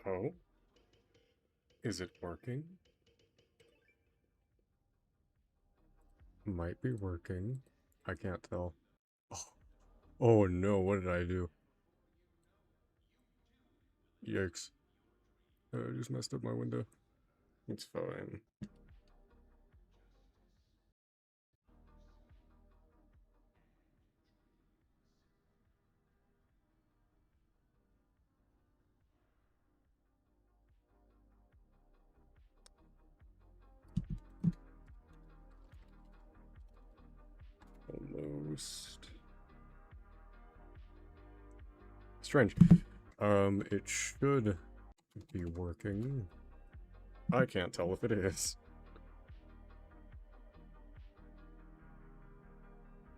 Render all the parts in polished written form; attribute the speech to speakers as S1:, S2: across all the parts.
S1: Oh? Is it working? Might be working. I can't tell. Oh, oh no, what did I do? Yikes. I just messed up my window. It's fine. Almost. Strange. It should be working. I can't tell if it is.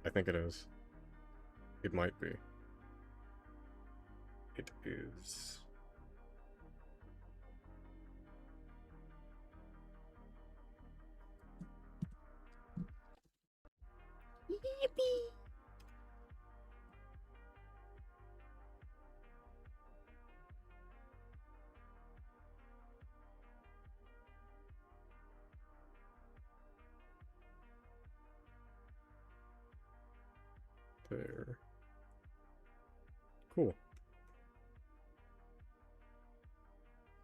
S1: I think it is. It might be. It is.
S2: Yippee!
S1: There. Cool.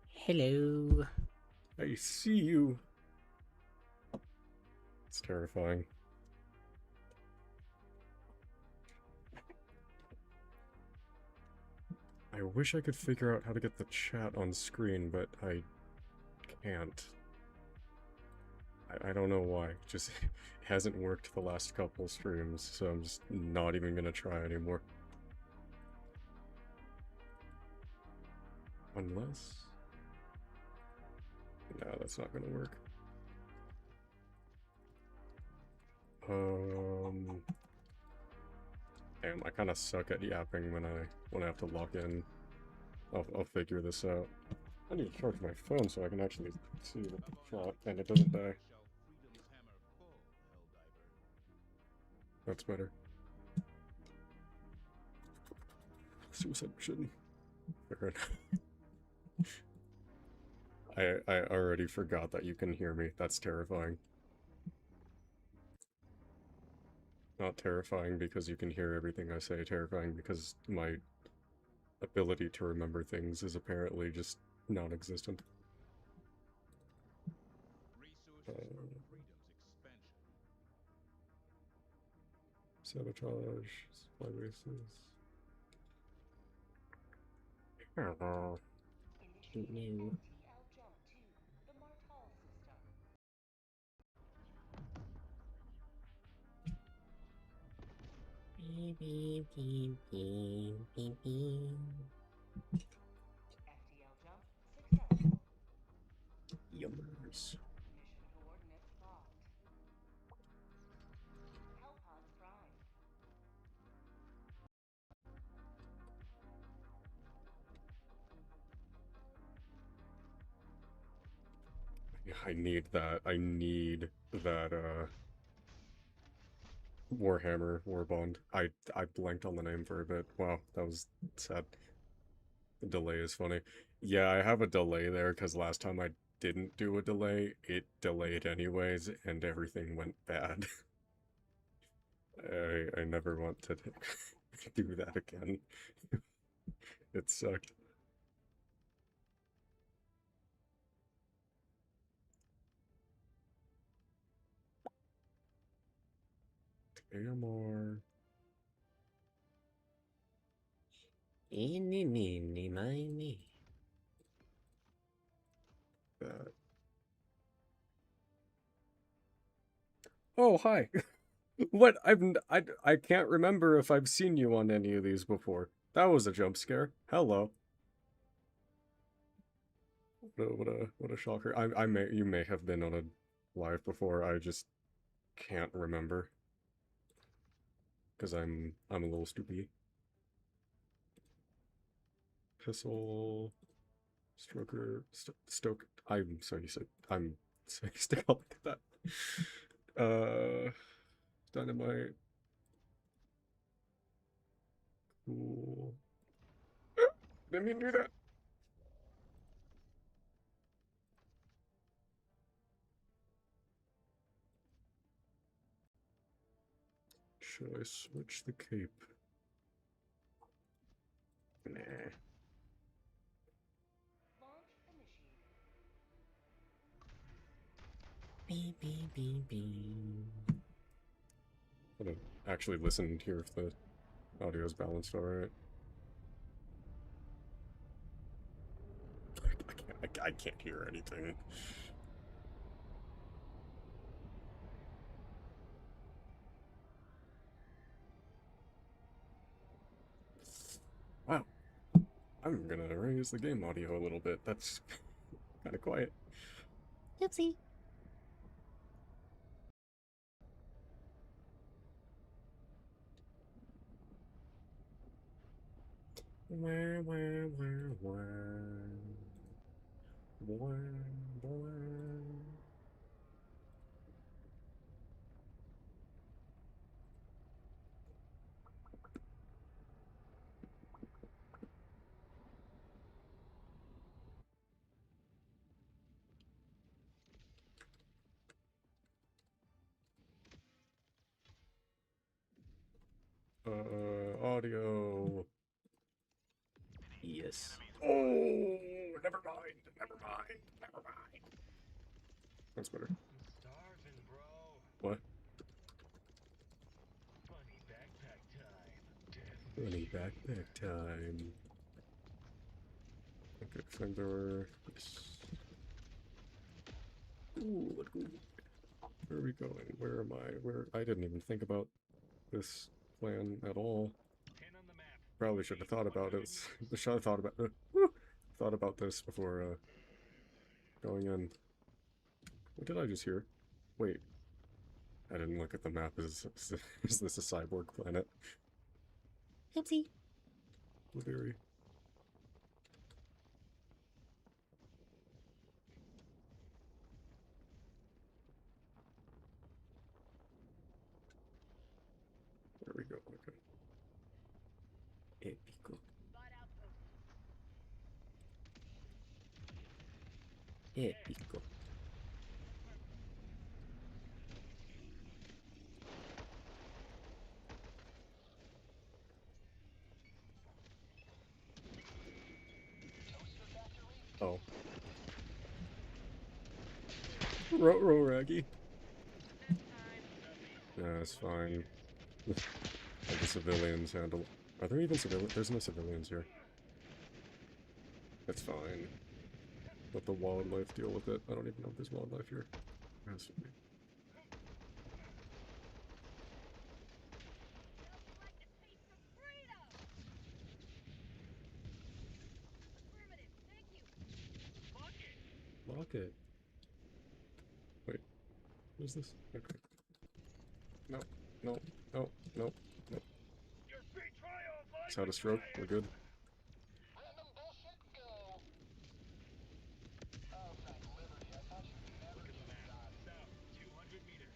S2: Hello.
S1: I see you. It's terrifying. I wish I could figure out how to get the chat on screen, but I can't. I don't know why. Just it hasn't worked the last couple streams, so I'm just not even gonna try anymore. Unless... No, that's not gonna work. Damn, I kind of suck at yapping when I have to log in. I'll figure this out. I need to charge my phone so I can actually see the chat and it doesn't die. That's better. Suicide mission. Fair enough. I already forgot that you can hear me. That's terrifying. Not terrifying because you can hear everything I say, terrifying because my ability to remember things is apparently just non-existent. Sabotage, supply bases.
S2: No. Beep, beep, beep, beep, beep, beep.
S1: Yummers. I need that. I need that, Warhammer Warbond. I blanked on the name for a bit. Wow, that was sad. The delay is funny. Yeah, I have a delay there because last time I didn't do a delay, it delayed anyways, and everything went bad. I never want to do that again. It sucked. AMR.
S2: Eeny, meeny, miny.
S1: That. Oh, hi. What? I can't remember if I've seen you on any of these before. That was a jump scare. Hello. What a shocker. You may have been on a live before. I just can't remember because I'm a little stupid. Pistol, stroker, stoke. I'm sorry. You said I'm sorry. Stick out like that. Dynamite. Cool. Didn't mean to do that. Should I switch the cape? Nah.
S2: Beep, beep, beep, beep.
S1: I'm gonna actually listen and hear if the audio is balanced alright. I can't hear anything. Wow. I'm gonna raise the game audio a little bit. That's kind of quiet.
S2: Oopsie.
S1: Wah, wah, wah, wah. Wah, wah. Audio.
S2: Yes.
S1: Oh, never mind. Never mind. Never mind. That's better.
S3: I'm starving, bro.
S1: What?
S3: Funny backpack time. Death
S1: Funny
S3: machine.
S1: backpack time. Okay, flamethrower. Yes. Ooh, what good. Where are we going? Where am I? Where? I didn't even think about this plan at all.
S3: Pin on the map.
S1: Probably should have thought about it.
S3: 100 meters.
S1: Should have thought about this before going in. What did I just hear? Wait, I didn't look at the map. Is this a cyborg planet?
S2: Oopsie.
S1: Blueberry. There we go. Okay.
S2: Épico. Épico.
S1: Oh. Row, Raggy. Yeah, it's fine. Let the civilians handle. Are there even civilians? There's no civilians here. It's fine. Let the wildlife deal with it. I don't even know if there's wildlife here. There has to be. Lock it. Wait, what is this? Okay. No, no, no, no, no.
S3: Your betrayal by
S1: It's had a stroke. We're good.
S3: Random bullshit, go. Oh, thank Liberty. I thought you'd never get the map. South, 200 meters.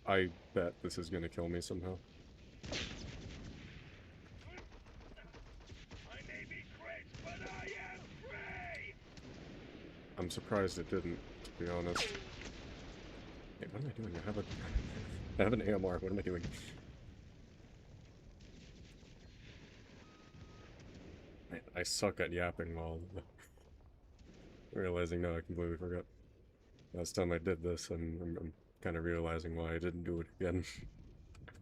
S1: I bet this is gonna kill me somehow.
S3: I may be cringe, but I am free!
S1: I'm surprised it didn't, to be honest. Hey, what am I doing? I have an AMR. What am I doing? Man, I suck at yapping while realizing, no, I completely forgot. Last time I did this, and I'm kind of realizing why I didn't do it again.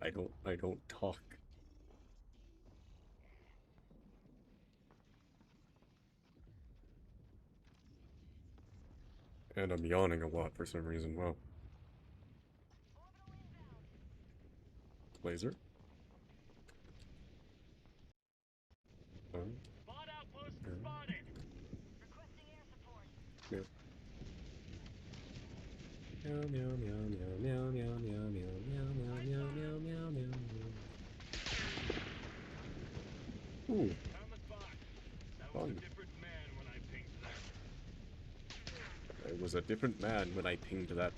S1: I don't talk. And I'm yawning a lot for some reason. Wow. Laser?
S3: Spot outpost
S1: Yeah.
S3: spotted.
S1: Meow. Meow, meow, meow, meow, meow, meow, meow, meow, meow, meow, meow, meow, meow, meow. Ooh,
S3: Found the spot. That was
S1: fun.
S3: a different man when I pinged that.
S1: I was a different man when I pinged that.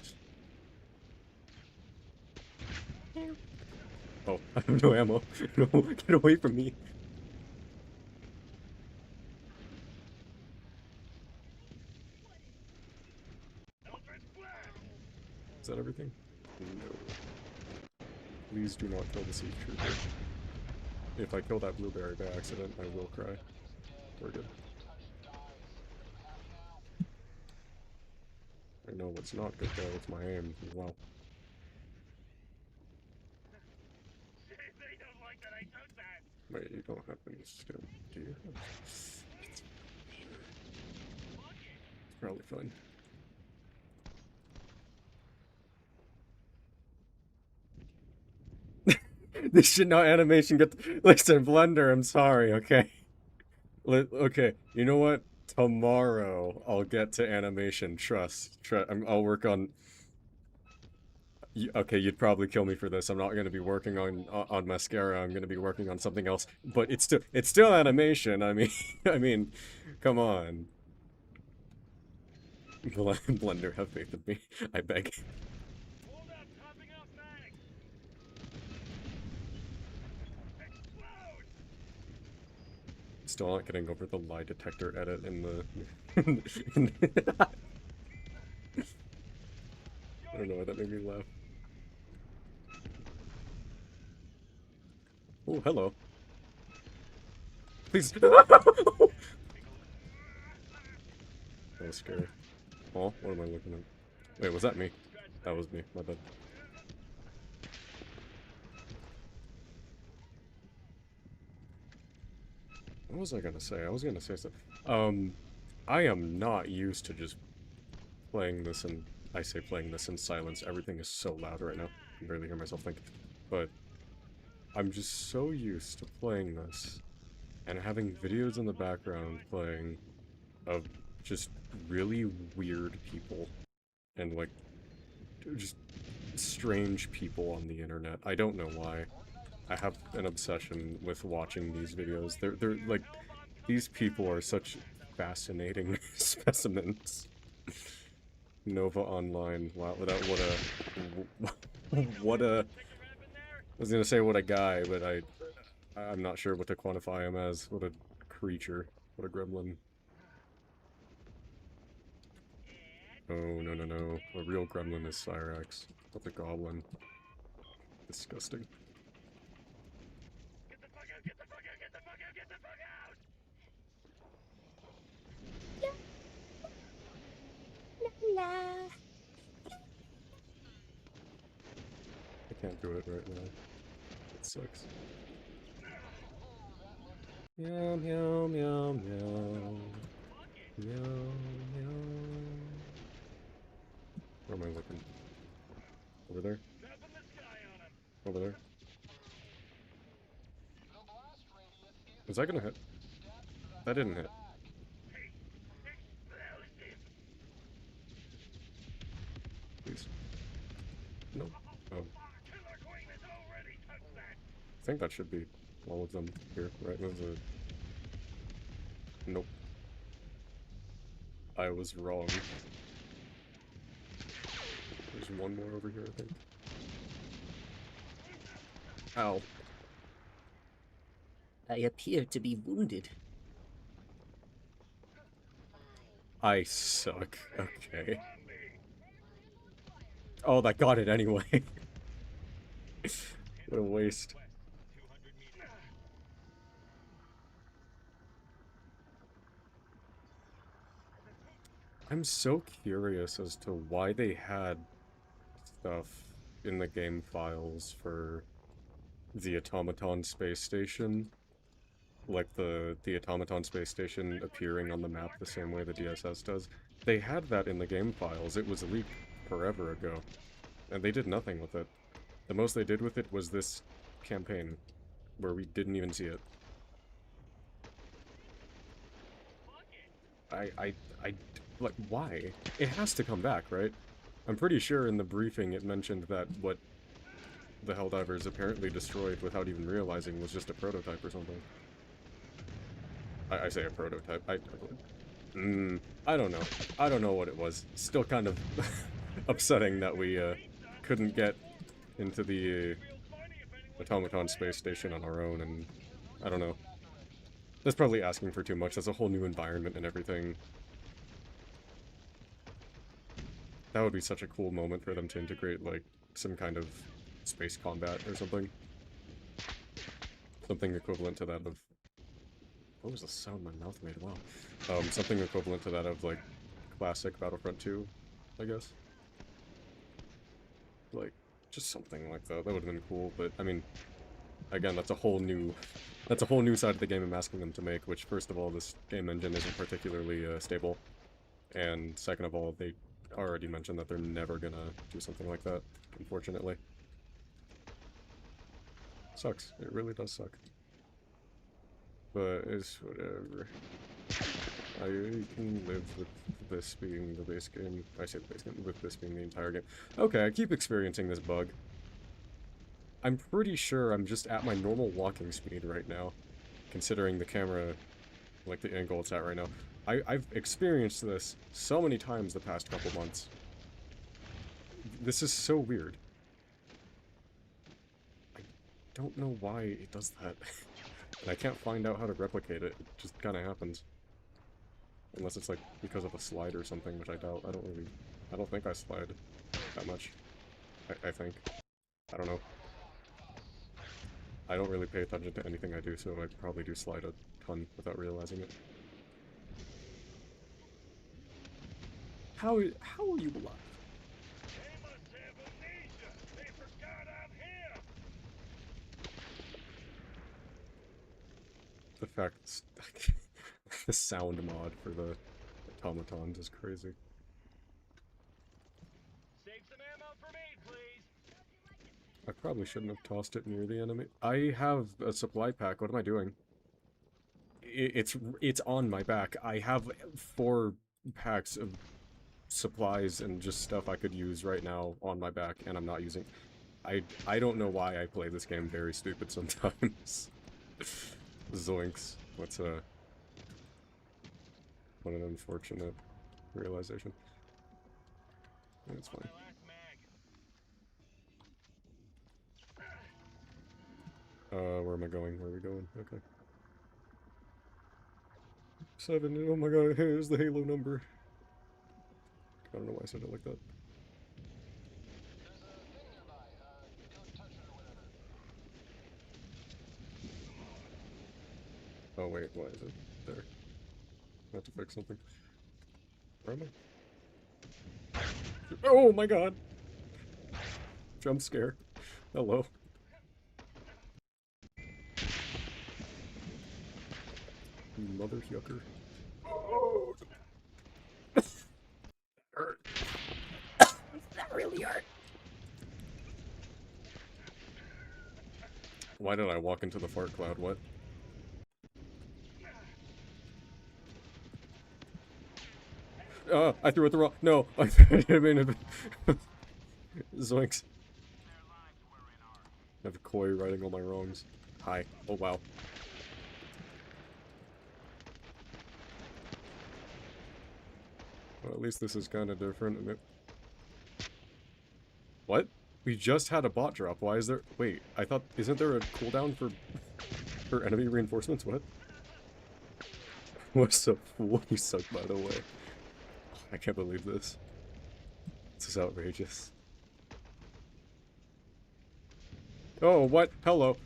S1: Oh, I have no ammo. No, get away from me.
S3: Eldritch blast.
S1: Is that everything? No. Please do not kill the siege trooper. If I kill that blueberry by accident, I will cry. We're good. I know what's not good though, it's my aim as well.
S3: They don't like that I took that.
S1: Wait, you don't have any skill, do you? It's probably fine. This should not animation get. Listen, Blender, I'm sorry, okay? Okay, you know what? Tomorrow I'll get to animation. Trust. I'll work on. Okay, you'd probably kill me for this. I'm not going to be working on mascara. I'm going to be working on something else. But it's still animation. I mean, I mean, come on. Blender, have faith in me. I beg.
S3: Hold up, topping off mag. Explode!
S1: Still not getting over the lie detector edit in the. I don't know why that made me laugh. Oh, hello. Please. That was scary. Oh, what am I looking at? Wait, was that me? That was me. My bad. What was I gonna say? I was gonna say something. I am not used to just playing this in. I say playing this in silence. Everything is so loud right now. I can barely hear myself think. But I'm just so used to playing this and having videos in the background playing of just really weird people and like just strange people on the internet. I don't know why. I have an obsession with watching these videos. They're like, these people are such fascinating specimens. Nova Online. Wow, what a. I was gonna say what a guy, but I'm not sure what to quantify him as. What a creature. What a gremlin. Oh, no, no, no. A real gremlin is Cyrax. What a goblin. Disgusting.
S3: Get the fuck out, get the fuck out, get the fuck out, get the fuck out!
S2: La.
S1: I can't do it right now. It sucks. Meow, meow, meow, meow. Meow, meow. Where am I looking? Over there?
S3: Up in the sky on him.
S1: Over there? Was that gonna hit? That didn't hit.
S3: Explosive!
S1: Please. No. Oh.
S3: Killer Queen has already touched that!
S1: I think that should be all of them here, right? There's a... Nope. I was wrong. There's one more over here, I think. Ow.
S2: I appear to be wounded.
S1: I suck. Okay. Oh, that got it anyway. What a waste.
S3: 200 meters.
S1: I'm so curious as to why they had stuff in the game files for the automaton space station. Like the automaton space station appearing on the map the same way the DSS does. They had that in the game files. It was leaked forever ago. And they did nothing with it. The most they did with it was this campaign, where we didn't even see it. Like, why? It has to come back, right? I'm pretty sure in the briefing it mentioned that what the Helldivers apparently destroyed without even realizing was just a prototype or something. I say a prototype. I don't know. I don't know what it was. Still kind of upsetting that we couldn't get into the automaton space station on our own, and I don't know. That's probably asking for too much. That's a whole new environment and everything. That would be such a cool moment for them to integrate, like, some kind of space combat or something. Something equivalent to that of... What was the sound my mouth made? Wow. Something equivalent to that of, like, classic Battlefront 2, I guess. Like, just something like that. That would have been cool, but, I mean, again, that's a whole new side of the game I'm asking them to make, which, first of all, this game engine isn't particularly stable, and second of all, they already mentioned that they're never gonna do something like that, unfortunately. Sucks. It really does suck. But it's whatever. I can live with this being the base game. I say the base game, with this being the entire game. Okay, I keep experiencing this bug. I'm pretty sure I'm just at my normal walking speed right now, considering the camera, like the angle it's at right now. I've experienced this so many times the past couple months. This is so weird. I don't know why it does that. And I can't find out how to replicate it. It just kind of happens. Unless it's like because of a slide or something, which I doubt. I don't think I slide that much. I think. I don't know. I don't really pay attention to anything I do, so I probably do slide a ton without realizing it. How are you alive?
S3: They must have amnesia. They forgot I'm here.
S1: The fact the sound mod for the automatons is crazy.
S3: Save some ammo for me, please.
S1: I probably shouldn't have tossed it near the enemy. I have a supply pack. What am I doing? It's on my back. I have 4 packs of supplies and just stuff I could use right now on my back, and I'm not using. I don't know why I play this game very stupid sometimes. Zoinks. What an unfortunate realization. It's fine. Where am I going? Where are we going? Okay. 7. Oh my god, here's the Halo number. I don't know why I said it like that. Oh wait, why is it there? I have to fix something. Where am I? Oh my god! Jump scare. Hello. You mother yucker. Oh! Hurt.
S2: That really hurt.
S1: Why did I walk into the fart cloud? What? I threw it the wrong. No, I mean, zoinks. I have Koi righting all my wrongs. Hi. Oh wow. Well, at least this is kind of different. What? We just had a bot drop. Why is there? Wait, I thought. Isn't there a cooldown for enemy reinforcements? What? What's up, fool? You suck, by the way. I can't believe this. This is outrageous. Oh, what? Hello.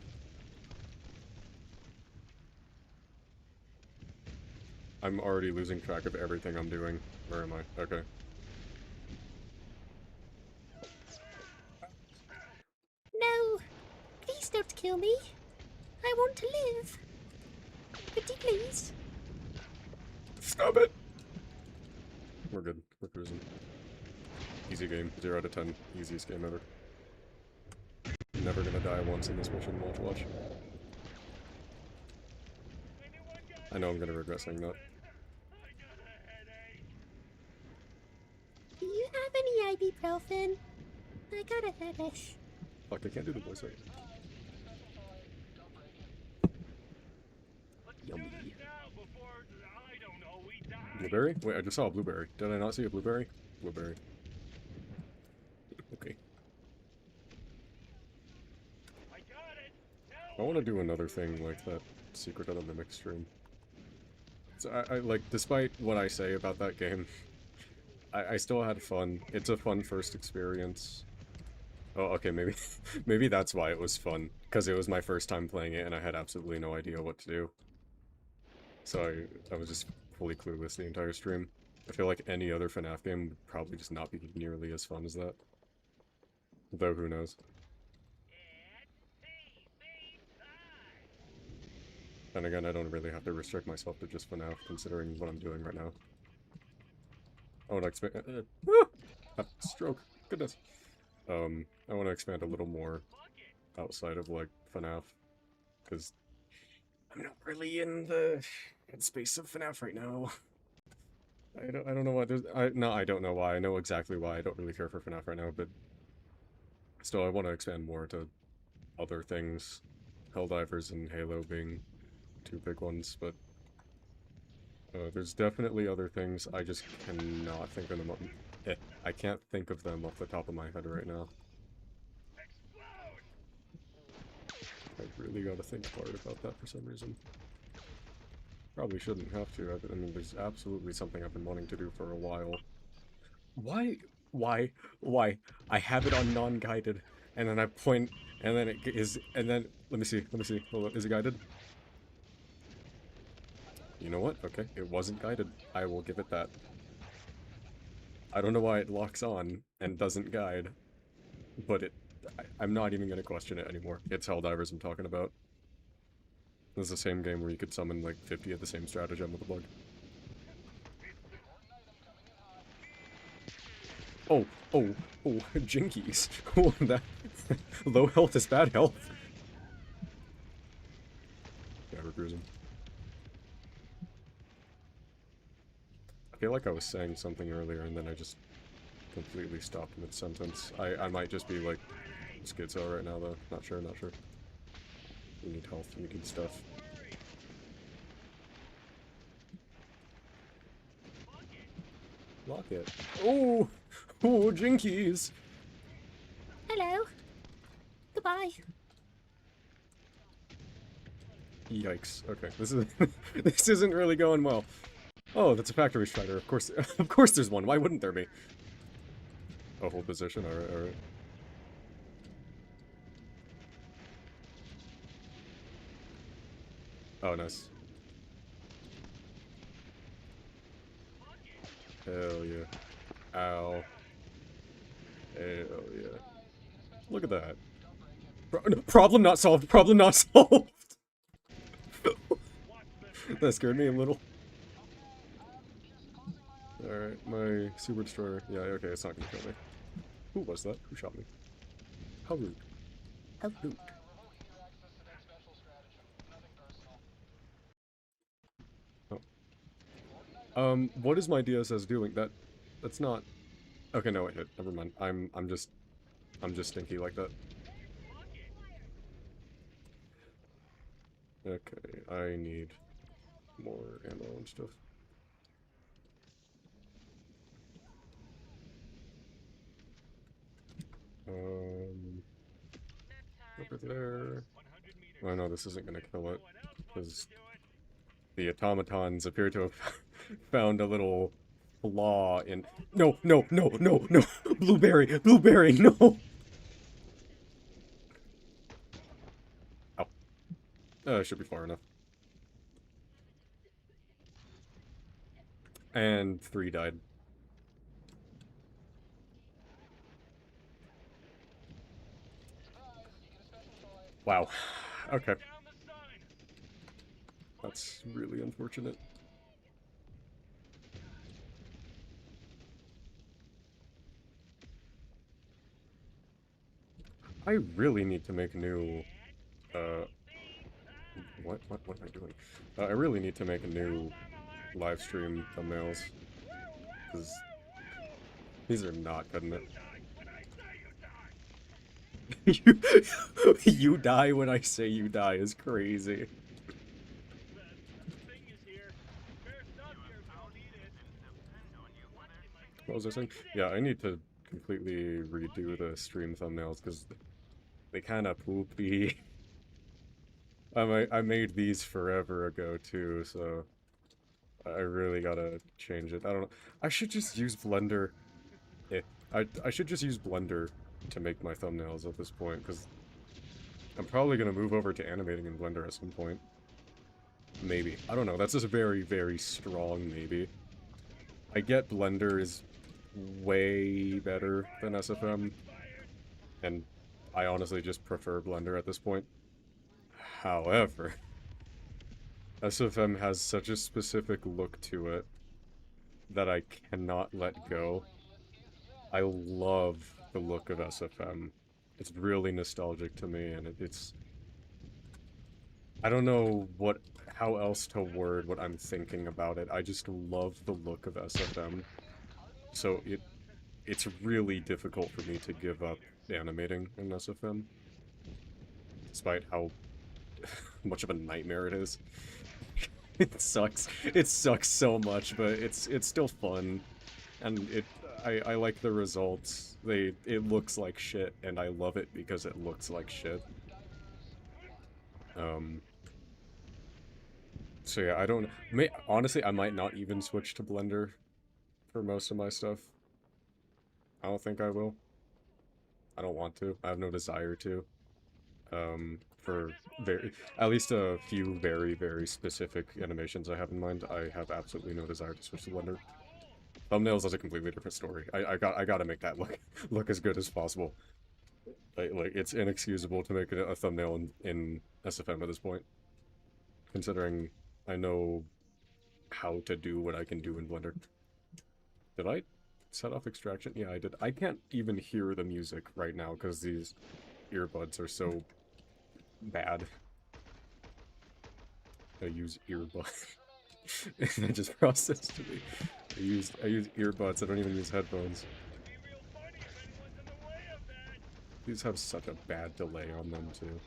S1: I'm already losing track of everything I'm doing. Where am I? Okay.
S2: No! Please don't kill me. I want to live. Pretty please.
S1: Stop it! We're good. We're cruising. Easy game. 0 out of 10. Easiest game ever. Never gonna die once in this mission. Watch. I know I'm gonna regret saying that.
S2: Do you have any ibuprofen? I got a headache.
S1: Fuck, I can't do the voice right. Yummy. Blueberry? Wait, I just saw a blueberry. Did I not see a blueberry? Blueberry. Okay. I want to do another thing like that Secret of the Mimic stream. So I like, despite what I say about that game, I still had fun. It's a fun first experience. Oh, okay, maybe maybe that's why it was fun, because it was my first time playing it and I had absolutely no idea what to do. So I was just fully clueless the entire stream. I feel like any other FNAF game would probably just not be nearly as fun as that. Though who knows. And again, I don't really have to restrict myself to just FNAF, considering what I'm doing right now. I want to expand. Stroke. Goodness. I want to expand a little more outside of like FNAF, because I'm not really in the space of FNAF right now. I don't know why. I don't know why. I know exactly why. I don't really care for FNAF right now, but still, I want to expand more to other things. Helldivers and Halo being two big ones, but there's definitely other things. I just cannot think of them. I can't think of them off the top of my head right now. I really gotta think hard about that for some reason. Probably shouldn't have to. I mean, there's absolutely something I've been wanting to do for a while. Why? Why? Why? I have it on non-guided, and then I point, and then it is, and then, let me see, hold up, is it guided? You know what? Okay, it wasn't guided. I will give it that. I don't know why it locks on and doesn't guide, but I'm not even gonna question it anymore. It's Helldivers I'm talking about. This is the same game where you could summon like 50 of the same stratagem with a bug. Oh, oh, oh, jinkies. Oh, that low health is bad health. Yeah, we're cruising. I feel like I was saying something earlier and then I just completely stopped mid-sentence. I might just be like schizo right now though. Not sure, not sure. You need health, you need stuff. Lock it. Oh! Oh, jinkies!
S2: Hello. Goodbye.
S1: Yikes. Okay, this is this isn't really going well. Oh, that's a factory strider. Of course, of course there's one. Why wouldn't there be? Oh, hold position. Alright, alright. Oh, nice. Hell yeah. Ow. Hell yeah. Look at that. Problem not solved. Problem not solved. That scared me a little. Alright, my super destroyer. Yeah, okay, it's not gonna kill me. Who was that? Who shot me? How rude. How rude. Oh. What is my DSS doing? That's not... Okay, no, it hit. Never mind. I'm just stinky like that. Okay, I need more ammo and stuff. Over there. Oh no, this isn't gonna kill it, because the automatons appear to have found a little flaw in... No, no, no, no, no! Blueberry! Blueberry, no! Ow. Should be far enough. And 3 died. Wow. Okay. That's really unfortunate. I really need to make new, what am I doing? I really need to make a new live stream thumbnails, because these are not cutting it. You die when I say you die is crazy. What was I saying? Yeah, I need to completely redo the stream thumbnails, because they kind of poopy. I made these forever ago too, so I really gotta change it. I don't know. I should just use Blender. I should just use Blender to make my thumbnails at this point, because I'm probably going to move over to animating in Blender at some point. Maybe. I don't know. That's just a very, very strong maybe. I get Blender is way better than SFM, and I honestly just prefer Blender at this point. However, SFM has such a specific look to it that I cannot let go. I love the look of SFM. It's really nostalgic to me, and it's... I don't know how else to word what I'm thinking about it. I just love the look of SFM. So it's really difficult for me to give up animating in SFM, despite how much of a nightmare it is. It sucks. It sucks so much, but it's still fun, and I like the results. It looks like shit, and I love it because it looks like shit. So yeah, I don't... honestly, I might not even switch to Blender for most of my stuff. I don't think I will. I don't want to. I have no desire to. For at least a few very, very specific animations I have in mind, I have absolutely no desire to switch to Blender. Thumbnails is a completely different story. I gotta make that look as good as possible. Like it's inexcusable to make a thumbnail in SFM at this point, considering I know how to do what I can do in Blender. Did I set off extraction? Yeah, I did. I can't even hear the music right now because these earbuds are so bad. I use earbuds. That just processed to me. I use earbuds. I don't even use headphones. These have such a bad delay on them too.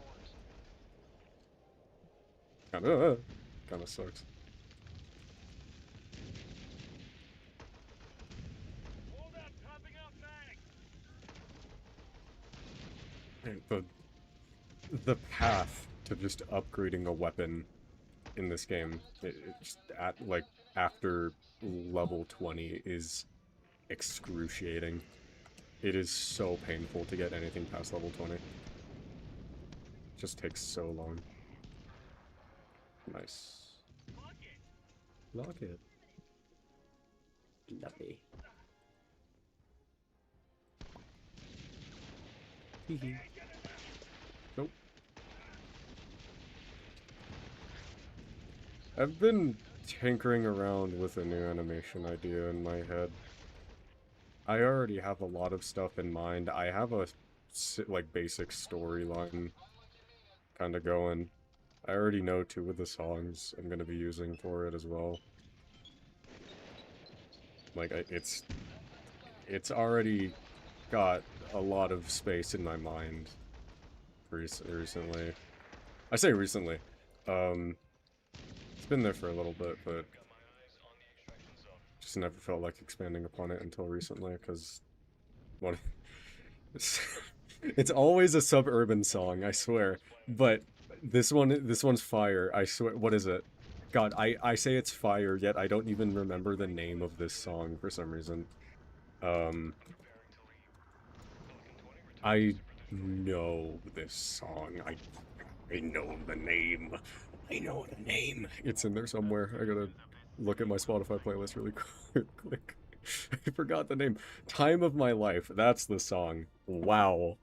S1: Kinda sucks. The path to just upgrading a weapon in this game, it's at like after level 20 is excruciating. It is so painful to get anything past level 20. It just takes so long. Nice. Lock it. Lovely. Hehe. Nope. I've been tinkering around with a new animation idea in my head. I already have a lot of stuff in mind. I have a like basic storyline kind of going. I already know 2 of the songs I'm going to be using for it as well. Like it's already got a lot of space in my mind recently. I say recently. It's been there for a little bit, but just never felt like expanding upon it until recently, because what it's always a suburban song, I swear. But this one's fire, I swear. What is it? God, I say it's fire, yet I don't even remember the name of this song for some reason. I know this song. I know the name. I know the name. It's in there somewhere. I gotta look at my Spotify playlist really quick. I forgot the name. Time of My Life. That's the song. Wow.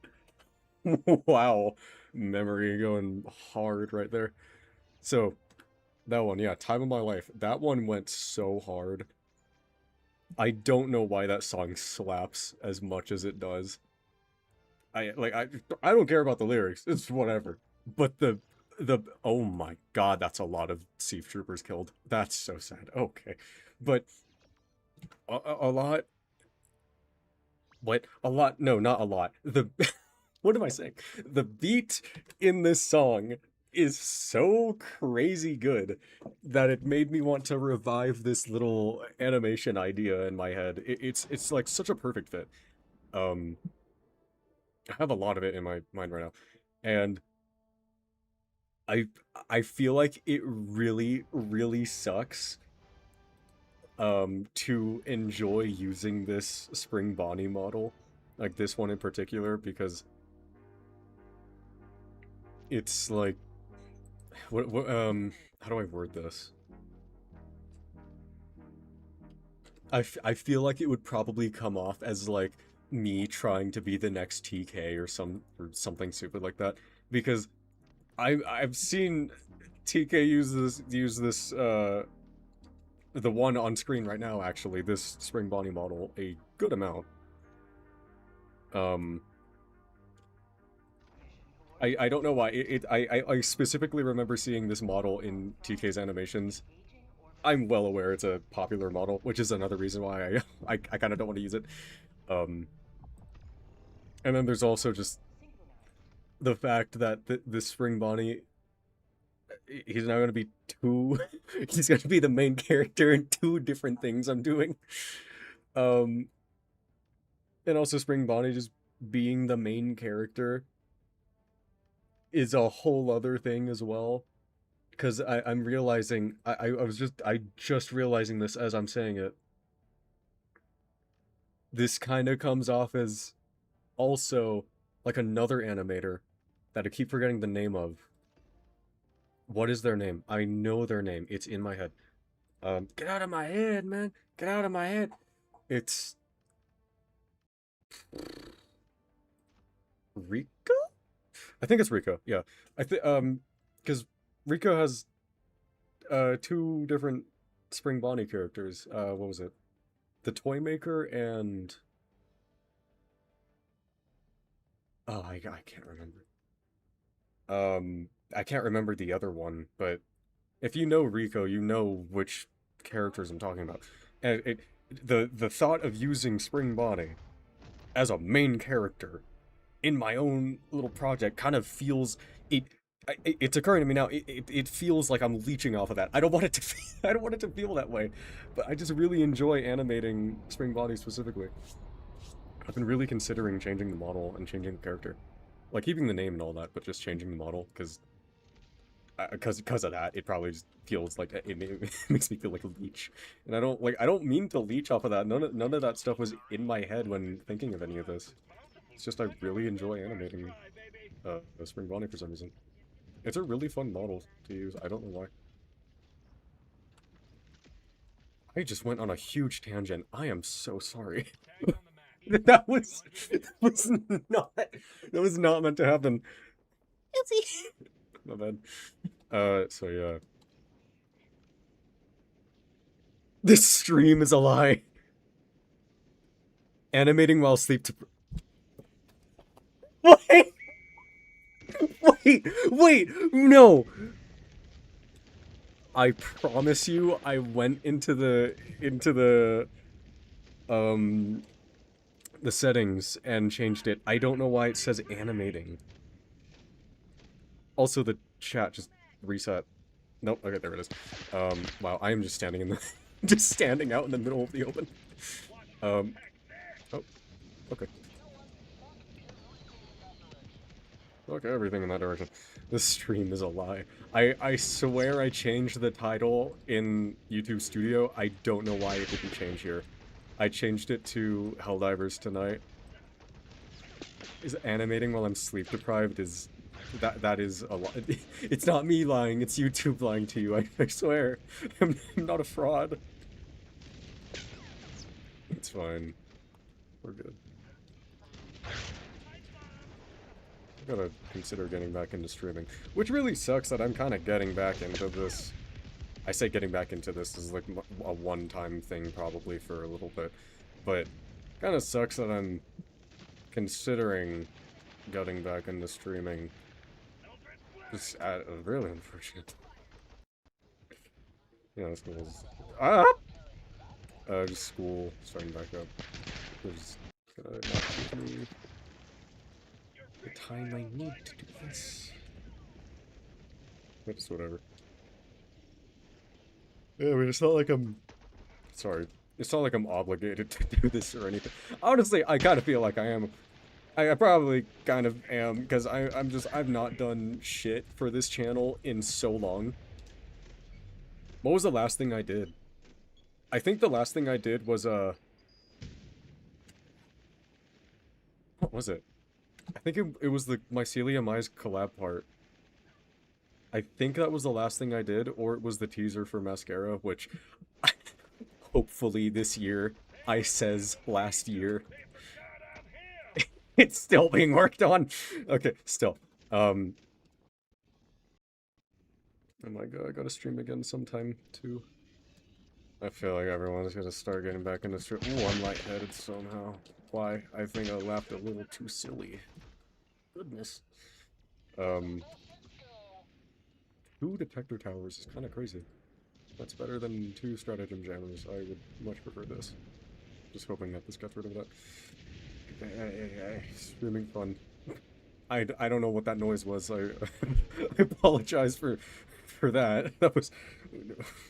S1: Wow. Memory going hard right there. So, that one, yeah, Time of My Life. That one went so hard. I don't know why that song slaps as much as it does. I don't care about the lyrics. It's whatever. But the oh my god, that's a lot of Thief Troopers killed. That's so sad. Okay. But a lot... What? A lot? No, not a lot. The... What am I saying? The beat in this song is so crazy good that it made me want to revive this little animation idea in my head. It's like such a perfect fit. I have a lot of it in my mind right now. And I I feel like it really, really sucks to enjoy using this Spring Bonnie model like this one in particular, because it's like, how do I word this? I feel like it would probably come off as like me trying to be the next TK or something stupid like that, because I've seen TK use this the one on screen right now, actually, this Spring Bonnie model, a good amount. Um, I don't know why. I specifically remember seeing this model in TK's animations. I'm well aware it's a popular model, which is another reason why I kind of don't want to use it. Um, and then there's also just the fact that this Spring Bonnie, he's now going to be two. He's going to be the main character in two different things I'm doing. Um, and also Spring Bonnie just being the main character is a whole other thing as well. Because I'm realizing, I just realizing this as I'm saying it. This kind of comes off as also like another animator that I keep forgetting the name of. What is their name? I know their name. It's in my head. Get out of my head, man. Get out of my head. It's Rico? I think it's Rico. Yeah. Because Rico has two different Spring Bonnie characters. What was it? The Toy Maker and I can't remember. I can't remember the other one, but if you know Rico, you know which characters I'm talking about. And the thought of using Spring Bonnie as a main character in my own little project kind of feels it's occurring to me now. It feels like I'm leeching off of that. I don't want it to I don't want it to feel that way, but I just really enjoy animating Spring Bonnie specifically. I've been really considering changing the model and changing the character, like keeping the name and all that, but just changing the model because of that, it probably just feels like it makes me feel like a leech, and I don't mean to leech off of that. None of that stuff was in my head when thinking of any of this. It's just I really enjoy animating Spring Bonnie for some reason. It's a really fun model to use. I don't know why. I just went on a huge tangent. I am so sorry. that was not that was not meant to happen.
S2: Oopsie.
S1: My bad. So yeah. This stream is a lie. Animating while sleep to... Wait! Wait! No! I promise you, I went into the settings and changed it. I don't know why it says animating. Also, the chat just reset. Nope, okay, there it is. Wow, I am just standing in the... just standing out in the middle of the open. Oh, okay. Okay, everything in that direction. This stream is a lie. I swear I changed the title in YouTube Studio. I don't know why it didn't change here. I changed it to Helldivers Tonight. Is animating while I'm sleep deprived is... That is a lie. It's not me lying, it's YouTube lying to you, I swear. I'm not a fraud. It's fine. We're good. I gotta consider getting back into streaming. Which really sucks that I'm kind of getting back into this. I say getting back into this is like a one-time thing probably for a little bit. But kind of sucks that I'm considering getting back into streaming. Just really unfortunate. Yeah, school's... Ah! Just school starting back up. There's gonna not give me the time I need to do this. But it's whatever. Yeah, I mean, it's not like I'm... Sorry. It's not like I'm obligated to do this or anything. Honestly, I kind of feel like I am. I probably kind of am, because I've not done shit for this channel in so long. What was the last thing I did? I think the last thing I did was, What was it? I think it was the Mycelium Eyes collab part. I think that was the last thing I did, or it was the teaser for Mascara, which hopefully this year I says last year.
S3: They forgot I'm here.
S1: It's still being worked on. Okay, still. Oh my god, I gotta stream again sometime too. I feel like everyone's gonna start getting back into stream. Ooh, I'm lightheaded somehow. Why? I think I laughed a little too silly. Goodness. Um, 2 detector towers is kind of crazy. That's better than 2 stratagem jammers. I would much prefer this. Just hoping that this gets rid of that. Streaming fun. I don't know what that noise was. I I apologize for that. That was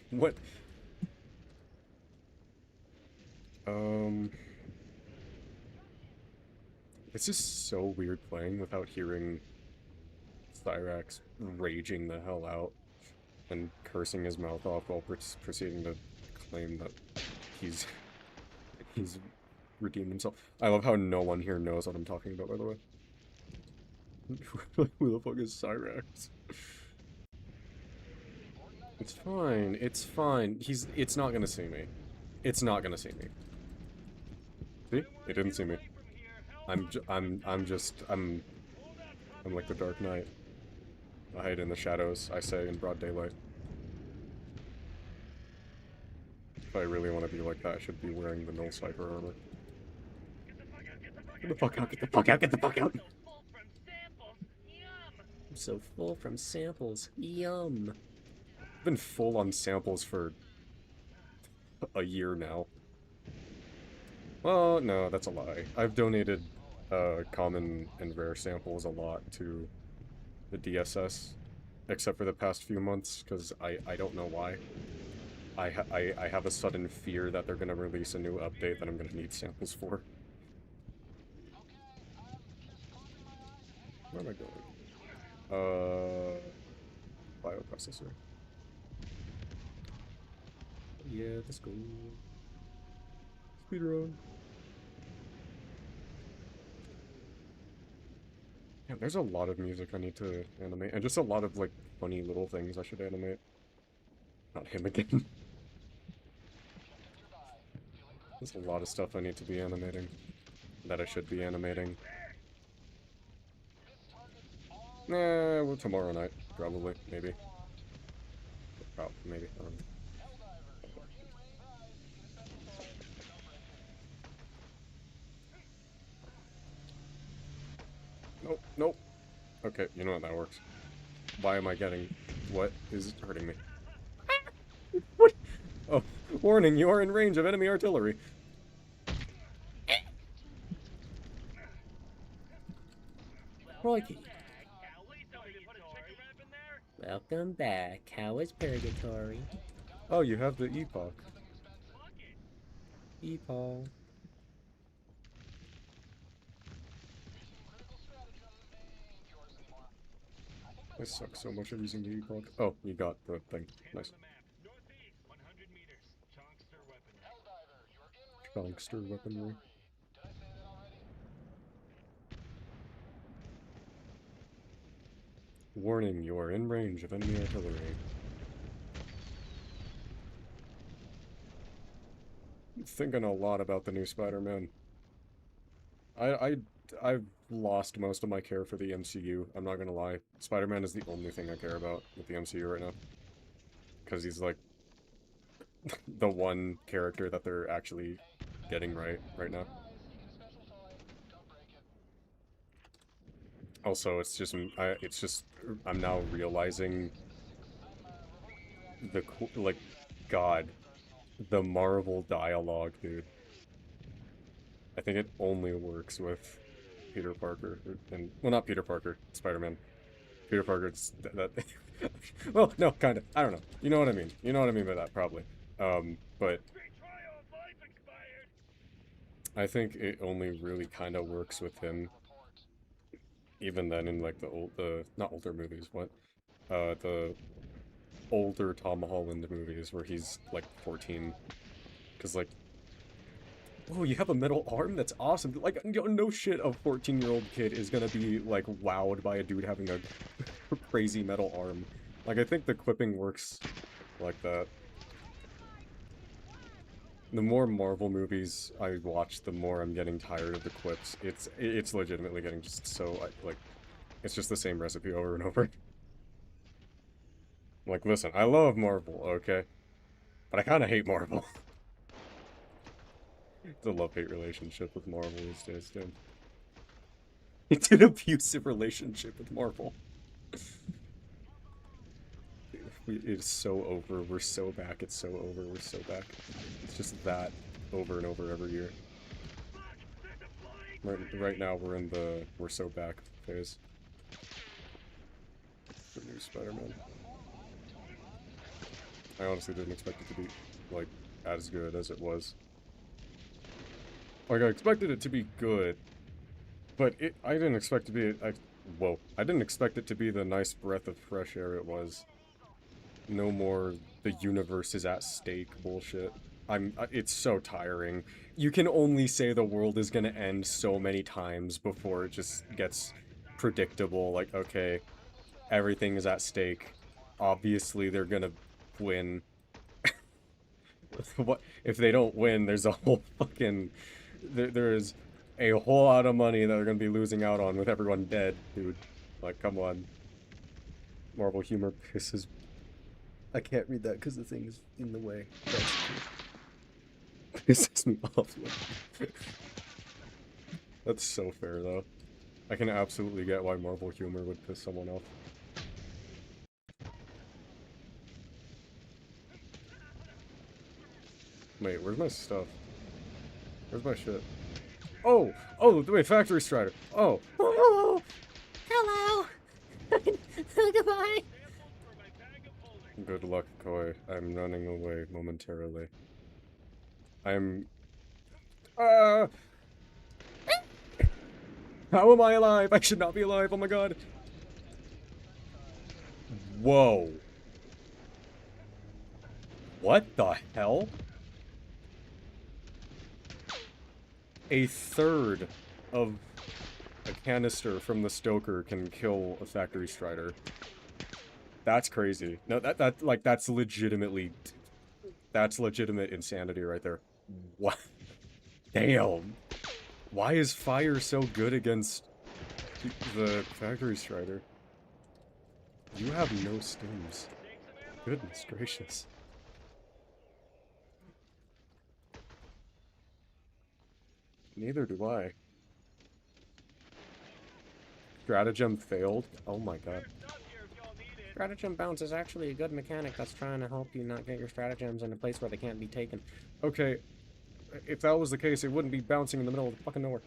S1: what. It's just so weird playing without hearing Thyrax raging the hell out and cursing his mouth off while proceeding to claim that he's redeemed himself. I love how no one here knows what I'm talking about, by the way. Who the fuck is Cyrax? It's fine. It's fine. It's not gonna see me. It's not gonna see me. See? It didn't see me. I'm like the Dark Knight. I hide in the shadows, I say, in broad daylight. If I really want to be like that, I should be wearing the null cipher armor. Get the fuck out, get the fuck out, get the fuck out! I'm so full from samples. Yum. I've been full on samples for a year now. Well, no, that's a lie. I've donated common and rare samples a lot to the DSS, except for the past few months, because I don't know why. I have a sudden fear that they're gonna release a new update that I'm gonna need samples for. Where am I going? Bioprocessor. Yeah, let's go. Speedrun. Yeah, there's a lot of music I need to animate, and just a lot of, like, funny little things I should animate. Not him again. There's a lot of stuff I need to be animating. That I should be animating. Nah, well, tomorrow night, probably, maybe. Probably, maybe, I don't know. Nope, nope. Okay, you know what, that works. Why am I getting... What is hurting me? What? Oh, warning, you are in range of enemy artillery. Crikey. Welcome back. How was purgatory? Oh, you have the epoch. Epoch. I suck so much at using the epoch. Oh, you got the thing. Nice. Chonkster weaponry. Warning, you are in range of enemy artillery. I'm thinking a lot about the new Spider-Man. I've lost most of my care for the MCU, I'm not gonna lie. Spider-Man is the only thing I care about with the MCU right now. Because he's like the one character that they're actually getting right now. Also, it's just I'm now realizing the like, God, the Marvel dialogue, dude. I think it only works with Peter Parker, and well, not Peter Parker, Spider-Man. Peter Parker, it's that. Well, no, kind of. I don't know. You know what I mean. You know what I mean by that, probably. But I think it only really kind of works with him. Even then, in like the not older movies, what, the older Tom Holland movies where he's like 14, because like Oh, you have a metal arm? That's awesome. Like, no shit a 14-year-old kid is gonna be, like, wowed by a dude having a crazy metal arm. Like, I think the clipping works like that. The more Marvel movies I watch, the more I'm getting tired of the clips. It's legitimately getting just so, like, it's just the same recipe over and over. Like, listen, I love Marvel, okay? But I kinda hate Marvel. It's a love-hate relationship with Marvel these days, dude. It's an abusive relationship with Marvel. It's so over. We're so back. It's so over. We're so back. It's just that over and over every year. Right now, we're in the we're so back phase. The new Spider-Man. I honestly didn't expect it to be, like, as good as it was. Like, I expected it to be good, but I didn't expect it to be, I didn't expect it to be the nice breath of fresh air it was. No more the universe is at stake bullshit. It's so tiring. You can only say the world is gonna end so many times before it just gets predictable. Like, okay, everything is at stake. Obviously, they're gonna win. What if they don't win? There's a whole fucking there's a whole lot of money that they're gonna be losing out on with everyone dead, dude. Like, come on. Marvel humor pisses. I can't read that because the thing is in the way. Pisses me off. That's so fair, though. I can absolutely get why Marvel humor would piss someone off. Wait, where's my stuff? Where's my shit? Oh! Oh, wait, Factory Strider! Oh!
S2: Oh, hello. Goodbye.
S1: Good luck, Koi. I'm running away momentarily. I'm... How am I alive? I should not be alive, oh my god! Whoa. What the hell? A third of a canister from the Stoker can kill a Factory Strider. That's crazy. No, that's legitimately... That's legitimate insanity right there. What? Damn. Why is fire so good against the Factory Strider? You have no stims. Goodness gracious. Neither do I. Stratagem failed? Oh my god. Stratagem bounce is actually a good mechanic that's trying to help you not get your stratagems in a place where they can't be taken. Okay, if that was the case, it wouldn't be bouncing in the middle of fucking nowhere.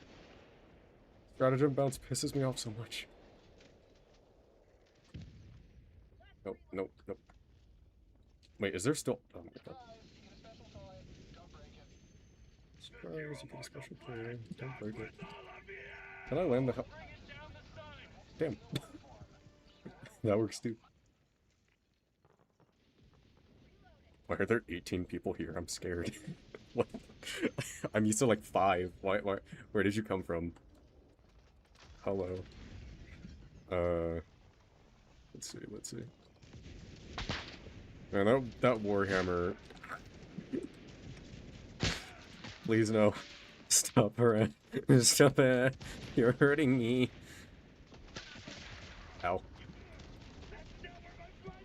S1: Stratagem bounce pisses me off so much. Nope, nope, nope. Wait, is there still... Oh my god. Surprise, you get a special toy. Don't break it. Can I land the hell? Damn. That works too. Why are there 18 people here? I'm scared. What? I'm used to like 5. Why? Where did you come from? Hello. Let's see, let's see. Man, that Warhammer... Please no. Stop her. Stop it. You're hurting me. Ow.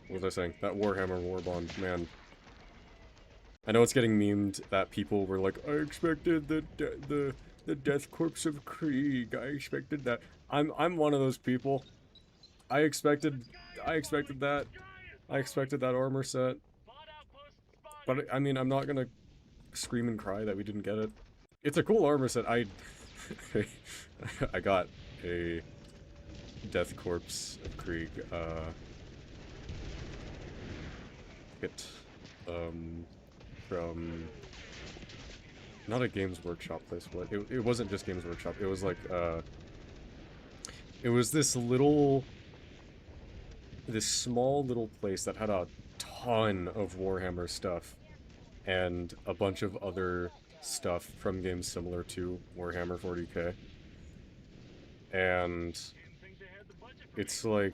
S1: What was I saying? That Warhammer Warbond, man. I know it's getting memed that people were like, I expected the death corpse of Krieg. I expected that. I'm one of those people. I expected that. I expected that armor set. But I mean, I'm not gonna scream and cry that we didn't get it. It's a cool armor set. I got a death corpse of Krieg kit from not a Games Workshop place, but it wasn't just Games Workshop. It was like it was this small little place that had a ton of Warhammer stuff. and a bunch of other stuff from games similar to Warhammer 40k. And
S3: Didn't think they had the budget for
S1: it's
S3: making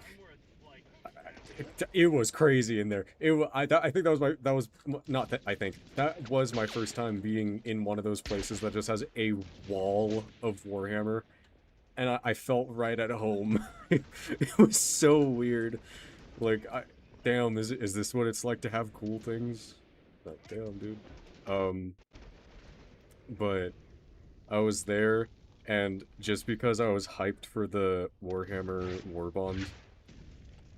S1: like
S3: something worth like
S1: it was crazy in there. I think that was not that I think that was my first time being in one of those places that just has a wall of Warhammer, and I felt right at home. It was so weird. Like, damn, is this what it's like to have cool things? Like, damn, dude. Um, but I was there, and just because I was hyped for the Warhammer Warbond,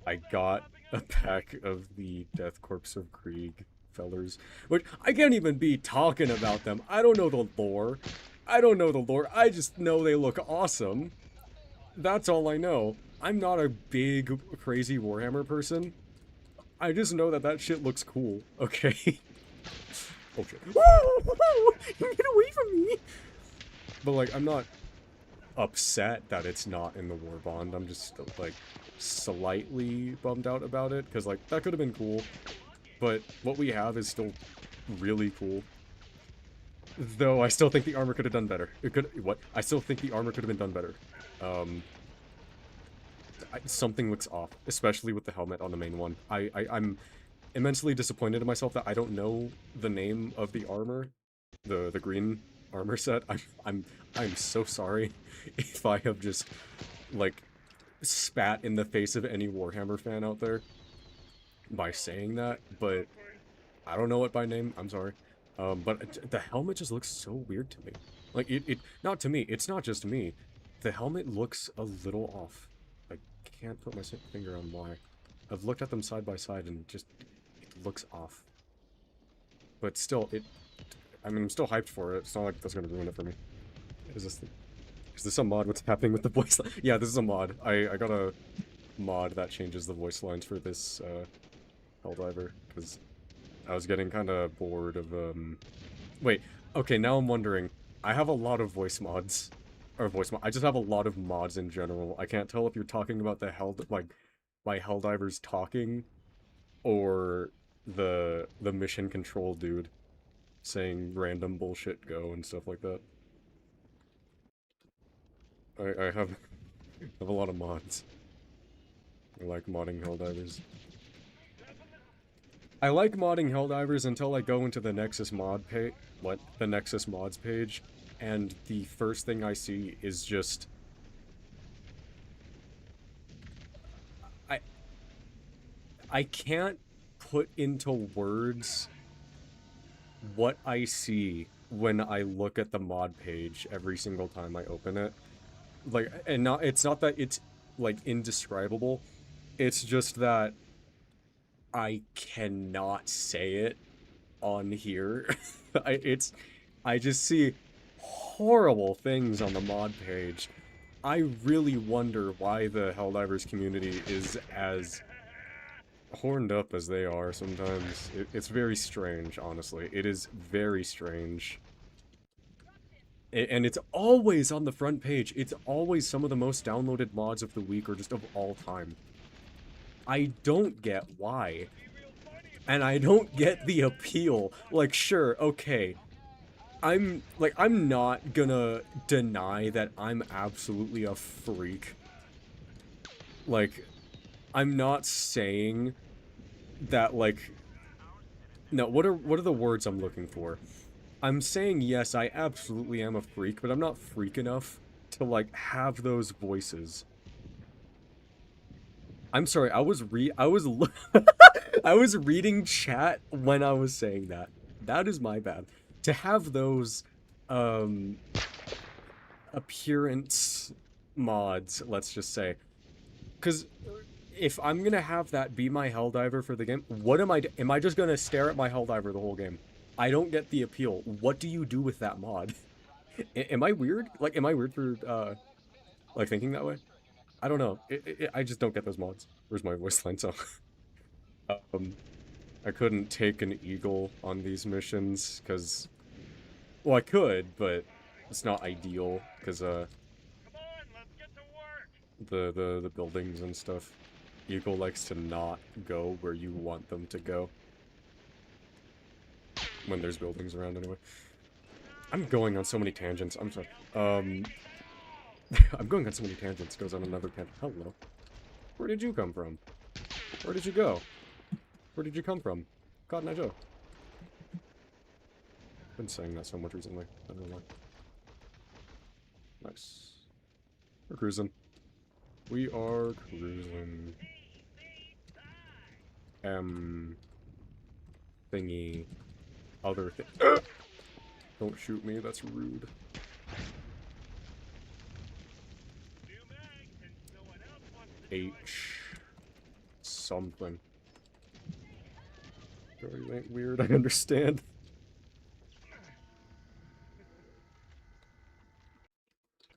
S1: I got a pack of the Death Corpse of Krieg fellers, which I can't even be talking about them. I don't know the lore. I don't know the lore. I just know they look awesome. That's all I know. I'm not a big, crazy Warhammer person. I just know that that shit looks cool, okay? Oh shit. Get away from me! But like, I'm not upset that it's not in the war bond. I'm just like slightly bummed out about it because like that could have been cool, but what we have is still really cool. Though I still think the armor could have done better. It could what? I still think the armor could have been done better. Something looks off, especially with the helmet on the main one. I'm immensely disappointed in myself that I don't know the name of the armor, the green armor set. I'm so sorry if I have just like spat in the face of any Warhammer fan out there by saying that, but I don't know it by name. I'm sorry. But the helmet just looks so weird to me. Like not to me. It's not just me. The helmet looks a little off. I can't put my finger on why. I've looked at them side by side and just it looks off. But still, I mean, I'm still hyped for it. It's not like that's gonna ruin it for me. Is this a mod? What's happening with the voice line? Yeah, this is a mod. I got a mod that changes the voice lines for this Helldiver because I was getting kind of bored of Wait, okay, now I'm wondering. I have a lot of voice mods, or I just have a lot of mods in general. I can't tell if you're talking about the my Helldivers talking, or the mission control dude saying random bullshit go and stuff like that. I have a lot of mods. I like modding Helldivers. I like modding Helldivers until I go into the Nexus mod page, the Nexus mods page, and the first thing I see is just I I can't put into words what I see when I look at the mod page every single time I open it. Like, and it's not that it's like indescribable. It's just that I cannot say it on here. I just see horrible things on the mod page. I really wonder why the Helldivers community is as horned up as they are sometimes. It's very strange, honestly. It is very strange. And it's always on the front page. It's always some of the most downloaded mods of the week or just of all time. I don't get why. And I don't get the appeal. Like, sure, okay. I'm not gonna deny that I'm absolutely a freak. Like, I'm not saying that, like, no, what are the words I'm looking for? I'm saying, yes, I absolutely am a freak, but I'm not freak enough to, like, have those voices. I'm sorry, I was I was reading chat when I was saying that. That is my bad. To have those, appearance mods, let's just say. Because if I'm gonna have that be my Helldiver for the game, what am I just gonna stare at my Helldiver the whole game? I don't get the appeal. What do you do with that mod? Am I weird? Like, am I weird for, like, thinking that way? I don't know. I just don't get those mods. Where's my voice line song? I couldn't take an eagle on these missions, because... Well, I could, but it's not ideal, because,
S3: Come on, let's get to work.
S1: the buildings and stuff. Eagle likes to not go where you want them to go. when there's buildings around anyway. I'm going on so many tangents. I'm sorry. I'm going on so many tangents. Goes on another tangent. Hello. Where did you come from? Where did you go? Where did you come from? Cotton Eye Joe. Been saying that so much recently. I don't know why. Nice. We're cruising. We are cruising. Thingy. Other thing. Don't shoot me, that's rude. H. Something. Girl, you ain't weird, I understand.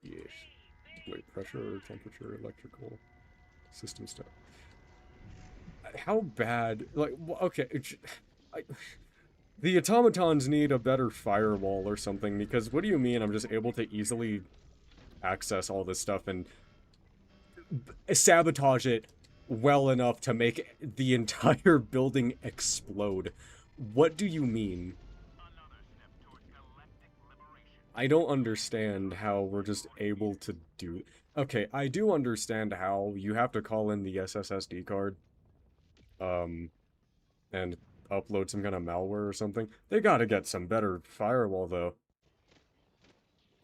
S1: Yes. Wait, pressure, temperature, electrical, system stuff. How bad? Like, okay. The automatons need a better firewall or something, because what do you mean I'm just able to easily access all this stuff and sabotage it well enough to make the entire building explode? What do you mean? I don't understand how we're just able to do... Okay, I do understand how you have to call in the SSD card, and upload some kind of malware or something. They gotta get some better firewall, though.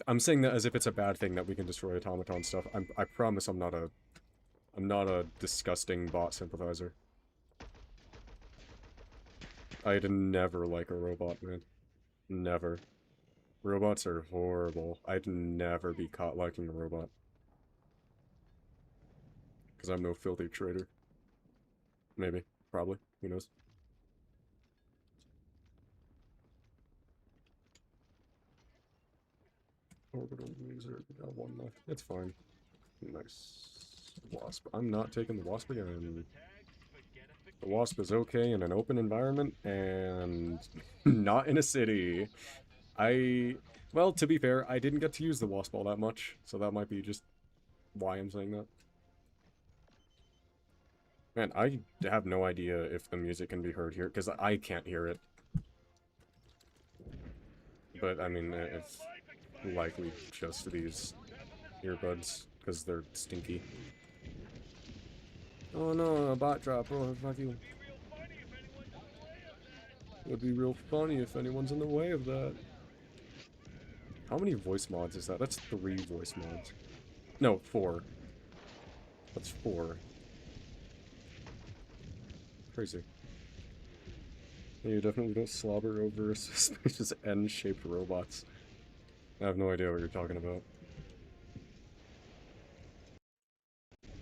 S1: I'm saying that as if it's a bad thing that we can destroy automaton stuff. I promise I'm not a disgusting bot sympathizer. I'd never like a robot, man. Never. Robots are horrible. I'd never be caught liking a robot. Because I'm no filthy traitor. Maybe. Probably. Who knows? Orbital user. Got one left. It's fine. Nice. Wasp. I'm not taking the Wasp again. The Wasp is okay in an open environment, and not in a city. Well, to be fair, I didn't get to use the Wasp all that much, so that might be just why I'm saying that. Man, I have no idea if the music can be heard here, because I can't hear it. But, I mean, it's likely just these earbuds, because they're stinky. Oh no, a bot drop. Oh, fuck you. It would be real funny if anyone's in the way of that. How many voice mods is that? That's 3 voice mods. No, 4. That's 4. Crazy. Yeah, you definitely don't slobber over suspicious N-shaped robots. I have no idea what you're talking about.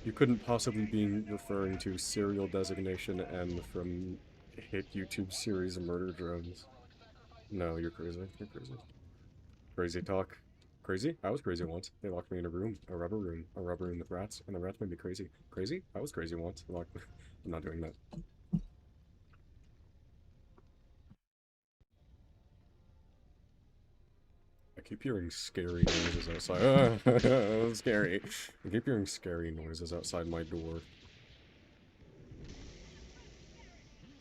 S1: You couldn't possibly be referring to serial designation N from hit YouTube series Murder Drones. No, you're crazy. You're crazy. Crazy talk. Crazy? I was crazy once. They locked me in a room. A rubber room. A rubber room with rats. And the rats made me crazy. Crazy? I was crazy once. I'm not doing that. I keep hearing scary noises outside. Scary. I keep hearing scary noises outside my door.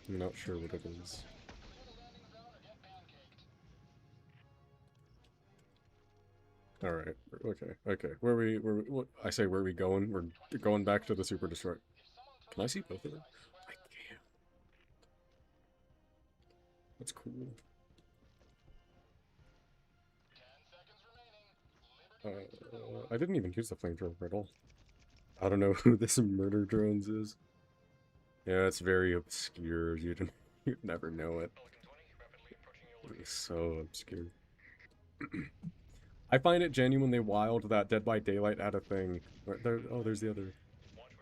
S1: I'm not sure what it is. Alright, okay. Where we, what, I say where we going? We're going back to the Super Destroyer. Can I see both of them? I can. That's cool. I didn't even use the flamethrower at all. I don't know who this Murder Drones is. Yeah, it's very obscure. You'd never know it. It's so obscure. I find it genuinely wild that Dead by Daylight had a thing. Oh, there's the other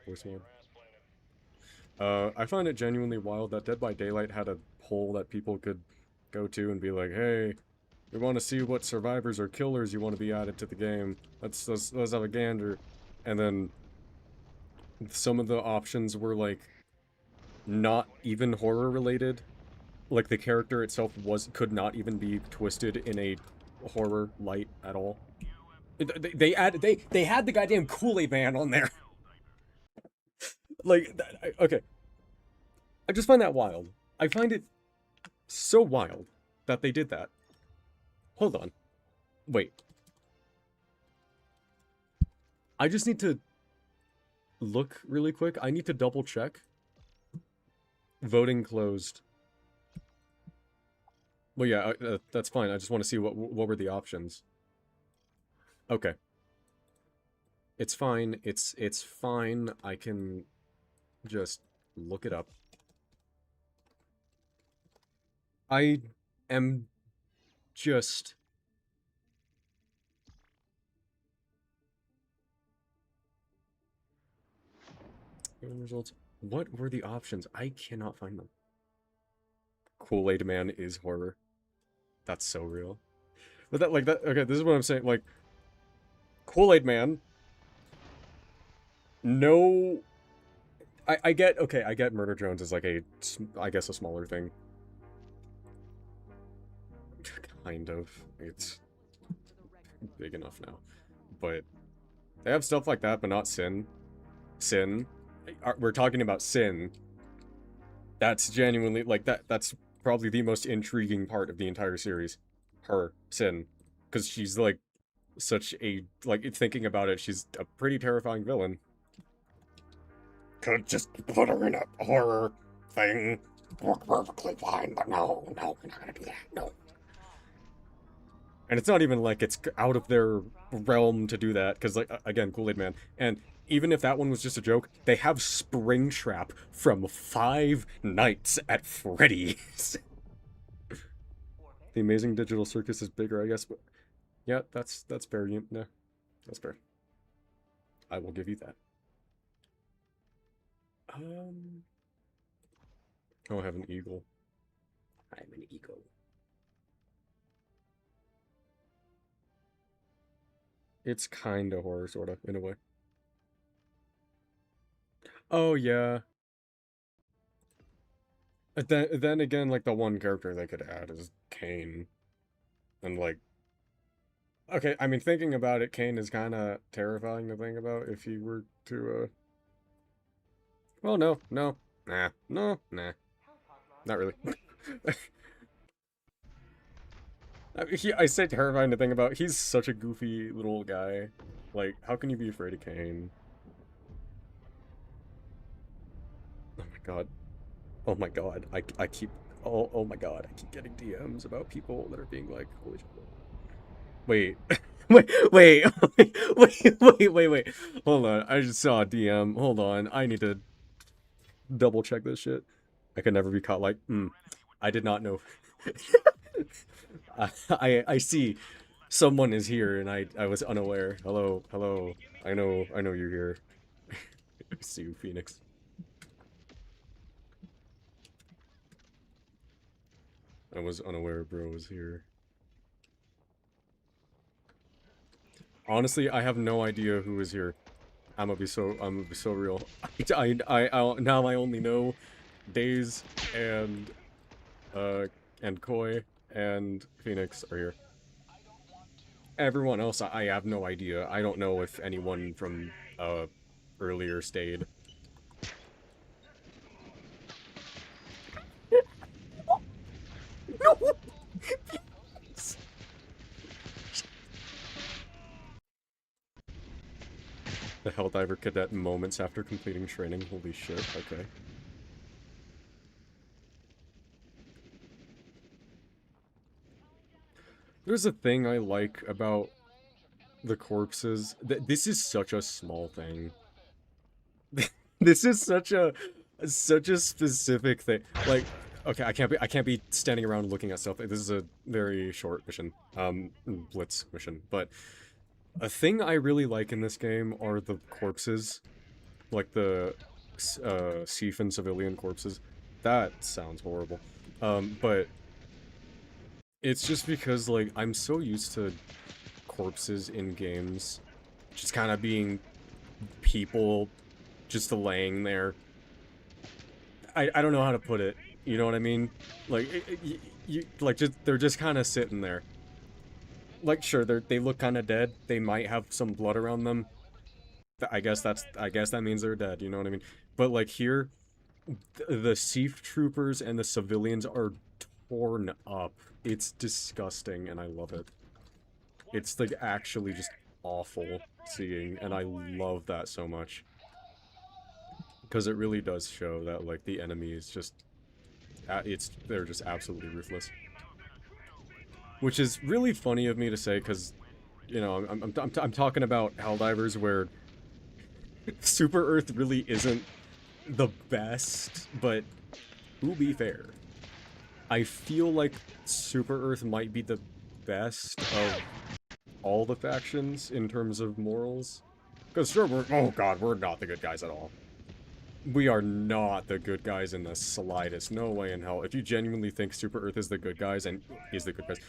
S1: voice one. I find it genuinely wild that Dead by Daylight had a poll that people could go to and be like, hey, we want to see what survivors or killers you want to be added to the game. Let's have a gander. And then some of the options were like not even horror related. Like the character itself could not even be twisted in a horror light at all. They had the goddamn Kool-Aid Man on there. Like, okay. I just find that wild. I find it so wild that they did that. Hold on. Wait. I just need to look really quick. I need to double check. Voting closed. Well, yeah, that's fine. I just want to see what were the options. Okay. It's fine. It's fine. I can just look it up. I am just results. What were the options? I cannot find them. Kool-Aid Man is horror. That's so real. But that, like, that, okay, this is what I'm saying, like, Kool-Aid Man, no, I get, okay, I get Murder Drones is like a, I guess a smaller thing. Kind of. It's big enough now. But they have stuff like that, but not Sin. Sin. We're talking about Sin. That's genuinely, like, that's probably the most intriguing part of the entire series. Her, Sin. Because she's, like, such a, like, thinking about it, she's a pretty terrifying villain. Could just put her in a horror thing. Work perfectly fine, but no, we're not gonna do that, no. And it's not even like it's out of their realm to do that, because, like, again, Kool-Aid Man. And even if that one was just a joke, they have Springtrap from Five Nights at Freddy's. The Amazing Digital Circus is bigger, I guess, but yeah, that's fair. No, that's fair. I will give you that. Oh, I have an eagle. I'm an eagle. It's kind of horror, sort of, in a way. Oh, yeah. Then again, like, the one character they could add is Kane. And, like... Okay, I mean, thinking about it, Kane is kind of terrifying to think about if he were to, Well, no. Nah. Not really. I say terrifying to think about. He's such a goofy little guy. Like, how can you be afraid of Kane? Oh my god. Oh my god. I keep... Oh my god. I keep getting DMs about people that are being like, holy shit. Wait. wait. Hold on. I just saw a DM. Hold on. I need to double check this shit. I could never be caught like, I did not know. I see someone is here and I was unaware. Hello. I know you're here. I see you, Phoenix. I was unaware bro was here. Honestly, I have no idea who is here. I'm gonna be so real. Now I only know Daze and Koi and Phoenix are here. Everyone else, I have no idea. I don't know if anyone from earlier stayed. No! The Helldiver Cadet moments after completing training. Holy shit, okay. There's a thing I like about the corpses. This is such a small thing. This is such a specific thing. Like, okay, I can't be standing around looking at stuff. This is a very short mission, blitz mission. But a thing I really like in this game are the corpses, like the Sif and civilian corpses. That sounds horrible, but it's just because, like, I'm so used to corpses in games just kind of being people just laying there. I don't know how to put it. You know what I mean? Like, they're just kind of sitting there. Like, sure, they look kind of dead. They might have some blood around them. I guess that means they're dead. You know what I mean? But like here, the Sif troopers and the civilians are torn up. It's disgusting, and I love it. It's, like, actually just awful seeing, and I love that so much. Because it really does show that, like, the enemy is just... they're just absolutely ruthless. Which is really funny of me to say, because, you know, I'm talking about Helldivers where Super Earth really isn't the best, but to be fair, I feel like Super Earth might be the best of all the factions in terms of morals. Because sure, oh god, we're not the good guys at all. We are not the good guys in the slightest. No way in hell. If you genuinely think Super Earth is the good guys, and is the good guys,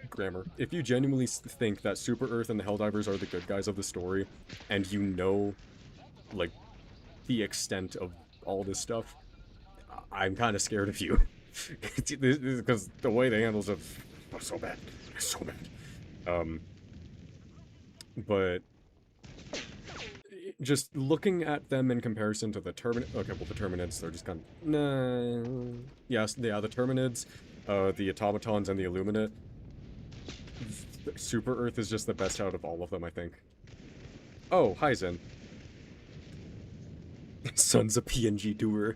S1: grammar. If you genuinely think that Super Earth and the Helldivers are the good guys of the story, and you know, like, the extent of all this stuff, I'm kind of scared of you. Because the way they handle stuff is so bad. It's so bad. But just looking at them in comparison to the Terminids... Okay, well, the Terminids, they're just kind of... Nah... Yes, yeah, the Terminids, the Automatons, and the Illuminate. Super Earth is just the best out of all of them, I think. Oh, hi, Zen. Son's a PNG doer.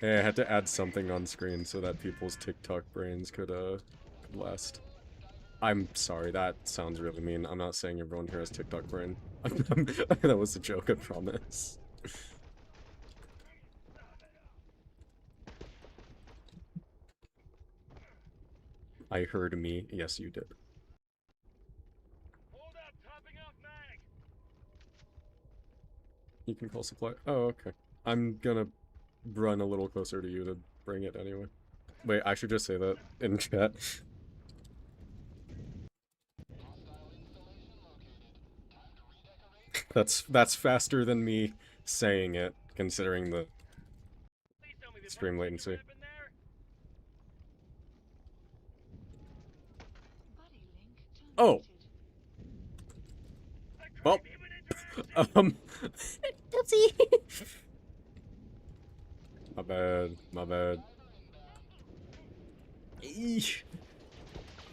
S1: Yeah, I had to add something on screen so that people's TikTok brains could last. I'm sorry, that sounds really mean. I'm not saying everyone here has TikTok brain. That was a joke, I promise. I heard me. Yes, you did.
S3: Hold up, topping off mag.
S1: You can call supply. Oh, okay. I'm gonna run a little closer to you to bring it anyway. Wait, I should just say that in chat. That's faster than me saying it, considering the
S3: Please tell me the
S1: stream
S3: best
S1: latency.
S3: happened there.
S1: Oh! Well,
S2: Oopsie.
S1: my bad, my bad. Eesh.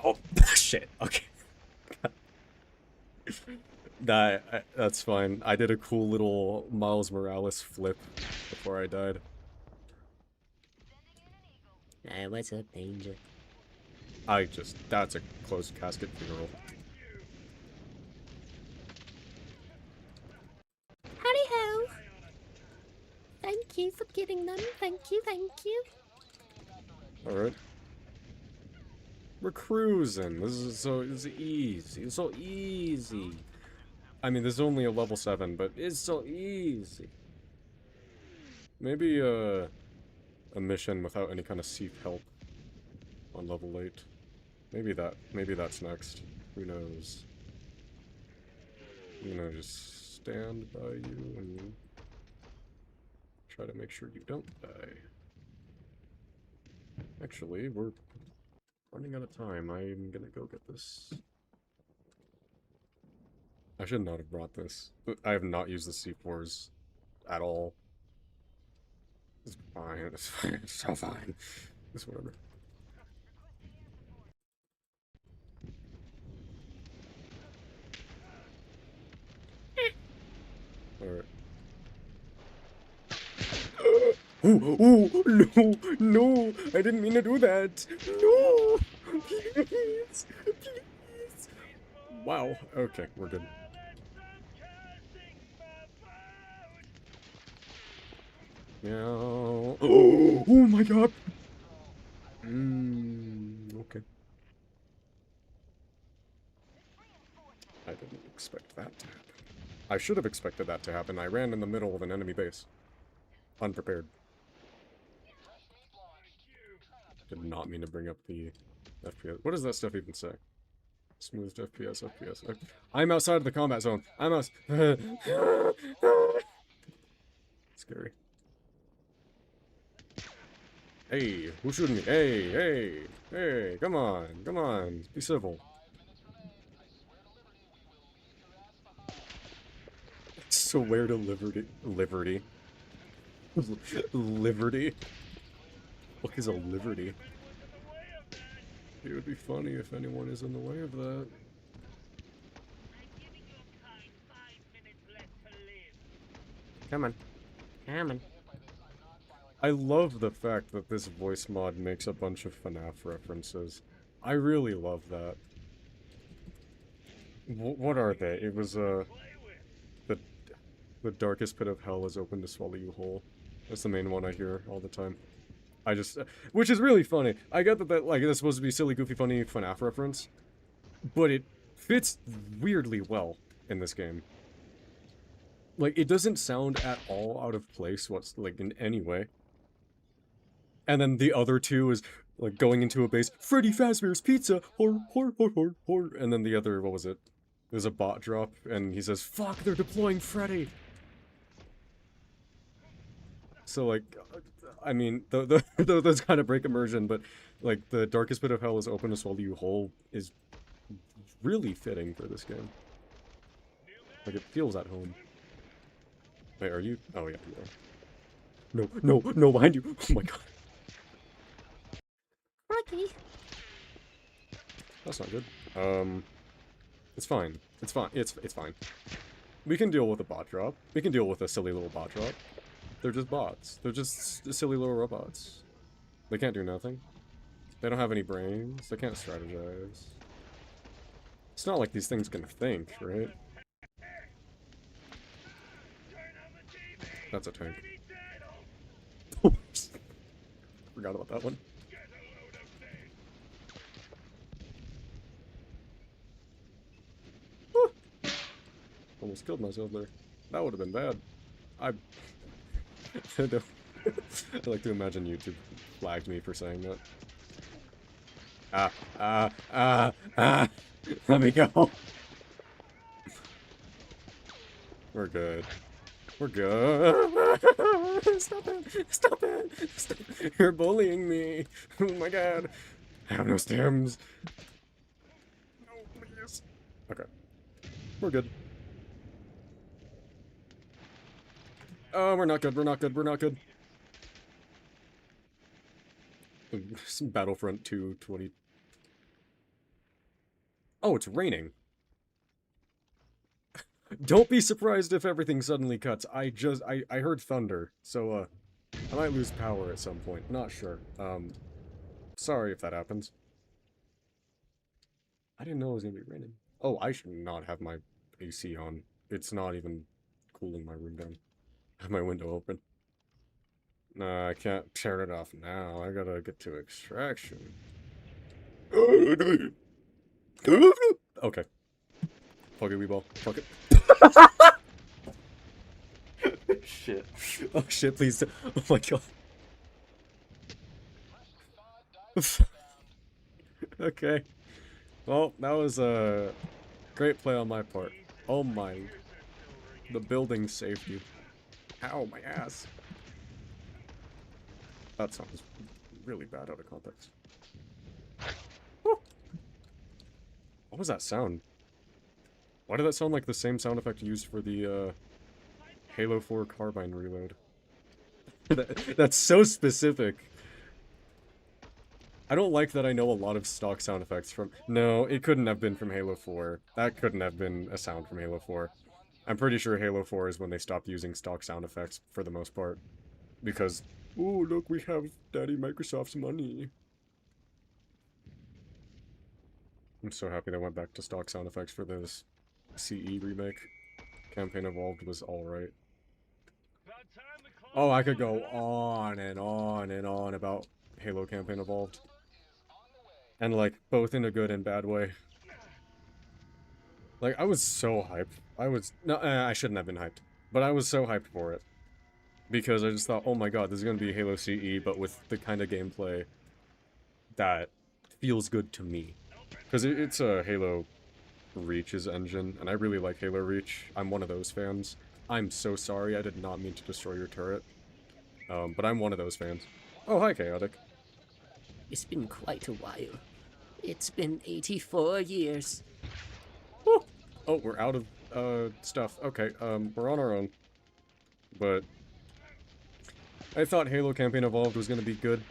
S1: Oh, shit, okay. That's fine. I did a cool little Miles Morales flip before I died.
S2: What's up, Danger?
S1: That's a closed casket funeral.
S2: Howdy ho! Thank you for getting them. Thank you, thank you.
S1: Alright. We're cruising. This is it's easy. It's so easy. I mean, this is only a level 7, but it's so easy. Maybe a mission without any kind of Seif help on level 8. Maybe that's next. Who knows? I'm gonna just stand by you and try to make sure you don't die. Actually, we're running out of time. I'm gonna go get this. I should not have brought this. I have not used the C4s at all. It's fine, it's fine, it's so fine. It's whatever. Alright. Oh, no, no, I didn't mean to do that. No, please, please. Wow, okay, we're good. Yeah. Oh, oh my god. Okay. I didn't expect that to happen. I should have expected that to happen. I ran in the middle of an enemy base. Unprepared. Did not mean to bring up the FPS. What does that stuff even say? Smooth FPS, FPS. I'm outside of the combat zone. I'm out. Scary. Hey, who's shooting me? Hey, hey, hey, come on, be civil. Swear to liberty. Liberty. Liberty. Fuck is a liberty?
S3: If anyone's in the way of that,
S1: It would be funny if anyone is in the way of that.
S3: I'm giving your kind 5 minutes left to live.
S2: Come on. Come on.
S1: I love the fact that this voice mod makes a bunch of FNAF references. I really love that. What are they? It was,
S3: Play with.
S1: the darkest pit of hell is open to swallow you whole. That's the main one I hear all the time. I just, which is really funny. I get that, like, that's supposed to be silly, goofy, funny FNAF reference, but it fits weirdly well in this game. Like, it doesn't sound at all out of place, like, in any way. And then the other two is, like, going into a base, Freddy Fazbear's Pizza, hor. And then the other, what was it? There's a bot drop, and he says, fuck, they're deploying Freddy! So, like, I mean, those kind of break immersion, but, like, the darkest pit of hell is open to swallow you whole is really fitting for this game. Like, it feels at home. Wait, are you? Oh, yeah, you are. No, behind you! Oh my god.
S2: Okay.
S1: That's not good. It's fine. It's fine. It's fine. We can deal with a bot drop. We can deal with a silly little bot drop. They're just bots. They're just silly little robots. They can't do nothing. They don't have any brains. They can't strategize. It's not like these things can think, right? That's a tank. Forgot about that one. Almost killed myself there. That would have been bad. I like to imagine YouTube flagged me for saying that. Let me go. We're good. We're good. Stop it. Stop it. Stop. You're bullying me. Oh my god. I have no stems. No, please. Okay. We're good. Oh, we're not good. We're not good. We're not good. Battlefront 2 20. Oh, it's raining. Don't be surprised if everything suddenly cuts. I heard thunder, so, I might lose power at some point. Not sure. Sorry if that happens. I didn't know it was gonna be raining. Oh, I should not have my AC on. It's not even cooling my room down. I have my window open. Nah, I can't turn it off now. I gotta get to extraction. Okay. Fuck it, Weeball. Fuck it. Shit. Oh shit, please. Oh my god. Okay. Well, that was a great play on my part. Oh my. The building saved you. Ow, my ass. That sounds really bad out of context. Woo. What was that sound? Why did that sound like the same sound effect used for the, Halo 4 carbine reload? That's so specific. I don't like that I know a lot of stock sound effects from... No, it couldn't have been from Halo 4. That couldn't have been a sound from Halo 4. I'm pretty sure Halo 4 is when they stopped using stock sound effects for the most part. Because, oh, look, we have Daddy Microsoft's money. I'm so happy they went back to stock sound effects for this CE remake. Campaign Evolved was alright. Oh, I could go on and on and on about Halo Campaign Evolved. And, like, both in a good and bad way. Like, I was so hyped. No, I shouldn't have been hyped. But I was so hyped for it. Because I just thought, oh my god, this is gonna be Halo CE, but with the kind of gameplay that feels good to me. Because it's a Halo Reach's engine, and I really like Halo Reach. I'm one of those fans. I'm so sorry, I did not mean to destroy your turret. But I'm one of those fans. Oh, hi, Chaotic.
S2: It's been quite a while. It's been 84 years.
S1: Woo! Oh, we're out of, stuff. Okay, we're on our own. But I thought Halo Campaign Evolved was gonna be good.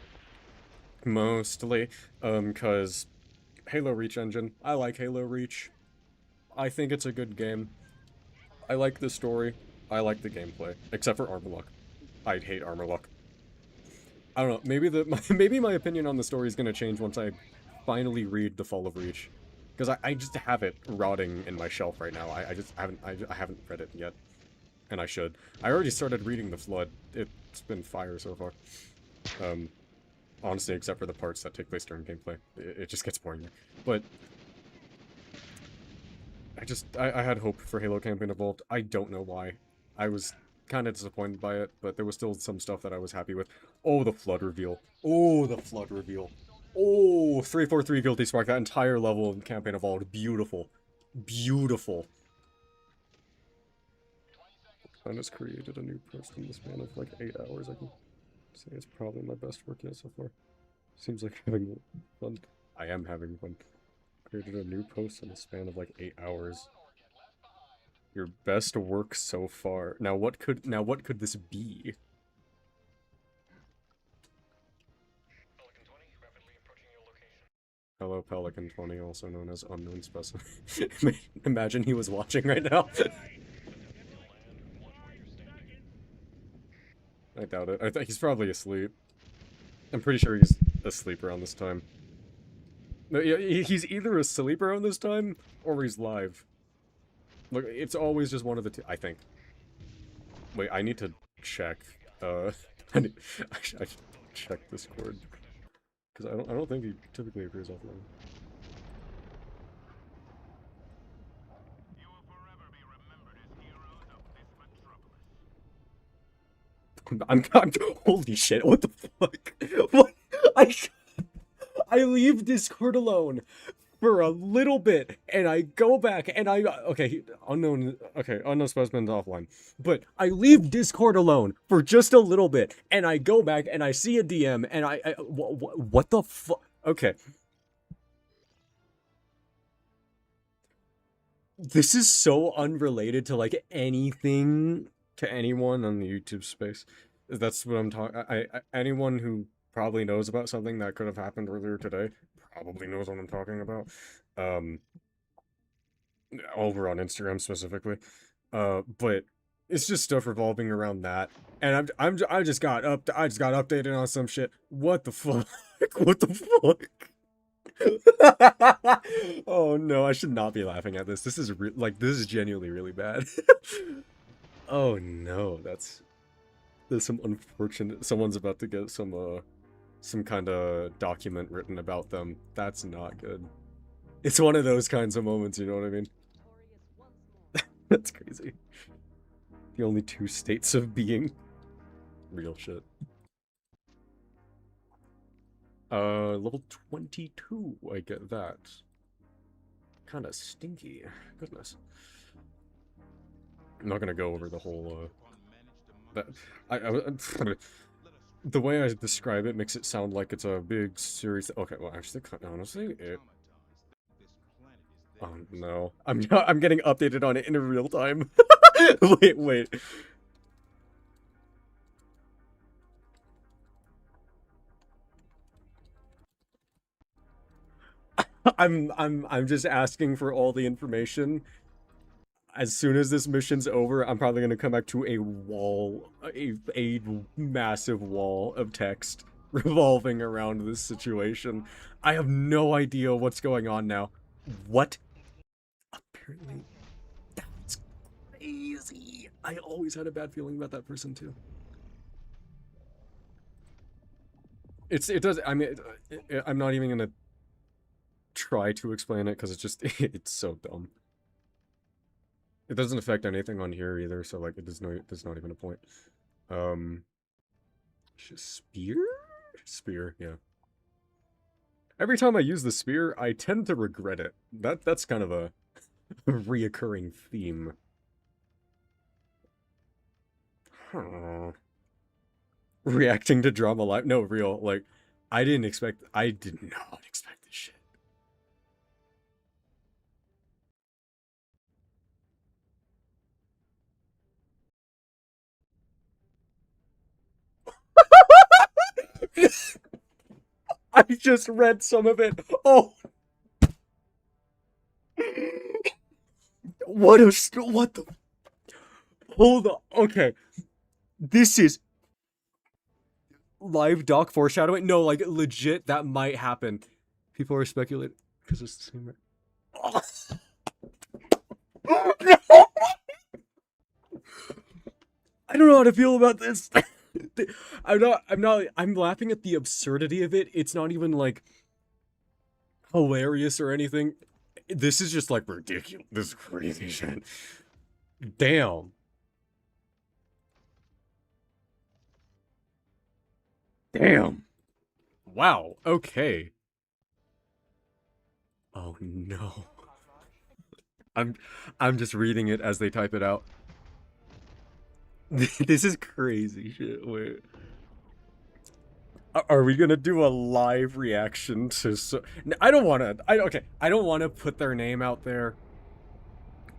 S1: Mostly, cause Halo Reach engine. I like Halo Reach. I think it's a good game. I like the story. I like the gameplay, except for armor lock. I hate armor lock. I don't know. Maybe maybe my opinion on the story is gonna change once I finally read The Fall of Reach, because I just have it rotting in my shelf right now. I just haven't I haven't read it yet, and I should. I already started reading The Flood. It's been fire so far. Um, honestly, except for the parts that take place during gameplay, it just gets boring. But I had hope for Halo Campaign Evolved. I don't know why. I was kind of disappointed by it, but there was still some stuff that I was happy with. Oh, the Flood reveal. Oh, the Flood reveal. Oh, 343 Guilty Spark. That entire level in Campaign Evolved. Beautiful. Beautiful. I just created a new post in the span of like 8 hours. I can say it's probably my best work yet so far. Seems like having fun. I am having fun. Created a new post in the span of like 8 hours. Your best work so far. Now what could this be? Hello Pelican 20, also known as Unknown Specimen. Imagine he was watching right now. I doubt it. I think he's probably asleep. I'm pretty sure he's asleep around this time. No, yeah, he's either asleep around this time or he's live. Look, it's always just one of the two, I think. Wait, I need to check. I should check Discord because I don't think he typically appears offline. I'm holy shit! What the fuck? What? I leave Discord alone for a little bit, and I go back, and okay, unknown specimen's offline, but I leave Discord alone for just a little bit, and I go back, and I see a DM, and what the fuck? Okay. This is so unrelated to, like, anything to anyone on the YouTube space. That's what I'm talking. Anyone who probably knows about something that could have happened earlier today probably knows what I'm talking about. Um, over on Instagram specifically. But it's just stuff revolving around that. And I just got updated on some shit. What the fuck? What the fuck? Oh no, I should not be laughing at this. This is this is genuinely really bad. Oh no, there's some unfortunate. Someone's about to get some kind of document written about them. That's not good. It's one of those kinds of moments, you know what I mean? That's crazy. The only two states of being. Real shit. Level 22, I get that. Kinda stinky. Goodness. I'm not gonna go over the whole, that, the way I describe it makes it sound like it's a big series. Okay, well, actually, honestly, oh no, I'm getting updated on it in real time. Wait. I'm just asking for all the information. As soon as this mission's over, I'm probably gonna come back to a wall, a massive wall of text revolving around this situation. I have no idea what's going on now. What? Apparently, that's crazy. I always had a bad feeling about that person too. It does. I mean, I'm not even gonna try to explain it because it's just it's so dumb. It doesn't affect anything on here either, so like there's not even a point. Um, spear? Spear, yeah. Every time I use the spear, I tend to regret it. That's kind of a reoccurring theme. Huh. Reacting to drama live? No, real. Like, I did not expect this shit. I just read some of it. Oh. What the? Hold on. Okay. This is live doc foreshadowing. No, like legit, that might happen. People are speculating because it's the same. Oh. No! I don't know how to feel about this. I'm laughing at the absurdity of it. It's not even like hilarious or anything. This is just like ridiculous. This is crazy shit. Damn. Damn. Wow. Okay. Oh no. I'm just reading it as they type it out. This is crazy shit. Wait. Are we gonna do a live reaction to I don't wanna I don't wanna put their name out there.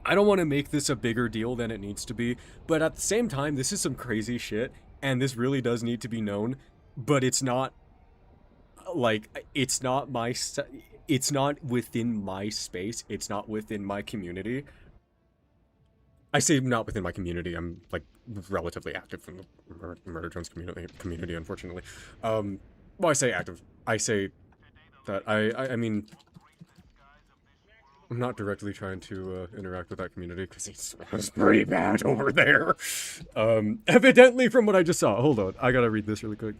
S1: I don't wanna make this a bigger deal than it needs to be, but at the same time, this is some crazy shit, and this really does need to be known, but it's not like it's not it's not within my space, it's not within my community. I say not within my community. I'm like relatively active in the murder drones community, unfortunately. Well, I say active. I say that I mean, I'm not directly trying to interact with that community because it's pretty bad over there. Evidently from what I just saw. Hold on, I gotta read this really quick.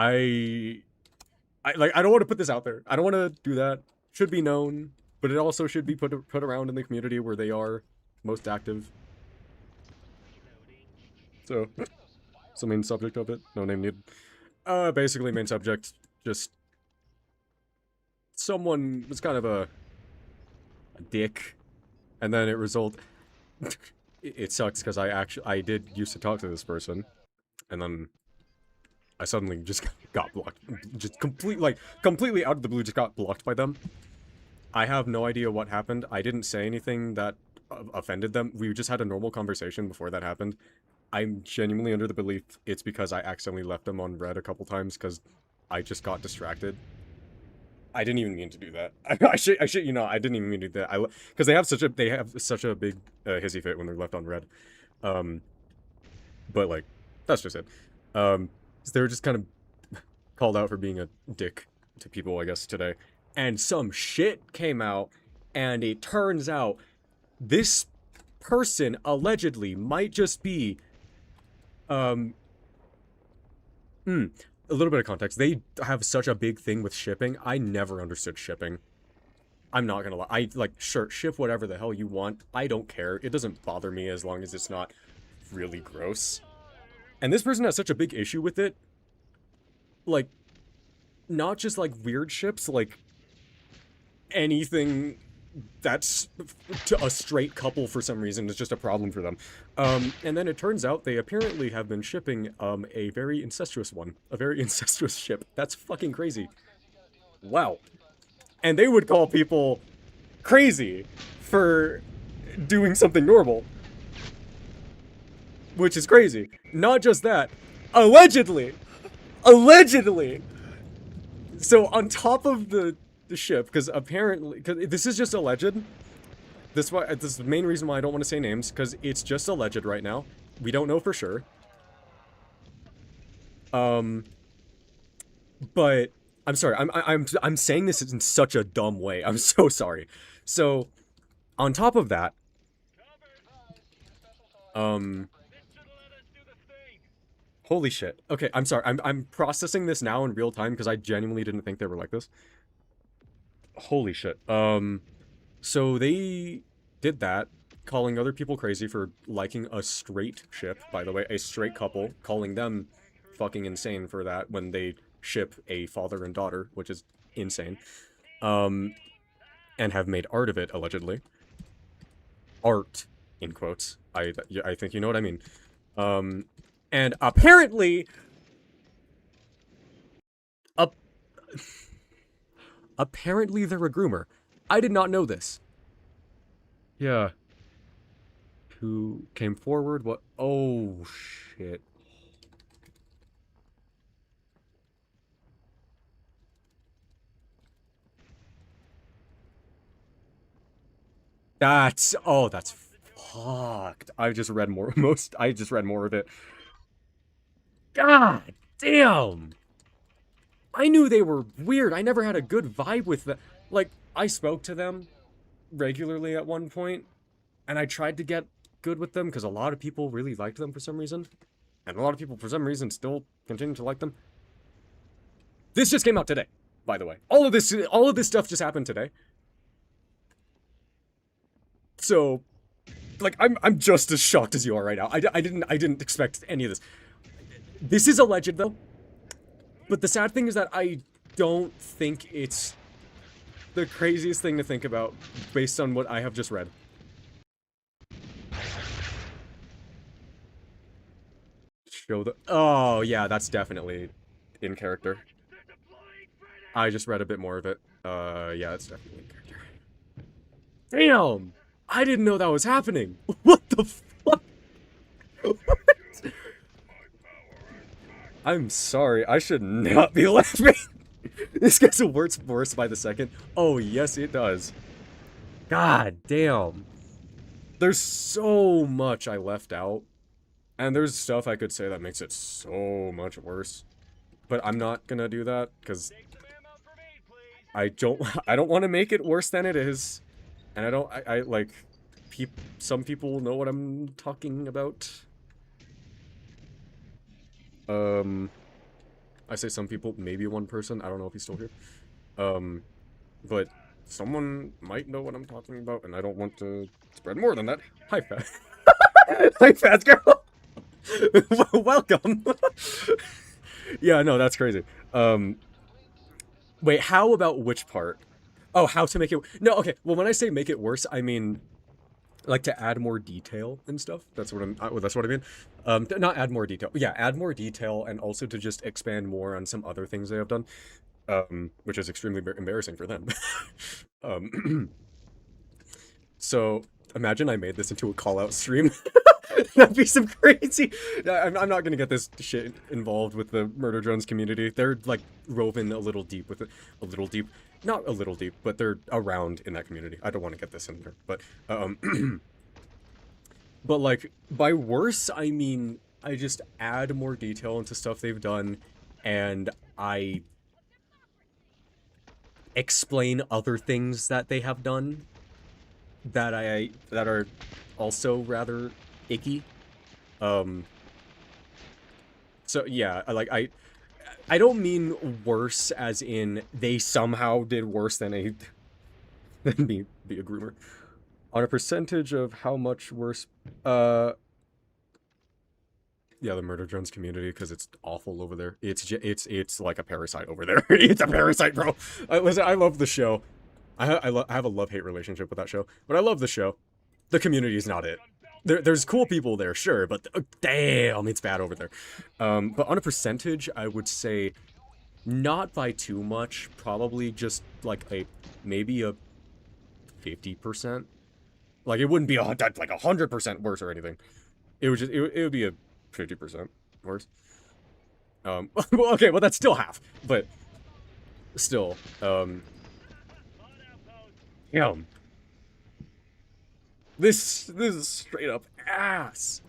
S1: I I don't want to put this out there. I don't want to do that. Should be known, but it also should be put around in the community where they are most active. So, main subject of it. No name needed. Basically main subject. Just someone was kind of a dick, and then it sucks because I did used to talk to this person, and then I suddenly just got blocked. Just completely out of the blue, just got blocked by them. I have no idea what happened. I didn't say anything that offended them. We just had a normal conversation before that happened. I'm genuinely under the belief it's because I accidentally left them on red a couple times because I just got distracted. I didn't even mean to do that. I shit you know, I didn't even mean to do that. Because they have such a big hissy fit when they're left on red. But like, that's just it. So they were just kind of called out for being a dick to people, I guess, today. And some shit came out, and it turns out this person allegedly might just be, a little bit of context. They have such a big thing with shipping. I never understood shipping. I'm not gonna lie. Sure, ship whatever the hell you want. I don't care. It doesn't bother me as long as it's not really gross. And this person has such a big issue with it. Like, not just like weird ships, like anything that's to a straight couple for some reason is just a problem for them. And then it turns out they apparently have been shipping a very incestuous one. A very incestuous ship. That's fucking crazy. Wow. And they would call people crazy for doing something normal. Which is crazy. Not just that. Allegedly! Allegedly! So on top of the ship, because apparently, because this is just alleged. This is the main reason why I don't want to say names, because it's just alleged right now. We don't know for sure. But I'm sorry. I'm saying this in such a dumb way. I'm so sorry. So, on top of that, holy shit. Okay, I'm sorry. I'm processing this now in real time because I genuinely didn't think they were like this. Holy shit. So they did that, calling other people crazy for liking a straight ship, by the way, a straight couple, calling them fucking insane for that when they ship a father and daughter, which is insane. And have made art of it, allegedly. Art, in quotes. I think you know what I mean. And apparently... Apparently they're a groomer. I did not know this. Yeah. Who came forward? What? Oh, shit. That's fucked. I just read more of it. God damn. I knew they were weird. I never had a good vibe with them. Like, I spoke to them regularly at one point, and I tried to get good with them because a lot of people really liked them for some reason. And a lot of people, for some reason, still continue to like them. This just came out today, by the way. All of this stuff just happened today. So, like, I'm just as shocked as you are right now. I didn't expect any of this. This is alleged, though. But the sad thing is that I don't think it's the craziest thing to think about based on what I have just read. Show the... Oh, yeah, that's definitely in character. I just read a bit more of it. Yeah, it's definitely in character. Damn! I didn't know that was happening! What the fuck? I'm sorry, I should not be laughing. This gets worse by the second. Oh, yes, it does. God damn. There's so much I left out. And there's stuff I could say that makes it so much worse. But I'm not gonna do that, because I don't want to make it worse than it is. And I like, some people know what I'm talking about. I say some people, maybe one person, I don't know if he's still here. But someone might know what I'm talking about, and I don't want to spread more than that. Hi, Fat. Hi, Fat Girl! Welcome! Yeah, no, that's crazy. Wait, how about which part? Oh, how to make it... No, okay, well, when I say make it worse, I mean... like to add more detail and stuff. That's what I mean. Not add more detail. Yeah, add more detail, and also to just expand more on some other things they have done, which is extremely embarrassing for them. So imagine I made this into a call-out stream. That'd be some crazy... I'm not gonna get this shit involved with the Murder Drones community. They're, like, roving a little deep with it. A little deep. Not a little deep, but they're around in that community. I don't want to get this in there, but, but, like, by worse, I mean, I just add more detail into stuff they've done, and I explain other things that they have done that are also rather icky. So yeah, I don't mean worse as in they somehow did worse than be a groomer. On a percentage of how much worse, yeah, the Murder Drones community, because it's awful over there. It's like a parasite over there. It's a parasite, bro. Listen, I love the show. I have a love-hate relationship with that show, but I love the show. The community is not it. There's cool people there, sure, but damn, it's bad over there. But on a percentage, I would say not by too much. Probably just like maybe a 50%. Like, it wouldn't be like 100% worse or anything. It would just it would be a 50% worse. Well, okay, well that's still half, but still, yeah. This is straight up ass.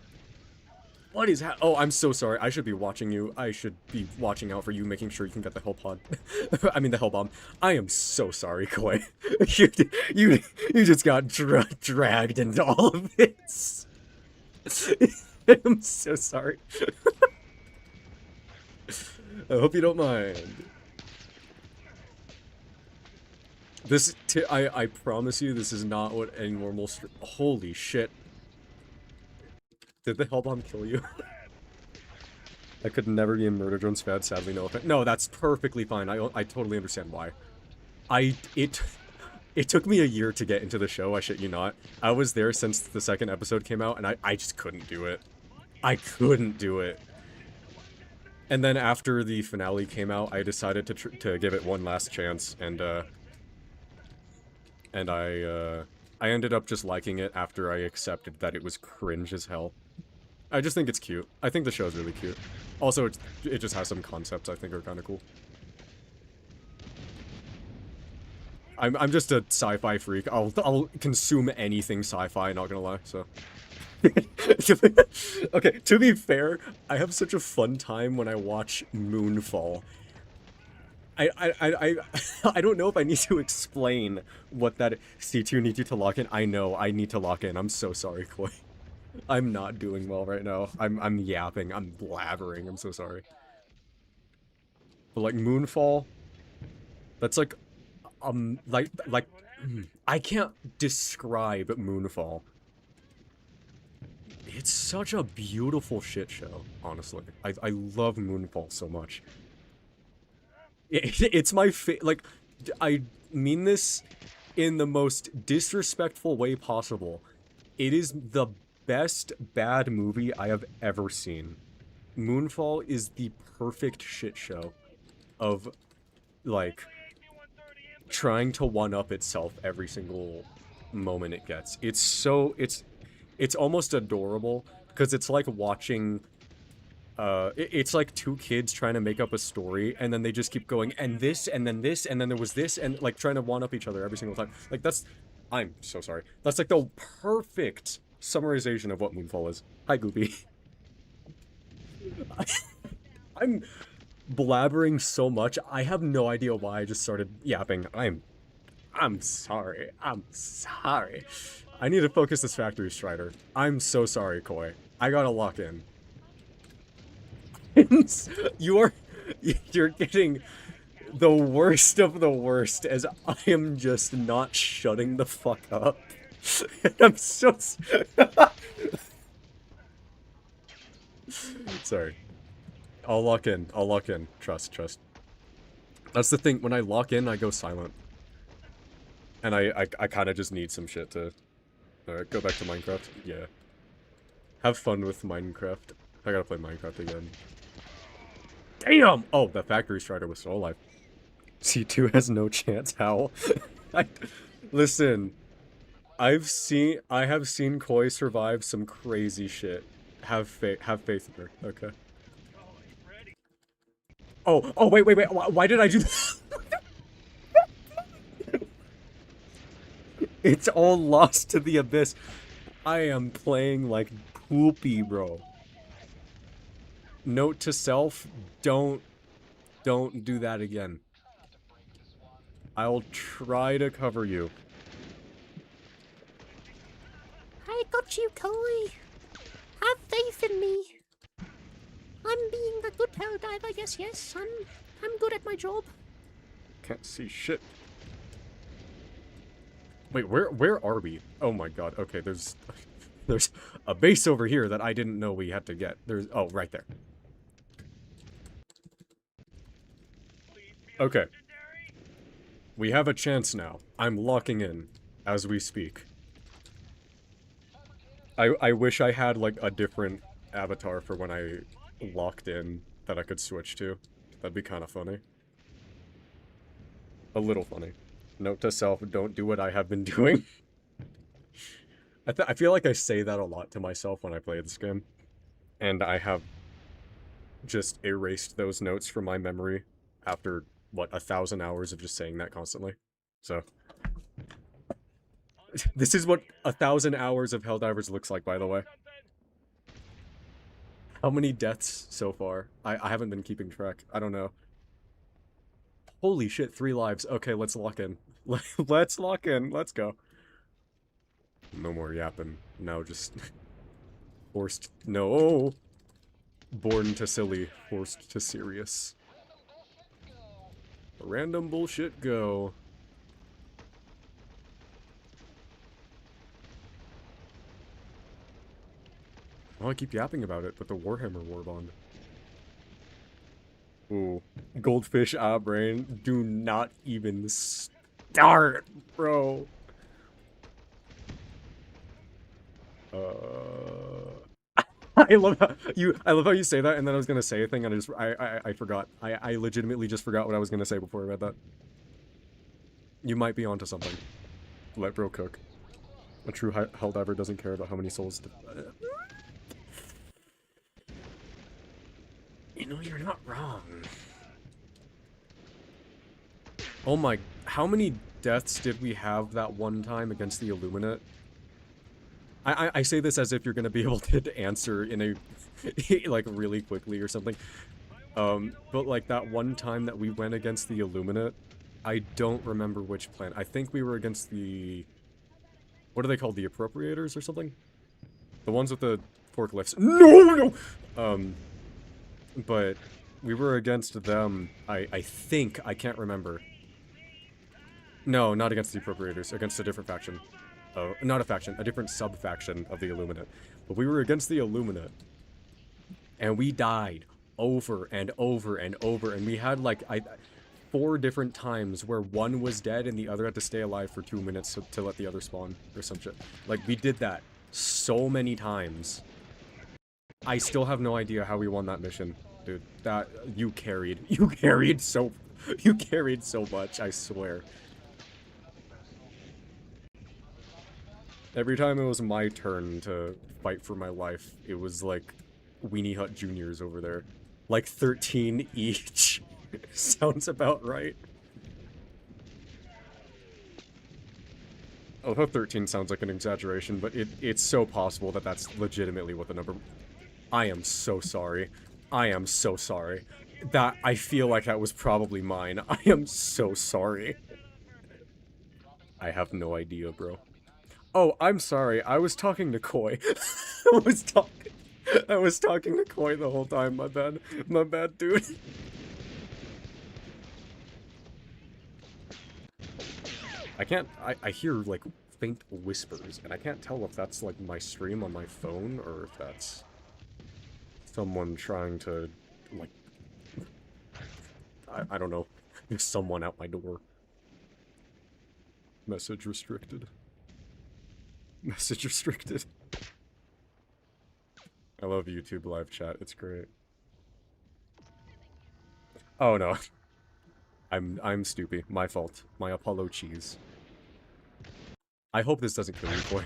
S1: What is oh, I'm so sorry. I should be watching you. I should be watching out for you, making sure you can get the hell pod. I mean the hell bomb. I am so sorry, Koi. you just got dragged into all of this. I'm so sorry. I hope you don't mind. This, I promise you, this is not what any normal holy shit. Did the hell bomb kill you? I could never be a Murder Drones fan, sadly, no offense. No, that's perfectly fine. I totally understand why. It took me a year to get into the show, I shit you not. I was there since the second episode came out, and I just couldn't do it. I couldn't do it. And then after the finale came out, I decided to give it one last chance, and and I ended up just liking it after I accepted that it was cringe as hell. I just think it's cute. I think the show's really cute. Also, it just has some concepts I think are kind of cool. I'm just a sci-fi freak. I'll consume anything sci-fi, not gonna lie, so. Okay, to be fair, I have such a fun time when I watch Moonfall. I don't know if I need to explain what that C2 needs you to lock in. I know, I need to lock in. I'm so sorry, Koi. I'm not doing well right now. I'm yapping, I'm blabbering, I'm so sorry. But like Moonfall, that's like I can't describe Moonfall. It's such a beautiful shit show, honestly. I love Moonfall so much. It's my like, I mean this in the most disrespectful way possible. It is the best bad movie I have ever seen. Moonfall is the perfect shit show of, like, trying to one-up itself every single moment it gets. It's almost adorable, because it's like watching, it's like two kids trying to make up a story, and then they just keep going, and this, and then this, and then there was this, and like trying to one-up each other every single time. Like, I'm so sorry. That's like the perfect summarization of what Moonfall is. Hi, Goopy. I'm blabbering so much, I have no idea why I just started yapping. I'm sorry. I'm sorry. I need to focus this factory strider. I'm so sorry, Koi. I gotta lock in. You're getting the worst of the worst as I am just not shutting the fuck up. I'm so sorry. I'll lock in. I'll lock in. Trust. That's the thing. When I lock in, I go silent. And I kind of just need some shit to... go back to Minecraft. Yeah. Have fun with Minecraft. I gotta play Minecraft again. Damn! Oh, the factory strider was still alive. C2 has no chance. How? Listen. I have seen Koi survive some crazy shit. Have faith in her. Okay. Oh, wait. Why did I do that? It's all lost to the abyss. I am playing like poopy, bro. Note to self, don't do that again. I'll try to cover you.
S2: I got you, Koi. Have faith in me. I'm being the good hell dive, I guess. Yes, I'm good at my job.
S1: Can't see shit. Wait, where are we? Oh my god. Okay, there's a base over here that I didn't know we had to get. Oh, right there. Okay. We have a chance now. I'm locking in as we speak. I wish I had like a different avatar for when I locked in that I could switch to. That'd be kind of funny. A little funny. Note to self, don't do what I have been doing. I feel like I say that a lot to myself when I play this game. And I have just erased those notes from my memory after, what, 1,000 hours of just saying that constantly. So. This is what 1,000 hours of Helldivers looks like, by the way. How many deaths so far? I haven't been keeping track. I don't know. Holy shit, 3 lives. Okay, let's lock in. Let's lock in. Let's go. No more yapping. Now just... forced... No! Born to silly. Forced to serious. Random bullshit go. Well, I keep yapping about it, but the Warhammer Warbond. Ooh. Goldfish brain. Do not even start, bro. I love how you say that, and then I was gonna say a thing, and I forgot. I legitimately just forgot what I was gonna say before I read that. You might be onto something. Let bro cook. A true helldiver doesn't care about how many souls. You know, you're not wrong. Oh my, how many deaths did we have that one time against the Illuminate? I say this as if you're gonna be able to answer in a, like, really quickly or something. But like that one time that we went against the Illuminate, I don't remember which planet. I think we were against the, what are they called? The Appropriators or something? The ones with the forklifts. No! But we were against them, I think, I can't remember. No, not against the Appropriators, against a different faction. Oh, not a faction, a different sub-faction of the Illuminate. But we were against the Illuminate. And we died over and over and over, and we had like, 4 different times where one was dead and the other had to stay alive for 2 minutes to let the other spawn, or some shit. Like, we did that so many times. I still have no idea how we won that mission, dude. That, you carried so much, I swear. Every time it was my turn to fight for my life, it was like Weenie Hut Juniors over there. Like 13 each. Sounds about right. Although 13 sounds like an exaggeration, but it's so possible that that's legitimately what the number... I am so sorry. I am so sorry. That, I feel like that was probably mine. I am so sorry. I have no idea, bro. Oh, I'm sorry. I was talking to Koi. I was talking to Koi the whole time. My bad. My bad, dude. I can't... I hear, like, faint whispers, and I can't tell if that's, like, my stream on my phone, or if that's someone trying to, like... I don't know. There's someone out my door. Message restricted. Message restricted. I love YouTube live chat. It's great. Oh no. I'm stoopy. My fault. My Apollo cheese. I hope this doesn't kill you, boy.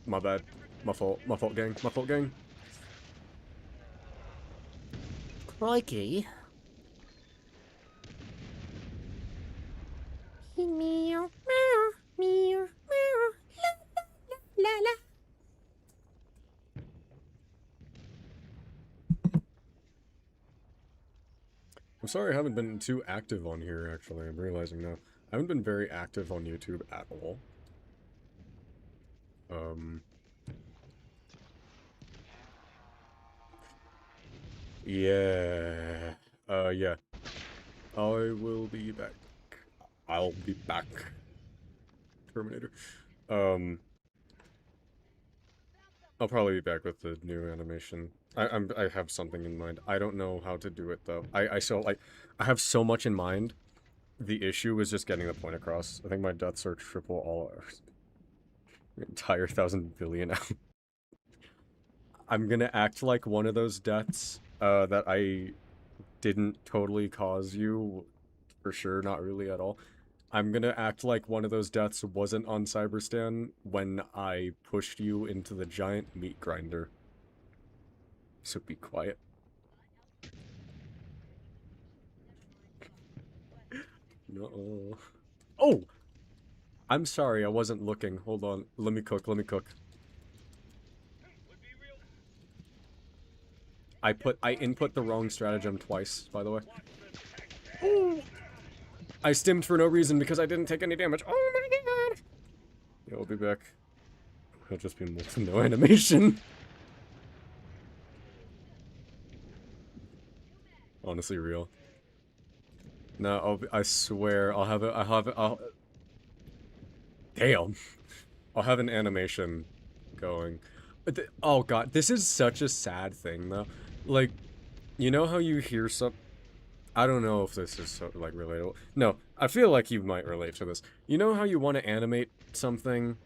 S1: My bad. My fault. My fault, gang. My fault, gang.
S2: Crikey. Meow, meow, meow, meow, la, la, la, la.
S1: I'm sorry I haven't been too active on here, actually. I'm realizing now. I haven't been very active on YouTube at all. Yeah. Yeah. I will be back. I'll be back. Terminator. I'll probably be back with the new animation. I have something in mind. I don't know how to do it though. I have so much in mind. The issue is just getting the point across. I think my deaths are triple all entire 1,000 billion out. I'm gonna act like one of those deaths that I didn't totally cause you, for sure, not really at all. I'm gonna act like one of those deaths wasn't on Cyberstan when I pushed you into the giant meat grinder. So be quiet. No. Oh! I'm sorry, I wasn't looking. Hold on. Let me cook, let me cook. I input the wrong stratagem twice, by the way. Oh! I stimmed for no reason because I didn't take any damage. Oh my god! Yeah, we'll be back. It'll just be no animation. Honestly, real. No, I swear, damn. I'll have an animation going. But oh god, this is such a sad thing, though. Like, you know how you hear some... I don't know if this is, so, like, relatable. No, I feel like you might relate to this. You know how you want to animate something,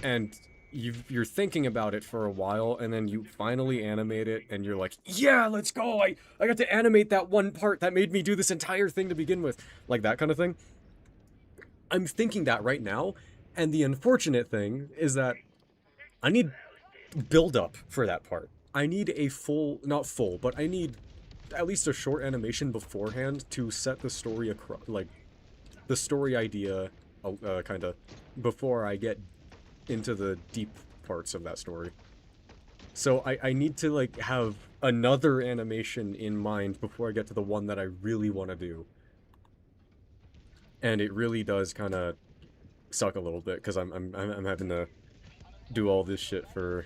S1: and you're thinking about it for a while, and then you finally animate it, and you're like, yeah, let's go! I got to animate that one part that made me do this entire thing to begin with. Like, that kind of thing. I'm thinking that right now, and the unfortunate thing is that I need build up for that part. I need a full, not full, but I need at least a short animation beforehand to set the story across, like the story idea, kind of, before I get into the deep parts of that story. So I need to like have another animation in mind before I get to the one that I really want to do. And it really does kind of suck a little bit because I'm having to do all this shit for.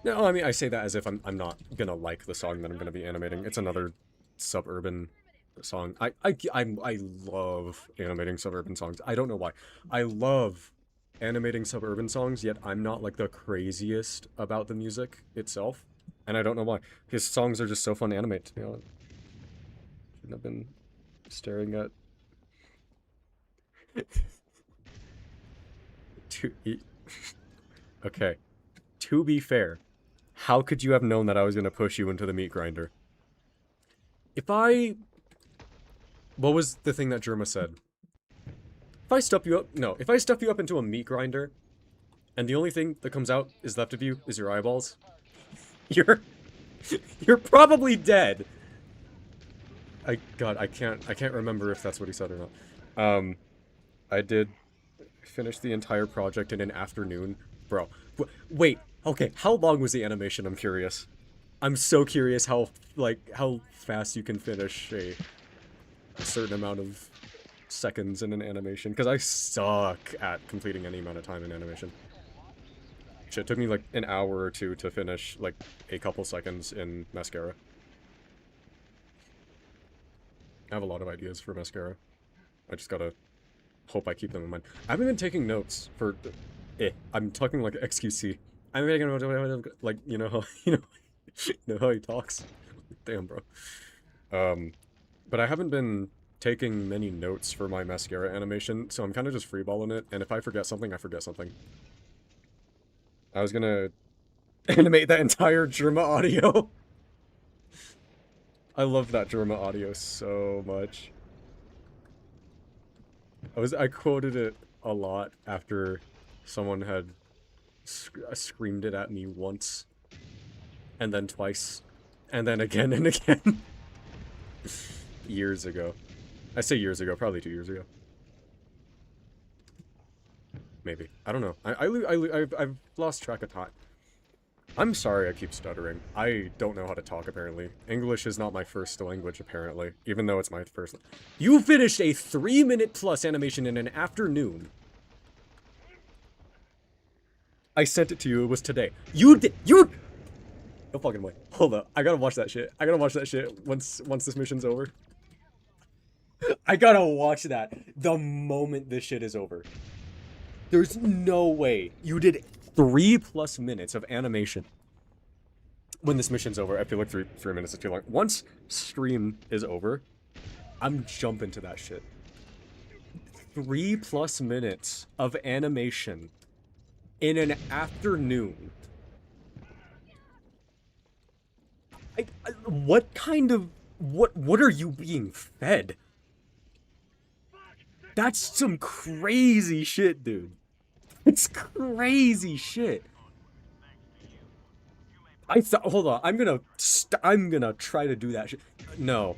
S1: No, I mean I say that as if I'm not gonna like the song that I'm gonna be animating. It's another suburban song. I love animating suburban songs. I don't know why. I love animating suburban songs, yet I'm not like the craziest about the music itself. And I don't know why. His songs are just so fun to animate, to be honest. Shouldn't have been staring at okay. To be fair, how could you have known that I was gonna push you into the meat grinder? If I... What was the thing that Germa said? If I stuff you up... No, if I stuff you up into a meat grinder, and the only thing that comes out is left of you is your eyeballs, you're... You're probably dead! God, I can't remember if that's what he said or not. I did finish the entire project in an afternoon. Bro, wait, okay, how long was the animation? I'm curious. I'm so curious how fast you can finish a certain amount of seconds in an animation, because I suck at completing any amount of time in animation. Shit, it took me like an hour or two to finish like a couple seconds in mascara. I have a lot of ideas for mascara. I just gotta hope I keep them in mind. I haven't been taking notes for... I'm talking like XQC. I'm making like, you know how, you know how he talks? Damn, bro. But I haven't been taking many notes for my mascara animation, so I'm kind of just freeballing it, and if I forget something, I forget something. I was gonna animate that entire Germa audio. I love that Germa audio so much. I quoted it a lot after someone had screamed it at me once, and then twice, and then again and again. Years ago. I say years ago, probably 2 years ago. Maybe. I don't know. I've lost track of time. I'm sorry I keep stuttering. I don't know how to talk, apparently. English is not my first language, apparently. Even though it's my first... You finished a 3-minute plus animation in an afternoon. I sent it to you. It was today. You did... You... No fucking way. Hold up. I gotta watch that shit. I gotta watch that shit once this mission's over. I gotta watch that the moment this shit is over. There's no way you did 3+ minutes of animation when this mission's over. I feel like 3 minutes is too long. Once stream is over, I'm jumping to that shit. 3+ minutes of animation in an afternoon. What kind of... What are you being fed? That's some crazy shit, dude. It's crazy shit. Hold on. I'm gonna try to do that shit. No.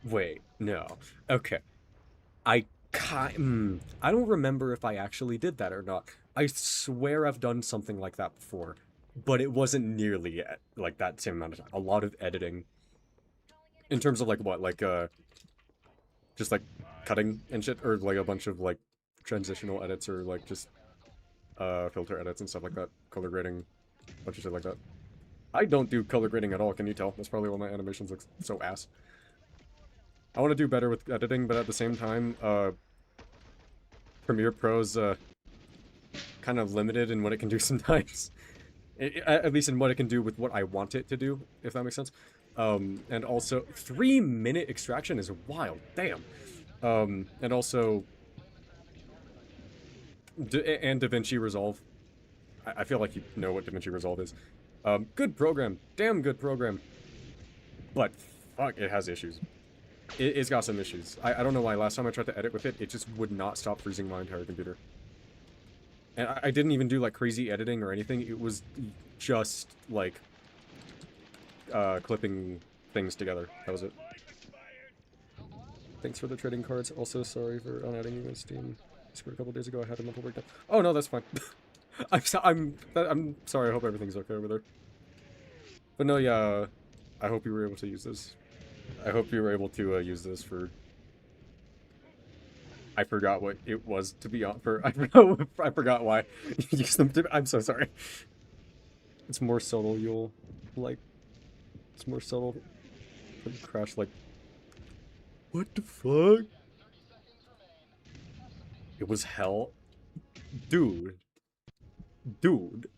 S1: Wait, no. Okay. I don't remember if I actually did that or not. I swear I've done something like that before, but it wasn't nearly like that same amount of time. A lot of editing. In terms of like what, like just like cutting and shit, or like a bunch of like transitional edits, or like just filter edits and stuff like that, color grading, a bunch of shit like that. I don't do color grading at all, can you tell? That's probably why my animations look so ass. I want to do better with editing, but at the same time, Premiere Pro's kind of limited in what it can do sometimes. At least in what it can do with what I want it to do, if that makes sense. And also, 3-minute extraction is wild, damn. And also, and DaVinci Resolve. I feel like you know what DaVinci Resolve is. Good program, damn good program. But, fuck, it has issues. It's got some issues. I don't know why. Last time I tried to edit with it, it just would not stop freezing my entire computer. And I didn't even do like crazy editing or anything. It was just like clipping things together. That was it. Thanks for the trading cards. Also, sorry for unadding you on Steam. I swear a couple days ago I had a mental breakdown. Oh no, that's fine. I'm sorry. I hope everything's okay over there. But no, yeah. I hope you were able to use this. I hope you were able to use this for. I forgot what it was to be on for. I forgot why you used them to. I'm so sorry. It's more subtle. You'll like. It's more subtle. Crash like. What the fuck? It was hell, dude. Dude.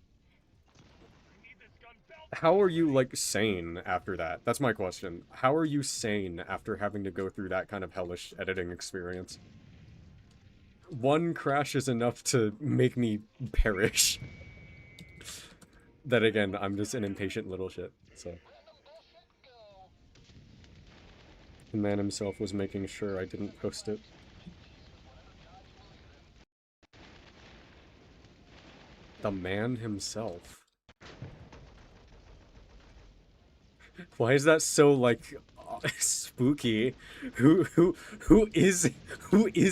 S1: How are you, like, sane after that? That's my question. How are you sane after having to go through that kind of hellish editing experience? One crash is enough to make me perish. Then again, I'm just an impatient little shit, so. The man himself was making sure I didn't post it. The man himself. Why is that so, like, spooky? Who is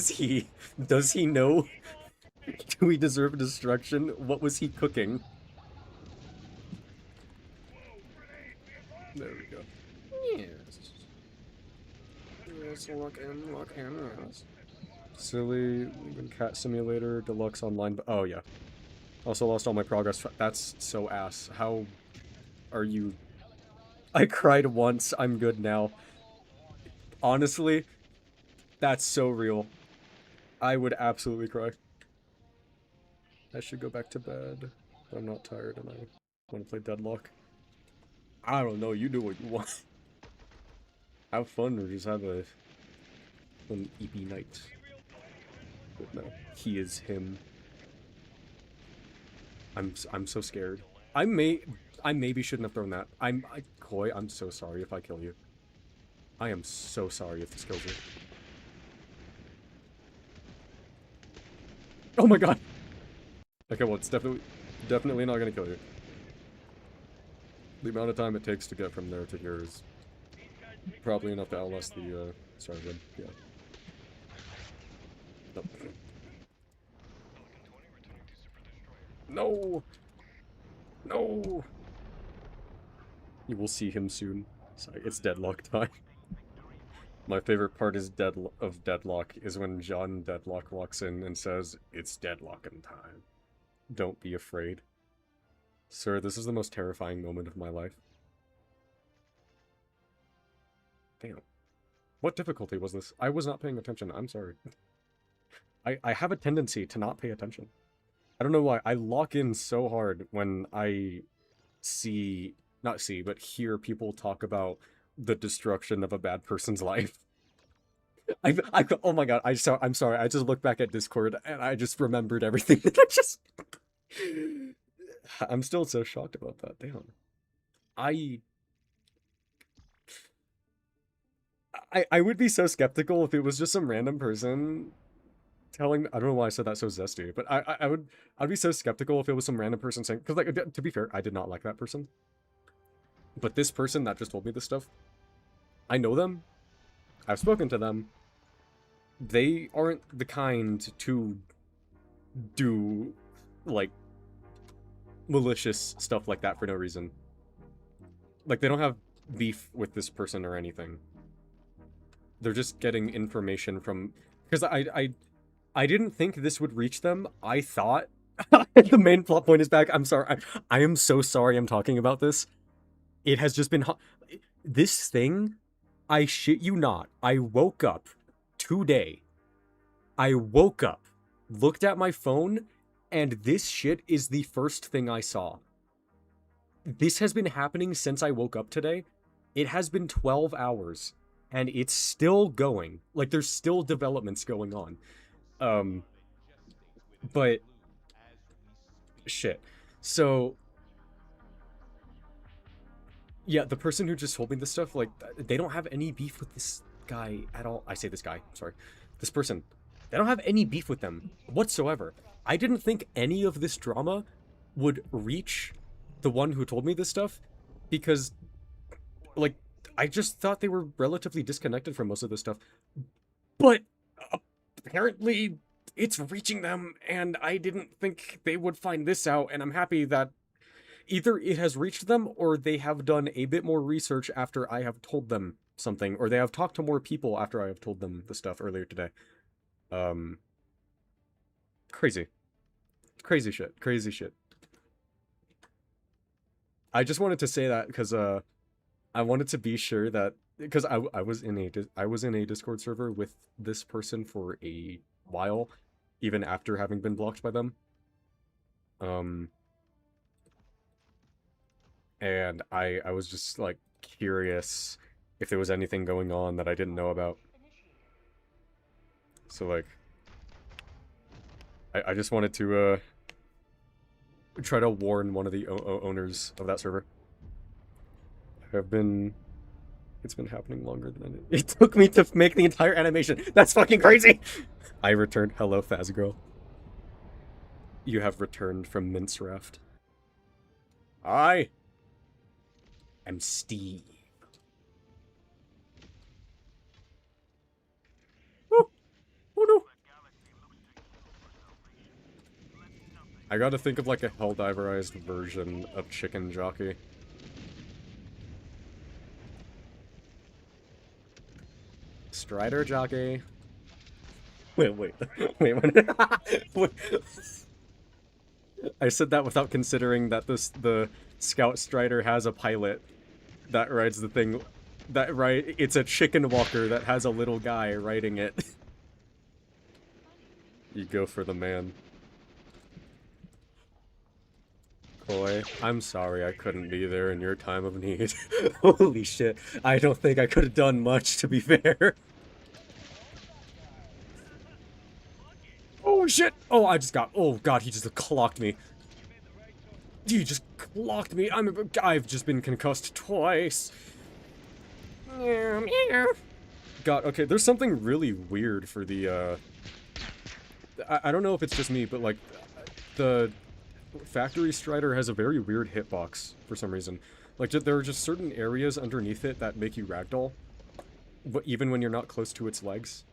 S1: he? Does he know? Do we deserve destruction? What was he cooking? There we go. Yes. Yes, look in, yes. Silly Cat Simulator Deluxe Online. Oh yeah. Also lost all my progress. That's so ass. How are you? I cried once. I'm good now. Honestly, that's so real. I would absolutely cry. I should go back to bed. But I'm not tired and I want to play Deadlock. I don't know. You do what you want. Have fun or just have an EP night. But no, he is him. I'm so scared. I maybe shouldn't have thrown that. Koi, I'm so sorry if I kill you. I am so sorry if this kills you. Oh my god! Okay, well, it's definitely not gonna kill you. The amount of time it takes to get from there to here is probably enough to outlast the, Stargrid, yeah. Nope. No! No! You will see him soon. Sorry, it's Deadlock time. My favorite part is Deadlock is when John Deadlock walks in and says, "It's Deadlocking time. Don't be afraid." Sir, this is the most terrifying moment of my life. Damn. What difficulty was this? I was not paying attention. I'm sorry. I have a tendency to not pay attention. I don't know why. I lock in so hard when I but hear people talk about the destruction of a bad person's life. Oh my god, I'm sorry. I just looked back at Discord and I just remembered everything. I'm still so shocked about that. Damn. I would be so skeptical if it was just some random person telling me. I don't know why I said that so zesty, but I'd be so skeptical if it was some random person saying, because like, to be fair, I did not like that person. But this person that just told me this stuff, I know them. I've spoken to them. They aren't the kind to do, like, malicious stuff like that for no reason. Like, they don't have beef with this person or anything. They're just getting information from... Because I didn't think this would reach them. I thought... The main plot point is back. I'm sorry. I am so sorry I'm talking about this. It has just been... This thing, I shit you not, I woke up today. I woke up, looked at my phone, and this shit is the first thing I saw. This has been happening since I woke up today. It has been 12 hours, and it's still going. Like, there's still developments going on. But... Shit. So... Yeah, the person who just told me this stuff, like, they don't have any beef with this guy at all. I say this guy, sorry. This person. They don't have any beef with them whatsoever. I didn't think any of this drama would reach the one who told me this stuff because, like, I just thought they were relatively disconnected from most of this stuff. But apparently it's reaching them, and I didn't think they would find this out, and I'm happy that either it has reached them or they have done a bit more research after I have told them something, or they have talked to more people after I have told them the stuff earlier today. Crazy. Crazy shit. Crazy shit. I just wanted to say that because I wanted to be sure that because I was in a Discord server with this person for a while, even after having been blocked by them. And I was just like curious if there was anything going on that I didn't know about. So like I just wanted to try to warn one of the owners of that server. It's been happening longer than it took me to make the entire animation. That's fucking crazy! I returned. Hello, Fazgirl. You have returned from Mince Raft. I am Steve. Oh! Oh no! I gotta think of like a Helldiverized version of Chicken Jockey. Strider Jockey. Wait. Wait. I said that without considering that the Scout Strider has a pilot that rides the thing. It's a chicken walker that has a little guy riding it. You go for the man. Koi, I'm sorry I couldn't be there in your time of need. Holy shit, I don't think I could have done much, to be fair. Oh shit! Oh, oh god, he just clocked me. He just clocked me. I've just been concussed twice. God, okay, there's something really weird for the, I don't know if it's just me, but like, the Factory Strider has a very weird hitbox for some reason. Like, there are just certain areas underneath it that make you ragdoll, but even when you're not close to its legs.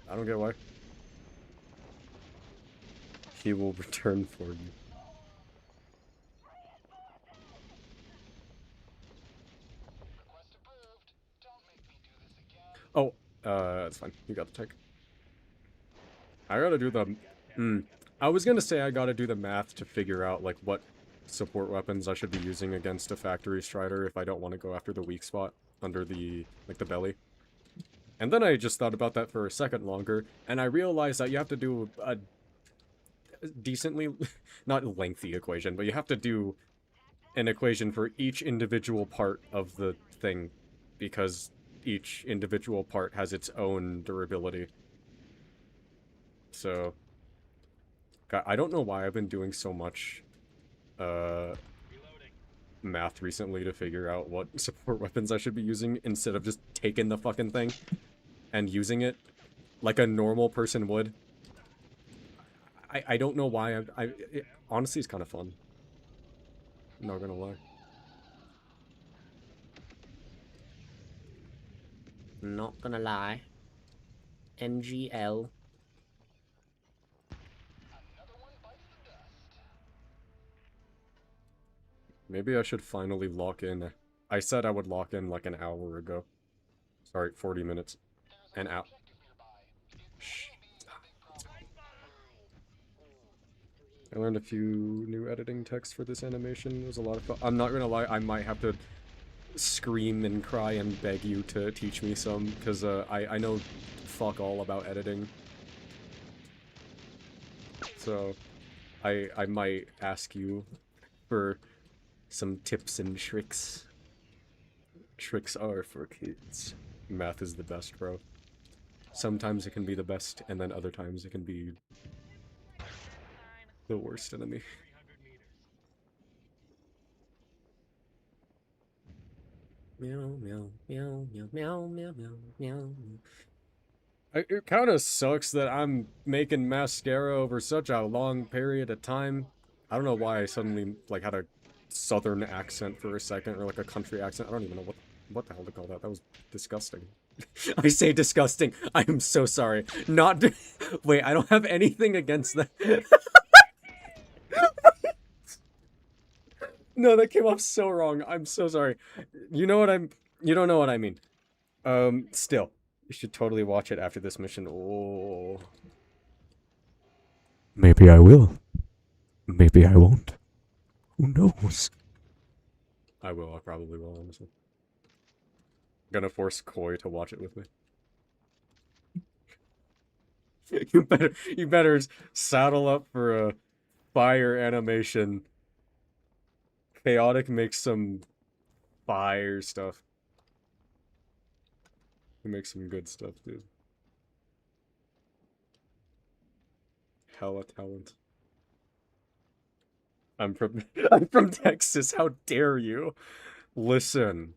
S1: I don't get why. He will return for you. Oh, that's fine. You got the tech. I gotta do the... I was gonna say I gotta do the math to figure out, like, what support weapons I should be using against a Factory Strider if I don't want to go after the weak spot under the, like, the belly. And then I just thought about that for a second longer, and I realized that you have to do a decently... not lengthy equation, but you have to do an equation for each individual part of the thing, because each individual part has its own durability. So, God, I don't know why I've been doing so much math recently to figure out what support weapons I should be using instead of just taking the fucking thing and using it like a normal person would. I don't know why it honestly is kind of fun. I'm not gonna lie. Not gonna lie. NGL. Maybe I should finally lock in. I said I would lock in like an hour ago. Sorry, 40 minutes. An hour. Shh. I learned a few new editing texts for this animation. It was a lot of fun. I'm not gonna lie, I might have to scream and cry and beg you to teach me some, because I know fuck all about editing. So, I might ask you for some tips and tricks. Tricks are for kids. Math is the best, bro. Sometimes it can be the best, and then other times it can be the worst enemy. Meow, meow, meow, meow, meow, meow, meow, meow. It kind of sucks that I'm making mascara over such a long period of time. I don't know why I suddenly, like, had a southern accent for a second, or like a country accent. I don't even know what the hell to call that. That was disgusting. I say disgusting. I am so sorry. Not. Wait, I don't have anything against that. No, that came off so wrong. I'm so sorry. You know what I'm. You don't know what I mean. Still, you should totally watch it after this mission. Oh. Maybe I will. Maybe I won't. Who knows? I will. I probably will, honestly. Gonna force Koi to watch it with me. You better saddle up for a fire animation. Chaotic makes some fire stuff. He makes some good stuff, dude. Hella talent. I'm from Texas. How dare you? Listen,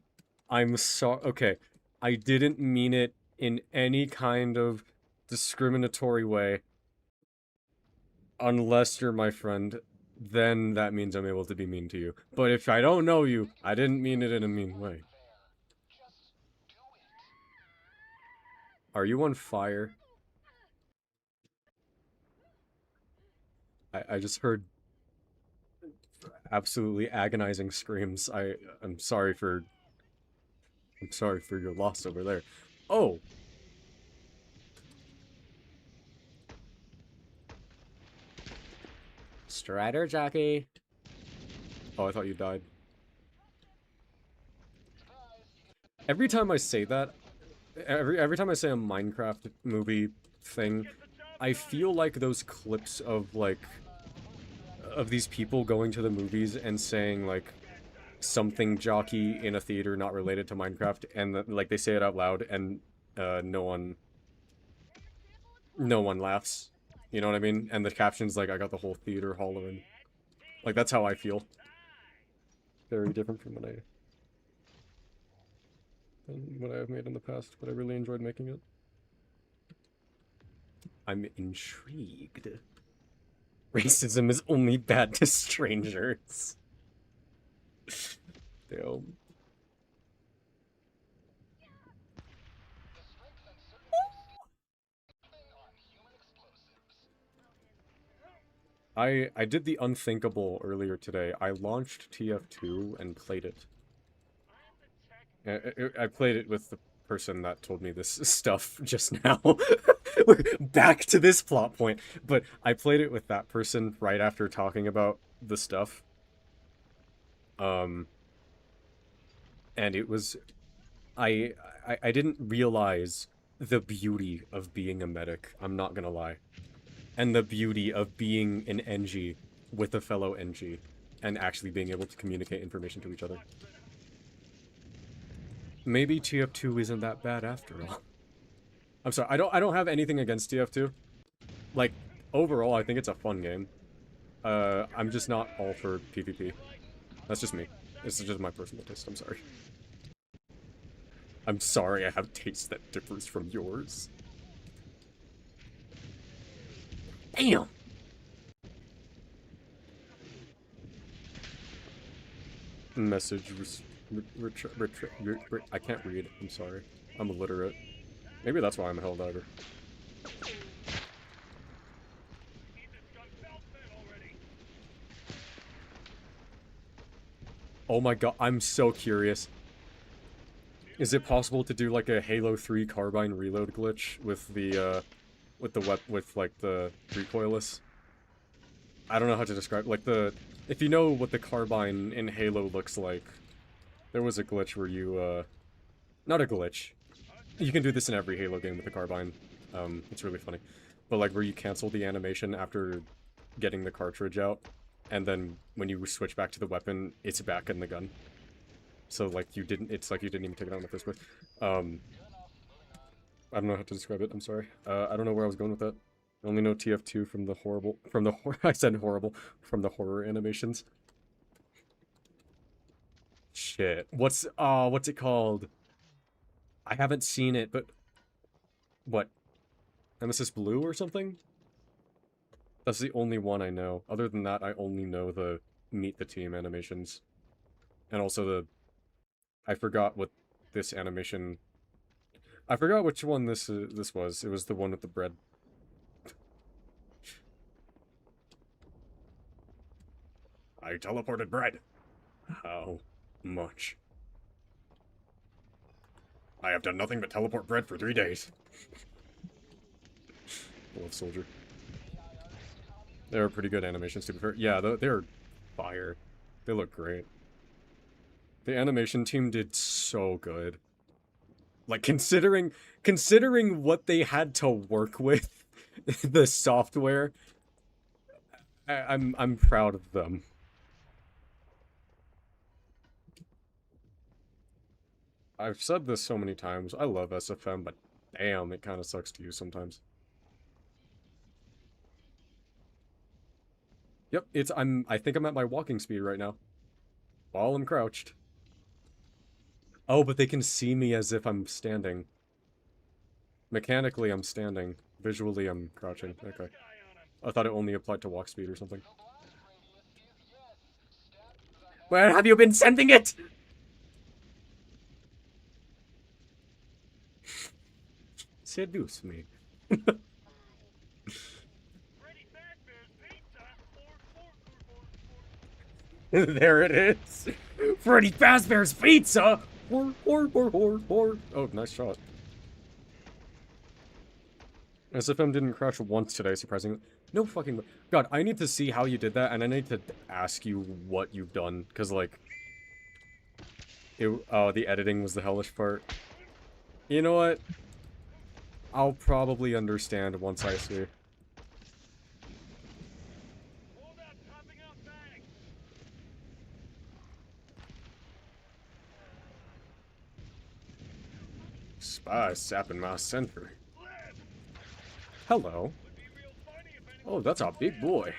S1: I'm sorry. Okay, I didn't mean it in any kind of discriminatory way. Unless you're my friend, then that means I'm able to be mean to you. But if I don't know you, I didn't mean it in a mean way. Are you on fire? I just heard absolutely agonizing screams. I'm sorry for your loss over there. Oh, Strider jockey. Oh, I thought you died. Every time I say that, every time I say a Minecraft movie thing, I feel like those clips of like of these people going to the movies and saying like something jockey in a theater not related to Minecraft, and like they say it out loud and no one laughs. You know what I mean? And the caption's like, I got the whole theater hollering. Like, that's how I feel. Very different from what I have made in the past, but I really enjoyed making it. I'm intrigued. Racism is only bad to strangers. Damn. I did the unthinkable earlier today. I launched TF2 and played it. I played it with the person that told me this stuff just now. We're back to this plot point. But I played it with that person right after talking about the stuff. And it was... I didn't realize the beauty of being a medic. I'm not gonna lie. And the beauty of being an NG with a fellow NG. And actually being able to communicate information to each other. Maybe TF2 isn't that bad after all. I'm sorry, I don't have anything against TF2. Like, overall, I think it's a fun game. I'm just not all for PvP. That's just me. This is just my personal taste, I'm sorry. I'm sorry I have taste that differs from yours. Damn! Message I can't read, I'm sorry. I'm illiterate. Maybe that's why I'm a Helldiver. Oh my god, I'm so curious. Is it possible to do like a Halo 3 carbine reload glitch with the with like the recoilless? I don't know how to describe like if you know what the carbine in Halo looks like, there was a glitch where you not a glitch. You can do this in every Halo game with the carbine. It's really funny. But like where you cancel the animation after getting the cartridge out, and then when you switch back to the weapon, it's back in the gun. So like it's like you didn't even take it out in the first place. I don't know how to describe it, I'm sorry. I don't know where I was going with that. I only know TF2 from the I said horrible, from the horror animations. Shit. What's it called? I haven't seen it, but what? Nemesis Blue or something? That's the only one I know. Other than that, I only know the Meet the Team animations. And also I forgot what this animation... I forgot which one this was. It was the one with the bread. I teleported bread. How much? I have done nothing but teleport bread for 3 days. I love Soldier. They're pretty good animations, to be fair. Yeah, they're fire. They look great. The animation team did so good. Like, considering what they had to work with, the software, I'm proud of them. I've said this so many times. I love SFM, but damn, it kind of sucks to use sometimes. Yep, I think I'm at my walking speed right now. While I'm crouched. Oh, but they can see me as if I'm standing. Mechanically, I'm standing. Visually, I'm crouching. Okay. I thought it only applied to walk speed or something. Where have you been sending it? Seduce me. There it is. Freddy Fazbear's Pizza! Oh, nice shot. SFM didn't crash once today, surprisingly. No fucking... God, I need to see how you did that, and I need to ask you what you've done, because, like... the editing was the hellish part. You know what? I'll probably understand once I see. Spy sapping my sentry. Hello. Oh, that's a big boy.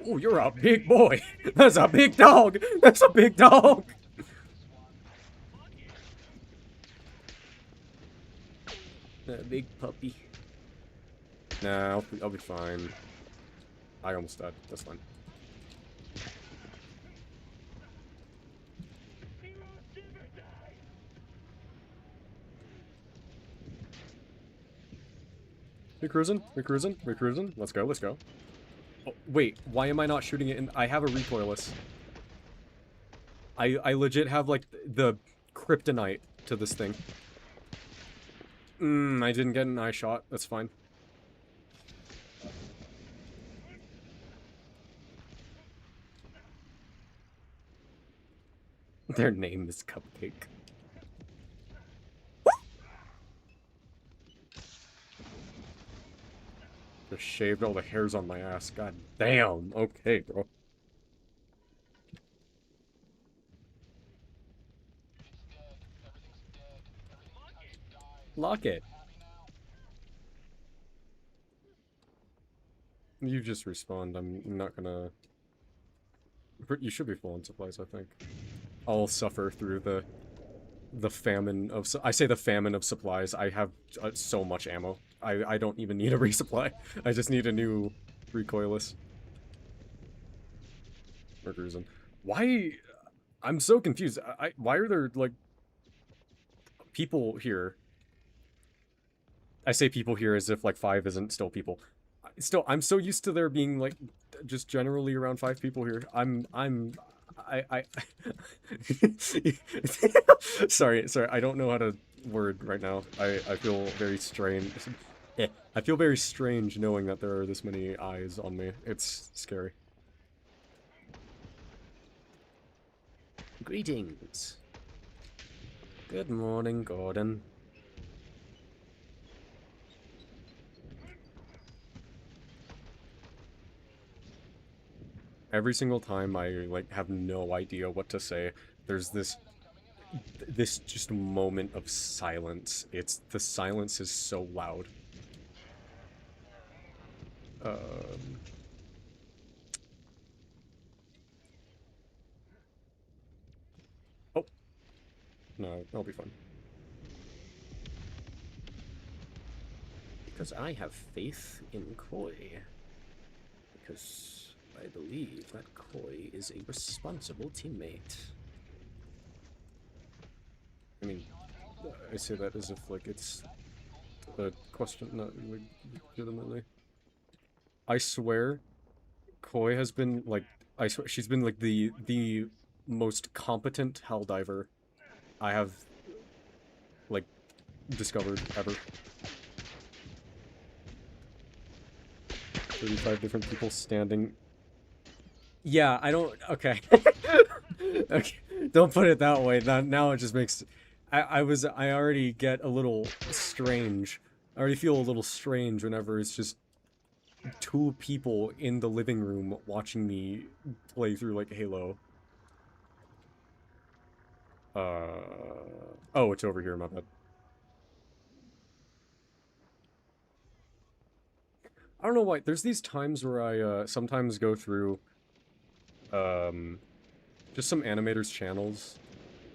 S1: Oh, you're a big boy. That's a big dog. That's a big dog. A big puppy. Nah, I'll be fine. I almost died. That's fine. We cruising? We cruising? We cruising? Let's go, let's go. Oh, wait, why am I not shooting it in... I have a recoilless. I legit have, like, the kryptonite to this thing. I didn't get an eye shot. That's fine. Their name is Cupcake. Just shaved all the hairs on my ass. God damn. Okay, bro. Lock it. You just respawned. I'm not gonna... You should be full on supplies, I think. I'll suffer through the famine of... I say the famine of supplies. I have so much ammo. I don't even need a resupply. I just need a new recoilless. We're cruising. Why... I'm so confused. Why are there, like... people here? I say people here as if, like, 5 isn't still people. Still, I'm so used to there being, like, just generally around 5 people here. Sorry, I don't know how to word right now. I feel very strange. I feel very strange knowing that there are this many eyes on me. It's scary. Greetings. Good morning, Gordon. Every single time I, like, have no idea what to say, there's this just moment of silence. The silence is so loud. Oh, No, I'll be fine.
S2: Because I have faith in Koi. Because I believe that Koi is a responsible teammate.
S1: I mean, I say that as if, like, it's a question, not, like, legitimately. I swear, Koi has been, like, I swear, she's been, like, the most competent hell diver I have, like, discovered ever. 35 different people standing. Yeah, I don't. Okay. Okay. Don't put it that way. Now it just makes. I already get a little strange. I already feel a little strange whenever it's just two people in the living room watching me play through, like, Halo. Oh, it's over here, my bad. I don't know why. There's these times where I, sometimes go through, um, just some animators' channels,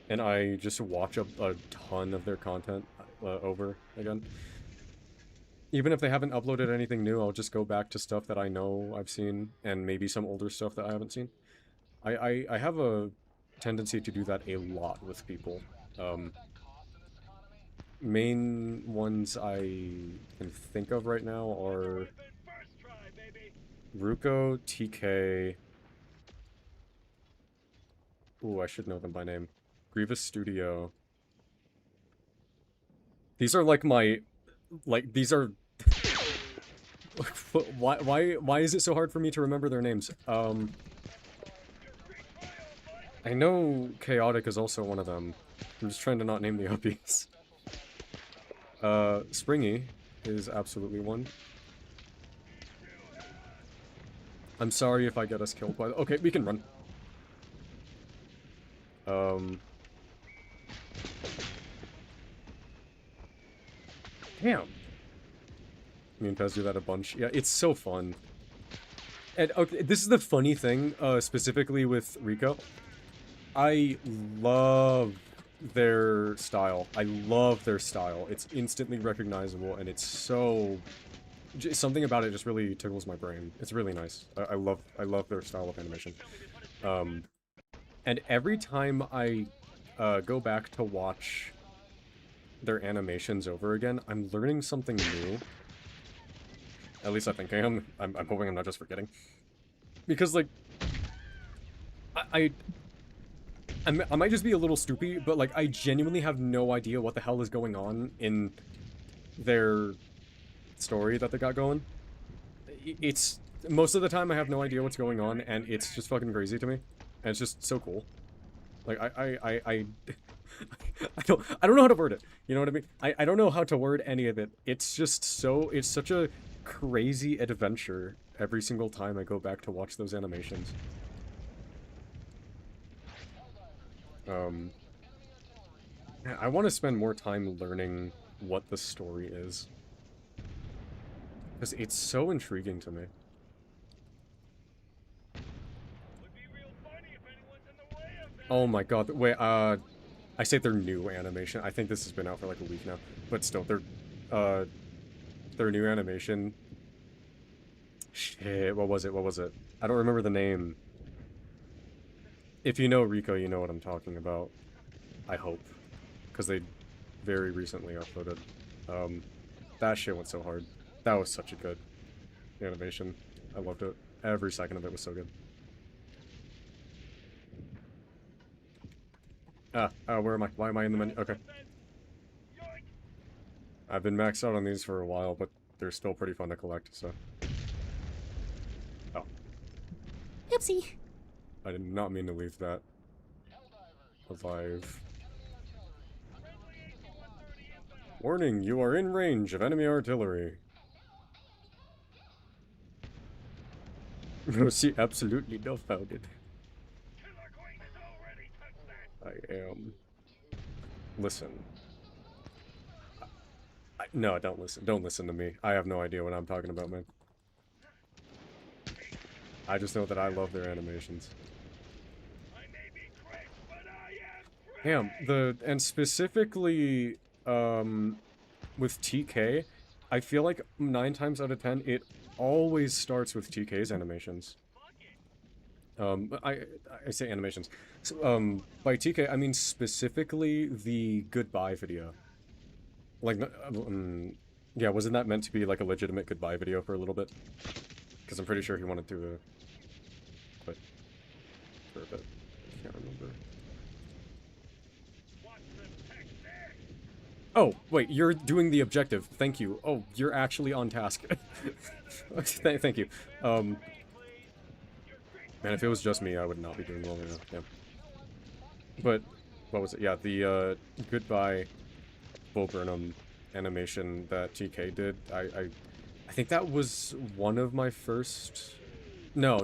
S1: and I just watch a ton of their content, over again. Even if they haven't uploaded anything new, I'll just go back to stuff that I know I've seen, and maybe some older stuff that I haven't seen. I have a tendency to do that a lot with people. Main ones I can think of right now are
S3: First try, baby.
S1: Ruko, TK. Ooh, I should know them by name. Grievous Studio. These are like my, like, these are. Why is it so hard for me to remember their names? I know Chaotic is also one of them. I'm just trying to not name the uppies. Springy is absolutely one. I'm sorry if I get us killed by... Okay, we can run. Damn. Me and Pez do that a bunch. Yeah, it's so fun. And, okay, this is the funny thing, specifically with Rico. I love their style. I love their style. It's instantly recognizable, and it's so... Something about it just really tickles my brain. It's really nice. I love their style of animation. And every time I go back to watch their animations over again, I'm learning something new. At least I think I am. I'm hoping I'm not just forgetting. Because, like, I might just be a little stupid, but, like, I genuinely have no idea what the hell is going on in their story that they got going. It's... Most of the time I have no idea what's going on, and it's just fucking crazy to me. And it's just so cool. Like, I don't know how to word it. You know what I mean? I don't know how to word any of it. It's just so... It's such a crazy adventure every single time I go back to watch those animations. I want to spend more time learning what the story is. Because it's so intriguing to me. Oh my god, wait, I say they're new animation. I think this has been out for like a week now. But still, their new animation. Shit, what was it? I don't remember the name. If you know Rico, you know what I'm talking about. I hope. Because they very recently uploaded. That shit went so hard. That was such a good animation. I loved it. Every second of it was so good. Where am I? Why am I in the menu? Okay. I've been maxed out on these for a while, but they're still pretty fun to collect, so... Oh.
S2: Oopsie.
S1: I did not mean to leave that alive. Warning, you are in range of enemy artillery. See, absolutely dumbfounded. I am. Listen. No, don't listen. Don't listen to me. I have no idea what I'm talking about, man. I just know that I love their animations. Damn, and specifically, with TK, I feel like 9 times out of 10, it always starts with TK's animations. I say animations. So, by TK, I mean specifically the goodbye video. Like, yeah, wasn't that meant to be like a legitimate goodbye video for a little bit? Because I'm pretty sure he wanted to quit for a bit. I can't remember. Oh, wait, you're doing the objective. Thank you. Oh, you're actually on task. Thank you. Man, if it was just me, I would not be doing well right now. Yeah. But, what was it? Yeah, the, goodbye Bo Burnham animation that TK did. I think that was one of my first... No.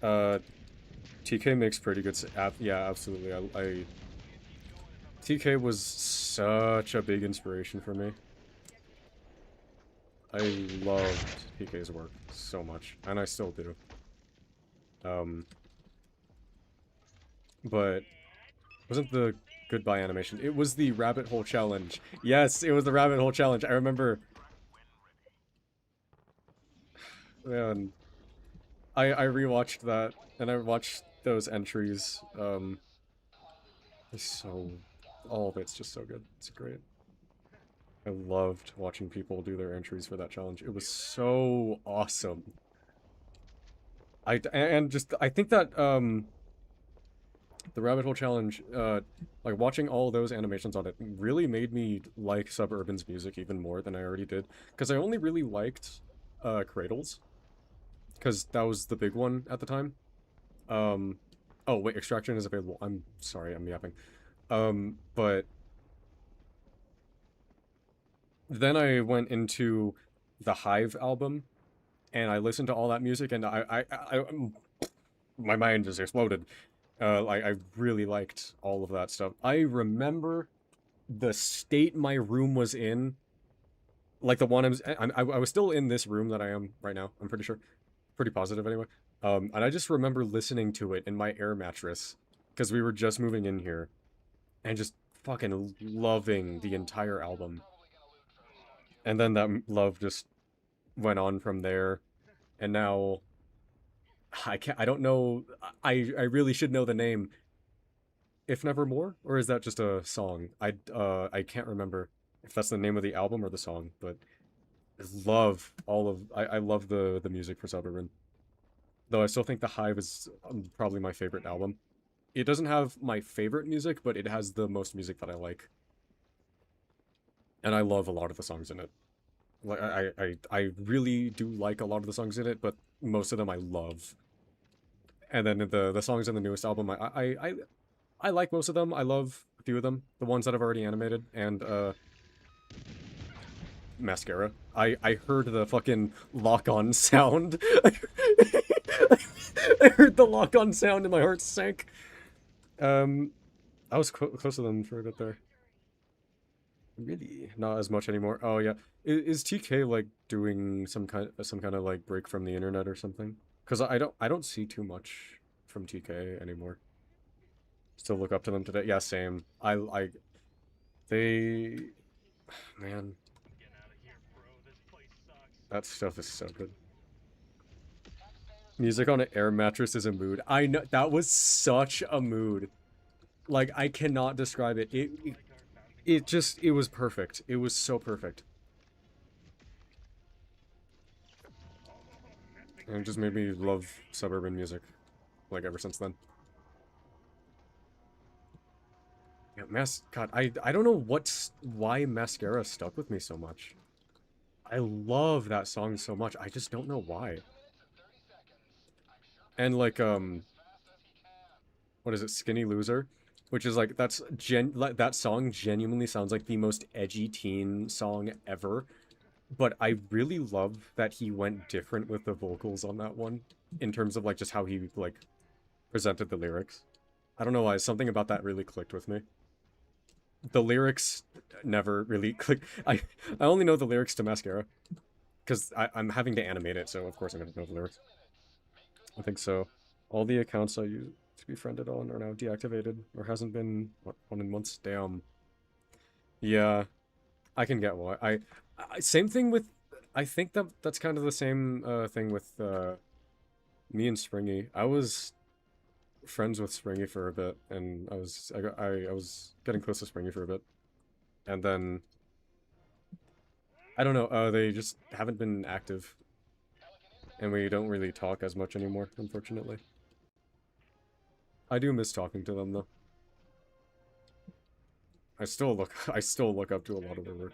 S1: TK makes pretty good... yeah, absolutely. TK was such a big inspiration for me. I loved TK's work so much, and I still do. But wasn't the goodbye animation? It was the rabbit hole challenge. Yes, it was the rabbit hole challenge. I remember. Man, I rewatched that, and I watched those entries. It's so, all of it's just so good. It's great. I loved watching people do their entries for that challenge. It was so awesome. And just I think that the rabbit hole challenge, like watching all those animations on it really made me like Suburban's music even more than I already did, because I only really liked Cradles, because that was the big one at the time. Oh wait, Extraction is available. I'm sorry, I'm yapping. But then I went into the Hive album, and I listened to all that music, and my mind just exploded. I really liked all of that stuff. I remember the state my room was in, like the one I was still in this room that I am right now. I'm pretty sure, pretty positive anyway. And I just remember listening to it in my air mattress because we were just moving in here, and just fucking loving the entire album. And then that love just went on from there, and now I don't know. I really should know the name. If Nevermore, or is that just a song? I can't remember if that's the name of the album or the song, but love all of I love the music for Suburban. Though I still think The Hive is probably my favorite album. It doesn't have my favorite music, but it has the most music that I like. And I love a lot of the songs in it. Like I really do like a lot of the songs in it, but most of them I love. And then the songs in the newest album, I like most of them. I love a few of them. The ones that I've already animated, and Mascara. I heard the fucking lock-on sound. I heard the lock-on sound and my heart sank. I was close to them for a bit there. Really, not as much anymore. Oh yeah, is TK like doing some kind of like break from the internet or something? Because I don't see too much from TK anymore. Still look up to them today. Yeah, same. They, man, that stuff is so good. Music on an air mattress is a mood. I know, that was such a mood. Like, I cannot describe it. It was perfect. It was so perfect. And it just made me love Suburban music, like, ever since then. Yeah, God, I don't know why Mascara stuck with me so much. I love that song so much. I just don't know why. And like, what is it, Skinny Loser? Which is like, that song genuinely sounds like the most edgy teen song ever. But I really love that he went different with the vocals on that one, in terms of like just how he like presented the lyrics. I don't know why, something about that really clicked with me. The lyrics never really click. I only know the lyrics to Mascara, because I'm having to animate it, so of course I'm gonna know the lyrics. I think so. All the accounts I use to be friended on are now deactivated, or hasn't been, what, 1 in months? Damn. Yeah, I can get why. Same thing with, I think that's kind of the same thing with me and Springy. I was friends with Springy for a bit, and I was getting close to Springy for a bit, and then I don't know. They just haven't been active, and we don't really talk as much anymore, unfortunately. I do miss talking to them though. I still look up to a lot of their work.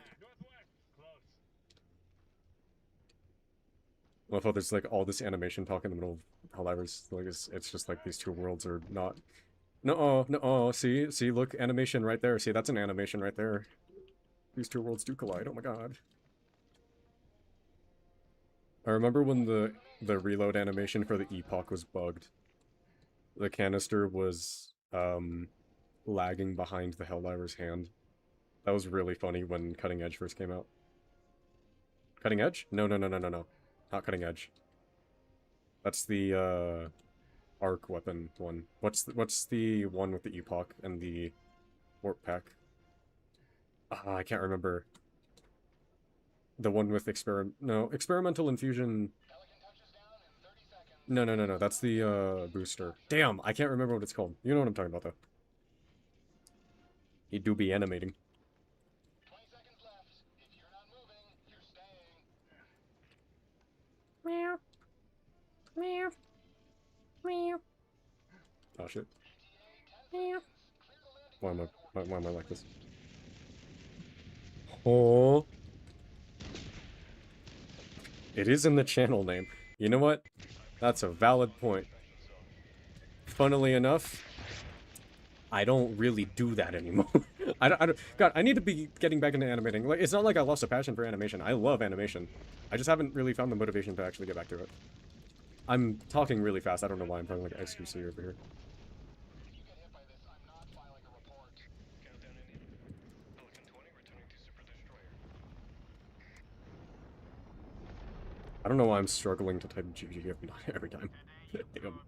S1: I love how there's like all this animation talk in the middle of Helldivers. Like it's just like these two worlds are not. No, no, see, look, animation right there. See, that's an animation right there. These two worlds do collide. Oh my god. I remember when the reload animation for the epoch was bugged. The canister was lagging behind the Helldiver's hand. That was really funny when Cutting Edge first came out. Cutting Edge? No, no, no, no, no, no. Not Cutting Edge. That's the arc weapon one. What's the one with the epoch and the warp pack? I can't remember. The one with experimental infusion. No, no, no, no. That's the booster. Damn, I can't remember what it's called. You know what I'm talking about though. He do be animating.
S2: Meow. Meow. Meow.
S1: Oh shit.
S2: Meow.
S1: Why am I like this? Oh. It is in the channel name. You know what? That's a valid point. Funnily enough, I don't really do that anymore. I don't, God, I need to be getting back into animating. Like, it's not like I lost a passion for animation. I love animation. I just haven't really found the motivation to actually get back to it. I'm talking really fast. I don't know why I'm talking like XQC over here. I don't know why I'm struggling to type GG every time. Damn.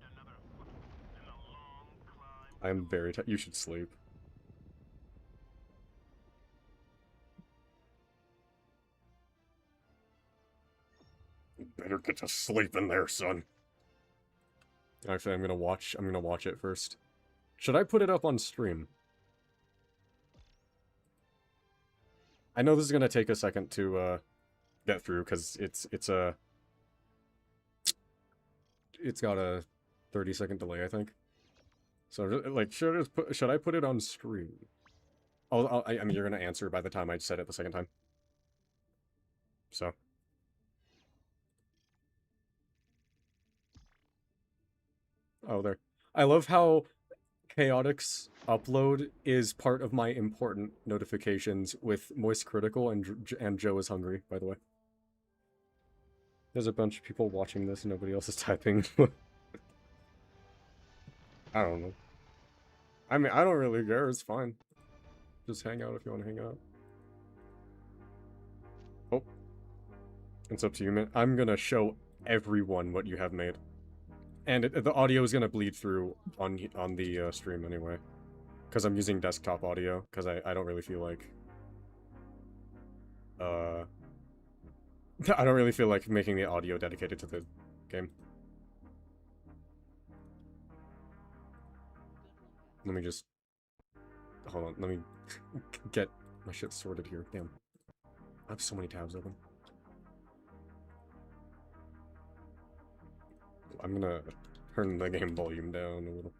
S1: I am very tired. You should sleep. You better get to sleep in there, son. Actually, I'm gonna watch it first. Should I put it up on stream? I know this is gonna take a second to get through because it's got a 30-second delay, I think. So like, should I put it on stream? I mean, you're gonna answer by the time I said it the second time. So. Oh, there. I love how Chaotix upload is part of my important notifications with Moist Critical and Joe is hungry, by the way. There's a bunch of people watching this and nobody else is typing. I don't know. I mean, I don't really care. It's fine. Just hang out if you want to hang out. Oh. It's up to you, man. I'm gonna show everyone what you have made. And the audio is gonna bleed through on the stream anyway. Because I'm using desktop audio, because I don't really feel like... I don't really feel like making the audio dedicated to the game. Let me just... Hold on, let me get my shit sorted here. Damn. I have so many tabs open. I'm gonna turn the game volume down a little.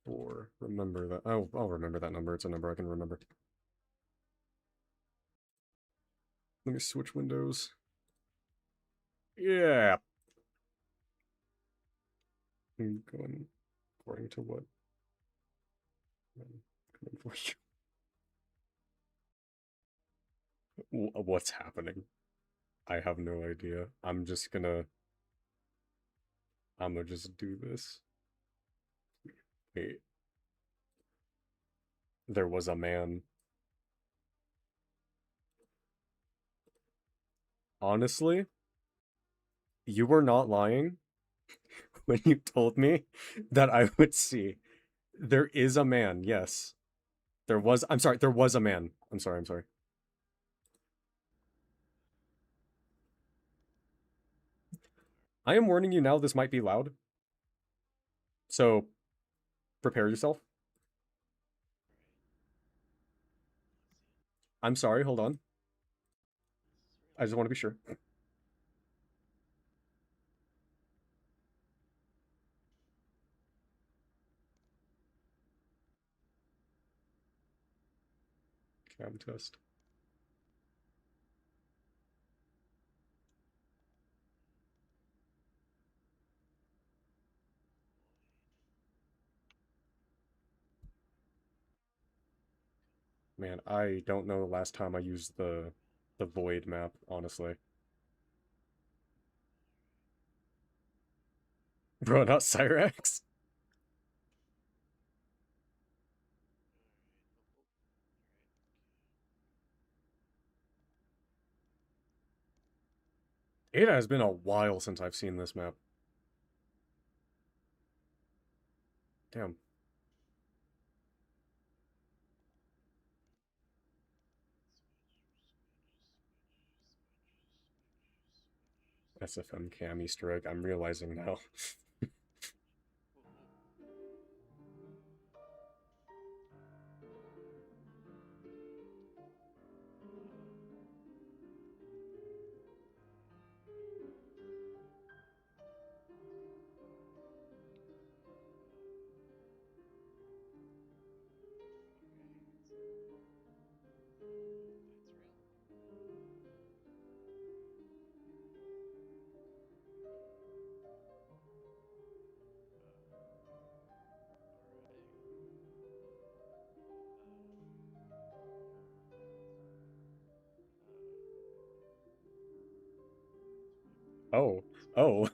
S1: Or remember that. Oh, I'll remember that number. It's a number I can remember. Let me switch windows. Yeah. I'm going according to what I'm coming for you. What's happening? I have no idea. I'm gonna just do this. Wait. There was a man. Honestly, you were not lying when you told me that I would see. There is a man, yes. I'm sorry, there was a man. I'm sorry. I am warning you now, this might be loud. So prepare yourself. I'm sorry, hold on. I just want to be sure. Cam test. Man, I don't know the last time I used the void map, honestly. Bro, not Cyrax? It has been a while since I've seen this map. Damn. SFM cam Easter egg, I'm realizing now. Oh. Oh.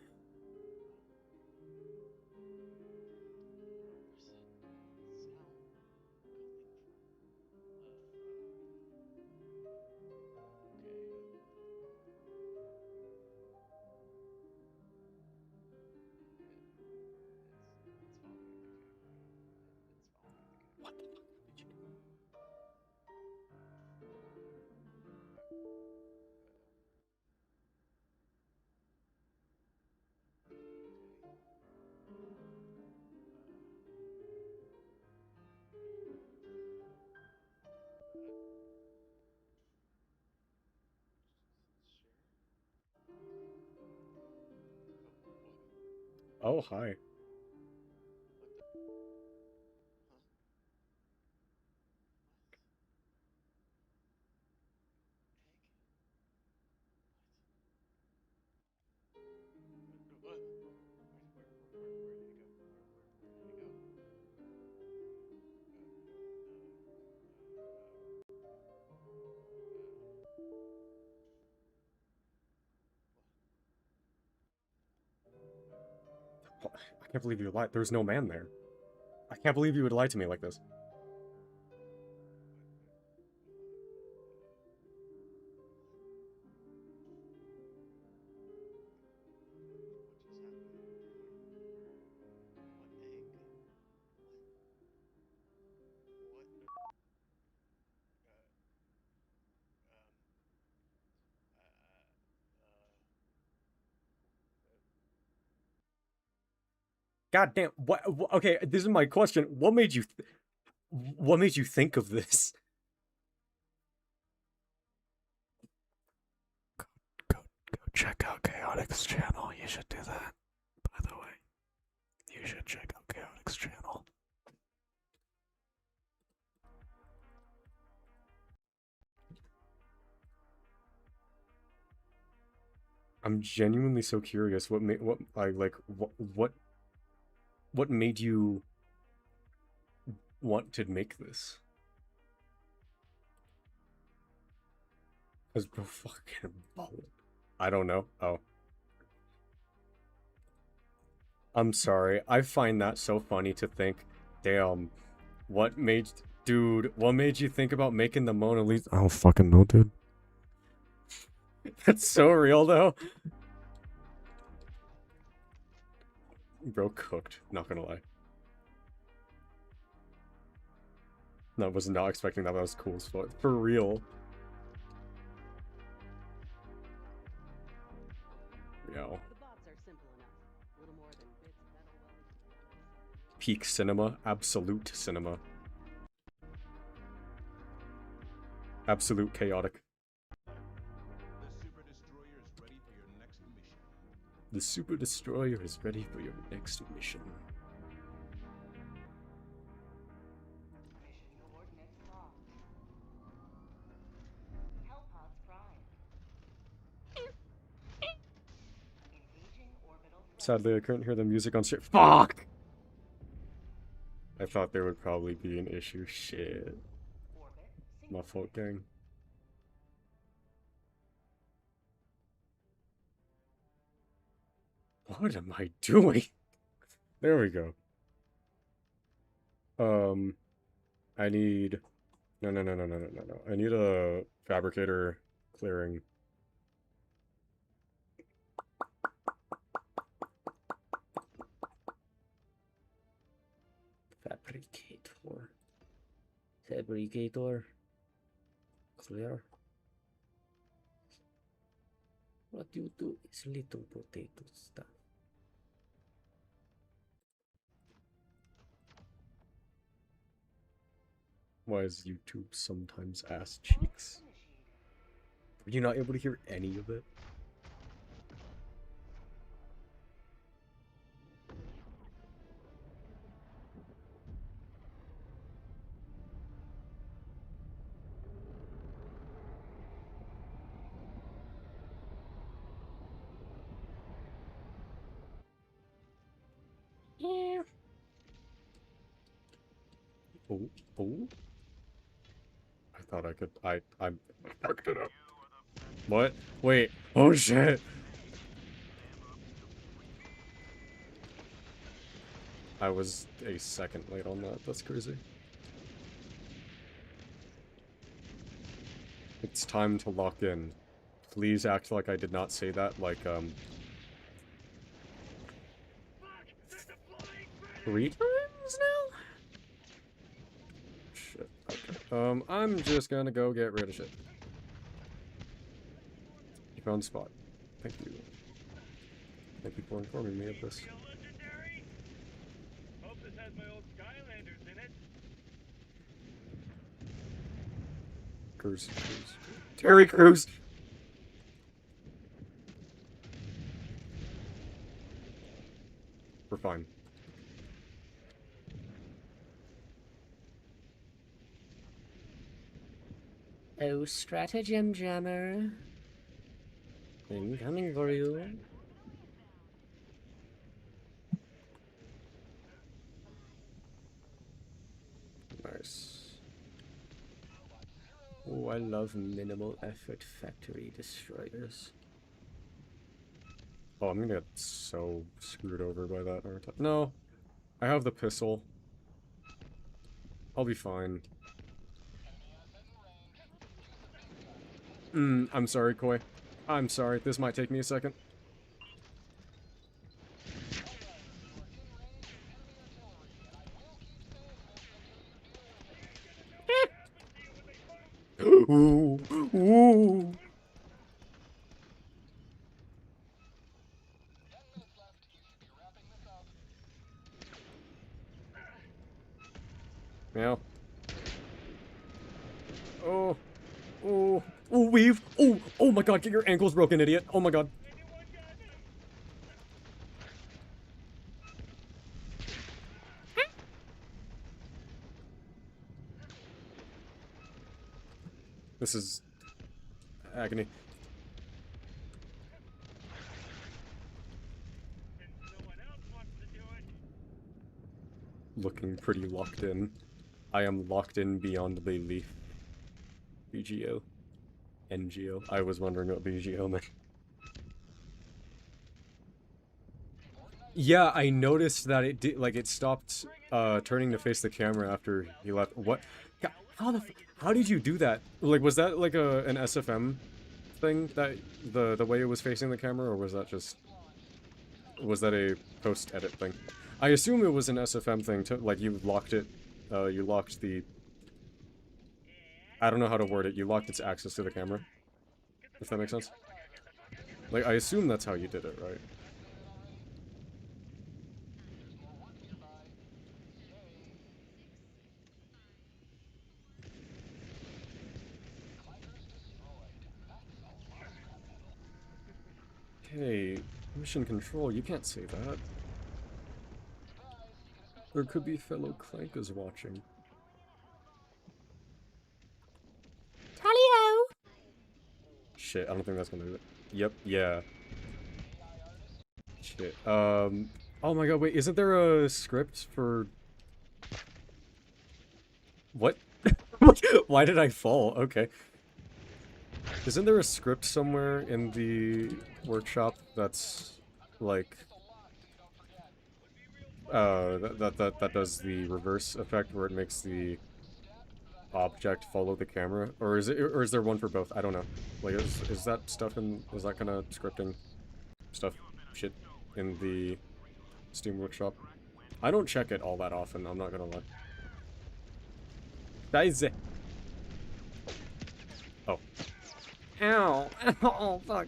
S1: What the fuck did you do? Oh, hi. I can't believe you lied. There's no man there. I can't believe you would lie to me like this. God damn. Okay, this is my question. What made you think of this? Go check out Chaotic's channel. You should do that. By the way, you should check out Chaotic's channel. I'm genuinely so curious. What made you want to make this? Cause bro, fucking ballin'. I don't know. Oh, I'm sorry. I find that so funny to think. Damn, what made, dude? What made you think about making the Mona Lisa? I don't fucking know, dude. That's so real, though. Bro cooked, not gonna lie. No, I was not expecting that. That was cool as fuck. For real. Yeah.
S4: The bots are simple enough. Little more than bits of metal welded.
S1: Peak cinema. Absolute cinema. Absolute chaotic.
S5: The Super Destroyer is ready for your next mission.
S1: The Super Destroyer is ready for your next mission.
S4: Mission coordinates locked. Hellpods prime. Engaging orbital.
S1: Sadly, I couldn't hear the music on stream. Fuck! I thought there would probably be an issue. Shit.
S4: Orbit.
S1: My fault, gang. What am I doing? There we go. I need... No. I need a fabricator clearing. Fabricator. Clear. What you do is little potato stuff. Why is YouTube sometimes ass cheeks? Were you not able to hear any of it? Yeah. Oh. I thought I could. I fucked it up. What? Wait. Oh shit. I was a second late on that. That's crazy. It's time to lock in. Please act like I did not say that. Like, 3 times now? Shit. Okay. I'm just gonna go get rid of shit. You found spot. Thank you. Thank you for informing me of this.
S3: Legendary? Hope this has my old Skylanders in it.
S1: Cruz. Terry Crews! We're fine. Oh, stratagem jammer. Incoming for you. Nice. Oh, I love minimal effort factory destroyers. Oh, I'm gonna get so screwed over by that. No, I have the pistol. I'll be fine. I'm sorry, Koi. I'm sorry. This might take me a second. Ooh, ooh. Meow. Oh. Oh. Oh, weave. Oh my god, get your ankles broken, idiot. Oh my god. This is agony. Looking pretty locked in. I am locked in beyond belief. BGO. NGO. I was wondering what BGO meant. Yeah, I noticed that it did, like, it stopped turning to face the camera after he left. What? How did you do that? Like, was that like an SFM thing, that the way it was facing the camera, or was that just... Was that a post-edit thing? I assume it was an SFM thing, to, like, you locked it, you locked the... I don't know how to word it, you locked its access to the camera. If that makes sense. Like, I assume that's how you did it, right? Hey, mission control, you can't say that. There could be fellow clankers watching.
S2: Tally-ho!
S1: Shit, I don't think that's gonna do it. Yep, yeah. Shit, oh my god, wait, isn't there a script for... What? Why did I fall? Okay. Isn't there a script somewhere in the workshop that's, like... that does the reverse effect where it makes the object follow the camera? Or is there one for both? I don't know. Like, is that stuff in, is that kind of scripting stuff, shit, in the Steam Workshop? I don't check it all that often, I'm not gonna lie. Scheiße. Oh. Ow! Oh, fuck.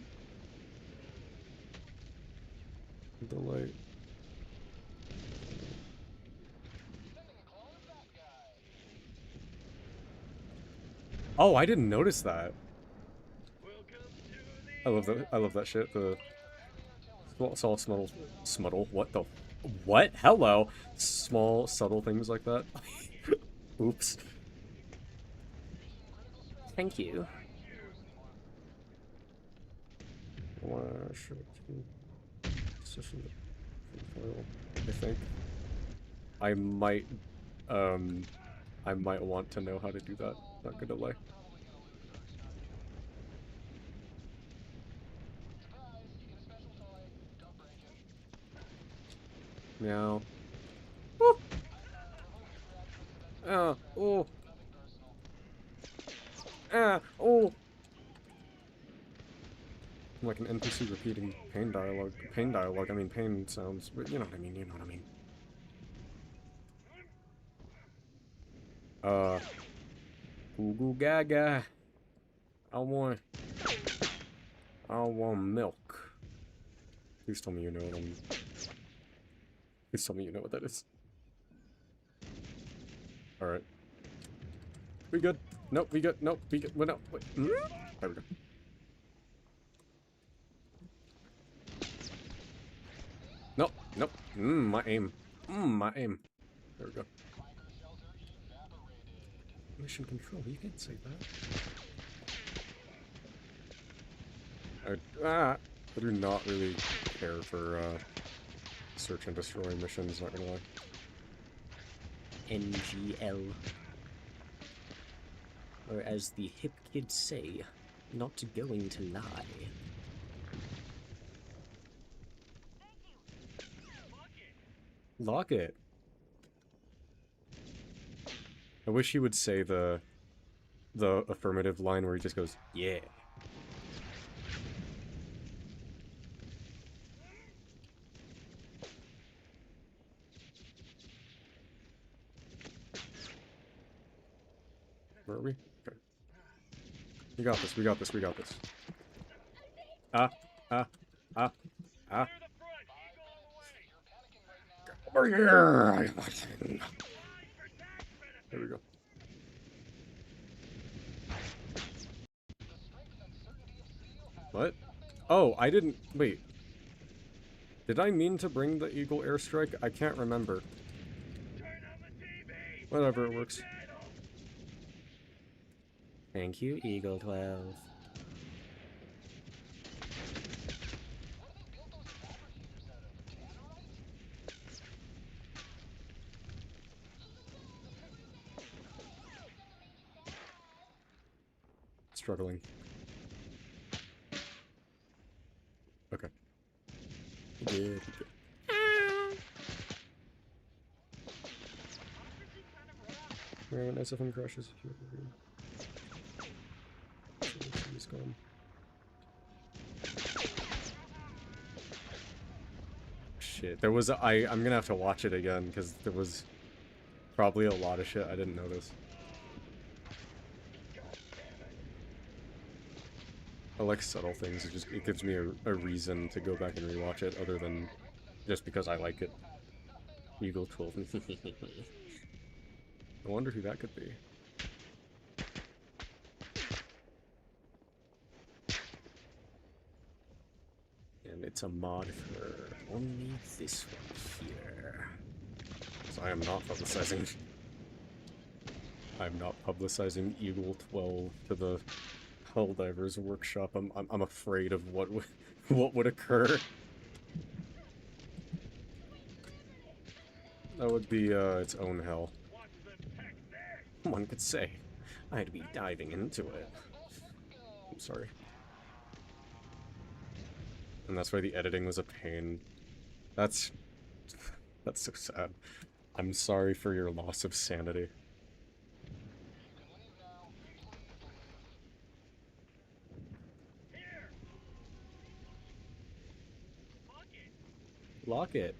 S1: Delay. Oh, I didn't notice that. I love that. I love that shit. The small smuttle. What the? What? Hello. Small subtle things like that. Oops. Thank you. I think. I might want to know how to do that. Not gonna lie. Meow. Woo! Ah, oh. Ah, oh. I'm like an NPC repeating pain dialogue. Pain dialogue, I mean pain sounds, but you know what I mean, you know what I mean. Goo goo gaga. I want milk. Please tell me you know what I'm... Please tell me you know what that is. Alright. We good? Nope, we good. Nope, we good. Well, no, wait. There we go. Nope, nope. My aim. My aim. There we go. Mission control, you can't say that. I do not really care for, search and destroy missions, not gonna lie.
S5: NGL. Or as the hip kids say, not going to lie.
S1: Lock it. I wish he would say the affirmative line where he just goes, yeah. Where are we? Okay. We got this, we got this, we got this. Ah. Over here! There we go. What? Oh, I didn't... Wait. Did I mean to bring the Eagle airstrike? I can't remember. Whatever, it works.
S5: Thank you, Eagle 12.
S1: Struggling. Okay. Good. When SFM crashes, he's gone. shit. There was I'm gonna have to watch it again because there was probably a lot of shit I didn't notice. I like subtle things. It gives me a reason to go back and rewatch it, other than just because I like it. Eagle 12. I wonder who that could be. And it's a mod for only this one here. So I am not publicizing. I'm not publicizing Eagle 12 to the Helldivers workshop. I'm afraid of what would occur. That would be its own hell. One could say. I'd be diving into it. I'm sorry. And that's why the editing was a pain. That's so sad. I'm sorry for your loss of sanity. Lock it.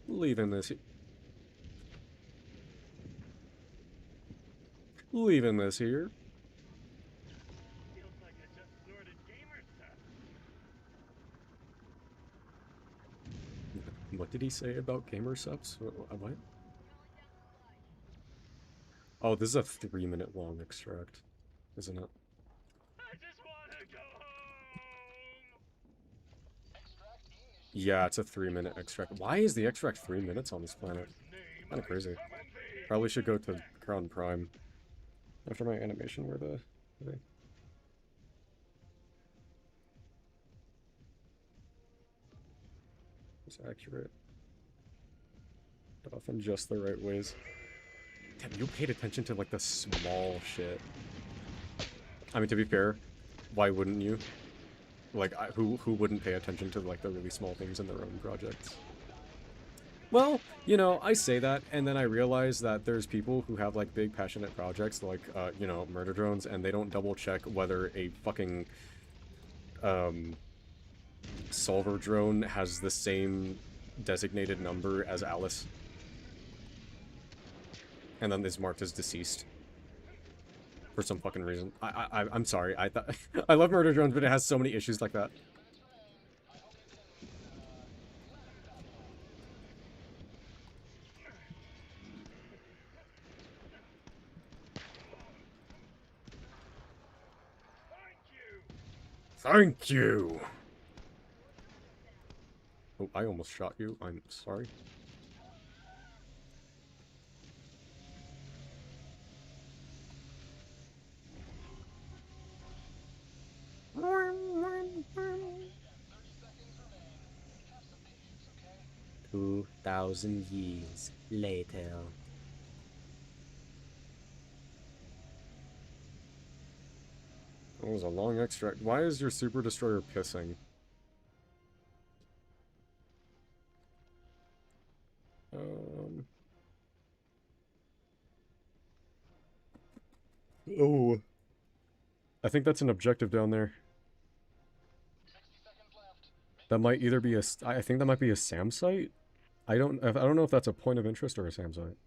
S1: Leaving this here. Leaving this here.
S3: Feels like I just snorted gamer stuff.
S1: What did he say about gamer subs? What? Oh, this is a 3-minute long extract, isn't it?
S3: I just want to go home.
S1: Yeah, it's a 3-minute extract. Why is the extract 3 minutes on this planet? Kinda crazy. Probably should go to Crown Prime. After my animation, where the... It's accurate. But off in just the right ways. Damn, you paid attention to, like, the small shit. I mean, to be fair, why wouldn't you? Like, who wouldn't pay attention to, like, the really small things in their own projects? Well, you know, I say that, and then I realize that there's people who have, like, big, passionate projects, like, you know, murder drones, and they don't double-check whether a fucking, solver drone has the same designated number as Alice. And then is marked as deceased. For some fucking reason. I'm sorry, I thought... I love murder drones, but it has so many issues like that. Thank you! Oh, I almost shot you. I'm sorry. "2,000 years later." That was a long extract. Why is your Super Destroyer pissing? Oh. I think that's an objective down there. That might either be a... I think that might be a SAM site? I don't know if that's a point of interest or a SAM site.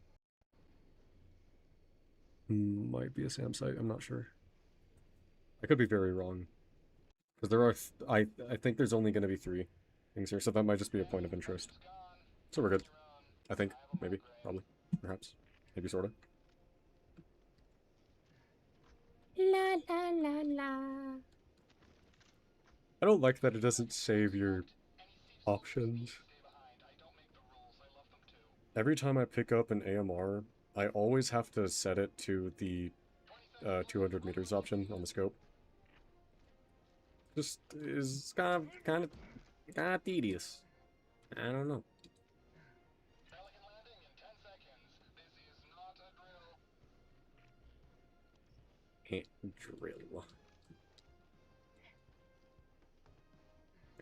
S1: Might be a SAM site, I'm not sure. I could be very wrong. Because there are... I think there's only going to be 3 things here, so that might just be a point of interest. So we're good. I think. Maybe. Probably. Perhaps. Maybe, sorta.
S2: La la la la.
S1: I don't like that it doesn't save your options. Every time I pick up an AMR, I always have to set it to the 200 meters option on the scope. Just is kind of tedious. I don't know. Drill.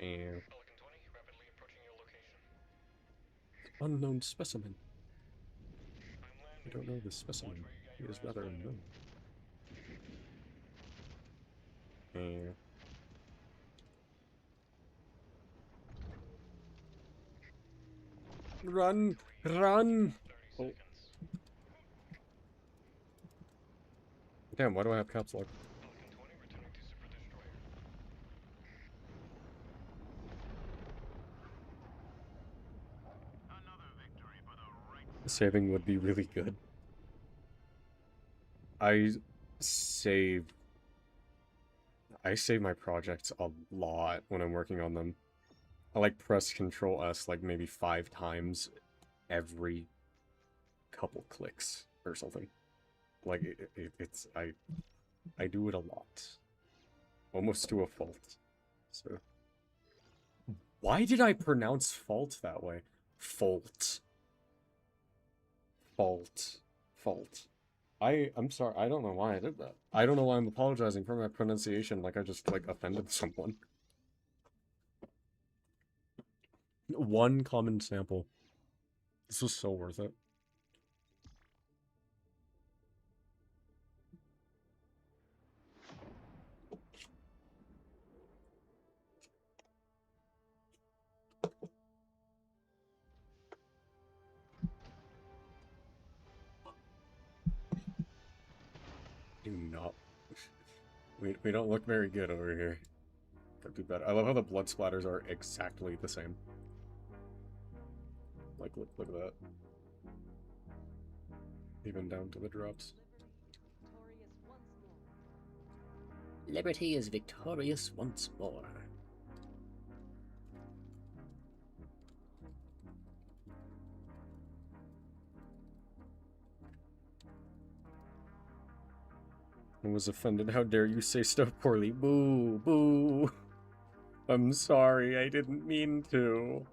S1: And unknown specimen. I don't know this specimen. He is rather unknown. And Run! Run! Oh. Damn, why do I have caps lock? Saving would be really good. I save my projects a lot when I'm working on them. I like press Control S like maybe 5 times every couple clicks or something. Like I do it a lot, almost to a fault. So why did I pronounce fault that way? Fault. Fault. Fault. I'm sorry, I don't know why I did that. I don't know why I'm apologizing for my pronunciation like I just, like, offended someone. One common sample. This was so worth it. Do not. We don't look very good over here. Could be better. I love how the blood splatters are exactly the same. Like, look at that. Even down to the drops.
S2: Liberty is victorious once more.
S1: I was offended. How dare you say stuff poorly? Boo, boo. I'm sorry, I didn't mean to.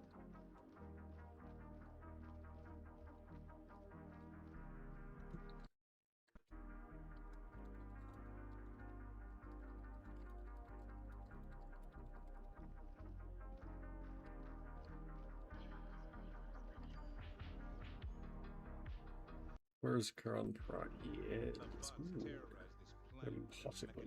S1: Where's Karan Pra? Yes. Impossible.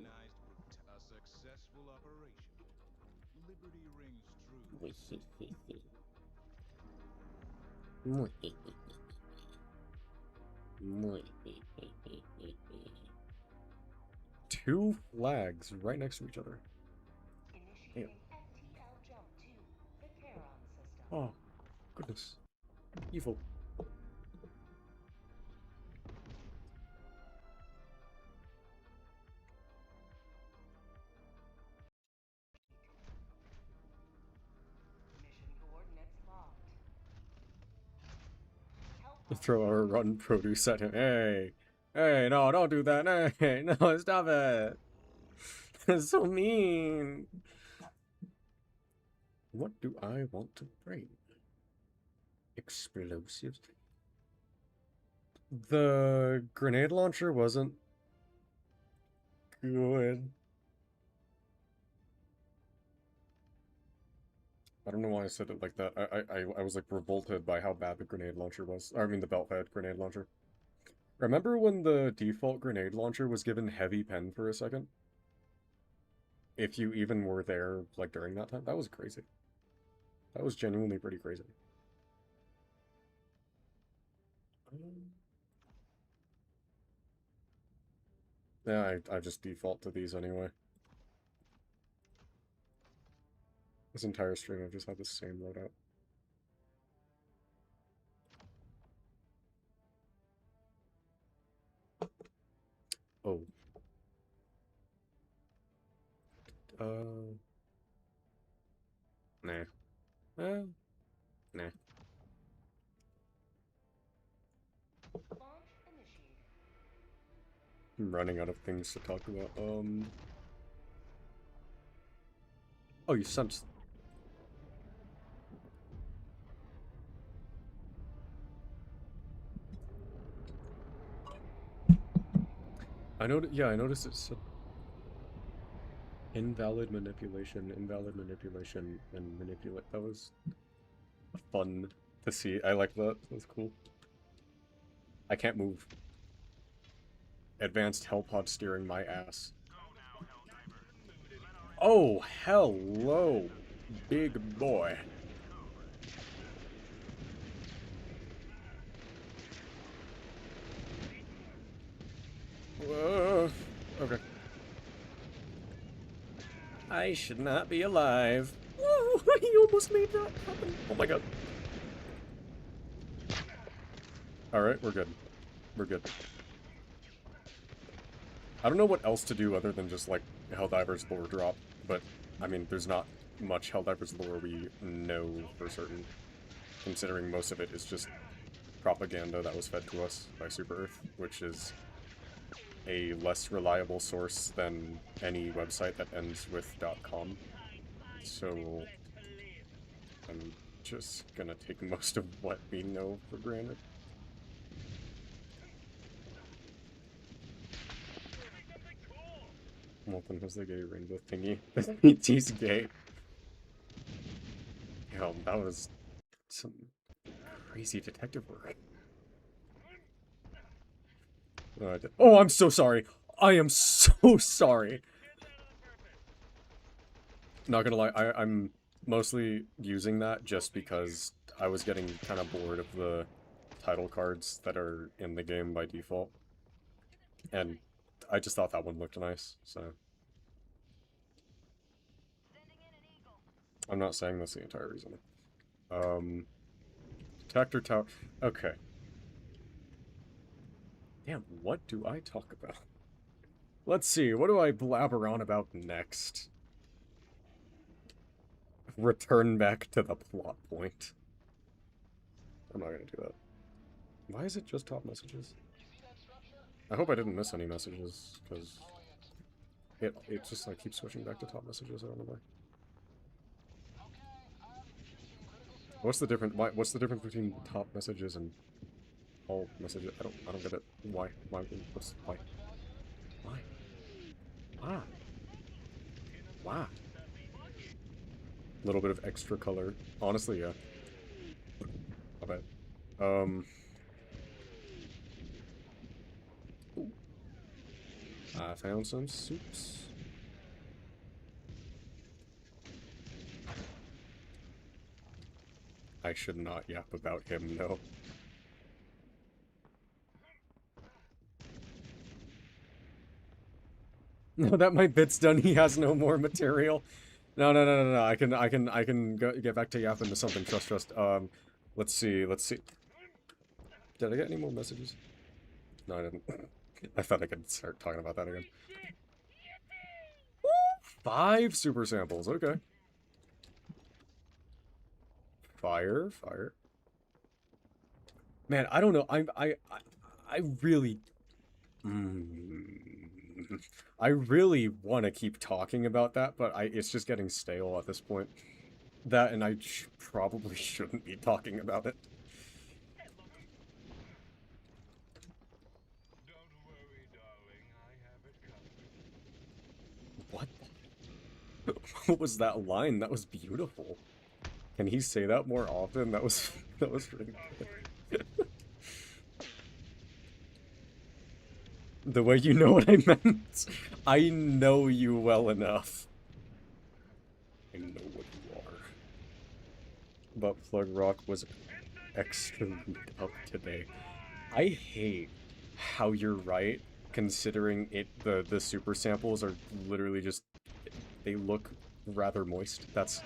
S1: Two flags right next to each other. Damn. Oh, goodness. Evil. Throw our rotten produce at him. Hey! Hey, no, don't do that. Hey, no, stop it. That's so mean. What do I want to bring? Explosives? The grenade launcher wasn't good. I don't know why I said it like that. I was like revolted by how bad the grenade launcher was. I mean the belt-fed grenade launcher. Remember when the default grenade launcher was given heavy pen for a second? If you even were there, like, during that time? That was crazy. That was genuinely pretty crazy. Yeah, I just default to these anyway. This entire stream I've just had the same loadout. Oh. Nah. Nah. I'm running out of things to talk about. Oh, you sent... I noticed it said invalid manipulation, and manipulate. That was fun to see. I like that. That was cool. I can't move. Advanced Hellpod steering my ass. Oh, hello, big boy. Okay. I should not be alive. Woo! He almost made that happen. Oh my god. Alright, we're good. We're good. I don't know what else to do other than just, like, Helldiver's lore drop, but, I mean, there's not much Helldiver's lore we know for certain, considering most of it is just propaganda that was fed to us by Super Earth, which is a less reliable source than any website that ends with .com. So I'm just gonna take most of what we know for granted. Molten has the gay rainbow thingy. He's gay. Yo, that was some crazy detective work. Oh, I'm so sorry. I am so sorry. Not gonna lie, I'm mostly using that just because I was getting kind of bored of the title cards that are in the game by default. And I just thought that one looked nice, so. I'm not saying that's the entire reason. Detector tower. Okay. Damn, what do I talk about? Let's see, what do I blabber on about next? Return back to the plot point. I'm not gonna do that. Why is it just top messages? I hope I didn't miss any messages, because it just like keeps switching back to top messages. I don't know why. What's the difference between top messages and all messages? I don't get it. Why? Why? Why? Why? Why? Why? A little bit of extra color. Honestly, yeah. I bet. I found some soups. I should not yap about him, no. No, that my bit's done. He has no more material. No. I can get back to yapping to something. Trust. Let's see. Did I get any more messages? No, I didn't. I thought I could start talking about that again. 5 super samples. Okay. Fire. Man, I don't know. I really. I really want to keep talking about that, but it's just getting stale at this point. That, and I probably shouldn't be talking about it. What? What was that line? That was beautiful. Can he say that more often? That was really good. The way you know what I meant. I know you well enough. I know what you are. But Plug Rock was extra up today. I hate how you're right, considering the super samples are literally just, they look rather moist. That's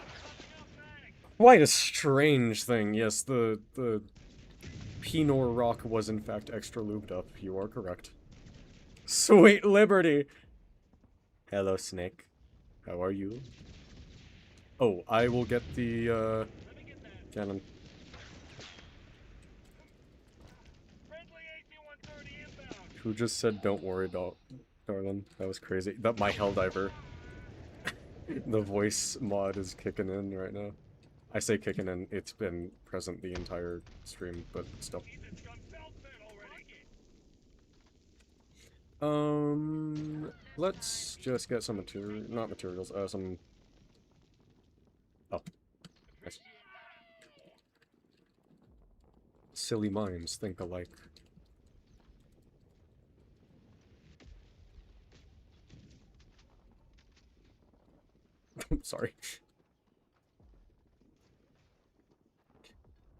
S1: quite a strange thing. Yes, the Pinot Rock was in fact extra lubed up. You are correct. Sweet Liberty! Hello, Snake. How are you? Oh, I will get the, cannon. Who just said, don't worry, darling? That was crazy. That my Helldiver. The voice mod is kicking in right now. I say kicking in, it's been present the entire stream, but still. Let's just get some not materials, some... Oh. Nice. Silly minds think alike. I'm sorry.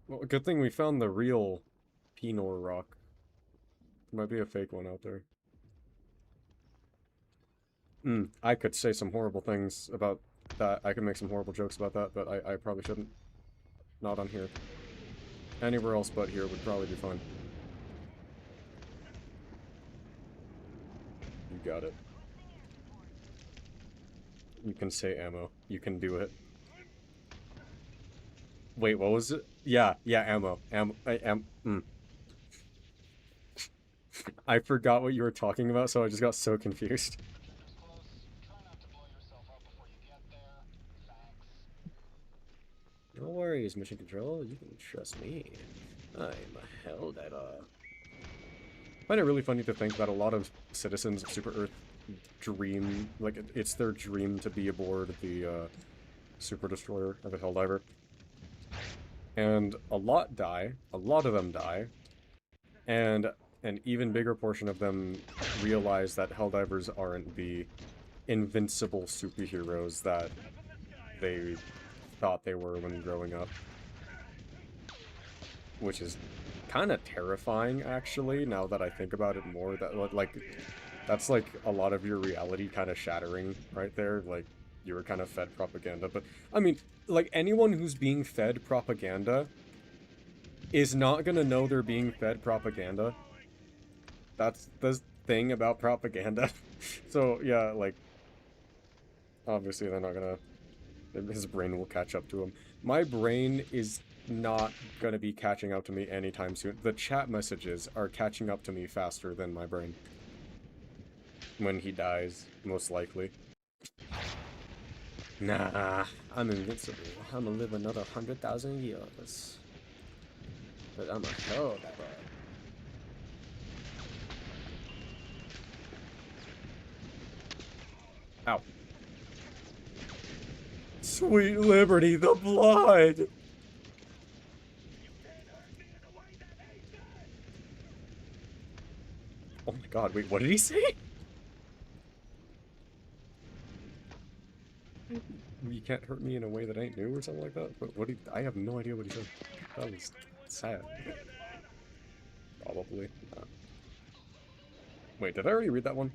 S1: Well, good thing we found the real Pinot Rock. There might be a fake one out there. I could say some horrible things about that. I could make some horrible jokes about that, but I probably shouldn't. Not on here. Anywhere else but here would probably be fine. You got it. You can say ammo. You can do it. Wait, what was it? Yeah, ammo. I forgot what you were talking about, so I just got so confused. No worries, Mission Control. You can trust me. I'm a helldiver. I find it really funny to think that a lot of citizens of Super Earth dream, like, it's their dream to be aboard the Super Destroyer of a Helldiver. And a lot die. A lot of them die. And an even bigger portion of them realize that Helldivers aren't the invincible superheroes that they thought they were when growing up. Which is kind of terrifying, actually, now that I think about it more. That, like, that's, like, a lot of your reality kind of shattering right there. Like, you were kind of fed propaganda. But, I mean, like, anyone who's being fed propaganda is not gonna know they're being fed propaganda. That's the thing about propaganda. So, yeah, like, obviously they're not gonna... His brain will catch up to him. My brain is not gonna be catching up to me anytime soon. The chat messages are catching up to me faster than my brain. When he dies, most likely. Nah, I'm invincible. I'm gonna live another 100,000 years. But I'm a hell diver. Ow. Sweet Liberty, the blood! Oh my god, wait, what did he say? You can't hurt me in a way that ain't new or something like that? But what did I have no idea what he said. That was sad. Probably. Wait, did I already read that one?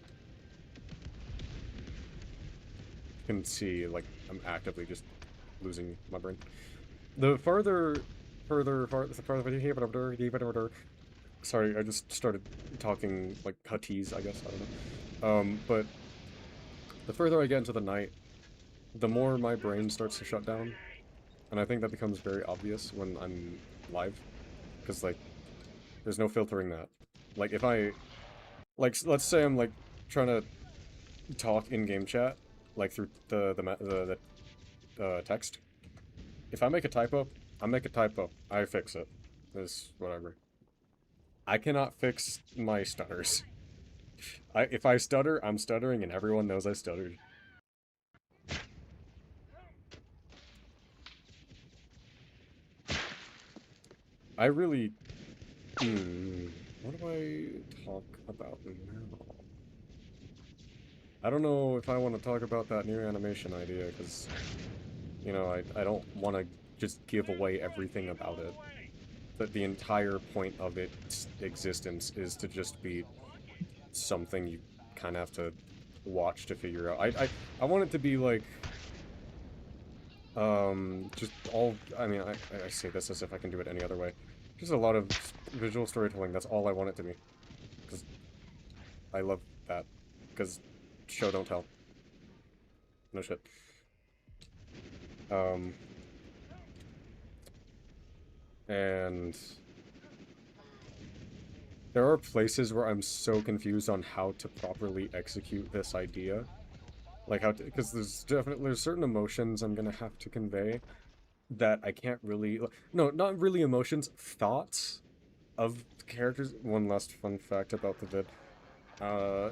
S1: You can see, like, I'm actively just losing my brain. The farther... Sorry, I just started talking, like, Huttese, I guess, I don't know. But the further I get into the night, the more my brain starts to shut down. And I think that becomes very obvious when I'm live. Because, like, there's no filtering that. Like, if I... Like, let's say I'm, like, trying to talk in game chat, like, through the text. If I make a typo, I make a typo. I fix it. It's whatever. I cannot fix my stutters. If I stutter, I'm stuttering, and everyone knows I stuttered. I really... what do I talk about now? I don't know if I want to talk about that new animation idea, because, you know, I don't want to just give away everything about it. That the entire point of its existence is to just be something you kind of have to watch to figure out. I want it to be like, just all, I mean, I say this as if I can do it any other way. Just a lot of visual storytelling, that's all I want it to be. Because I love that. Because show don't tell. No shit. And there are places where I'm so confused on how to properly execute this idea. Like how to, because there's certain emotions I'm gonna have to convey that I can't really, no, not really emotions, thoughts of characters. One last fun fact about the vid. I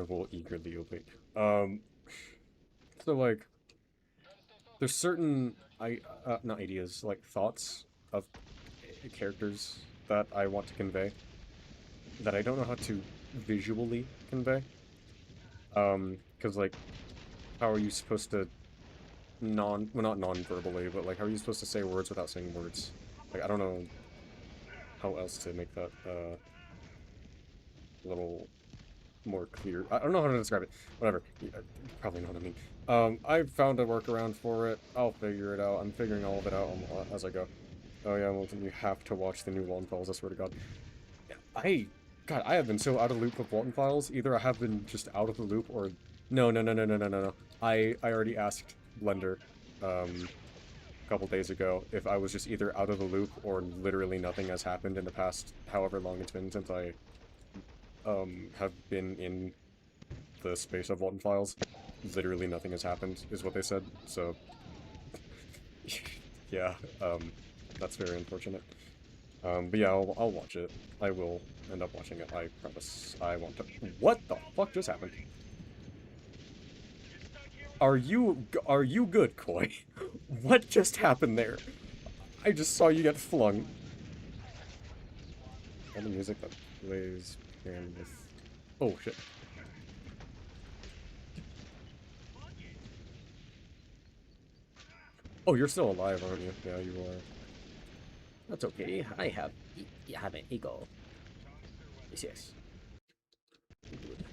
S1: will eagerly obey. So like, there's certain, not ideas, like thoughts of characters that I want to convey that I don't know how to visually convey. Because like, how are you supposed to well, not non-verbally, but like, how are you supposed to say words without saying words? Like, I don't know how else to make that, little more clear. I don't know how to describe it. Whatever. You probably know what I mean. I found a workaround for it. I'll figure it out. I'm figuring all of it out as I go. Oh yeah, well, you have to watch the new Walton Files, I swear to God. God, I have been so out of the loop with Walton Files. Either I have been just out of the loop or... No. I already asked Blender, a couple days ago if I was just either out of the loop or literally nothing has happened in the past however long it's been since I, have been in the space of Walton Files. Literally nothing has happened, is what they said, so... yeah, that's very unfortunate. But yeah, I'll watch it. I will end up watching it, I promise. I want to... What the fuck just happened? Are you good, Koi? What just happened there? I just saw you get flung. All the music that plays and with... Oh, shit. Oh, you're still alive, aren't you? Yeah, you are.
S5: That's okay. I have an ego. Yes. Good.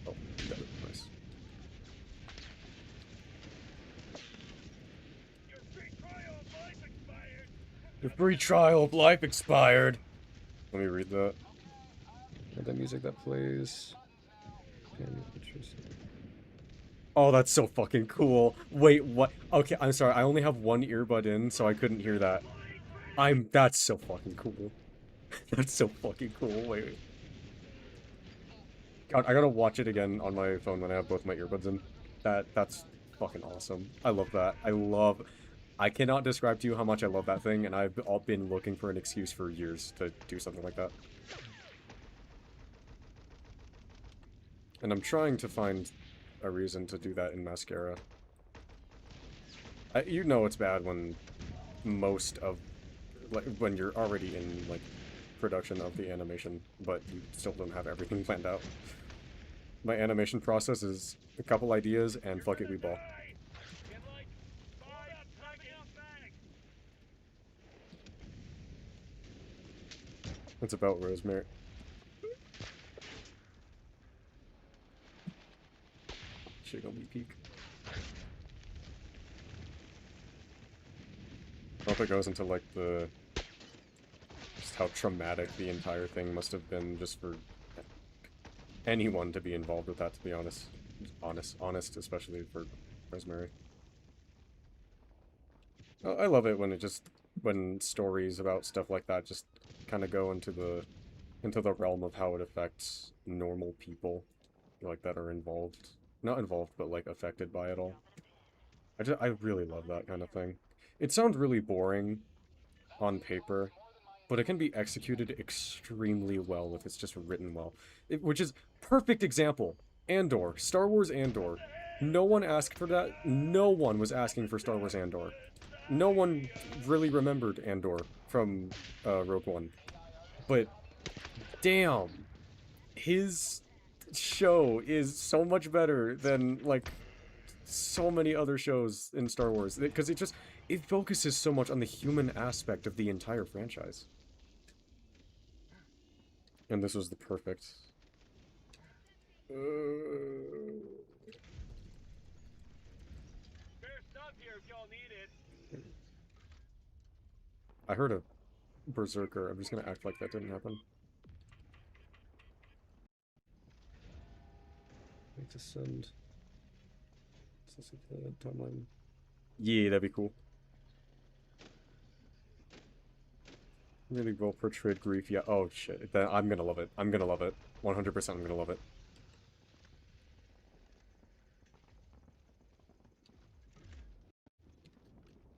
S5: Oh, got it. Nice.
S1: Your free trial of life expired. Let me read that. The music that plays. Oh, that's so fucking cool. Wait, what? Okay, I'm sorry. I only have one earbud in, so I couldn't hear that. That's so fucking cool. That's so fucking cool. Wait. God, I gotta watch it again on my phone when I have both my earbuds in. That's fucking awesome. I love that. I cannot describe to you how much I love that thing, and I've been looking for an excuse for years to do something like that. And I'm trying to find a reason to do that in Mascara. You know it's bad when most of... like, when you're already in, like, production of the animation, but you still don't have everything planned out. My animation process is a couple ideas, and fuck it, we ball. It's about Rosemary. Shit gonna be peak. I hope it goes into, like, just how traumatic the entire thing must have been just for anyone to be involved with that, to be honest. Honest, especially for Rosemary. I love it when stories about stuff like that just kind of go into the realm of how it affects normal people, like, that are involved. Not involved, but, like, affected by it all. I really love that kind of thing. It sounds really boring on paper, but it can be executed extremely well if it's just written well. Which is perfect example. Andor. Star Wars Andor. No one asked for that. No one was asking for Star Wars Andor. No one really remembered Andor from Rogue One. But, damn. His show is so much better than, like, so many other shows in Star Wars. Because it focuses so much on the human aspect of the entire franchise. And this was the perfect... I heard a berserker. I'm just gonna act like that didn't happen. Need to send... Is this the timeline? Yeah, that'd be cool. Really well portrayed grief. Yeah. Oh shit. Then I'm gonna love it. I'm gonna love it. 100%. I'm gonna love it.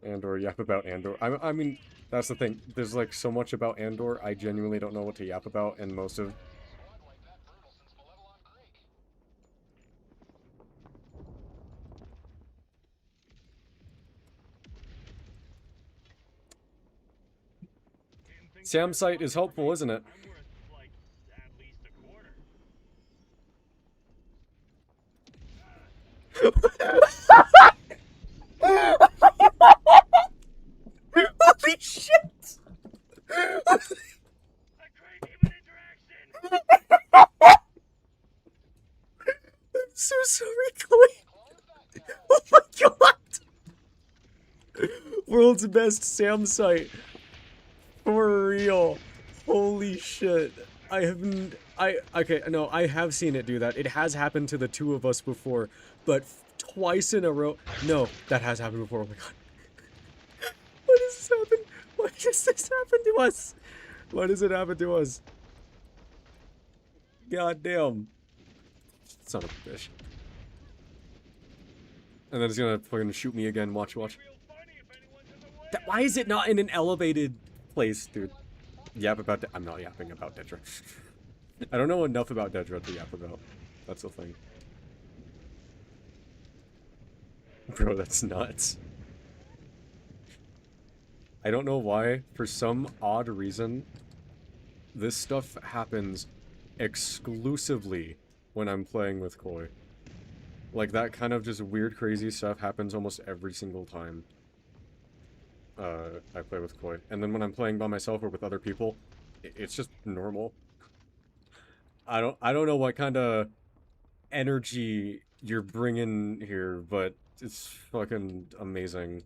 S1: Andor. Yap about Andor. I mean, that's the thing. There's like so much about Andor. I genuinely don't know what to yap about, and most of. Sam's site is helpful, isn't it? Holy shit!
S5: World's best Sam site. For real. Holy shit. Okay, no, I have seen it do that. It has happened to the two of us before, but twice in a row. No, that has happened before. Oh my god. Why does this happen? Why does this happen to us? Why does it happen to us? God damn. Son of a bitch. And then it's gonna fucking shoot me again. Watch, watch. Why is it not in an elevated place, dude? Yap about I'm not yapping about Dedra. I don't know enough about Dedra to yap about. That's the thing. Bro, that's nuts. I don't know why, for some odd reason, this stuff happens exclusively when I'm playing with Koi. Like, that kind of just weird, crazy stuff happens almost every single time I play with Koi. And then when I'm playing by myself or with other people, it's just normal. I don't know what kind of energy you're bringing here, but it's fucking amazing.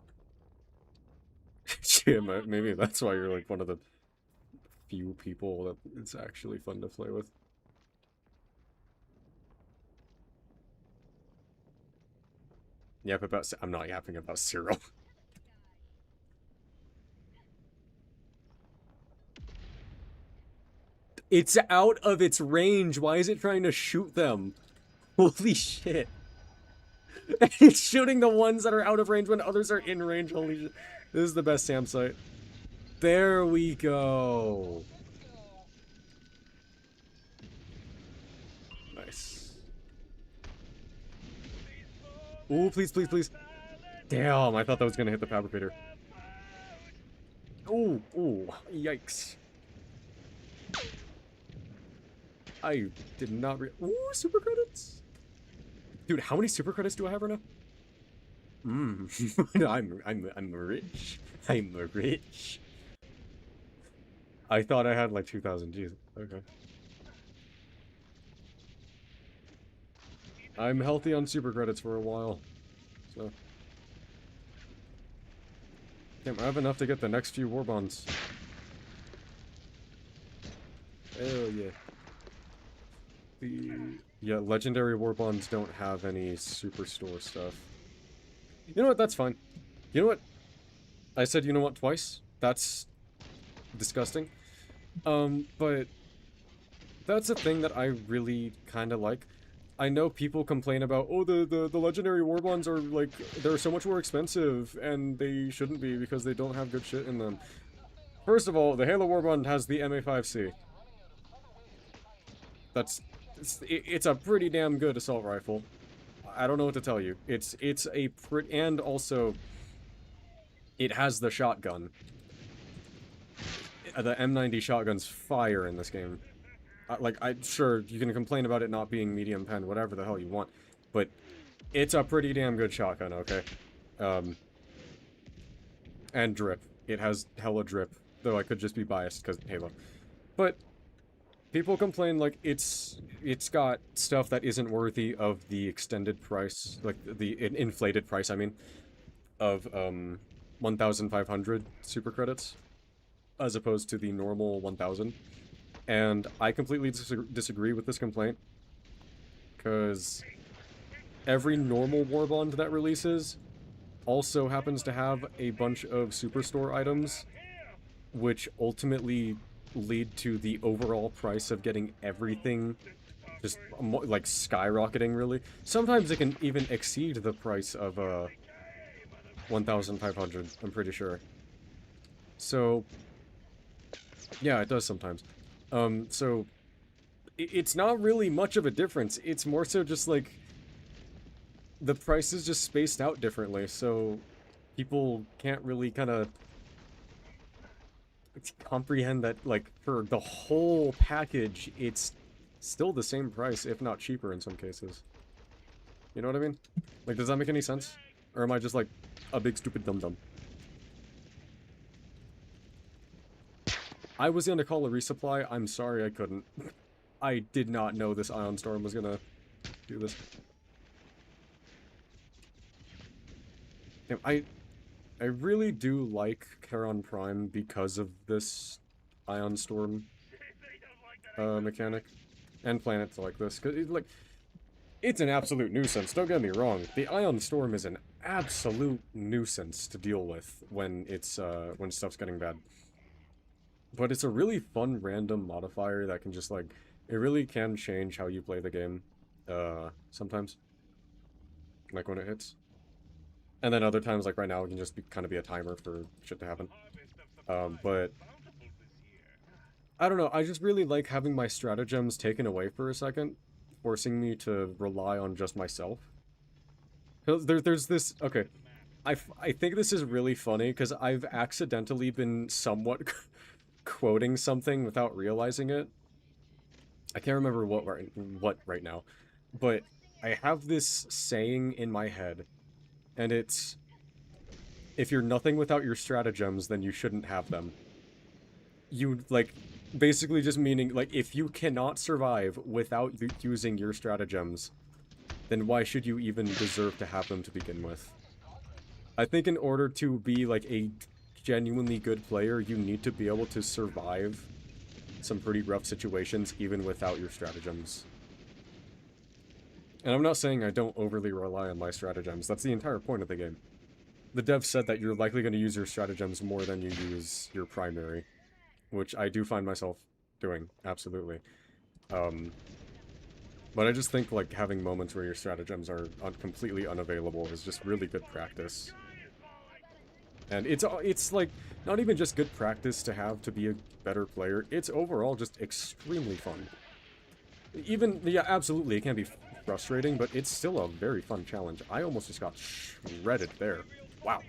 S5: Shit, maybe that's why you're like one of the few people that it's actually fun to play with. Yap about I'm not yapping about Cyril. It's out of its range. Why is it trying to shoot them? Holy shit. It's shooting the ones that are out of range when others are in range. Holy shit. This is the best Sam site. There we go. Nice. Ooh, please, please, please. Damn, I thought that was gonna hit the fabricator. Ooh, ooh, yikes. I did not ooh, super credits? Dude, how many super credits do I have right now? I'm rich. I'm rich. I thought I had like 2,000. Jesus. Okay. I'm healthy on super credits for a while. So. Damn, I have enough to get the next few war bonds. Hell yeah. Yeah, legendary war bonds don't have any superstore stuff. You know what? That's fine. You know what? I said you know what twice? That's disgusting. But that's a thing that I really kind of like. I know people complain about, oh, the legendary war bonds are like, they're so much more expensive and they shouldn't be because they don't have good shit in them. First of all, the Halo war bond has the MA5C. It's a pretty damn good assault rifle. I don't know what to tell you. It's a pretty, and also it has the shotgun. The M90 shotgun's fire in this game. Sure, you can complain about it not being medium pen, whatever the hell you want, but it's a pretty damn good shotgun, okay? And drip. It has hella drip, though I could just be biased because Halo. But people complain like it's got stuff that isn't worthy of the extended price, like the inflated price, I mean, of 1,500 super credits, as opposed to the normal 1,000. And I completely disagree with this complaint, because every normal warbond that releases also happens to have a bunch of superstore items, which ultimately lead to the overall price of getting everything just, like, skyrocketing, really. Sometimes it can even exceed the price of 1,500, I'm pretty sure. So, yeah, it does sometimes. So, it's not really much of a difference. It's more so just, like, the price is just spaced out differently, so people can't really kind of comprehend that, like, for the whole package, it's still the same price, if not cheaper in some cases. You know what I mean? Like, does that make any sense? Or am I just, like, a big stupid dum-dum? I was gonna call a resupply. I'm sorry I couldn't. I did not know this Ion Storm was gonna do this. Damn, I really do like Charon Prime because of this Ion Storm mechanic, and planets like this, because like it's an absolute nuisance. Don't get me wrong. The Ion Storm is an absolute nuisance to deal with when it's when stuff's getting bad. But it's a really fun random modifier that can just like it really can change how you play the game. Sometimes, like when it hits, and then other times, like right now, it can just be kind of be a timer for shit to happen. But I don't know. I just really like having my stratagems taken away for a second, forcing me to rely on just myself. There's this... Okay. I think this is really funny, because I've accidentally been somewhat quoting something without realizing it. I can't remember what right now. But I have this saying in my head, and it's... If you're nothing without your stratagems, then you shouldn't have them. You, like... Basically just meaning, like, if you cannot survive without using your stratagems, then why should you even deserve to have them to begin with? I think in order to be, like, a genuinely good player, you need to be able to survive some pretty rough situations even without your stratagems. And I'm not saying I don't overly rely on my stratagems, that's the entire point of the game. The dev said that you're likely going to use your stratagems more than you use your primary. Which I do find myself doing, absolutely. But I just think, like, having moments where your stratagems are completely unavailable is just really good practice. And it's, like, not even just good practice to have to be a better player, it's overall just extremely fun. Even, yeah, absolutely, it can be frustrating, but it's still a very fun challenge. I almost just got shredded there. Wow.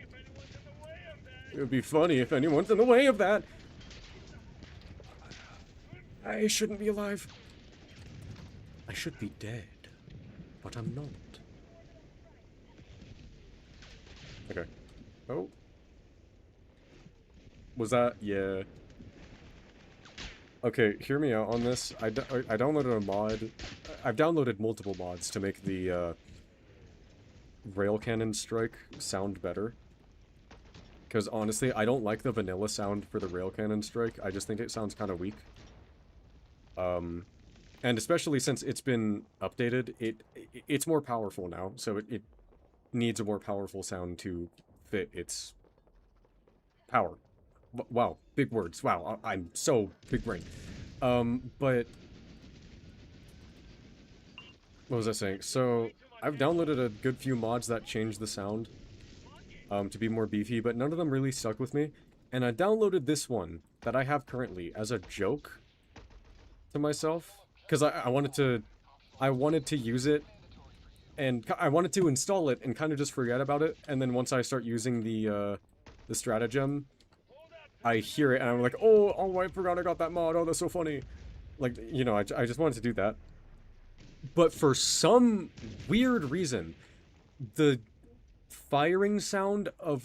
S5: It would be funny if anyone's in the way of that! I shouldn't be alive. I should be dead, but I'm not. Okay. Oh. Was that? Yeah. Okay, hear me out on this. I downloaded a mod. I've downloaded multiple mods to make the rail cannon strike sound better. Because honestly, I don't like the vanilla sound for the rail cannon strike. I just think it sounds kind of weak. And especially since it's been updated, it's more powerful now, so it needs a more powerful sound to fit its power. Wow, big words. Wow, I'm so big brain. But what was I saying? So I've downloaded a good few mods that change the sound to be more beefy, but none of them really stuck with me. And I downloaded this one that I have currently as a joke to myself, because I wanted to use it, and I wanted to install it and kind of just forget about it, and then once I start using the stratagem, I hear it and I'm like, oh, I forgot I got that mod, oh, that's so funny. Like, you know, I just wanted to do that. But for some weird reason, the firing sound of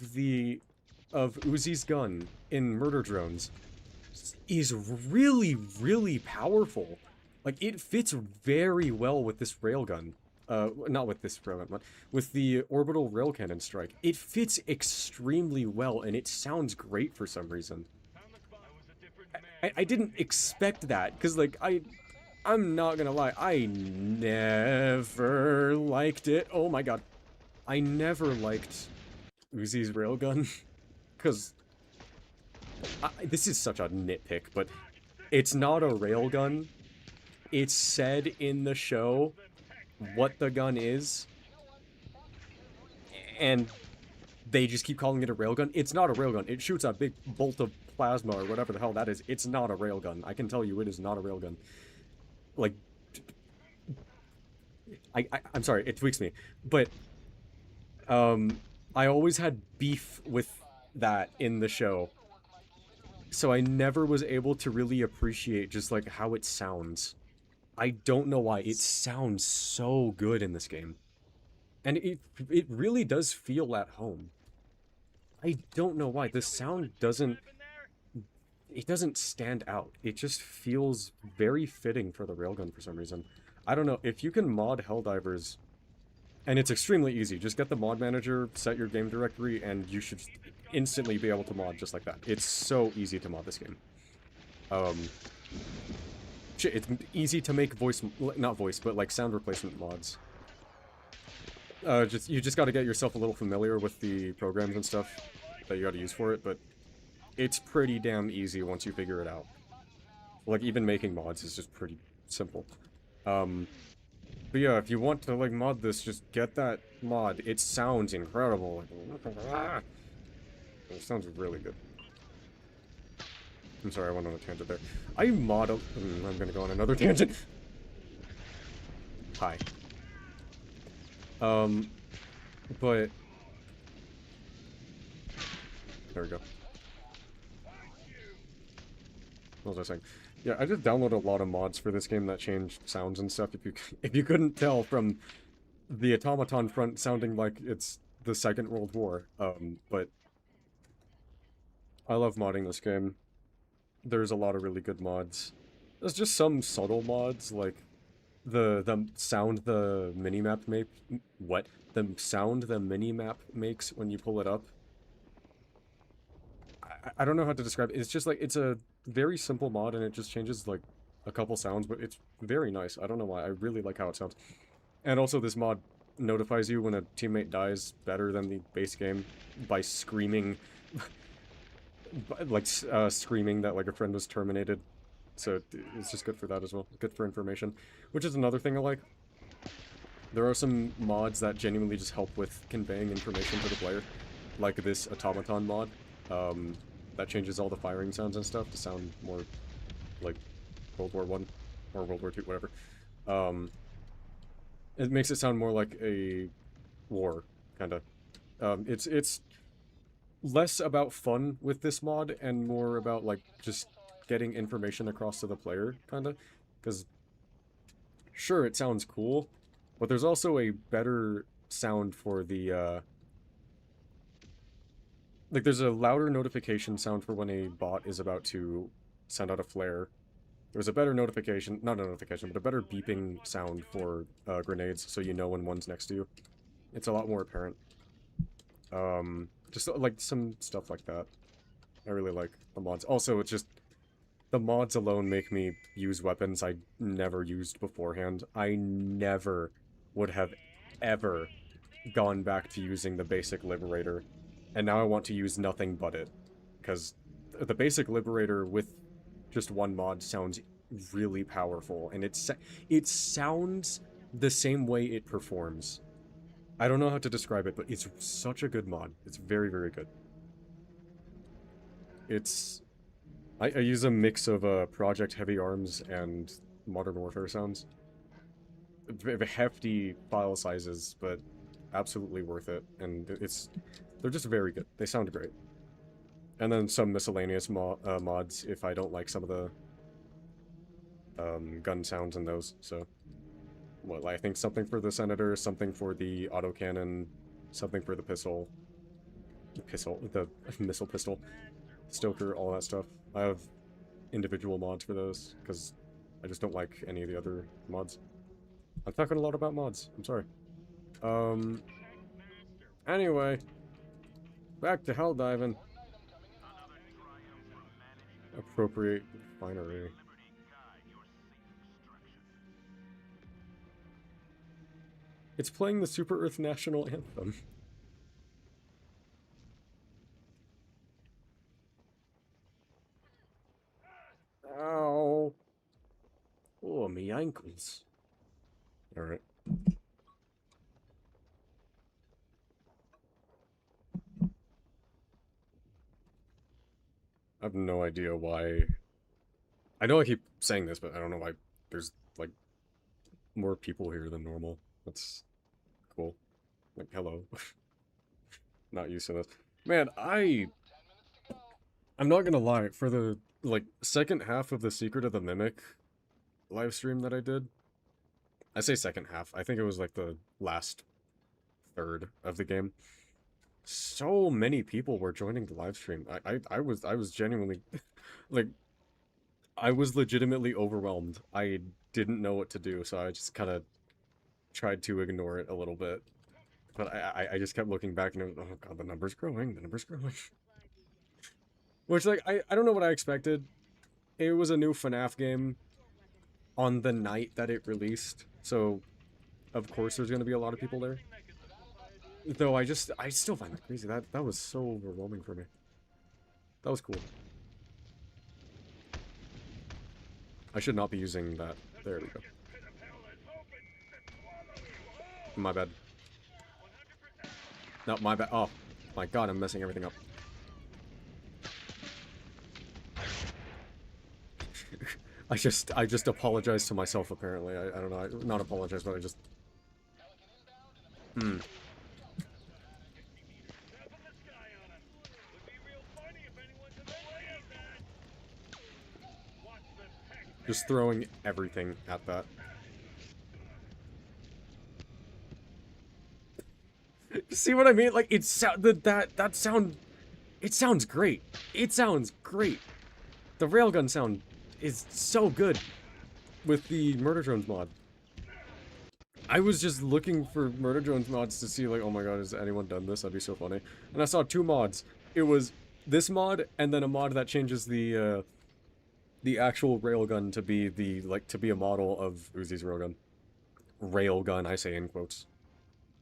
S5: Uzi's gun in Murder Drones is really, really powerful. Like, it fits very well with this railgun. Not with this railgun, but with the orbital rail cannon strike. It fits extremely well, and it sounds great for some reason. I didn't expect that, because, like, I'm not gonna lie, I never liked it. Oh my god. I never liked Uzi's railgun, because this is such a nitpick, but it's not a railgun. It's said in the show what the gun is, and they just keep calling it a railgun. It's not a railgun. It shoots a big bolt of plasma or whatever the hell that is. It's not a railgun. I can tell you it is not a railgun. Like, I'm sorry, it tweaks me, but I always had beef with that in the show. So I never was able to really appreciate just, like, how it sounds. I don't know why. It sounds so good in this game. And it really does feel at home. I don't know why. The sound doesn't... It doesn't stand out. It just feels very fitting for the railgun for some reason. I don't know. If you can mod Helldivers... And it's extremely easy. Just get the mod manager, set your game directory, and you should... instantly be able to mod just like that. It's so easy to mod this game. Shit, it's easy to make not voice, but like sound replacement mods. You just gotta get yourself a little familiar with the programs and stuff that you gotta use for it, but it's pretty damn easy once you figure it out. Like, even making mods is just pretty simple. But yeah, if you want to, like, mod this, just get that mod. It sounds incredible. It sounds really good. I'm sorry, I went on a tangent there. I'm gonna go on another tangent. Hi. But... There we go. What was I saying? Yeah, I just downloaded a lot of mods for this game that changed sounds and stuff. If you couldn't tell from the automaton front sounding like it's the Second World War, but I love modding this game. There's a lot of really good mods. There's just some subtle mods, like the sound the minimap make. What? The sound the minimap makes when you pull it up. I don't know how to describe it. It's just like, it's a very simple mod and it just changes like a couple sounds, but it's very nice. I don't know why. I really like how it sounds. And also this mod notifies you when a teammate dies better than the base game by screaming, like screaming that like a friend was terminated. So it's just good for that as well. Good for information, which is another thing I like. There are some mods that genuinely just help with conveying information to the player, like this automaton mod. That changes all the firing sounds and stuff to sound more like World War I or World War II, whatever. It makes it sound more like a war, kinda. It's less about fun with this mod and more about like just getting information across to the player, kinda. Because sure, it sounds cool, but there's also a better sound for the like, there's a louder notification sound for when a bot is about to send out a flare. There's a better notification, not a notification, but a better beeping sound for grenades, so you know when one's next to you. It's a lot more apparent. Just like some stuff like that. I really like the mods. Also, it's just, the mods alone make me use weapons I never used beforehand. I never would have ever gone back to using the basic Liberator. And now I want to use nothing but it. Because the basic Liberator with just one mod sounds really powerful. And it sounds the same way it performs. I don't know how to describe it, but it's such a good mod. It's very, very good. It's... I use a mix of Project Heavy Arms and Modern Warfare sounds. Hefty file sizes, but absolutely worth it. And they're just very good. They sound great. And then some miscellaneous mods if I don't like some of the gun sounds in those. So, well, I think something for the Senator, something for the autocannon, something for the pistol. The missile pistol. Stoker, all that stuff. I have individual mods for those, because I just don't like any of the other mods. I'm talking a lot about mods. I'm sorry. Anyway. Back to hell diving. Appropriate refinery. It's playing the Super Earth National Anthem. Ow. Oh, me ankles. Alright. I have no idea why... I know I keep saying this, but I don't know why there's, like, more people here than normal. That's cool. Like, hello. Not used to this. Man, I'm not gonna lie, for the, like, second half of the Secret of the Mimic live stream that I did... I say second half, I think it was, like, the last third of the game. So many people were joining the live stream. I was genuinely, like, I was legitimately overwhelmed. I didn't know what to do, so I just kind of tried to ignore it a little bit. But I just kept looking back and it was, oh god, the number's growing, the number's growing. Which, like, I don't know what I expected. It was a new FNAF game on the night that it released, so of course there's gonna be a lot of people there. Though I still find that crazy. That was so overwhelming for me. That was cool. I should not be using that. There we go. My bad. No, my bad. Oh, my god, I'm messing everything up. I just apologized to myself, apparently. I don't know. Not apologize, but I just... Just throwing everything at that. See what I mean? Like, it sounds great. It sounds great. The railgun sound is so good with the Murder Drones mod. I was just looking for Murder Drones mods to see, like, oh my god, has anyone done this? That'd be so funny. And I saw 2 mods. It was this mod, and then a mod that changes the actual railgun to be to be a model of Uzi's railgun. Railgun, I say in quotes.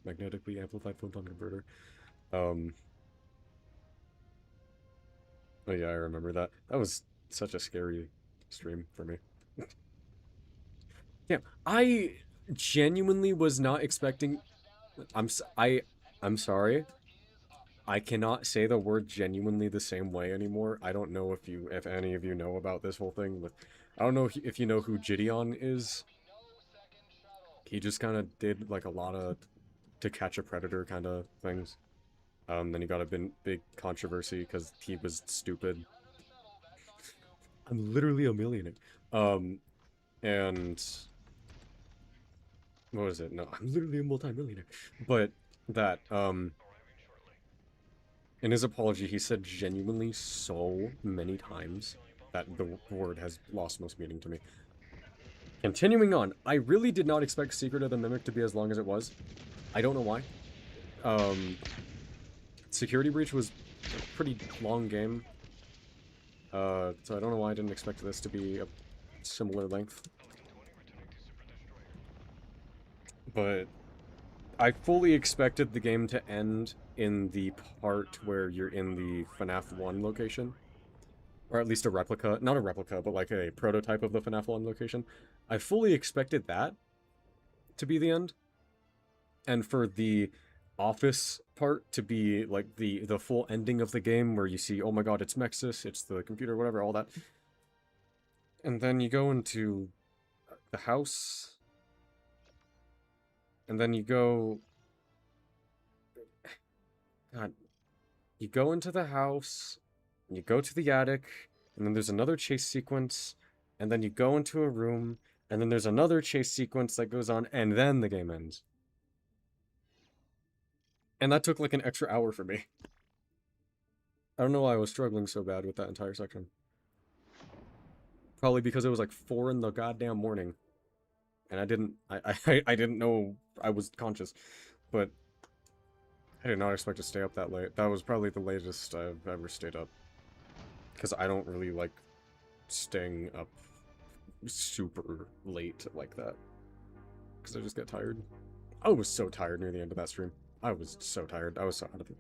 S5: Magnetically amplified photon converter. Oh yeah, I remember that. That was such a scary stream for me. Yeah, I genuinely was not expecting... I'm sorry. I cannot say the word genuinely the same way anymore. I don't know if any of you know about this whole thing with... I don't know if you know who Gideon is. He just kind of did, like, a lot of To Catch a Predator kind of things. Then he got a big controversy because he was stupid. I'm literally a millionaire. And... What was it? No, I'm literally a multi-millionaire. But that, in his apology, he said genuinely so many times that the word has lost most meaning to me. Continuing on, I really did not expect Secret of the Mimic to be as long as it was. I don't know why. Security Breach was a pretty long game. So I don't know why I didn't expect this to be a similar length. But I fully expected the game to end in the part where you're in the FNAF 1 location. Or at least a replica. Not a replica, but like a prototype of the FNAF 1 location. I fully expected that to be the end. And for the office part to be like the full ending of the game where you see, oh my god, it's Mexis, it's the computer, whatever, all that. And then you go into the house... And then you go... God. You go into the house, and you go to the attic, and then there's another chase sequence, and then you go into a room, and then there's another chase sequence that goes on, and then the game ends. And that took like an extra hour for me. I don't know why I was struggling so bad with that entire section. Probably because it was like 4 in the goddamn morning. And I didn't know I was conscious, but I did not expect to stay up that late. That was probably the latest I've ever stayed up. Because I don't really like staying up super late like that. Because I just get tired. I was so tired near the end of that stream. I was so tired. I was so out of it.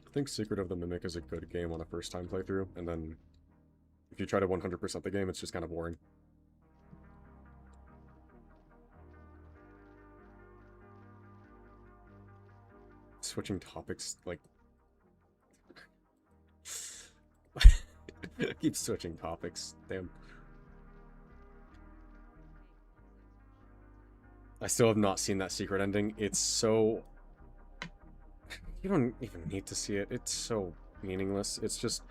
S5: I think Secret of the Mimic is a good game on a first-time playthrough, and then if you try to 100% the game, it's just kind of boring. Switching topics, like... Keep switching topics, damn. I still have not seen that secret ending. It's so... You don't even need to see it. It's so meaningless. It's just...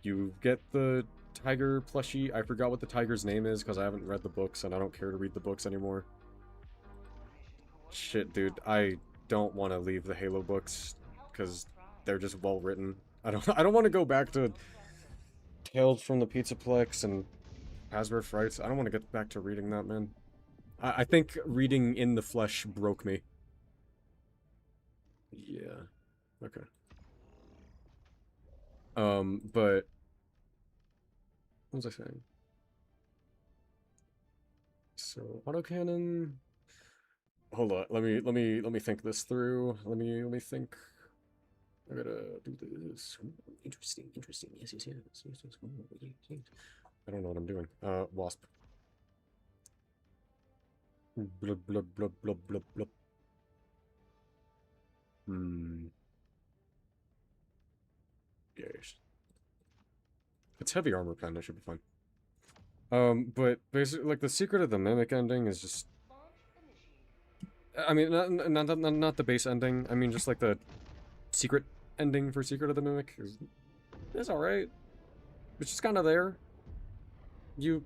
S5: You get the tiger plushie. I forgot what the tiger's name is because I haven't read the books and I don't care to read the books anymore. Shit, dude. I don't want to leave the Halo books because they're just well written. I don't want to go back to Tales from the Pizzaplex and Hasbro Frights. I don't want to get back to reading that, man. I think reading In the Flesh broke me. Yeah. Okay. But what was I saying? So autocannon. Hold on. Let me think this through. Let me think. I gotta do this. Interesting. Yes. I don't know what I'm doing. Wasp. Blub blub blub blub blub blub. Yes. It's heavy armor pen, that should be fine. But basically, like, the Secret of the Mimic ending is just... I mean, not the base ending. I mean, just, like, the secret ending for Secret of the Mimic is alright. It's just kind of there. You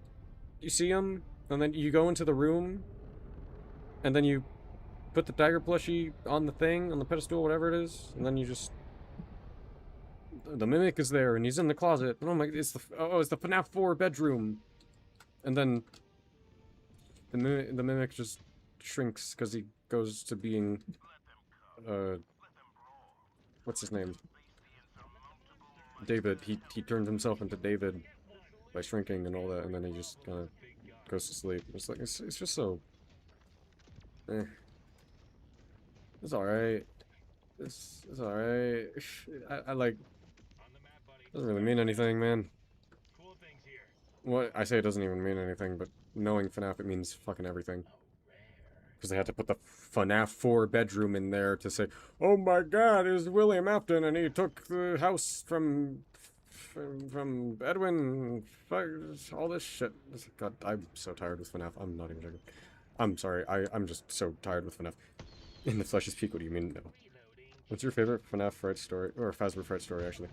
S5: see him, and then you go into the room, and then you put the dagger plushie on the thing, on the pedestal, whatever it is, and then you just... The Mimic is there, and he's in the closet. Oh my, it's the FNAF 4 bedroom. And then the Mimic just shrinks because he goes to being, what's his name? David. He turned himself into David by shrinking and all that, and then he just kind of goes to sleep. It's like, it's just so, It's alright. It's alright. I like, doesn't really mean anything, man. What I say it doesn't even mean anything, but knowing FNAF, it means fucking everything. Because they had to put the FNAF 4 bedroom in there to say, oh my god, it was William Afton, and he took the house from Edwin, all this shit. God, I'm so tired with FNAF. I'm not even joking. I'm sorry, I'm just so tired with FNAF. In the Flesh's Peak, what do you mean, no? What's your favorite FNAF Fright story? Or Fazbear Fright story, actually?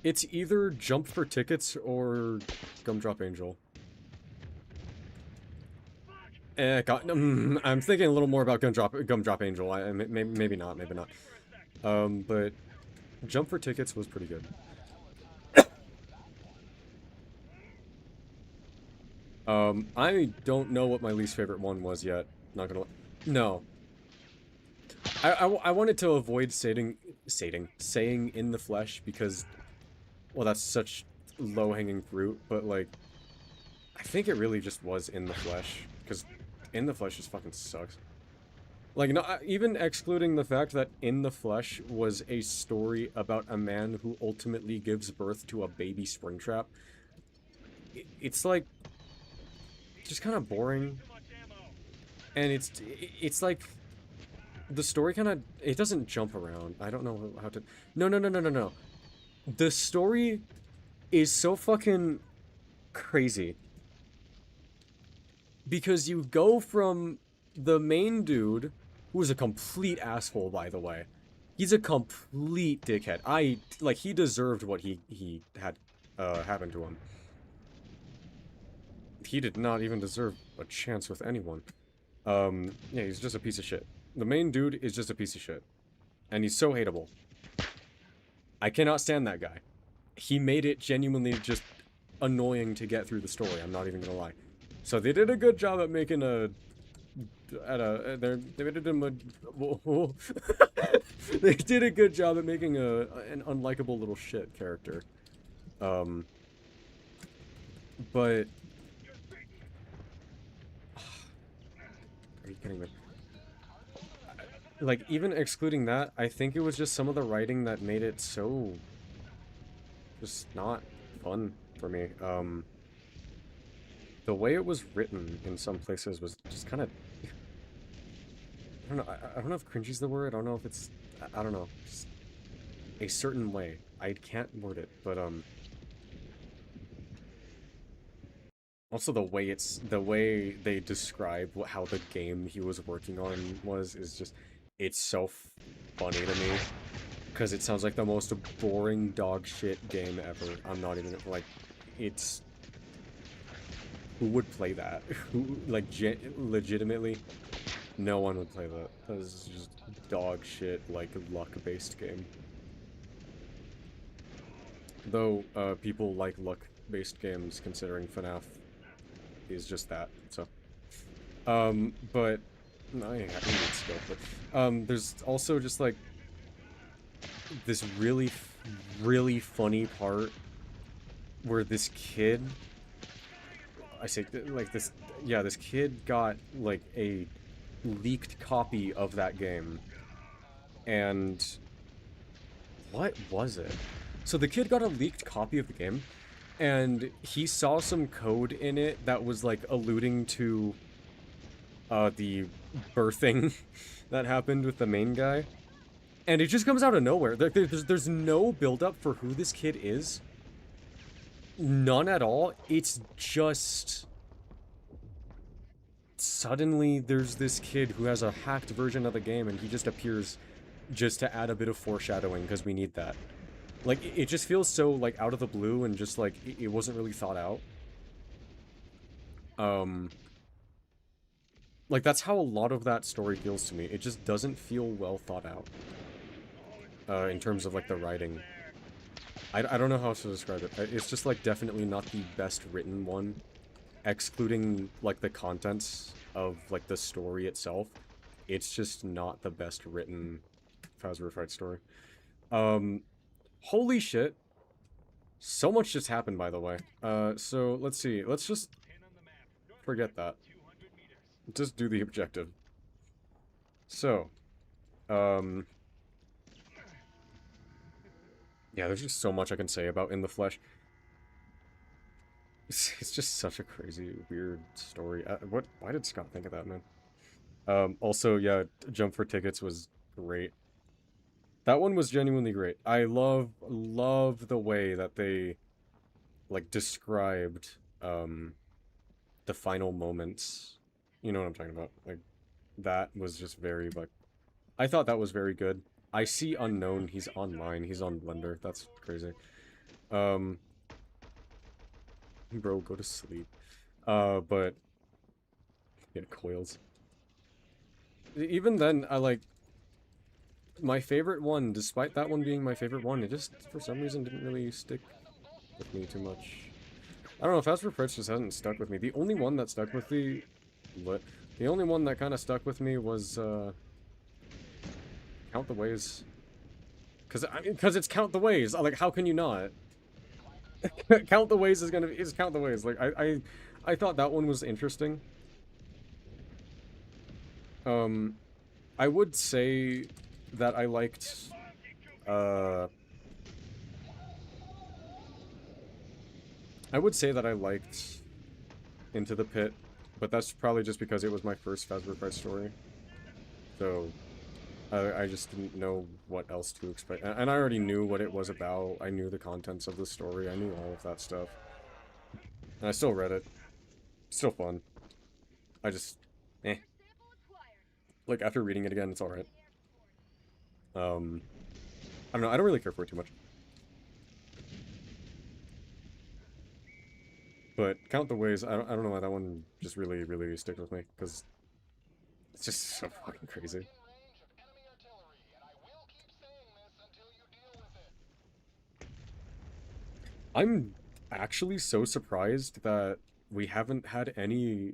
S5: It's either Jump for Tickets or Gumdrop Angel. I'm thinking a little more about Gumdrop Angel. Maybe not. But Jump for Tickets was pretty good. I don't know what my least favorite one was yet. Not gonna. No. I wanted to avoid saying In the Flesh because, well, that's such low-hanging fruit. But like, I think it really just was In the Flesh because In the Flesh just fucking sucks. Like, no, even excluding the fact that In the Flesh was a story about a man who ultimately gives birth to a baby Springtrap. It's like just kind of boring, and it's like the story kind of, it doesn't jump around. I don't know how to. No. The story is so fucking crazy because you go from the main dude, who is a complete asshole, by the way. He's a complete dickhead. He deserved what he had happen to him. He did not even deserve a chance with anyone. Yeah, he's just a piece of shit. The main dude is just a piece of shit. And he's so hateable. I cannot stand that guy. He made it genuinely just annoying to get through the story, I'm not even gonna lie. So they did a good job at making they did a good job at making an unlikable little shit character. But are you kidding me? Like, even excluding that, I think it was just some of the writing that made it so just not fun for me. The way it was written in some places was just kind of, I don't know. I don't know if cringy is the word. I don't know if it's, I don't know, just a certain way. I can't word it, but also the way they describe how the game he was working on is just, it's so funny to me because it sounds like the most boring dog shit game ever. I'm not even like, it's, who would play that? Who, like, legitimately, no one would play that. That is just dog shit, like, luck-based game. Though, people like luck-based games, considering FNAF is just that, so. But... No, I need skill, but... there's also just, like... this really funny part where this kid... I say, like, this... Yeah, this kid got, like, a leaked copy of that game. And... what was it? So the kid got a leaked copy of the game, and he saw some code in it that was, like, alluding to, the birthing that happened with the main guy. And it just comes out of nowhere. There's no build-up for who this kid is. None at all. It's just... suddenly there's this kid who has a hacked version of the game, and he just appears just to add a bit of foreshadowing, because we need that. Like, it just feels so, like, out of the blue, and just, like, it wasn't really thought out. Like, that's how a lot of that story feels to me. It just doesn't feel well thought out. In terms of, like, the writing. I don't know how else to describe it. It's just, like, definitely not the best written one. Excluding, like, the contents of, like, the story itself. It's just not the best written Phasma Fright story. Holy shit. So much just happened, by the way. So, let's see. Let's just forget that. Just do the objective. So, yeah, there's just so much I can say about In the Flesh. It's just such a crazy, weird story. Why did Scott think of that, man? Also, yeah, Jump for Tickets was great. That one was genuinely great. I love the way that they, like, described, the final moments. You know what I'm talking about. Like, that was just very, like... I thought that was very good. I see Unknown, he's online, he's on Blender, that's crazy. Bro, go to sleep. But... yeah, coils. Even then, I like... my favorite one, despite that one being my favorite one, it just, for some reason, didn't really stick with me too much. I don't know, Fast for Fritz just hasn't stuck with me. The only one that stuck with me... the only one that kind of stuck with me was, Count the Ways. Cause it's Count the Ways. Like, how can you not? Count the Ways is Count the Ways. Like, I thought that one was interesting. I would say that I liked, I would say that I liked Into the Pit, but that's probably just because it was my first Phasma Fright story. So, I just didn't know what else to expect. And I already knew what it was about. I knew the contents of the story. I knew all of that stuff. And I still read it. Still fun. I just... eh. Like, after reading it again, it's alright. I don't know, I don't really care for it too much. But Count the Ways, I don't know why that one just really stick with me, because it's just so fucking crazy. I'm actually so surprised that we haven't had any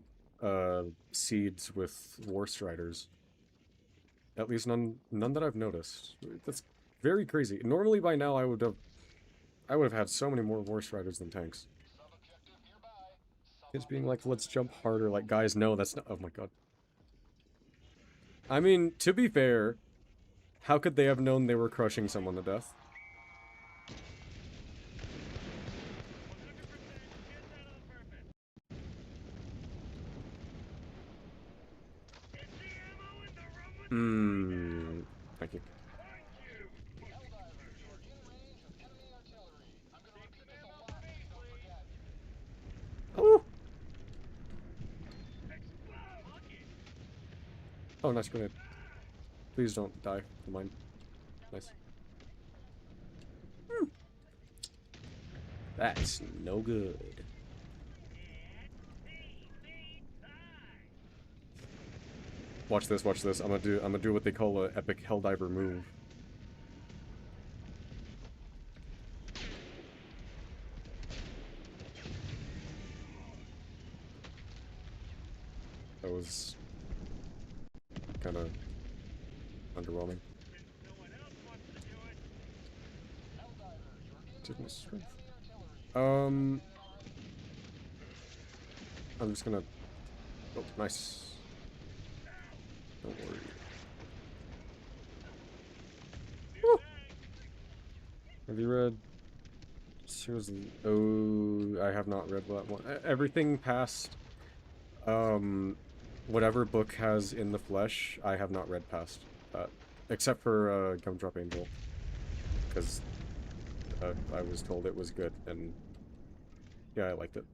S5: seeds with War Striders. At least none that I've noticed. That's very crazy. Normally by now I would have had so many more War Striders than tanks. Kids being like, let's jump harder, like, guys, no, that's not... oh my god. I mean, to be fair, how could they have known they were crushing someone to death? Thank you. Oh! Oh, nice grenade. Please don't die from mine. Nice. That's no good. Watch this, watch this. I'm gonna do what they call a epic Helldiver move. That was kind of underwhelming. Goodness strength. I'm just gonna. Oh, nice. Don't worry. Woo! Have you read? Seriously? Oh, I have not read that one. Everything past, whatever book has In the Flesh, I have not read past that, except for Gumdrop Angel, because I was told it was good, and yeah, I liked it.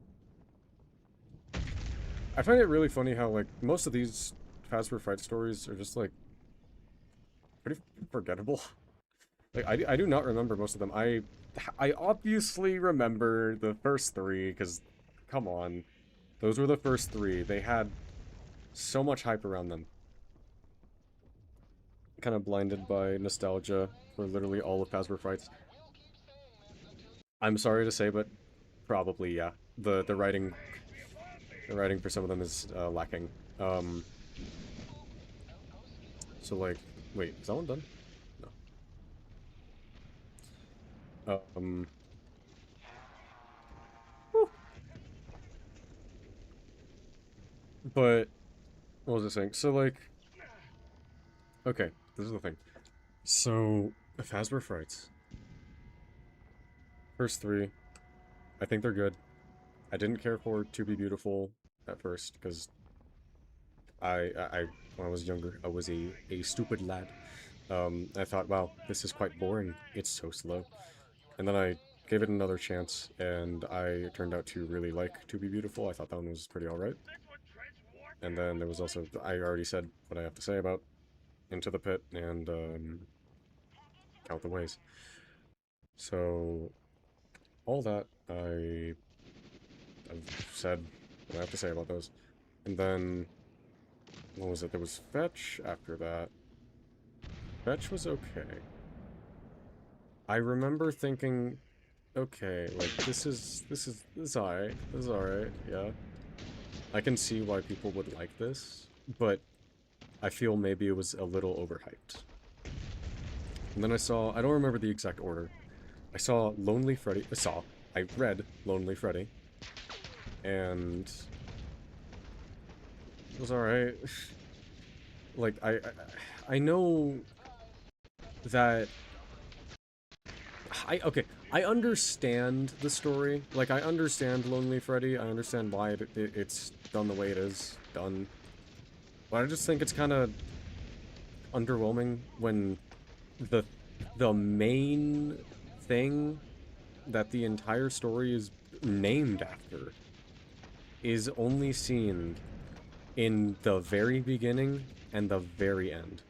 S5: I find it really funny how, like, most of these Phasma Fright stories are just, like, pretty forgettable. Like, I do not remember most of them. I obviously remember the first three, because, come on. Those were the first three. They had so much hype around them. Kind of blinded by nostalgia for literally all of Phasma Frights. I'm sorry to say, but probably, yeah. The writing for some of them is lacking. So like, wait, is that one done? No. Whew. But what was I saying? So like, okay, this is the thing. So Phasma Frights, first three, I think they're good. I didn't care for To Be Beautiful at first because I when I was younger, I was a stupid lad. I thought, wow, this is quite boring. It's so slow. And then I gave it another chance, and I turned out to really like To Be Beautiful. I thought that one was pretty alright. And then there was also, I already said what I have to say about Into the Pit and Count the Ways. So, all that, I've said what I have to say about those. And then, what was it? There was Fetch after that. Fetch was okay. I remember thinking, okay, like, this is alright. This is alright, yeah. I can see why people would like this, but I feel maybe it was a little overhyped. And then I don't remember the exact order. I saw Lonely Freddy, I read Lonely Freddy, and it was alright. Like, I know that, okay, I understand the story. Like, I understand Lonely Freddy, I understand why it's done the way it is done. But I just think it's kind of underwhelming when the main thing that the entire story is named after is only seen in the very beginning and the very end.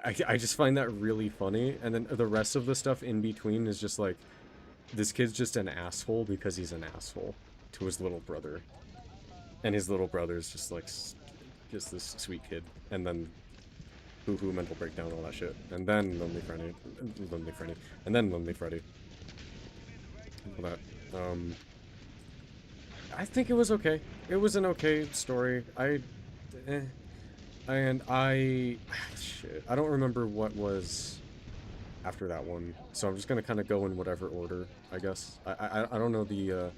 S5: I just find that really funny, and then the rest of the stuff in between is just like, this kid's just an asshole because he's an asshole to his little brother. And his little brother is just like, just this sweet kid. And then boo-hoo, mental breakdown, all that shit. And then Lonely Freddy, and then Lonely Freddy. All that. I think it was okay. It was an okay story. Shit, I don't remember what was after that one, so I'm just gonna kind of go in whatever order, I guess. I don't know the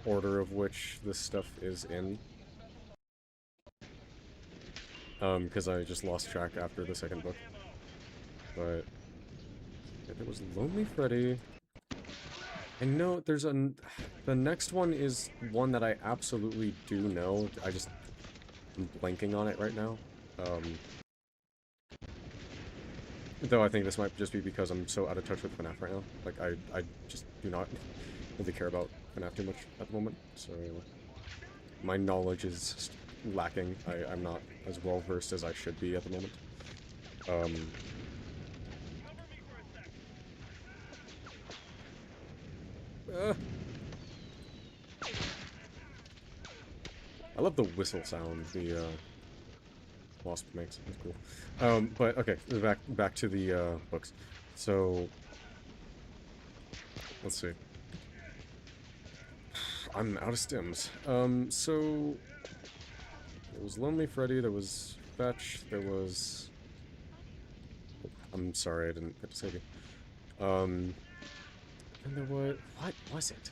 S5: order of which this stuff is in. Because I just lost track after the second book. But yeah, there was Lonely Freddy. I know there's the next one is one that I absolutely do know. I'm blanking on it right now. Though I think this might just be because I'm so out of touch with FNAF right now. Like, I just do not really care about FNAF too much at the moment, so my knowledge is lacking. I'm not as well versed as I should be at the moment. I love the whistle sound the wasp makes. It's cool. But okay, back to the books. So let's see. I'm out of stims. So There was Lonely Freddy, there was Fetch, there was... I'm sorry, I didn't get to say it. And there was... What was it?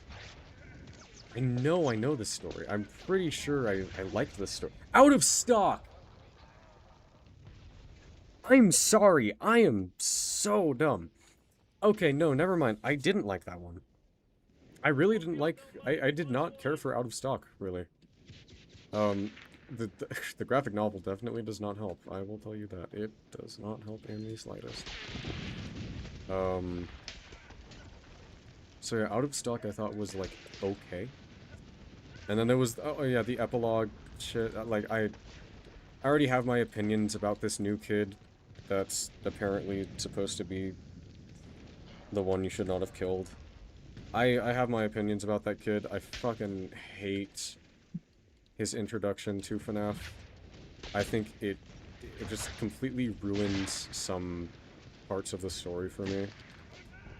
S5: I know this story. I'm pretty sure I liked this story. Out of stock! I'm sorry, I am so dumb. Okay, no, never mind. I didn't like that one. I really didn't like... I did not care for Out of Stock, really. The graphic novel definitely does not help. I will tell you that. It does not help in the slightest. So yeah, Out of Stock I thought was, like, okay. And then there was... Oh, yeah, the epilogue shit. Like, I already have my opinions about this new kid that's apparently supposed to be the one you should not have killed. I have my opinions about that kid. I fucking hate his introduction to FNAF. I think it just completely ruins some parts of the story for me.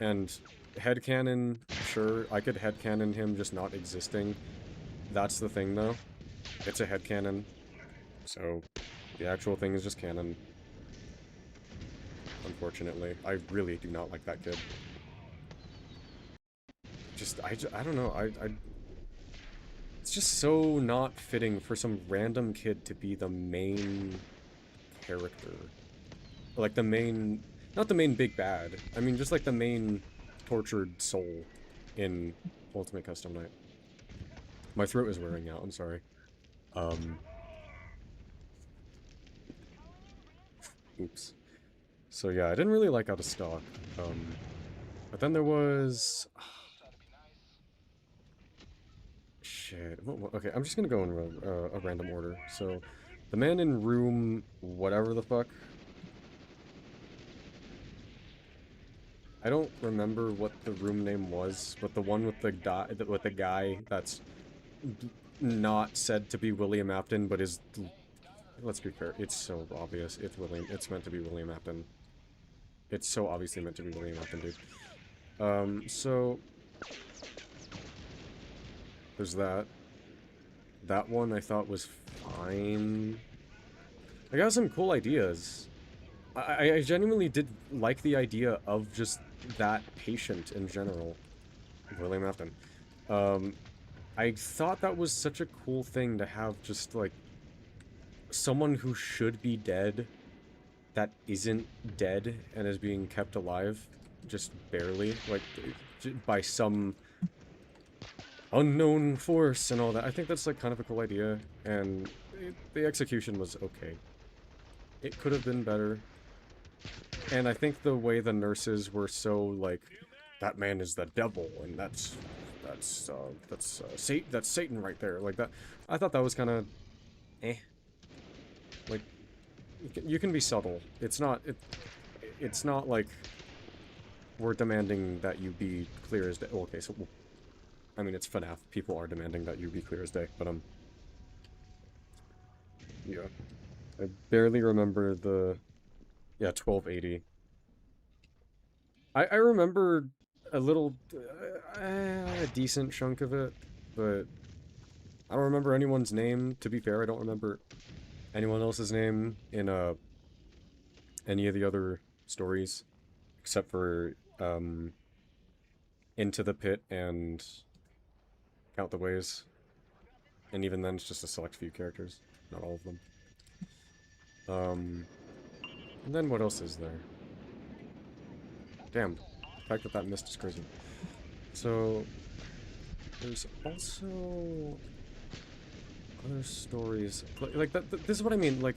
S5: And headcanon, sure, I could headcanon him just not existing. That's the thing, though. It's a headcanon. So, the actual thing is just canon. Unfortunately. I really do not like that kid. I don't know, it's just so not fitting for some random kid to be the main character. Like the main, not the main big bad, I mean just like the main tortured soul in Ultimate Custom Night. My throat is wearing out, I'm sorry. Oops. So yeah, I didn't really like Out of Stock. But then there was... Shit. Okay, I'm just gonna go in a random order. So, the man in room whatever the fuck. I don't remember what the room name was, but the one with the guy that's not said to be William Afton, but is... Let's be fair, it's so obvious. It's meant to be William Afton. It's so obviously meant to be William Afton, dude. So... There's that. That one I thought was fine. I got some cool ideas. I genuinely did like the idea of just that patient in general. William Afton. I thought that was such a cool thing to have just, like, someone who should be dead that isn't dead and is being kept alive. Just barely. Like, by some... unknown force and all that. I think that's like kind of a cool idea, and the execution was okay. It could have been better. And I think the way the nurses were so like, that man is the devil, and that's Satan right there, like that. I thought that was kind of, like, you can be subtle. It's not like we're demanding that you be clear as day. Okay, so. I mean, it's FNAF. People are demanding that you be clear as day, but, yeah. I barely remember the... Yeah, 1280. I remember a little... a decent chunk of it, but... I don't remember anyone's name, to be fair. I don't remember anyone else's name in, any of the other stories, except for, Into the Pit and... Count the Ways. And even then, it's just a select few characters. Not all of them. And then what else is there? Damn. The fact that that missed is crazy. So... There's also... other stories. Like, this is what I mean, like...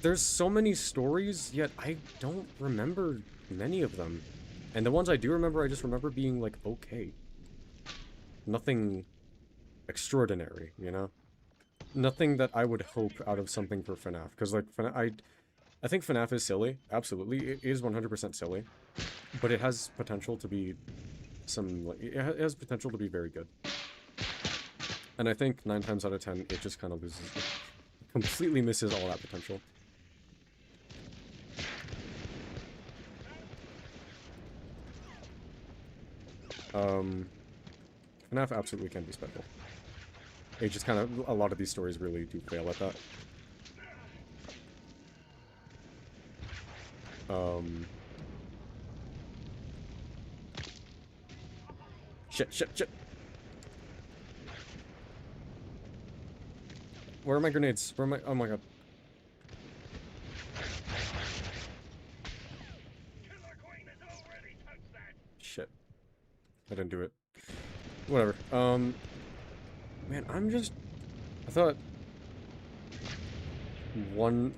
S5: There's so many stories, yet I don't remember many of them. And the ones I do remember, I just remember being, like, okay. Nothing extraordinary, you know? Nothing that I would hope out of something for FNAF. Because, like, I think FNAF is silly. Absolutely. It is 100% silly. But it has potential to be some... Like, it has potential to be very good. And I think 9 times out of 10, it just kind of loses... It completely misses all that potential. FNAF absolutely can be special. It just kind of, a lot of these stories really do fail at that. Shit. Where are my grenades? Where am I? Oh my god. Shit. I didn't do it. Whatever. Man, I thought...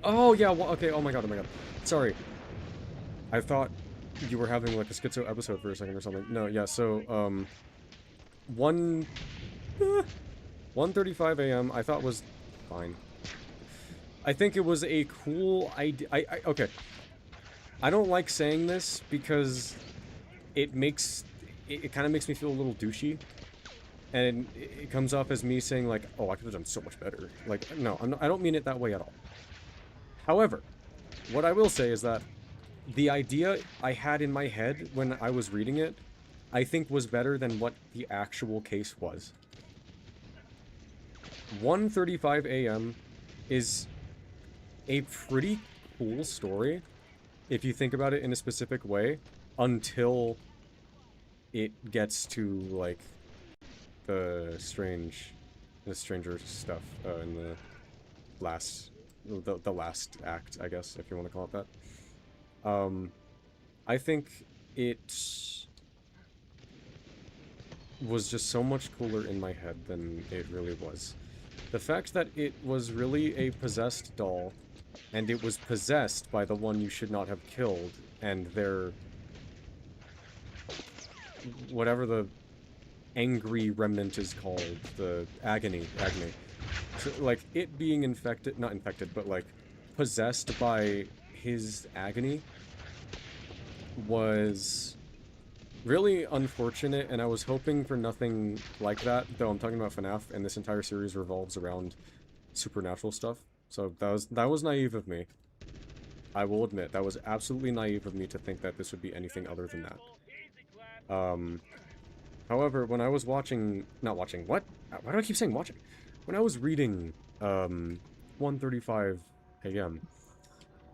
S5: Oh, yeah, okay, oh my god. Sorry. I thought you were having, like, a schizo episode for a second or something. No, yeah, so, 1:35 a.m. I thought was fine. I think it was a cool idea. Okay. I don't like saying this because it kind of makes me feel a little douchey. And it comes off as me saying, like, oh, I could have done so much better. Like, no, I don't mean it that way at all. However, what I will say is that the idea I had in my head when I was reading it, I think was better than what the actual case was. 1:35 a.m. is a pretty cool story, if you think about it in a specific way, until it gets to, like, the stranger stuff in the last act, I guess, if you want to call it that. I think it was just so much cooler in my head than it really was. The fact that it was really a possessed doll, and it was possessed by the one you should not have killed, and their... whatever the angry remnant is called, the agony. So, like, it being infected, not infected, but, like, possessed by his agony was really unfortunate, and I was hoping for nothing like that, though I'm talking about FNAF, and this entire series revolves around supernatural stuff, so that was naive of me. I will admit, that was absolutely naive of me to think that this would be anything other than that. However, when I was not watching, what? Why do I keep saying watching? When I was reading, 1:35 a.m.,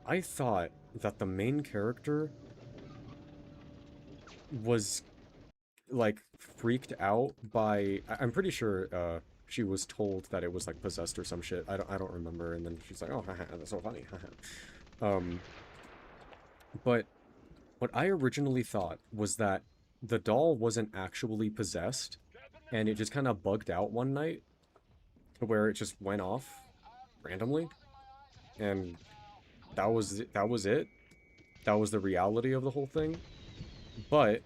S5: I thought that the main character was, like, freaked out by... I'm pretty sure, she was told that it was, like, possessed or some shit. I don't remember, and then she's like, oh, haha, that's so funny, haha. But what I originally thought was that the doll wasn't actually possessed, and it just kind of bugged out one night, to where it just went off randomly, and that was it. That was the reality of the whole thing. But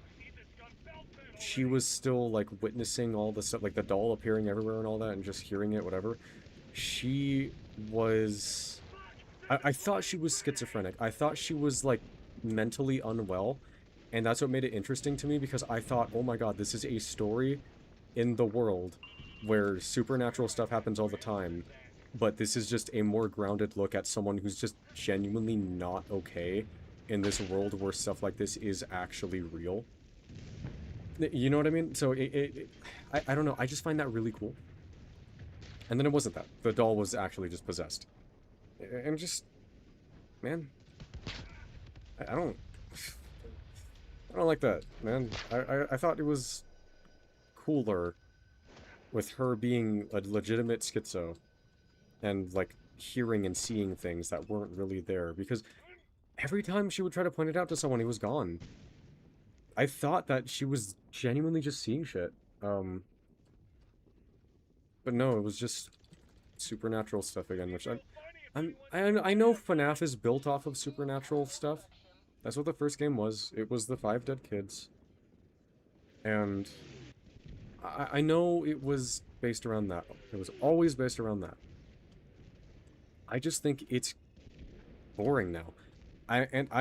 S5: she was still, like, witnessing all the stuff, like the doll appearing everywhere and all that, and just hearing it, whatever. She was... I thought she was schizophrenic. I thought she was, like, mentally unwell, and that's what made it interesting to me, because I thought, oh my god, this is a story in the world where supernatural stuff happens all the time, but this is just a more grounded look at someone who's just genuinely not okay in this world where stuff like this is actually real. You know what I mean? So I don't know, I just find that really cool. And then it wasn't that. The doll was actually just possessed. And just... man... I don't like that, man. I thought it was cooler with her being a legitimate schizo and, like, hearing and seeing things that weren't really there, because every time she would try to point it out to someone, he was gone. I thought that she was genuinely just seeing shit. But no, it was just supernatural stuff again, which I know FNAF is built off of supernatural stuff. That's what the first game was. It was the 5 dead kids. And I know it was based around that. It was always based around that. I just think it's boring now. I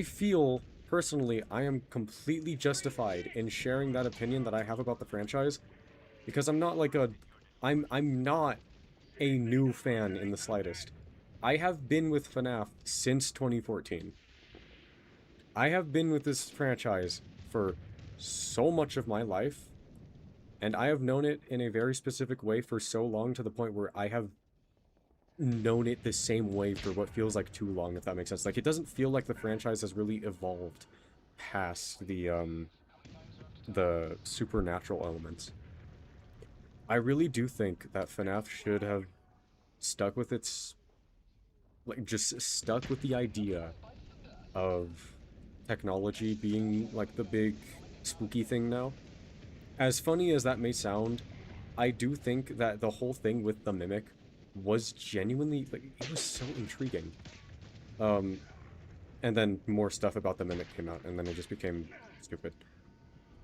S5: feel, personally, I am completely justified in sharing that opinion that I have about the franchise, because I'm not like I'm not a new fan in the slightest. I have been with FNAF since 2014. I have been with this franchise for so much of my life, And I have known it in a very specific way for so long, to the point where I have known it the same way for what feels like too long, if that makes sense. Like, it doesn't feel like the franchise has really evolved past the supernatural elements. I really do think that FNAF should have stuck with its, like, just stuck with the idea of technology being, like, the big spooky thing now. As funny as that may sound, I do think that the whole thing with the Mimic was genuinely, like, it was so intriguing. And then more stuff about the Mimic came out, and then it just became stupid.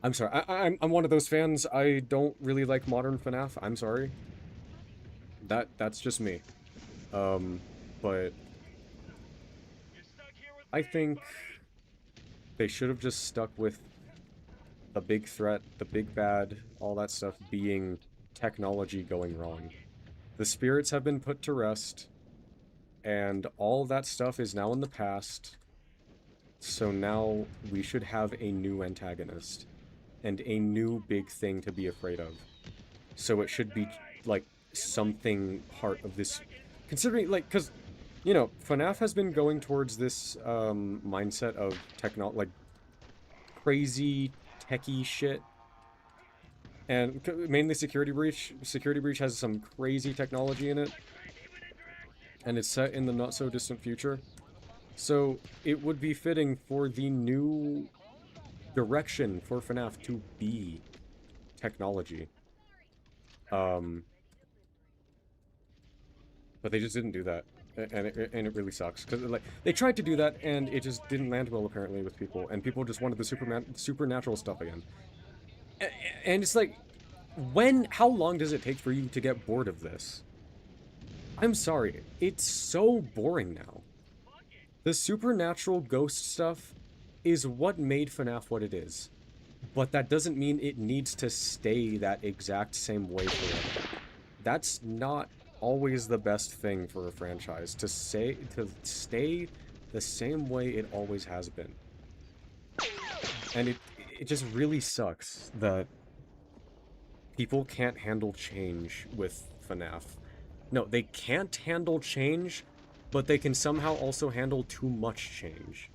S5: I'm sorry, I'm one of those fans. I don't really like modern FNAF. I'm sorry. That's just me. But I think they should have just stuck with the big threat, the big bad, all that stuff being technology going wrong. The spirits have been put to rest, and all that stuff is now in the past. So now we should have a new antagonist and a new big thing to be afraid of. So it should be, like, something part of this, considering, like, because, you know, FNAF has been going towards this mindset of like, crazy techie shit, and mainly Security Breach. Security Breach has some crazy technology in it, and it's set in the not so distant future. So it would be fitting for the new direction for FNAF to be technology. But they just didn't do that, and it really sucks, because, like, they tried to do that and it just didn't land well apparently with people, and people just wanted the supernatural stuff again. And it's like, how long does it take for you to get bored of this? I'm sorry, it's so boring now. The supernatural ghost stuff is what made FNAF what it is. But that doesn't mean it needs to stay that exact same way forever. That's not always the best thing for a franchise, to stay the same way it always has been. And it just really sucks that people can't handle change with FNAF. No, they can't handle change, but they can somehow also handle too much change.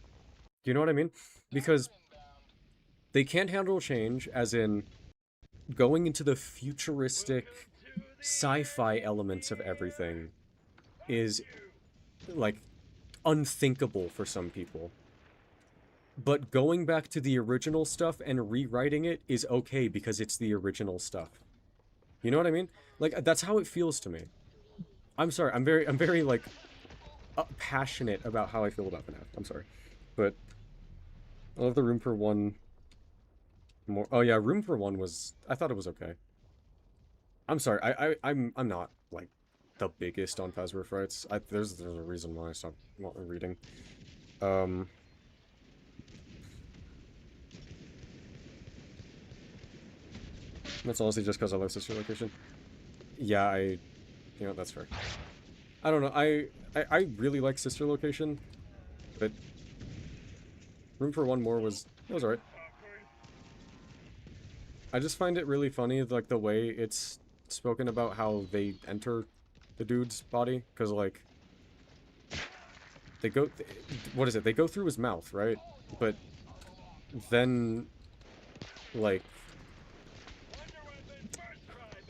S5: Do you know what I mean? Because they can't handle change, as in going into the futuristic sci-fi elements of everything is, like, unthinkable for some people. But going back to the original stuff and rewriting it is okay because it's the original stuff. You know what I mean? Like, that's how it feels to me. I'm sorry, I'm very, like, passionate about how I feel about FNAF. I'm sorry. But I love the Room for One more. Oh yeah, Room for One was, I thought it was okay. I'm sorry, I'm not, like, the biggest on Phasma Frights. There's a reason why I stopped reading. That's honestly just because I love Sister Location. Yeah, you know, that's fair. I don't know, I really like Sister Location, but Room for One more it was alright. I just find it really funny, like, the way it's spoken about how they enter the dude's body, because, like, they go, what is it? They go through his mouth, right? But then, like,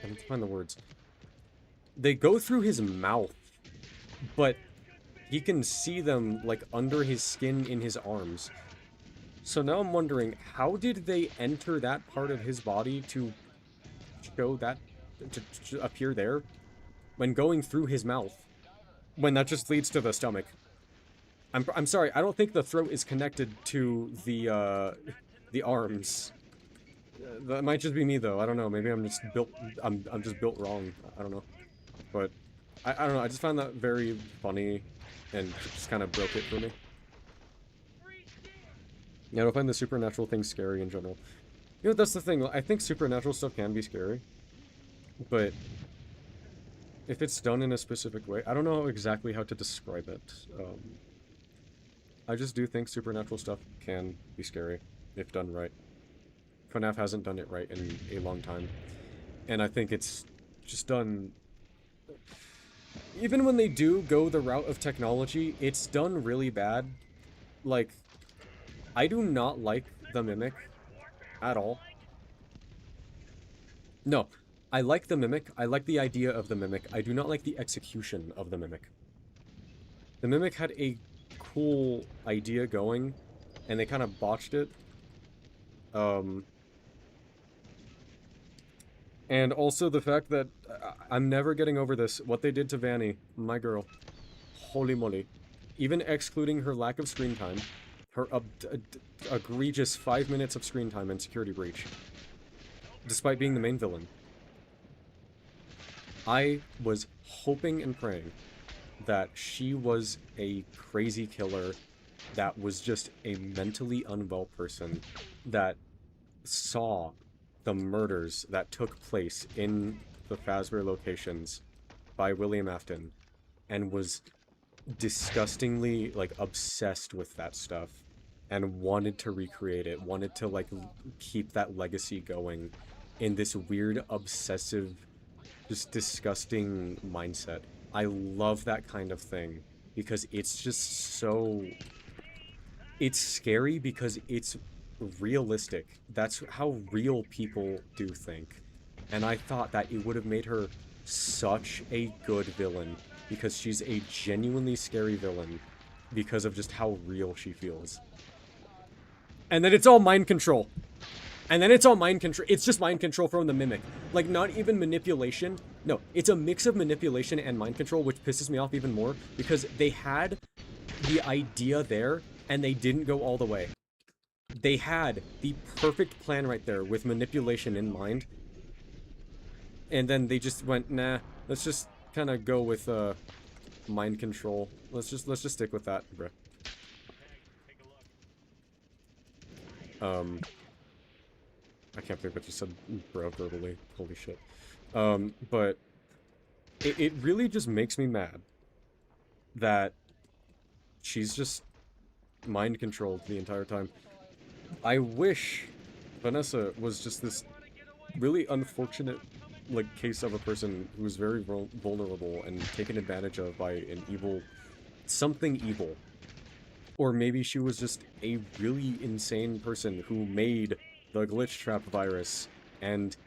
S5: I need to find the words. They go through his mouth, but he can see them, like, under his skin in his arms. So now I'm wondering, how did they enter that part of his body to show that, to appear there, when going through his mouth, when that just leads to the stomach? I'm sorry, I don't think the throat is connected to the arms. That might just be me, though. I don't know. Maybe I'm just built, I'm just built wrong. I don't know. But, I don't know. I just found that very funny, and it just kind of broke it for me. Yeah, I don't find the supernatural thing scary in general. You know, that's the thing. I think supernatural stuff can be scary. But if it's done in a specific way, I don't know exactly how to describe it. I just do think supernatural stuff can be scary if done right. FNAF hasn't done it right in a long time. And I think it's just done... Even when they do go the route of technology, it's done really bad. Like, I do not like the Mimic at all. No, I like the Mimic. I like the idea of the Mimic. I do not like the execution of the Mimic. The Mimic had a cool idea going, and they kind of botched it. And also the fact that I'm never getting over this. What they did to Vanny, my girl. Holy moly. Even excluding her lack of screen time, her egregious 5 minutes of screen time in Security Breach, despite being the main villain. I was hoping and praying that she was a crazy killer that was just a mentally unwell person that saw the murders that took place in the Fazbear locations by William Afton and was disgustingly, like, obsessed with that stuff and wanted to recreate it, wanted to, like, keep that legacy going in this weird, obsessive, just disgusting mindset. I love that kind of thing because it's just so... It's scary because it's realistic. That's how real people do think. And I thought that it would have made her such a good villain because she's a genuinely scary villain because of just how real she feels. And then it's all mind control. And then it's all mind control. It's just mind control from the Mimic. Like, not even manipulation. No, it's a mix of manipulation and mind control, which pisses me off even more because they had the idea there and they didn't go all the way. They had the perfect plan right there with manipulation in mind. And then they just went, nah, let's just kind of go with mind control. Let's just stick with that, bruh. I can't believe I just said bro verbally. Holy shit. But it really just makes me mad that she's just mind controlled the entire time. I wish Vanessa was just this really unfortunate, like, case of a person who was very vulnerable and taken advantage of by an evil... something evil. Or maybe she was just a really insane person who made the glitch trap virus and,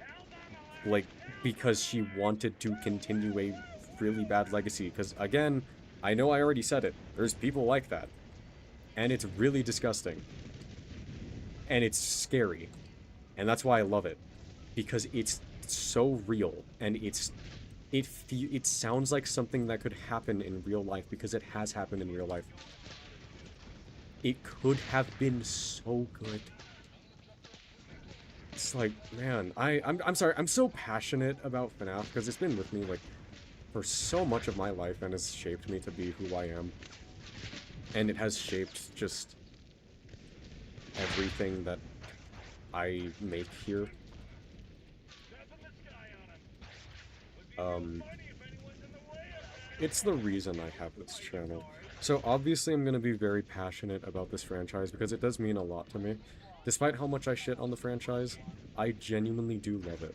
S5: like, because she wanted to continue a really bad legacy. Because, again, I know I already said it. There's people like that. And it's really disgusting. And it's scary. And that's why I love it. Because it's so real. And it sounds like something that could happen in real life. Because it has happened in real life. It could have been so good. It's like, man, I'm sorry. I'm so passionate about FNAF. Because it's been with me, like, for so much of my life. And has shaped me to be who I am. And it has shaped just everything that I make here. It's the reason I have this channel. So obviously I'm going to be very passionate about this franchise because it does mean a lot to me. Despite how much I shit on the franchise, I genuinely do love it.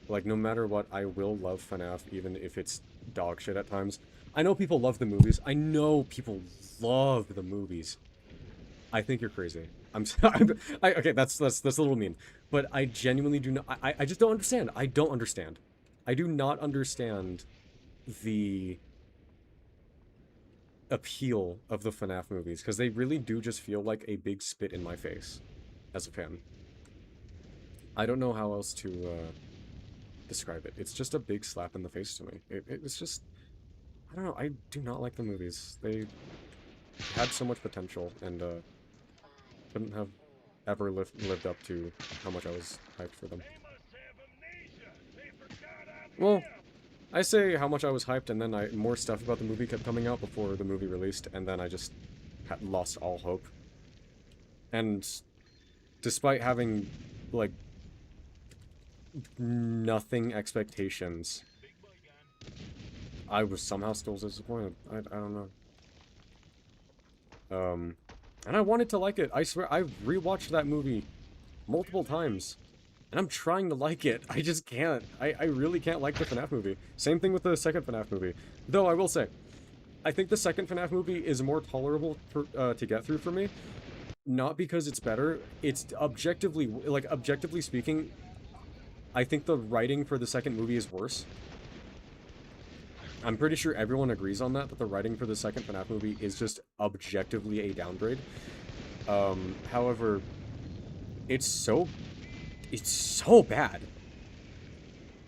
S5: Like, no matter what, I will love FNAF even if it's dog shit at times. I know people love the movies. I know people love the movies. I think you're crazy. Okay, that's a little mean. But I genuinely do not... I just don't understand. I don't understand. I do not understand the appeal of the FNAF movies. Because they really do just feel like a big spit in my face. As a fan. I don't know how else to describe it. It's just a big slap in the face to me. It's just... I don't know. I do not like the movies. They had so much potential and couldn't have ever lived up to how much I was hyped for them. Well, I say how much I was hyped and then more stuff about the movie kept coming out before the movie released and then I just lost all hope. And despite having, like, nothing expectations, I was somehow still disappointed. I don't know. And I wanted to like it. I swear, I rewatched that movie multiple times. And I'm trying to like it. I just can't. I really can't like the FNAF movie. Same thing with the second FNAF movie. Though I will say, I think the second FNAF movie is more tolerable to get through for me. Not because it's better. It's objectively, like, objectively speaking, I think the writing for the second movie is worse. I'm pretty sure everyone agrees on that the writing for the second FNAF movie is just objectively a downgrade. However, it's so bad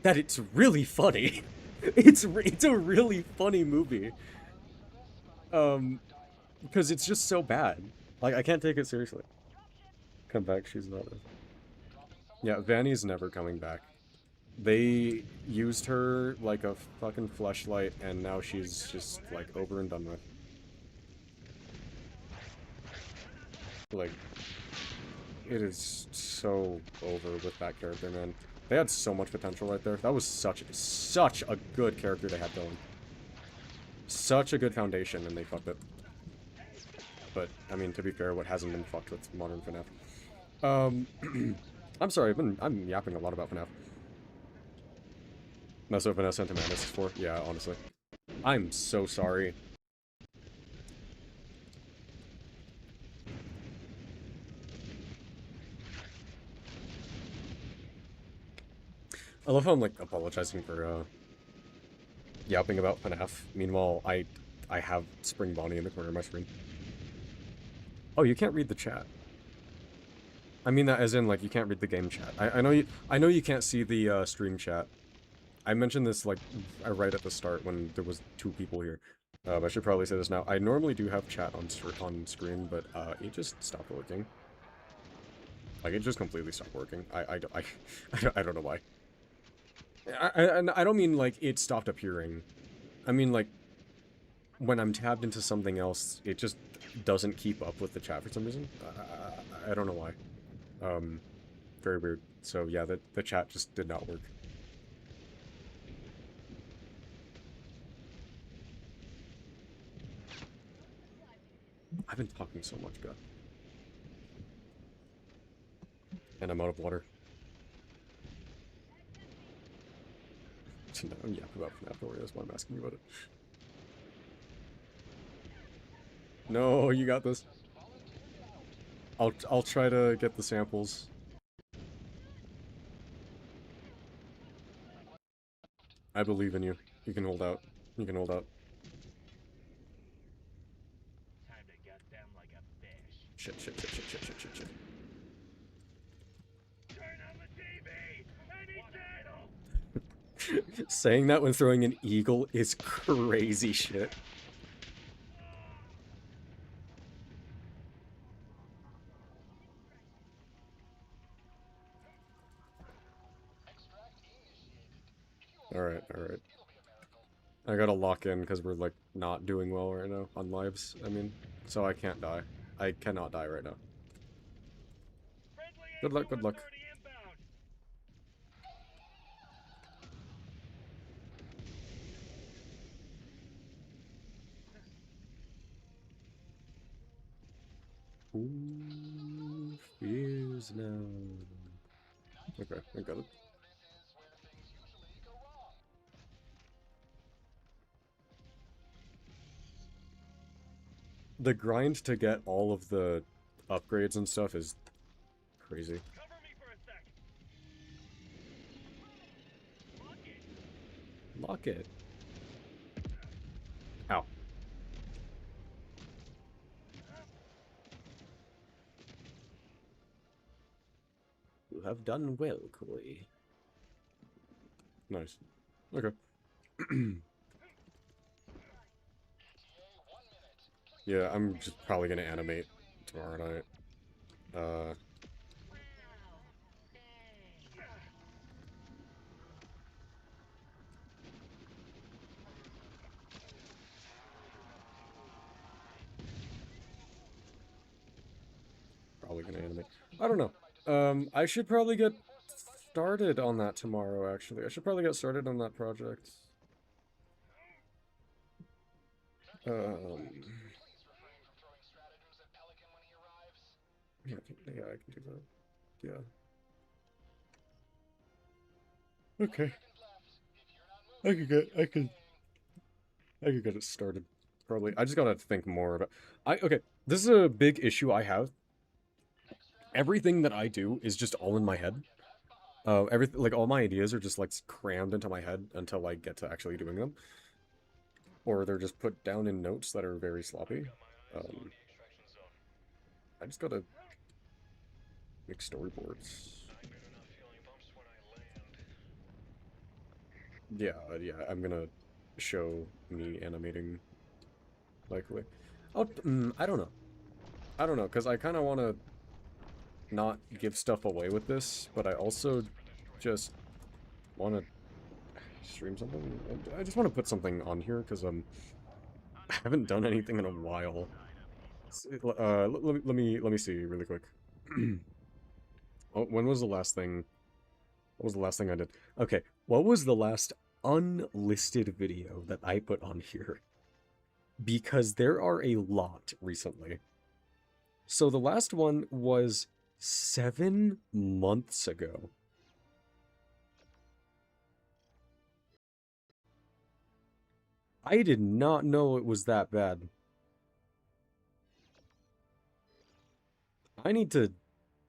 S5: that it's really funny. It's a really funny movie. Because it's just so bad. Like, I can't take it seriously. Come back, she's not. Yeah, Vanny's never coming back. They used her like a fucking fleshlight, and now she's just, like, over and done with. Like, it is so over with that character, man. They had so much potential right there. That was such a good character they had going. Such a good foundation, and they fucked it. But, I mean, to be fair, what hasn't been fucked with modern FNAF? I'm sorry, I'm yapping a lot about FNAF. That's what Vanessa and Timanus is for. Yeah, honestly. I'm so sorry. I love how I'm, like, apologizing for, yapping about FNAF. Meanwhile, I have Spring Bonnie in the corner of my screen. Oh, you can't read the chat. I mean that as in, like, you can't read the game chat. I know you can't see the, stream chat. I mentioned this, like, right at the start when there was 2 people here. I should probably say this now. I normally do have chat on screen, but, it just stopped working. Like, it just completely stopped working. I don't know why. I don't mean, like, it stopped appearing. I mean, like, when I'm tabbed into something else, it just doesn't keep up with the chat for some reason. I don't know why. Very weird. So, yeah, the chat just did not work. I've been talking so much, God. And I'm out of water. So now I'm yapping about FNAF, don't worry, that's why I'm asking you about it. No, you got this. I'll try to get the samples. I believe in you. You can hold out. You can hold out.
S3: Time to gut them like a fish.
S5: Shit.
S3: Turn on the TV! Any channel!
S5: Saying that when throwing an eagle is crazy shit. Alright. I gotta lock in because we're, like, not doing well right now on lives, I mean. So I can't die. I cannot die right now. Good luck. Who fears now? Okay, I got it. The grind to get all of the upgrades and stuff is crazy.
S3: Cover me for a sec.
S5: Lock it. Ow. You have done well, Koi. Nice. Okay. Yeah, I'm just probably gonna animate tomorrow night. Probably gonna animate. I don't know. I should probably get started on that tomorrow, actually. I should probably get started on that project. Yeah, I can do that. Yeah. Okay. I could get it started. Probably. I just gotta think more about. Okay. This is a big issue I have. Everything that I do is just all in my head. Everything, like, all my ideas are just like crammed into my head until I get to actually doing them, or they're just put down in notes that are very sloppy. I just gotta make storyboards. Yeah, yeah. I'm gonna show me animating likely. Oh, I don't know. I don't know, because I kind of want to not give stuff away with this, but I also just want to stream something. I just want to put something on here, because I haven't done anything in a while. Let me see really quick. Oh, when was the last thing? What was the last thing I did? Okay, what was the last unlisted video that I put on here? Because there are a lot recently. So the last one was 7 months ago. I did not know it was that bad. I need to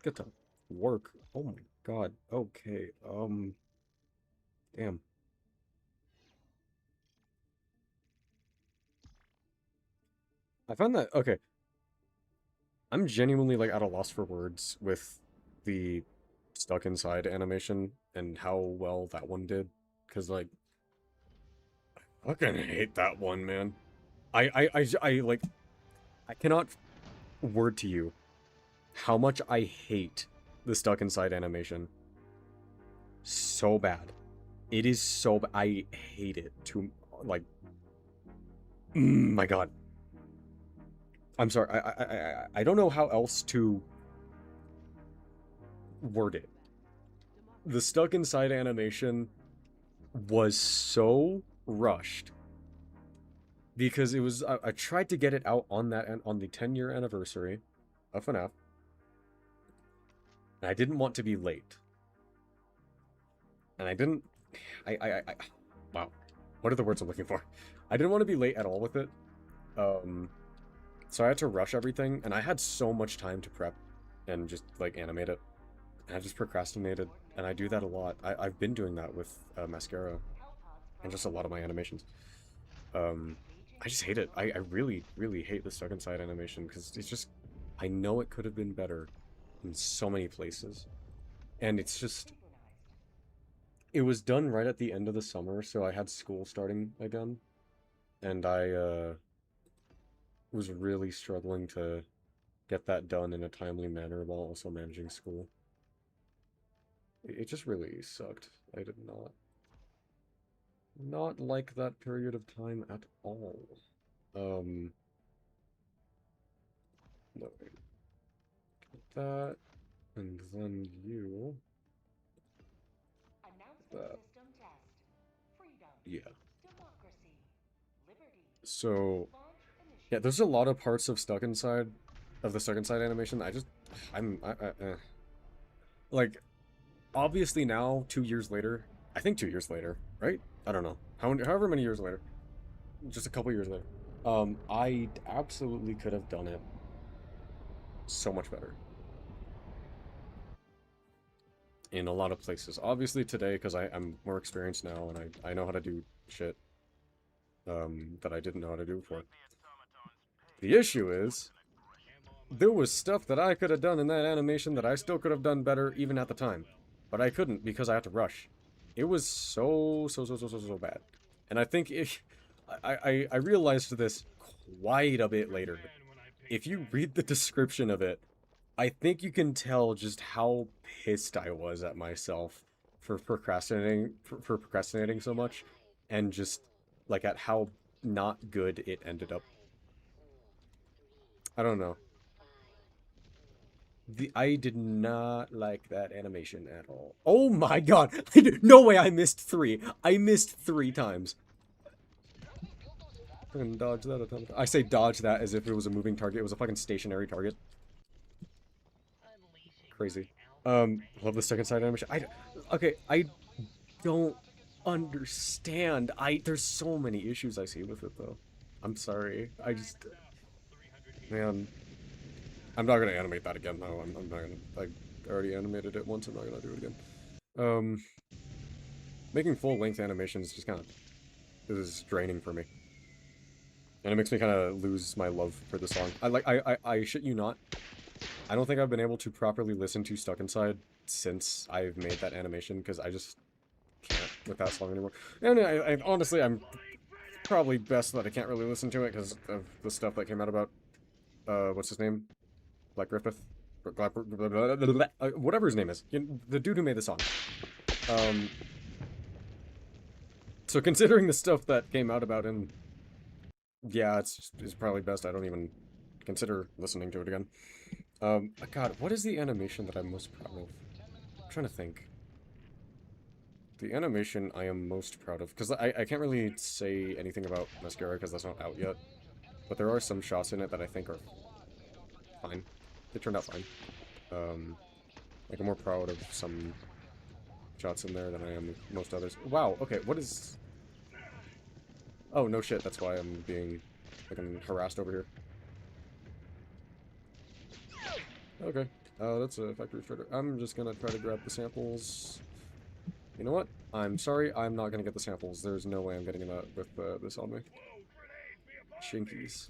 S5: get to work. Oh my god. Okay. Damn. I found that okay. I'm genuinely like at a loss for words with the stuck inside animation and how well that one did. Cause like I fucking hate that one, man. I like I cannot word to you how much I hate the stuck inside animation. So bad. It is so bad. I hate it too. Like, my god. I'm sorry. I don't know how else to word it. The stuck inside animation was so rushed because it was. I tried to get it out on the 10-year anniversary of FNAF, and I didn't want to be late. And I didn't. Wow. What are the words I'm looking for? I didn't want to be late at all with it. So I had to rush everything, and I had so much time to prep and just, like, animate it. And I just procrastinated, and I do that a lot. I've been doing that with Mascara, and just a lot of my animations. I just hate it. I really, really hate the stuck inside animation, because it's just... I know it could have been better in so many places. And it's just... It was done right at the end of the summer, so I had school starting again. And I, was really struggling to get that done in a timely manner while also managing school. It just really sucked. I did not like that period of time at all. No, wait. Get that, and then you... That. Yeah. So, yeah, there's a lot of parts of Stuck Inside, of the Stuck Inside animation that like, obviously now, 2 years later, I think 2 years later, right? I don't know. However many years later. Just a couple years later. I absolutely could have done it so much better. In a lot of places. Obviously today, because I'm more experienced now, and I know how to do shit, that I didn't know how to do before. The issue is, there was stuff that I could have done in that animation that I still could have done better even at the time. But I couldn't because I had to rush. It was so bad. And I think I realized this quite a bit later. If you read the description of it, I think you can tell just how pissed I was at myself for procrastinating so much, and just like at how not good it ended up. I don't know. I did not like that animation at all. Oh my god! No way I missed 3! I missed 3 times. Fucking dodge that a ton of times. I say dodge that as if it was a moving target. It was a fucking stationary target. Crazy. Love the second side animation. Okay, I don't understand. There's so many issues I see with it though. I'm sorry. Man, I'm not gonna animate that again though. I'm not gonna. I already animated it once. I'm not gonna do it again. Making full-length animations just kind of is draining for me, and it makes me kind of lose my love for the song. I shit you not. I don't think I've been able to properly listen to Stuck Inside since I've made that animation because I just can't with that song anymore. And I honestly, I'm probably best that I can't really listen to it because of the stuff that came out about, what's his name? Black Griffith? Whatever his name is. The dude who made the song. So considering the stuff that came out about him, yeah, it's probably best I don't even consider listening to it again. God, what is the animation that I'm most proud of? I'm trying to think. The animation I am most proud of, because I can't really say anything about Mascara because that's not out yet, but there are some shots in it that I think are fine. They turned out fine. Like I'm more proud of some shots in there than I am with most others. Wow, okay, what is... Oh, no shit, that's why I'm being fucking harassed over here. Okay, that's a factory starter. I'm just gonna try to grab the samples. You know what? I'm sorry, I'm not gonna get the samples. There's no way I'm getting that with this on me. Shinkies.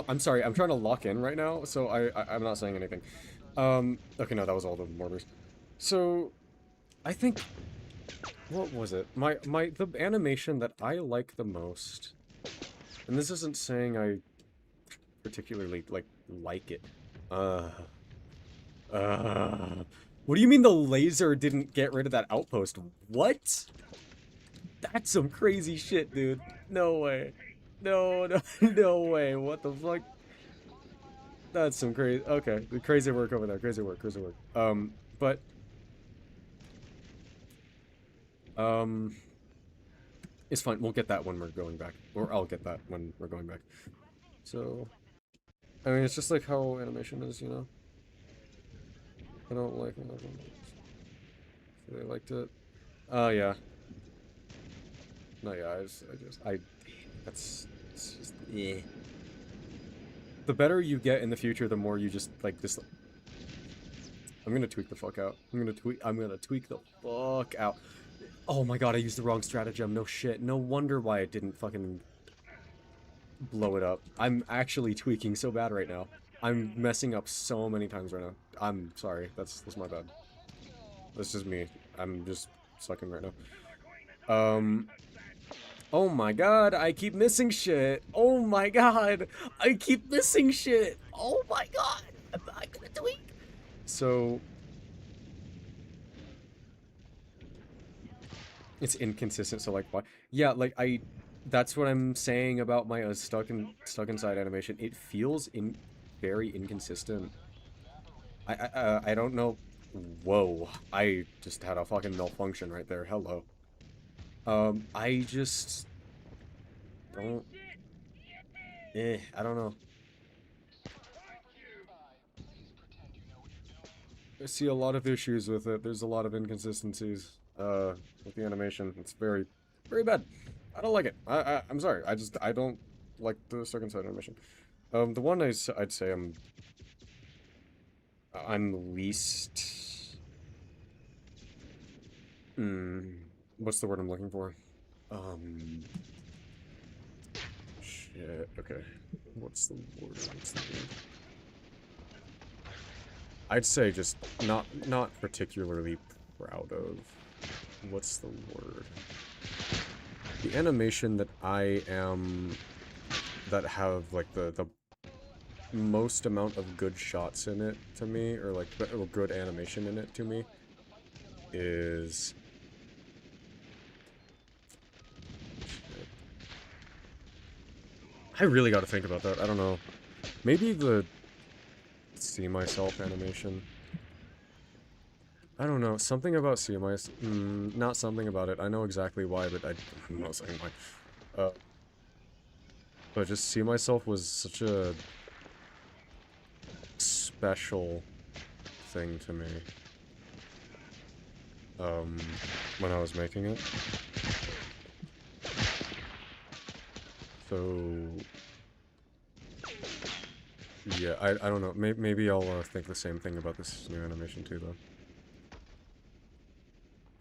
S5: I'm sorry, I'm trying to lock in right now, so I'm not saying anything. Okay, no, that was all the mortars. So, I think... What was it? The animation that I like the most... And this isn't saying I particularly, like it. What do you mean the laser didn't get rid of that outpost? What? That's some crazy shit, dude. No way. No, no way. What the fuck? That's some crazy... Okay, crazy work over there. Crazy work, crazy work. But... It's fine. We'll get that when we're going back. Or I'll get that when we're going back. So... I mean, it's just like how animation is, you know? I don't like it. They liked it. Yeah. No, yeah, that's... It's just... Yeah. The better you get in the future, the more you just, like, this... I'm gonna tweak the fuck out. I'm gonna tweak the fuck out. Oh my god, I used the wrong stratagem. No shit. No wonder why it didn't fucking blow it up. I'm actually tweaking so bad right now. I'm messing up so many times right now. I'm sorry. That's my bad. That's just me. I'm just sucking right now. Oh my god, I keep missing shit. Oh my god, I keep missing shit. Oh my god, I'm not gonna tweak. So... It's inconsistent, so like, what? Yeah, like, that's what I'm saying about my stuck inside animation. It feels very inconsistent. I don't know. Whoa, I just had a fucking malfunction right there. Hello. I just don't... I don't know. I see a lot of issues with it. There's a lot of inconsistencies, with the animation. It's very, very bad. I don't like it. I'm sorry. I don't like the second side animation. The one I'd say I'm least... what's the word I'm looking for? Shit, okay. What's the word? I'd say just not particularly proud of. What's the word? The animation that that have, like, the most amount of good shots in it to me, or, like, good animation in it to me, is... I really gotta think about that. I don't know. Maybe the see myself animation. I don't know. Something about see myself. Not something about it. I know exactly why, but I'm not saying why. But just see myself was such a special thing to me. When I was making it. So yeah, I don't know. Maybe I'll think the same thing about this new animation too, though.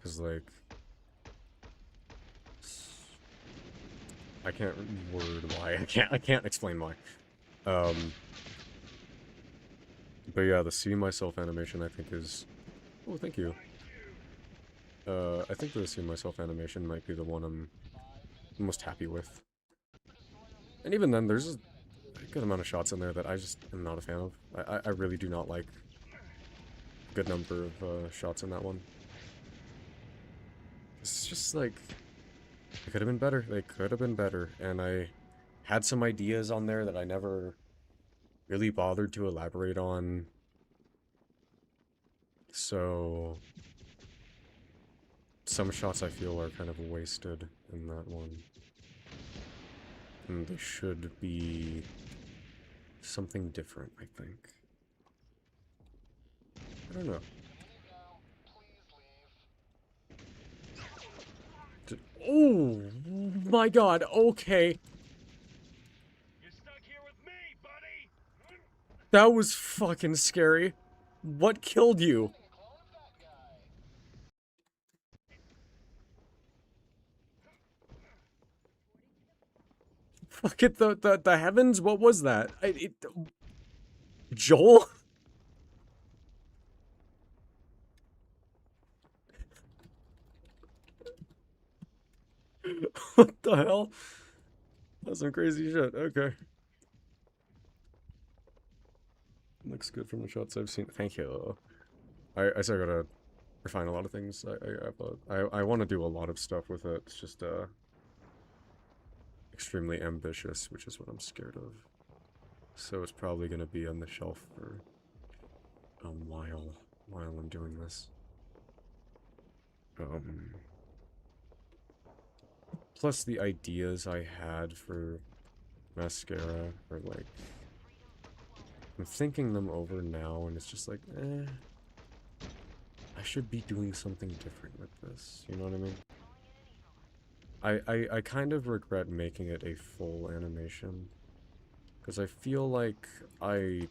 S5: Cause like, I can't word why. I can't explain why. But yeah, the see myself animation I think is. Oh, thank you. I think the see myself animation might be the one I'm most happy with. And even then, there's a good amount of shots in there that I just am not a fan of. I really do not like a good number of shots in that one. It's just like, it could have been better. They could have been better. And I had some ideas on there that I never really bothered to elaborate on. So, some shots I feel are kind of wasted in that one. And they should be something different, I think. I don't know. Oh my god, okay.
S3: You're stuck here with me, buddy.
S5: That was fucking scary. What killed you? Fuck it, the heavens? What was that? Joel? What the hell? That's some crazy shit. Okay. Looks good from the shots I've seen. Thank you. I still gotta refine a lot of things. I want to do a lot of stuff with it. It's just extremely ambitious, which is what I'm scared of. So it's probably gonna be on the shelf for a while I'm doing this. Plus the ideas I had for mascara are like, I'm thinking them over now and it's just like, I should be doing something different with this, you know what I mean? I kind of regret making it a full animation, because I feel like I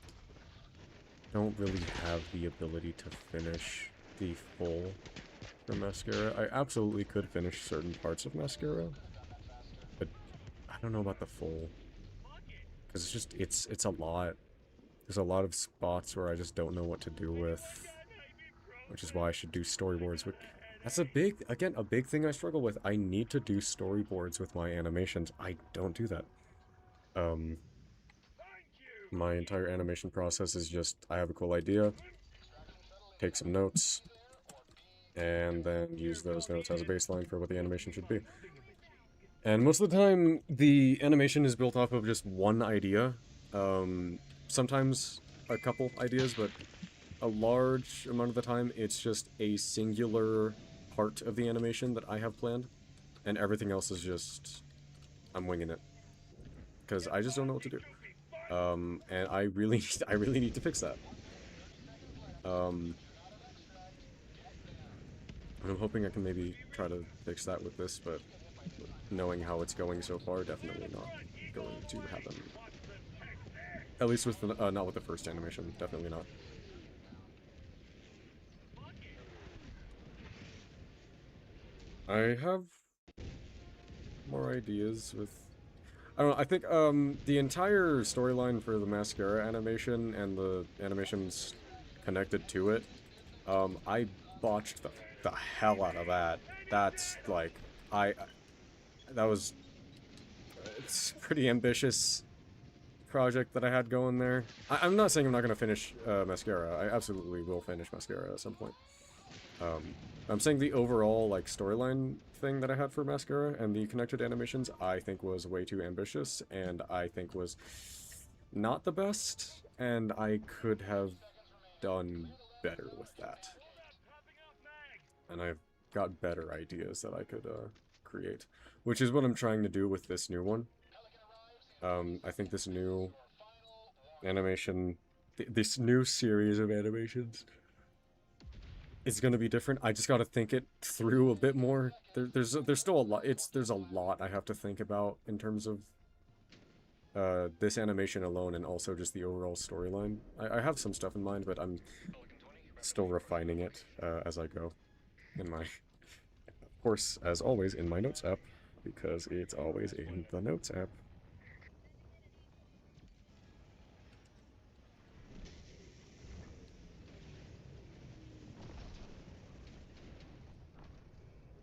S5: don't really have the ability to finish the full for mascara. I absolutely could finish certain parts of mascara, but I don't know about the full, because it's just, it's a lot. There's a lot of spots where I just don't know what to do with, which is why I should do storyboards. That's a big thing I struggle with. I need to do storyboards with my animations. I don't do that. My entire animation process is just, I have a cool idea, take some notes, and then use those notes as a baseline for what the animation should be. And most of the time, the animation is built off of just one idea. Sometimes a couple ideas, but a large amount of the time, it's just a singular part of the animation that I have planned, and everything else is just, I'm winging it. Because I just don't know what to do. And I really need to fix that. And I'm hoping I can maybe try to fix that with this, but knowing how it's going so far, definitely not going to happen. At least with the, not with the first animation, definitely not. I have more ideas with, I don't know, I think, the entire storyline for the mascara animation and the animations connected to it, I botched the hell out of that. That's, like, that was, it's a pretty ambitious project that I had going there. I'm not saying I'm not going to finish, mascara. I absolutely will finish mascara at some point. I'm saying the overall, like, storyline thing that I had for Mascara and the connected animations, I think was way too ambitious, and I think was not the best, and I could have done better with that. And I've got better ideas that I could, create. Which is what I'm trying to do with this new one. I think this new animation, this new series of animations is going to be different. I just got to think it through a bit more. There's still a lot. There's a lot I have to think about in terms of this animation alone, and also just the overall storyline. I have some stuff in mind, but I'm still refining it as I go. In my, of course, as always, in my notes app, because it's always in the notes app.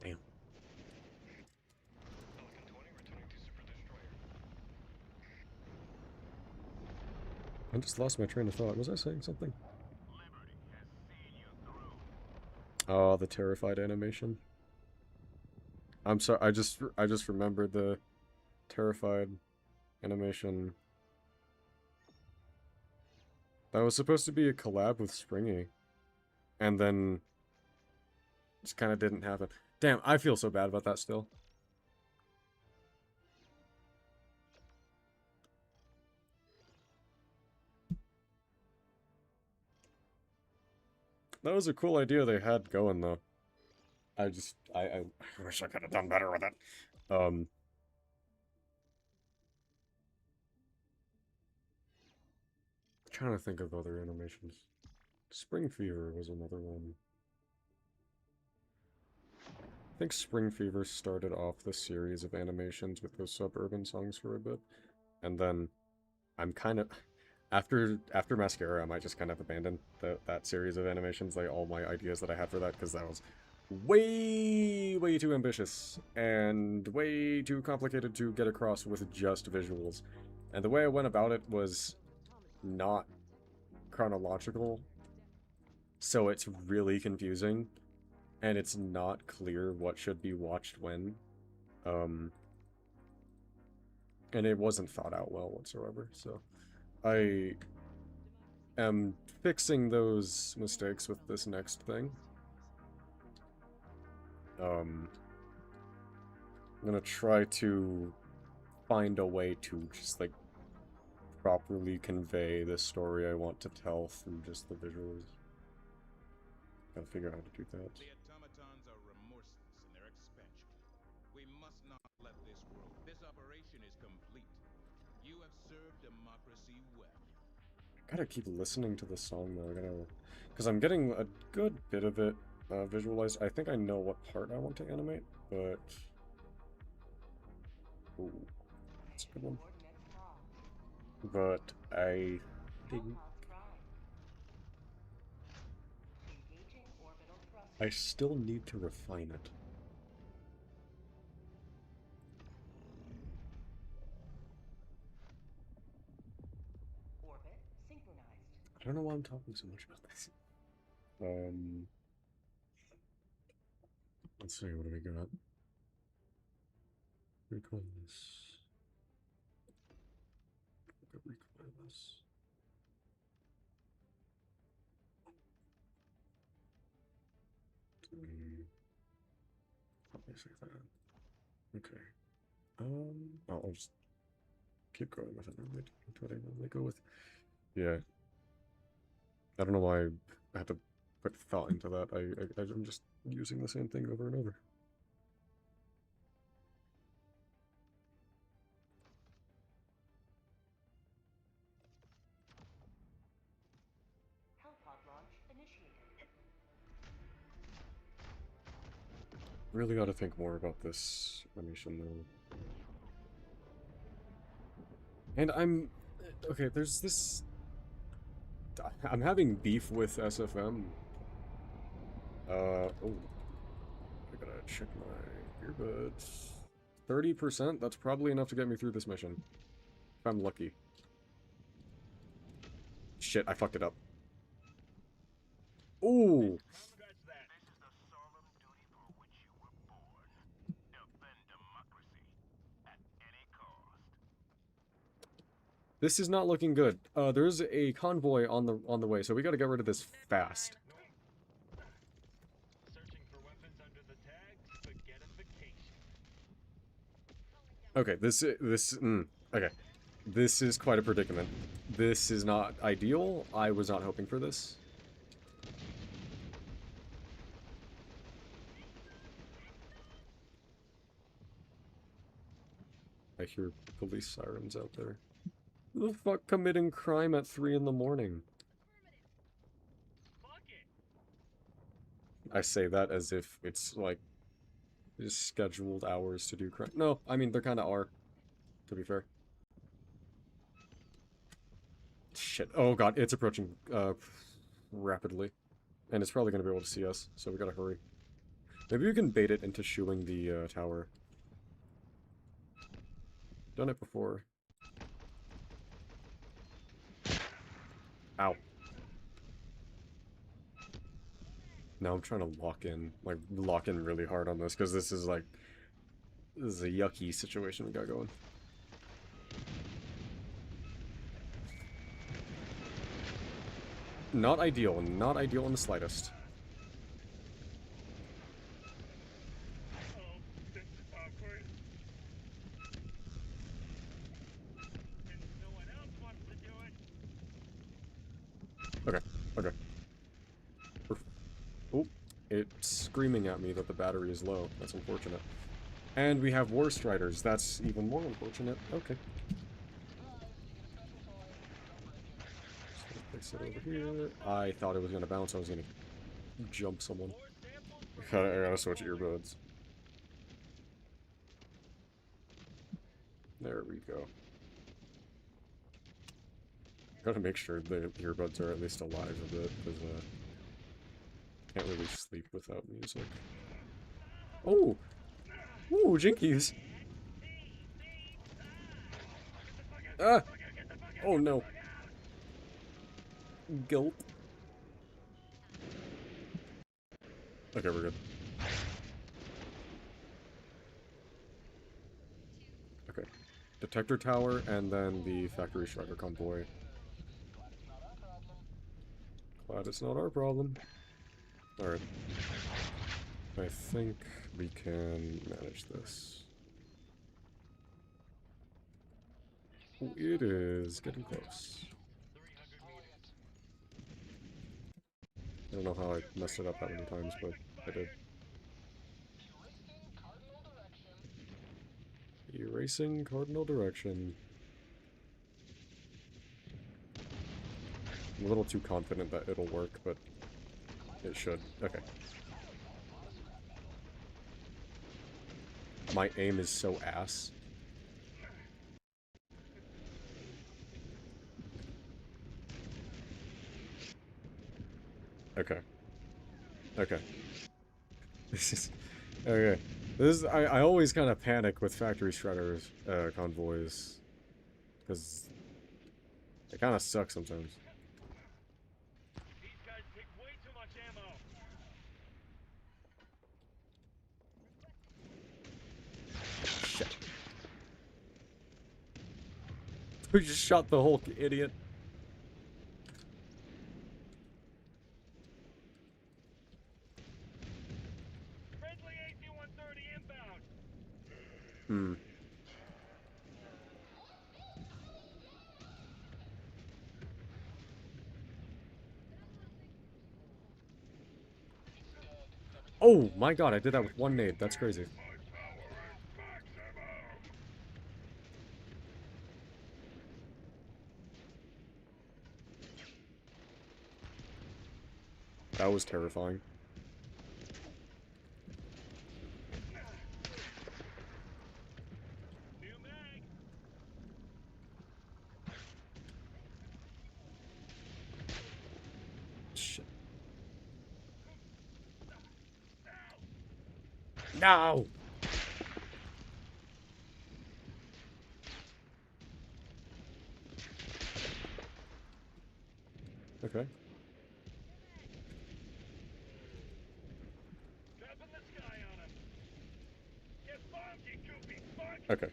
S5: Damn. I just lost my train of thought. Was I saying something? Oh, the terrified animation. I'm sorry. I just remembered the terrified animation. That was supposed to be a collab with Springy, and then just kind of didn't happen. Damn, I feel so bad about that still. That was a cool idea they had going, though. I wish I could have done better with it. Trying to think of other animations. Spring Fever was another one. I think Spring Fever started off the series of animations with those suburban songs for a bit. And then I'm kind of... After Mascara, I might just kind of abandon that series of animations, like all my ideas that I had for that, because that was way too ambitious and way too complicated to get across with just visuals. And the way I went about it was not chronological, so it's really confusing, and it's not clear what should be watched when. And it wasn't thought out well whatsoever, so I am fixing those mistakes with this next thing. I'm gonna try to find a way to just, like, properly convey the story I want to tell through just the visuals. Gotta figure out how to do that.
S6: The automatons are remorseless in their expansion. We must not let this grow. This operation is complete. You have served democracy well.
S5: Gotta keep listening to the song, though. I gotta... Because I'm getting a good bit of it visualized. I think I know what part I want to animate, but... Ooh, that's a good one. But I think... I still need to refine it. I don't know why I'm talking so much about this. Let's see, what do we got? Recall this. Recall this. Probably say that. Okay. I'll just keep going with it. What I normally go with. Yeah. I don't know why I had to put thought into that. I'm just using the same thing over and over. Really got to think more about this animation though. And okay, there's this... I'm having beef with SFM. Oh. I gotta check my earbuds. 30%? That's probably enough to get me through this mission. If I'm lucky. Shit, I fucked it up. Ooh! This is not looking good. There's a convoy on the way, so we gotta get rid of this fast.
S3: Searching for weapons under the tag? Forget a vacation.
S5: Okay, okay. This is quite a predicament. This is not ideal. I was not hoping for this. I hear police sirens out there. Who the fuck committing crime at 3 in the morning?
S3: Fuck it.
S5: I say that as if it's like just scheduled hours to do crime. No, I mean, there kind of are, to be fair. Shit. Oh god, it's approaching rapidly. And it's probably going to be able to see us, so we gotta hurry. Maybe we can bait it into shooing the tower. Done it before. Ow. Now I'm trying to lock in really hard on this, because this is a yucky situation we got going. Not ideal in the slightest.
S3: Oh, this is awkward. And no one else wants to do it.
S5: Okay, okay. Oh, it's screaming at me that the battery is low. That's unfortunate. And we have War Striders. That's even more unfortunate. Okay. Place it over here. I thought it was gonna bounce. I was gonna jump someone. I gotta switch earbuds. There we go. Gotta make sure the earbuds are at least alive a bit, because can't really sleep without music. Oh! Ooh, jinkies! Ah! Oh no. Gulp. Okay, we're good. Okay. Detector tower, and then the factory shredder convoy. Glad it's not our problem. Alright. I think we can manage this. Oh, it is getting close. I don't know how I messed it up that many times, but I did. Erasing cardinal direction. I'm a little too confident that it'll work, but it should. Okay. My aim is so ass. Okay. Okay. This is... Okay. This is... I always kind of panic with factory shredders, convoys. Because... they kind of suck sometimes.
S3: These guys take way too much ammo.
S5: Shit. We just shot the Hulk, idiot.
S3: Friendly AC-130 inbound.
S5: Hmm. Oh my god, I did that with one nade. That's crazy. That was terrifying.
S3: New mag.
S5: Shit. No! Okay.
S3: Dropping the sky on him. Get bombed, you goofy fuck.
S5: Okay.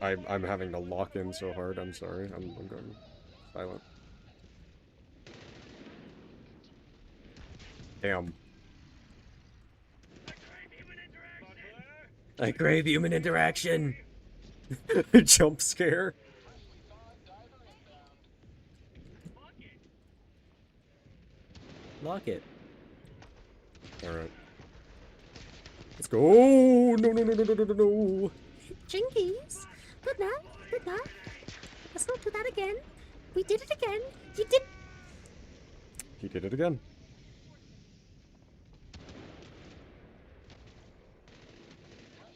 S5: I'm having to lock in so hard. I'm sorry. I'm going silent. Damn. I crave human interaction. Jump scare. Lock it. Alright. Let's go. Oh, no, no, no, no, no, no, no, no.
S2: Jinkies. Good enough. Good enough. Let's not do that again. We did it again. You did.
S5: He did it again.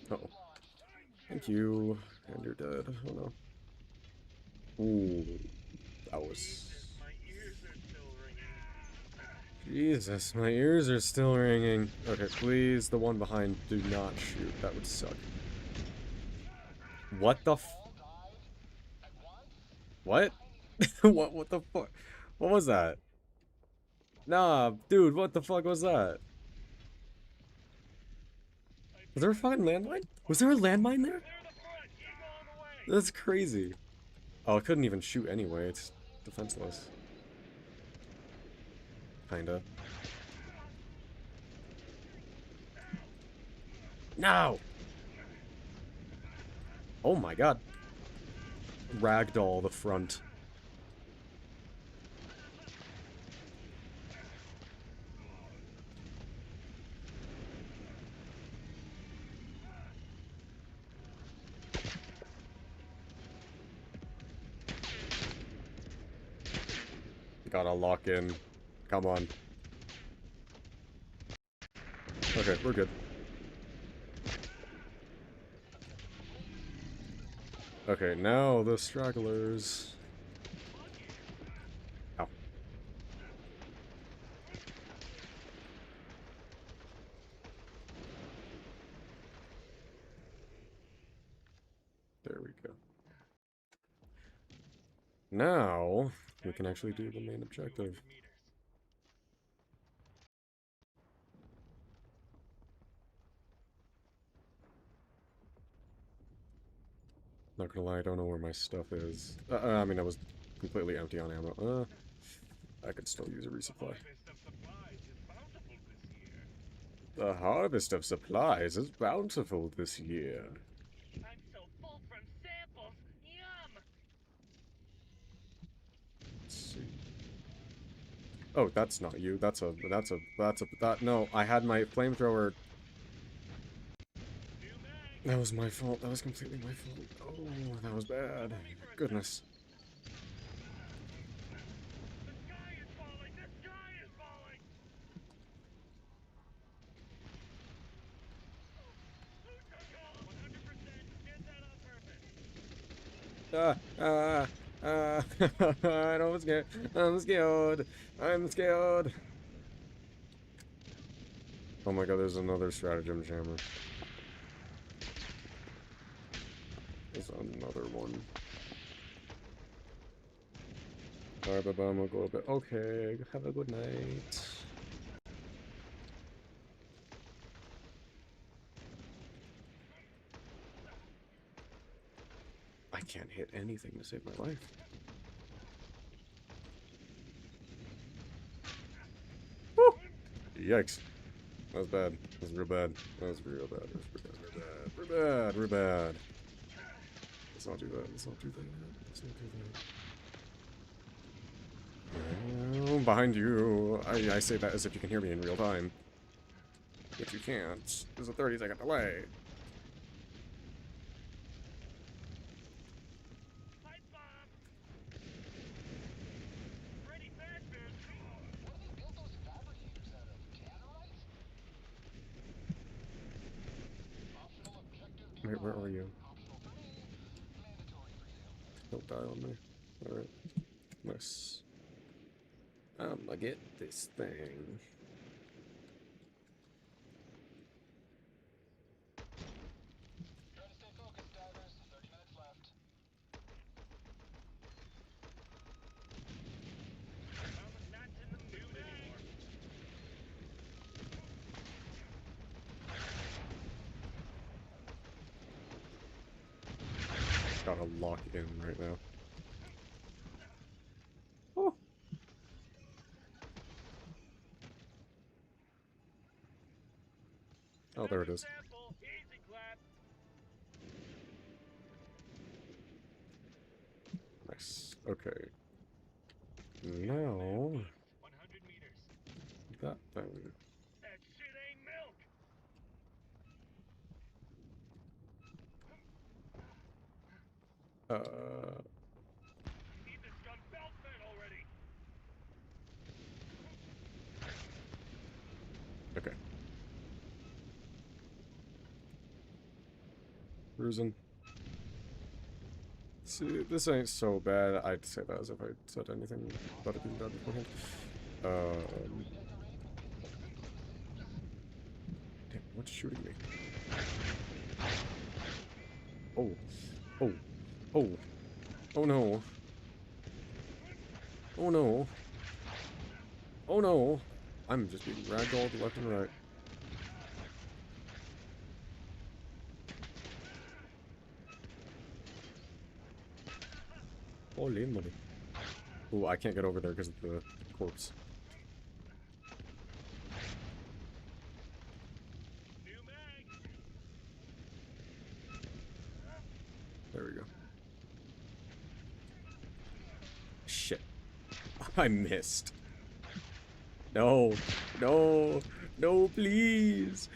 S5: Uh-oh. Thank you. And you're dead. Oh no. Ooh. That was... Jesus, my ears are still ringing. Okay, please, the one behind, do not shoot. That would suck. What the f... What? What the fuck? What was that? Nah, dude, what the fuck was that? Was there a fucking landmine? Was there a landmine there? That's crazy. Oh, it couldn't even shoot anyway. It's defenseless. Kinda. No! Oh my god. Ragdoll the front. Gotta lock in. Come on. Okay, we're good. Okay, now the stragglers. Ow. There we go. Now, we can actually do the main objective. Not gonna lie, I don't know where my stuff is. I mean, I was completely empty on ammo. I could still use a resupply. The harvest of supplies is bountiful this year.
S3: I'm so full from samples. Yum!
S5: Let's see. Oh, that's not you. No, I had my flamethrower. That was my fault. That was completely my fault. Oh, that was bad. Goodness.
S3: The sky is falling! The sky is falling! Who took all? 100% did that on purpose.
S5: I don't scared. I'm scared. I'm scared. Oh my god, there's another stratagem jammer. There's another one. Alright, bye-bye, I'm gonna go a bit. Okay, have a good night. I can't hit anything to save my life. Woo! Yikes. That was bad. That was real bad. That was real bad. That was real bad. Real bad. Real bad. Let's not do that. Let's not do that. Let's not do that. Oh, behind you. I say that as if you can hear me in real time. Which you can't. There's a 30-second delay.
S3: Pipe bomb! Pretty fast,
S5: Wait, where are you? Don't die on me. Alright. Nice. I'm gonna get this thing.
S3: Not in the mood anymore.
S5: lock in right now. Oh. Oh, there it is.
S3: Sample, easy clap.
S5: Nice. Okay. Now
S3: 100 meters.
S5: that thing.
S3: That shit ain't milk. Need this gun belt fed already.
S5: Okay. Cruising. See, this ain't so bad. I'd say that as if I said anything about it being bad beforehand. Damn, what's shooting me? Oh. Oh. Oh. Oh no. Oh no. Oh no. I'm just being ragdolled left and right. Holy moly. Ooh, I can't get over there because of the corpse.
S3: New mag.
S5: There we go. Shit. I missed. No. No. No, please.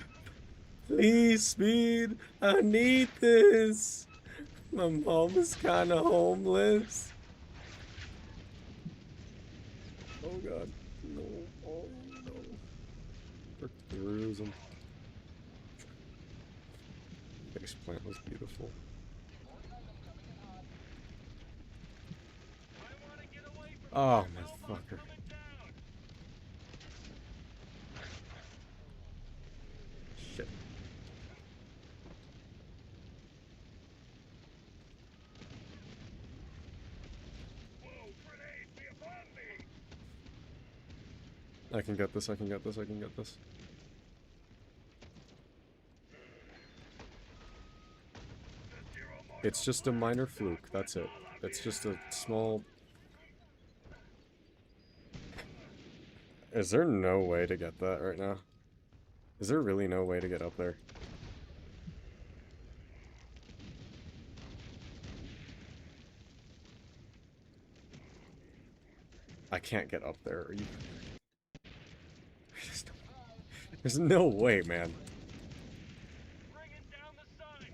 S5: Please, Speed. I need this. My mom is kind of homeless. Oh god. No. Oh no. Frick throughs him. Face plant was beautiful.
S3: I want to get away from
S5: Oh,
S3: here. Elbow
S5: motherfucker.
S3: coming down.
S5: Shit.
S3: Whoa, grenade, be upon me.
S5: I can get this, I can get this, I can get this. It's just a minor fluke, that's it. It's just a small... Is there no way to get that right now? Is there really no way to get up there? I can't get up there. Are you... There's no way, man.
S3: Bringing down the sun.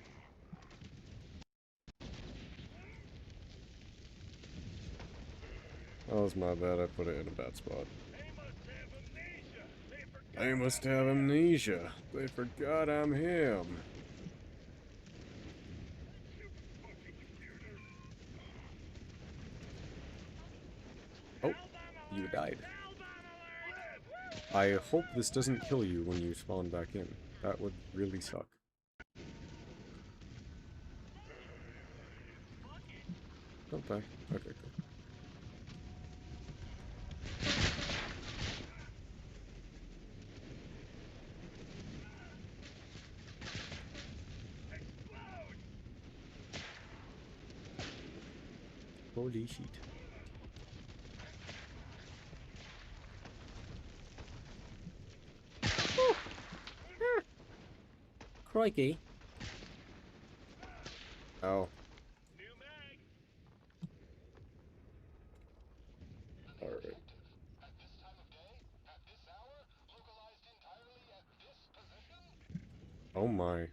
S5: That was my bad, I put it in a bad spot.
S3: They must have amnesia. They forgot.
S5: They must have amnesia. They forgot I'm him. Oh, you died. I hope this doesn't kill you when you spawn back in. That would really suck. Don't die. Okay, good. Holy shit.
S2: Crikey.
S5: Oh.
S3: New mag.
S5: Alright. Oh my.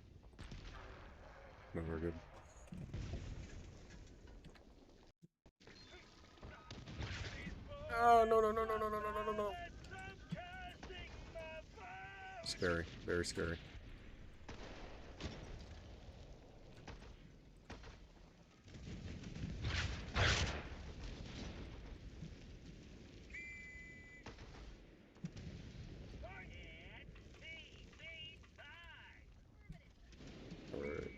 S5: No, we're good. Oh, no, no, no, no, no, no, no, no, no, no. Scary. Very scary. Alright.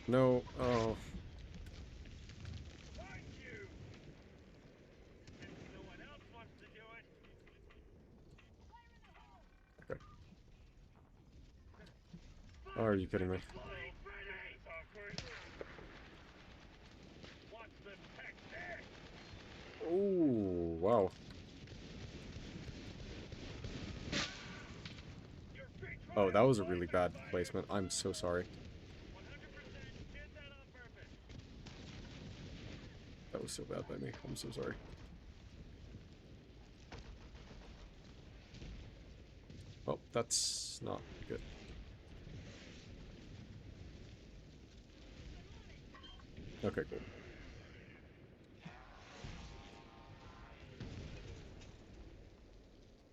S5: No, oh. Okay. Oh, are you kidding me? Ooh, wow.
S3: Your free
S5: Oh, that
S3: trial,
S5: was a
S3: boys
S5: really
S3: and
S5: bad
S3: fighters.
S5: placement. I'm so sorry.
S3: 100% did that on purpose.
S5: That was so bad by me. I'm so sorry. Oh, that's not good. Okay, cool.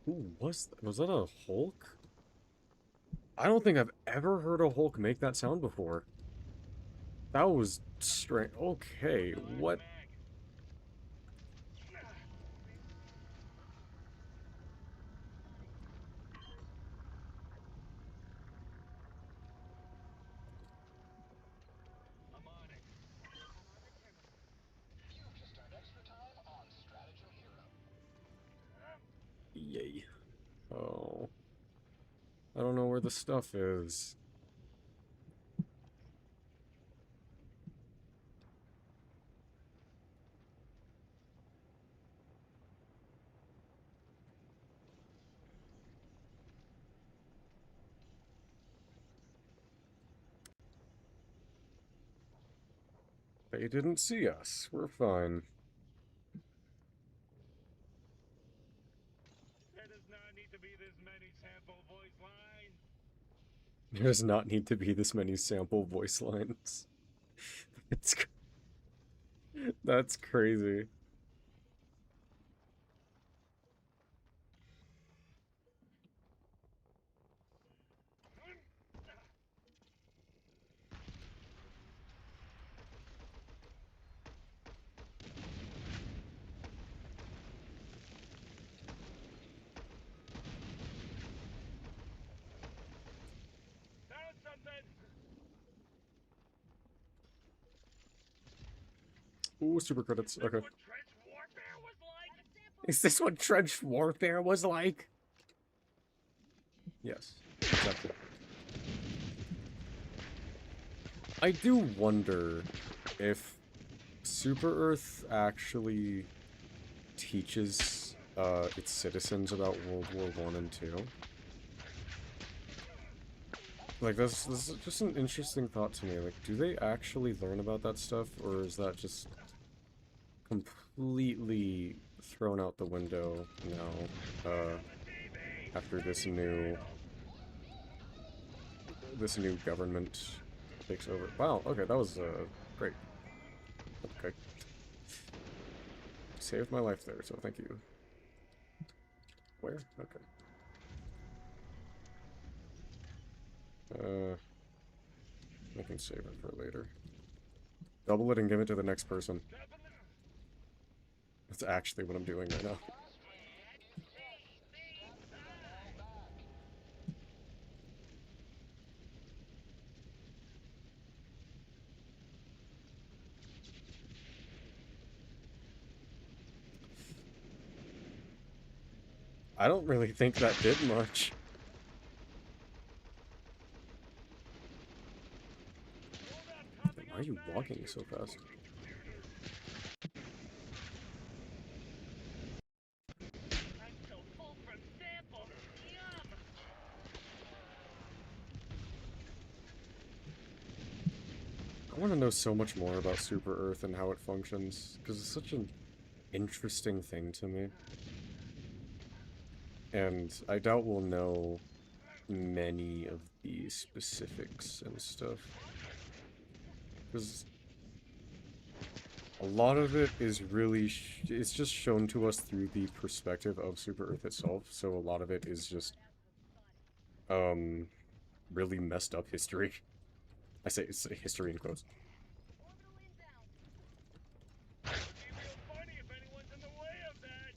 S5: Who was that a Hulk? I don't think I've ever heard a Hulk make that sound before. That was strange. Okay,
S3: Relax,
S5: what?
S3: Mag. I'm on it.
S5: Yay. Oh. I don't know where the stuff is. They didn't see us. We're fine.
S3: There does not need to be this many sample voice lines.
S5: There does not need to be this many sample voice lines. It's that's crazy.
S3: Found something.
S5: Ooh, super credits.
S3: Is this
S5: Okay.
S3: what trench warfare was like?
S5: Is this what trench warfare was like? Yes, exactly. I do wonder if Super Earth actually teaches its citizens about World War One and Two. Like, this is just an interesting thought to me. Like, do they actually learn about that stuff, or is that just completely thrown out the window now, after this new government takes over? Wow, okay, that was, great. Okay. Saved my life there, so thank you. Where? Okay. I can save it for later. Double it and give it to the next person. That's actually what I'm doing right now. I don't really think that did much. Why are you walking so fast?
S3: I'm so full from samples. Yum.
S5: I want to know so much more about Super Earth and how it functions, because it's such an interesting thing to me. And I doubt we'll know many of the specifics and stuff. Because a lot of it is really, it's just shown to us through the perspective of Super Earth itself, so a lot of it is just, really messed up history. I say it's history in quotes.
S3: It'd be real funny if anyone's in the way of that.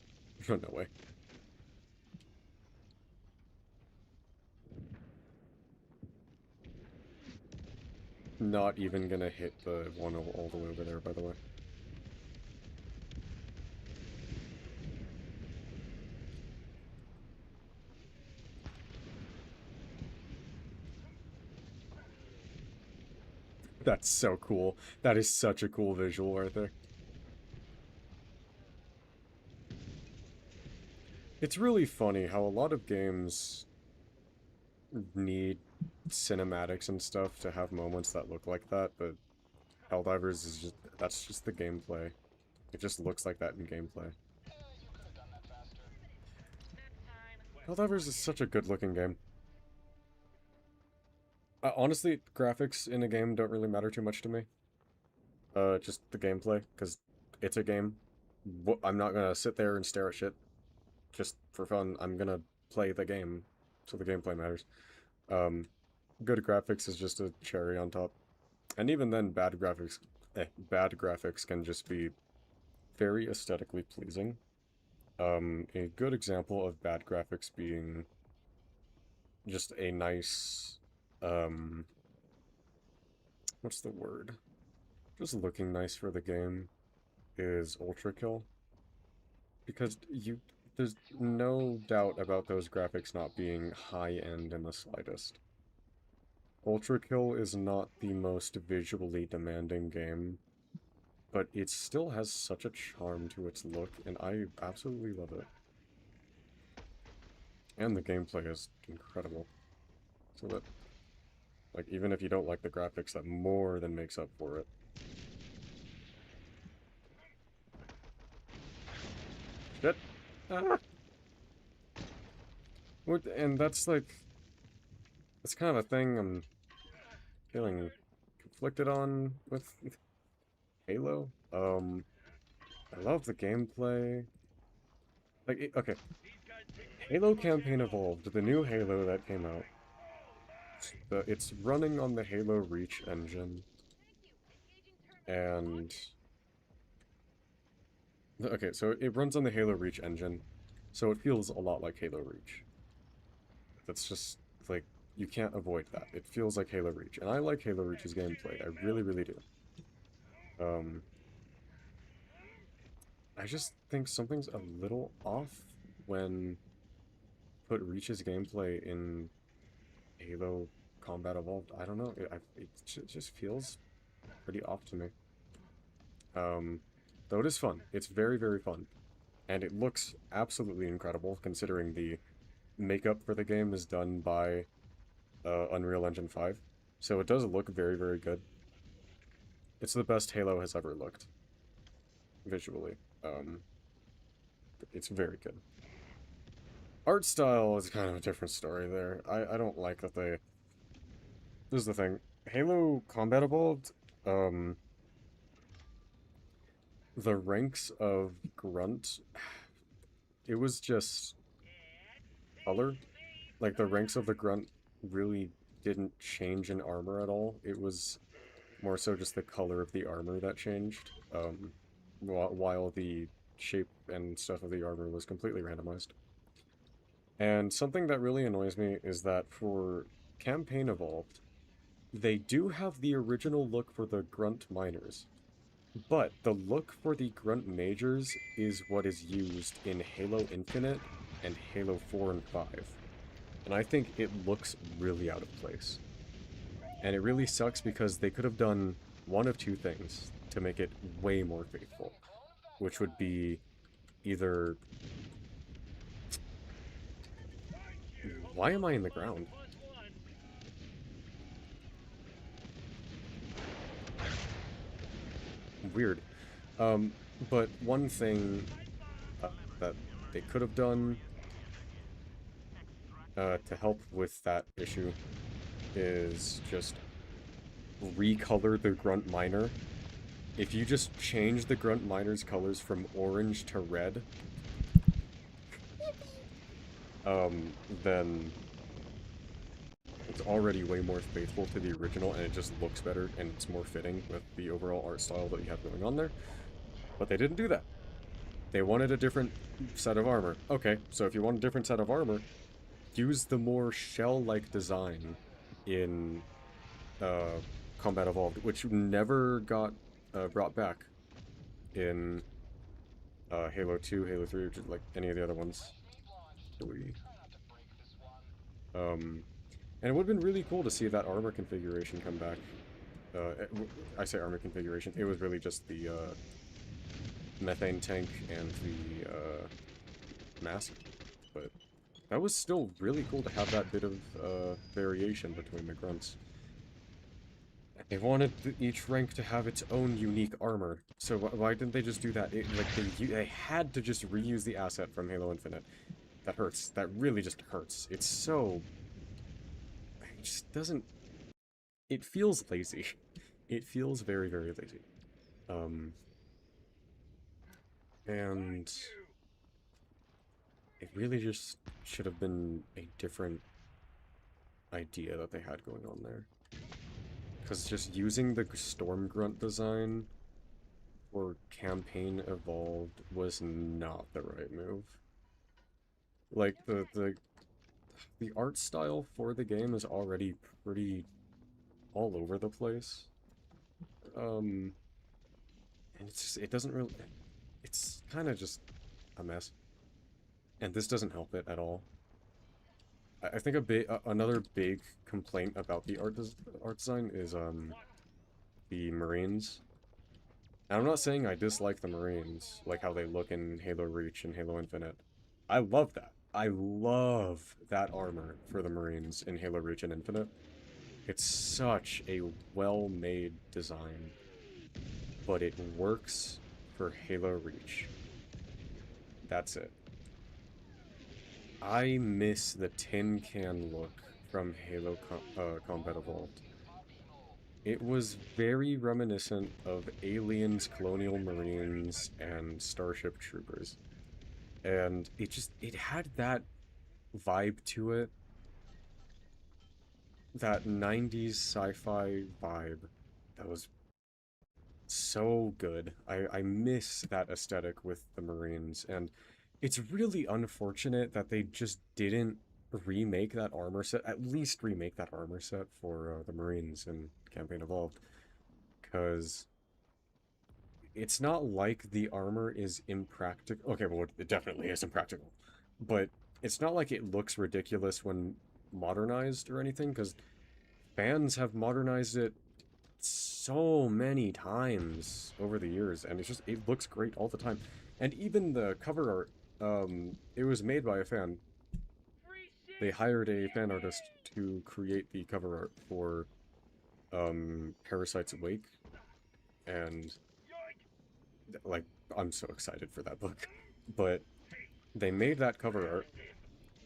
S5: Oh, no way. Not even gonna hit the one all the way over there, by the way. That's so cool. That is such a cool visual right there. It's really funny how a lot of games need cinematics and stuff to have moments that look like that, but Helldivers is just, that's just the gameplay. It just looks like that in gameplay. Helldivers is such a good looking game. Honestly, graphics in a game don't really matter too much to me. Just the gameplay, because it's a game. I'm not gonna sit there and stare at shit just for fun. I'm gonna play the game, so the gameplay matters. Um, Good graphics is just a cherry on top. And even then, bad graphics can just be very aesthetically pleasing. A good example of bad graphics being just a nice, what's the word? Just looking nice for the game is Ultra Kill. Because there's no doubt about those graphics not being high-end in the slightest. Ultra Kill is not the most visually demanding game, but it still has such a charm to its look, and I absolutely love it. And the gameplay is incredible. So that, like, even if you don't like the graphics, that more than makes up for it. Shit! Ah! And that's, like, that's kind of a thing I'm feeling conflicted on with Halo. I love the gameplay. Like, okay. Halo Campaign Evolved, the new Halo that came out. It's running on the Halo Reach engine. And... okay, so it runs on the Halo Reach engine, so it feels a lot like Halo Reach. That's just, like, you can't avoid that. It feels like Halo Reach, and I like Halo Reach's gameplay. I really, really do. I just think something's a little off when put Reach's gameplay in Halo Combat Evolved. I don't know. It just feels pretty off to me. Though it is fun. It's very, very fun. And it looks absolutely incredible, considering the makeup for the game is done by Unreal Engine 5. So it does look very, very good. It's the best Halo has ever looked. Visually. It's very good. Art style is kind of a different story there. I don't like that they... This is the thing. Halo Combat Evolved, the ranks of Grunt, it was just color. Like, the ranks of the Grunt really didn't change in armor at all. It was more so just the color of the armor that changed, while the shape and stuff of the armor was completely randomized. And something that really annoys me is that for Campaign Evolved, they do have the original look for the Grunt Miners, but the look for the Grunt Majors is what is used in Halo Infinite and Halo 4 and 5. And I think it looks really out of place. And it really sucks because they could have done one of two things to make it way more faithful, which would be either... Why am I in the ground? Weird. But one thing that they could have done to help with that issue is just recolor the Grunt Miner. If you just change the Grunt Miner's colors from orange to red, then it's already way more faithful to the original, and it just looks better, and it's more fitting with the overall art style that you have going on there. But they didn't do that. They wanted a different set of armor. Okay, so if you want a different set of armor, use the more shell-like design in Combat Evolved, which never got brought back in Halo 2, Halo 3, or just like any of the other ones. And it would have been really cool to see that armor configuration come back. I say armor configuration, it was really just the methane tank and the mask. but that was still really cool to have that bit of variation between the grunts. They wanted each rank to have its own unique armor, so why didn't they just do that? They had to just reuse the asset from Halo Infinite. That hurts. That really just hurts. It's so... It just doesn't... It feels lazy. It feels very, very lazy. And it really just should have been a different idea that they had going on there. Because just using the Storm Grunt design for Campaign Evolved was not the right move. Like, the art style for the game is already pretty all over the place. And it's just, it doesn't really... It's kind of just a mess. And this doesn't help it at all. I think another big complaint about the art design is, the Marines. And I'm not saying I dislike the Marines, like how they look in Halo Reach and Halo Infinite. I love that. I love that armor for the Marines in Halo Reach and Infinite. It's such a well-made design. But it works for Halo Reach. That's it. I miss the tin can look from Halo Combat Evolved. It was very reminiscent of Aliens, Colonial Marines, and Starship Troopers. And it had that vibe to it. That 90s sci-fi vibe that was so good. I miss that aesthetic with the Marines, and it's really unfortunate that they just didn't remake that armor set, at least remake that armor set for the Marines in Campaign Evolved, because it's not like the armor is impractical. Okay, well, it definitely is impractical, but it's not like it looks ridiculous when modernized or anything, because fans have modernized it so many times over the years, and it looks great all the time. And even the cover art, it was made by a fan. They hired a fan artist to create the cover art for Parasite's Wake, and like, I'm so excited for that book. But they made that cover art,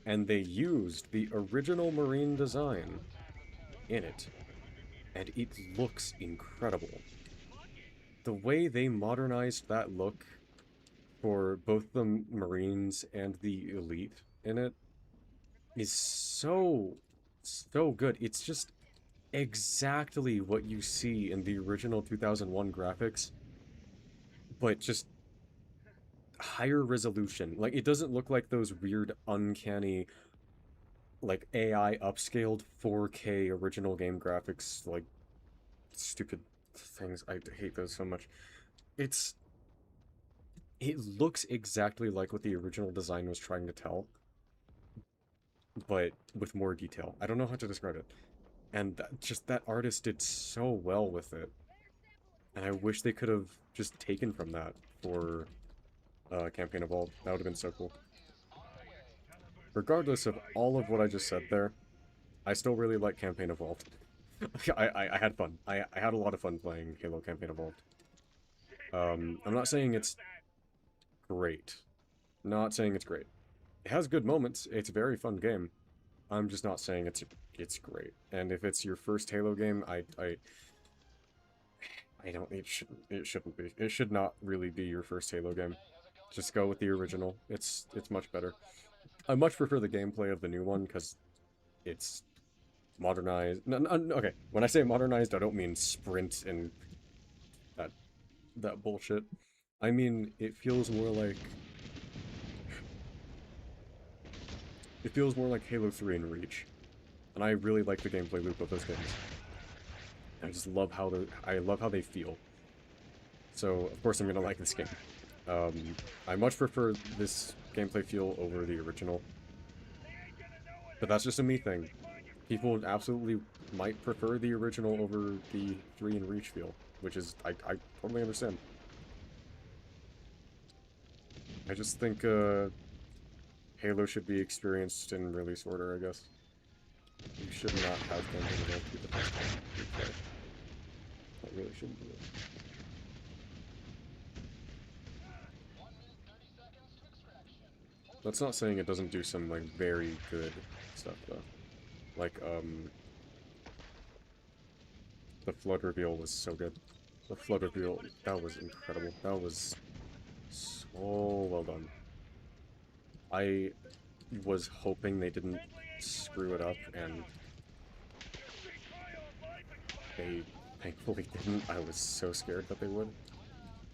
S5: and they used the original Marine design in it, and it looks incredible. The way they modernized that look for both the Marines and the Elite in it is so good. It's just exactly what you see in the original 2001 graphics, but just higher resolution. Like, it doesn't look like those weird, uncanny, like, AI upscaled 4K original game graphics, like, stupid things. I hate those so much. It looks exactly like what the original design was trying to tell, but with more detail. I don't know how to describe it. And that artist did so well with it. And I wish they could have just taken from that for Campaign Evolved. That would have been so cool. Regardless of all of what I just said there, I still really like Campaign Evolved. I had fun. I had a lot of fun playing Halo Campaign Evolved. I'm not saying it's great. Not saying it's great. It has good moments. It's a very fun game. I'm just not saying it's great. And if it's your first Halo game, I don't... It shouldn't be. It should not really be your first Halo game. Just go with the original. It's much better. I much prefer the gameplay of the new one, because it's modernized. No, okay, when I say modernized, I don't mean sprint and that bullshit. I mean, it feels more like Halo 3 and Reach. And I really like the gameplay loop of those games. I just love how they feel. So, of course, I'm gonna like this game. I much prefer this gameplay feel over the original. But that's just a me thing. People absolutely might prefer the original over the 3 and Reach feel, which is, I totally understand. I just think, Halo should be experienced in release order, I guess. You should not have campaign events be the first time you play. That really shouldn't be it. That's not saying it doesn't do some, like, very good stuff, though. Like, the flood reveal was so good. The flood reveal, that was incredible. That was so well done. I was hoping they didn't screw it up, and they thankfully didn't. I was so scared that they would.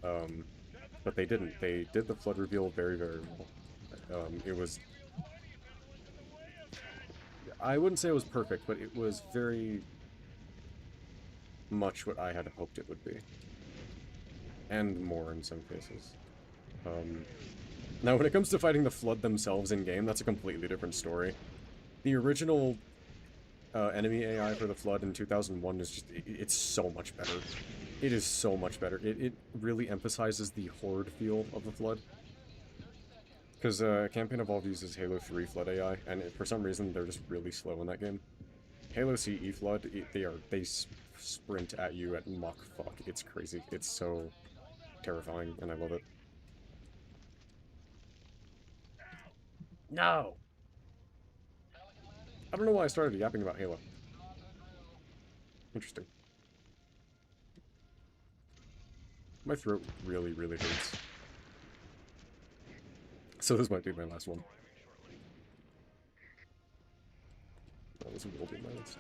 S5: But they didn't. They did the flood reveal very, very well. It was... I wouldn't say it was perfect, but it was very much what I had hoped it would be. And more in some cases. Now, when it comes to fighting the Flood themselves in-game, that's a completely different story. The original enemy AI for the Flood in 2001 is just... it's so much better. It is so much better. It really emphasizes the horde feel of the Flood. Because Campaign Evolved uses Halo 3 Flood AI, and for some reason they're just really slow in that game. Halo CE Flood, they sprint at you at Mach fuck. It's crazy. It's so terrifying, and I love it. No! I don't know why I started yapping about Halo. Interesting. My throat really, really hurts. So this might be my last one. Oh, this will be my last.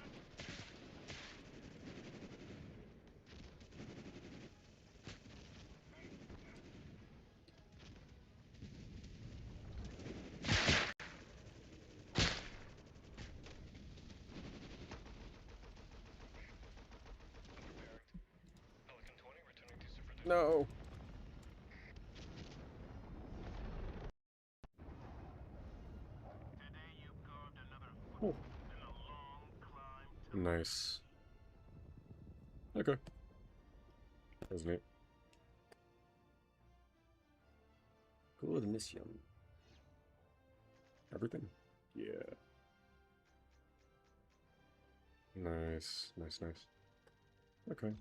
S5: No! Oh. Nice. Okay. That was neat. Good mission. Everything? Yeah. Nice, nice, nice. Okay.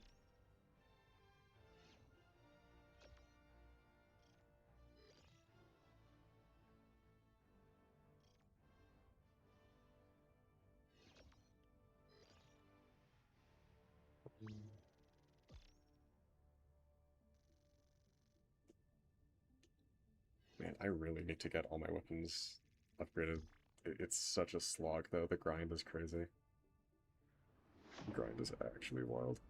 S5: Man, I really need to get all my weapons upgraded. It's such a slog, though. The grind is crazy. The grind is actually wild.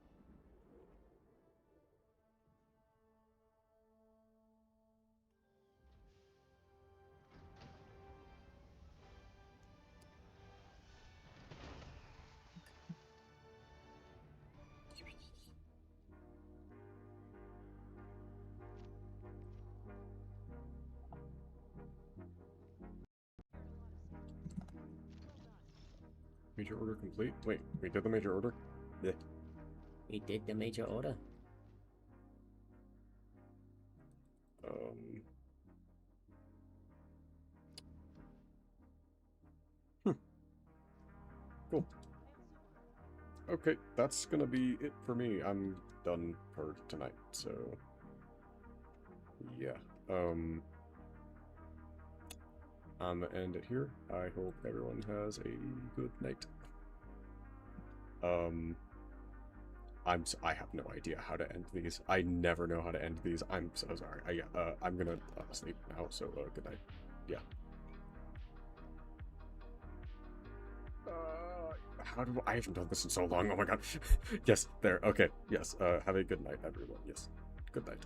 S5: Major order complete? Wait, we did the major order? Yeah.
S2: We did the major order.
S5: Um... Cool. Okay, that's gonna be it for me. I'm done for tonight, so... yeah. I'm gonna end it here. I hope everyone has a good night. I have no idea how to end these. I never know how to end these. I'm so sorry. I'm gonna sleep now, so good night. Yeah. How do I haven't done this in so long? Oh my god. Yes, there. Okay. Yes. Have a good night, everyone. Yes. Good night.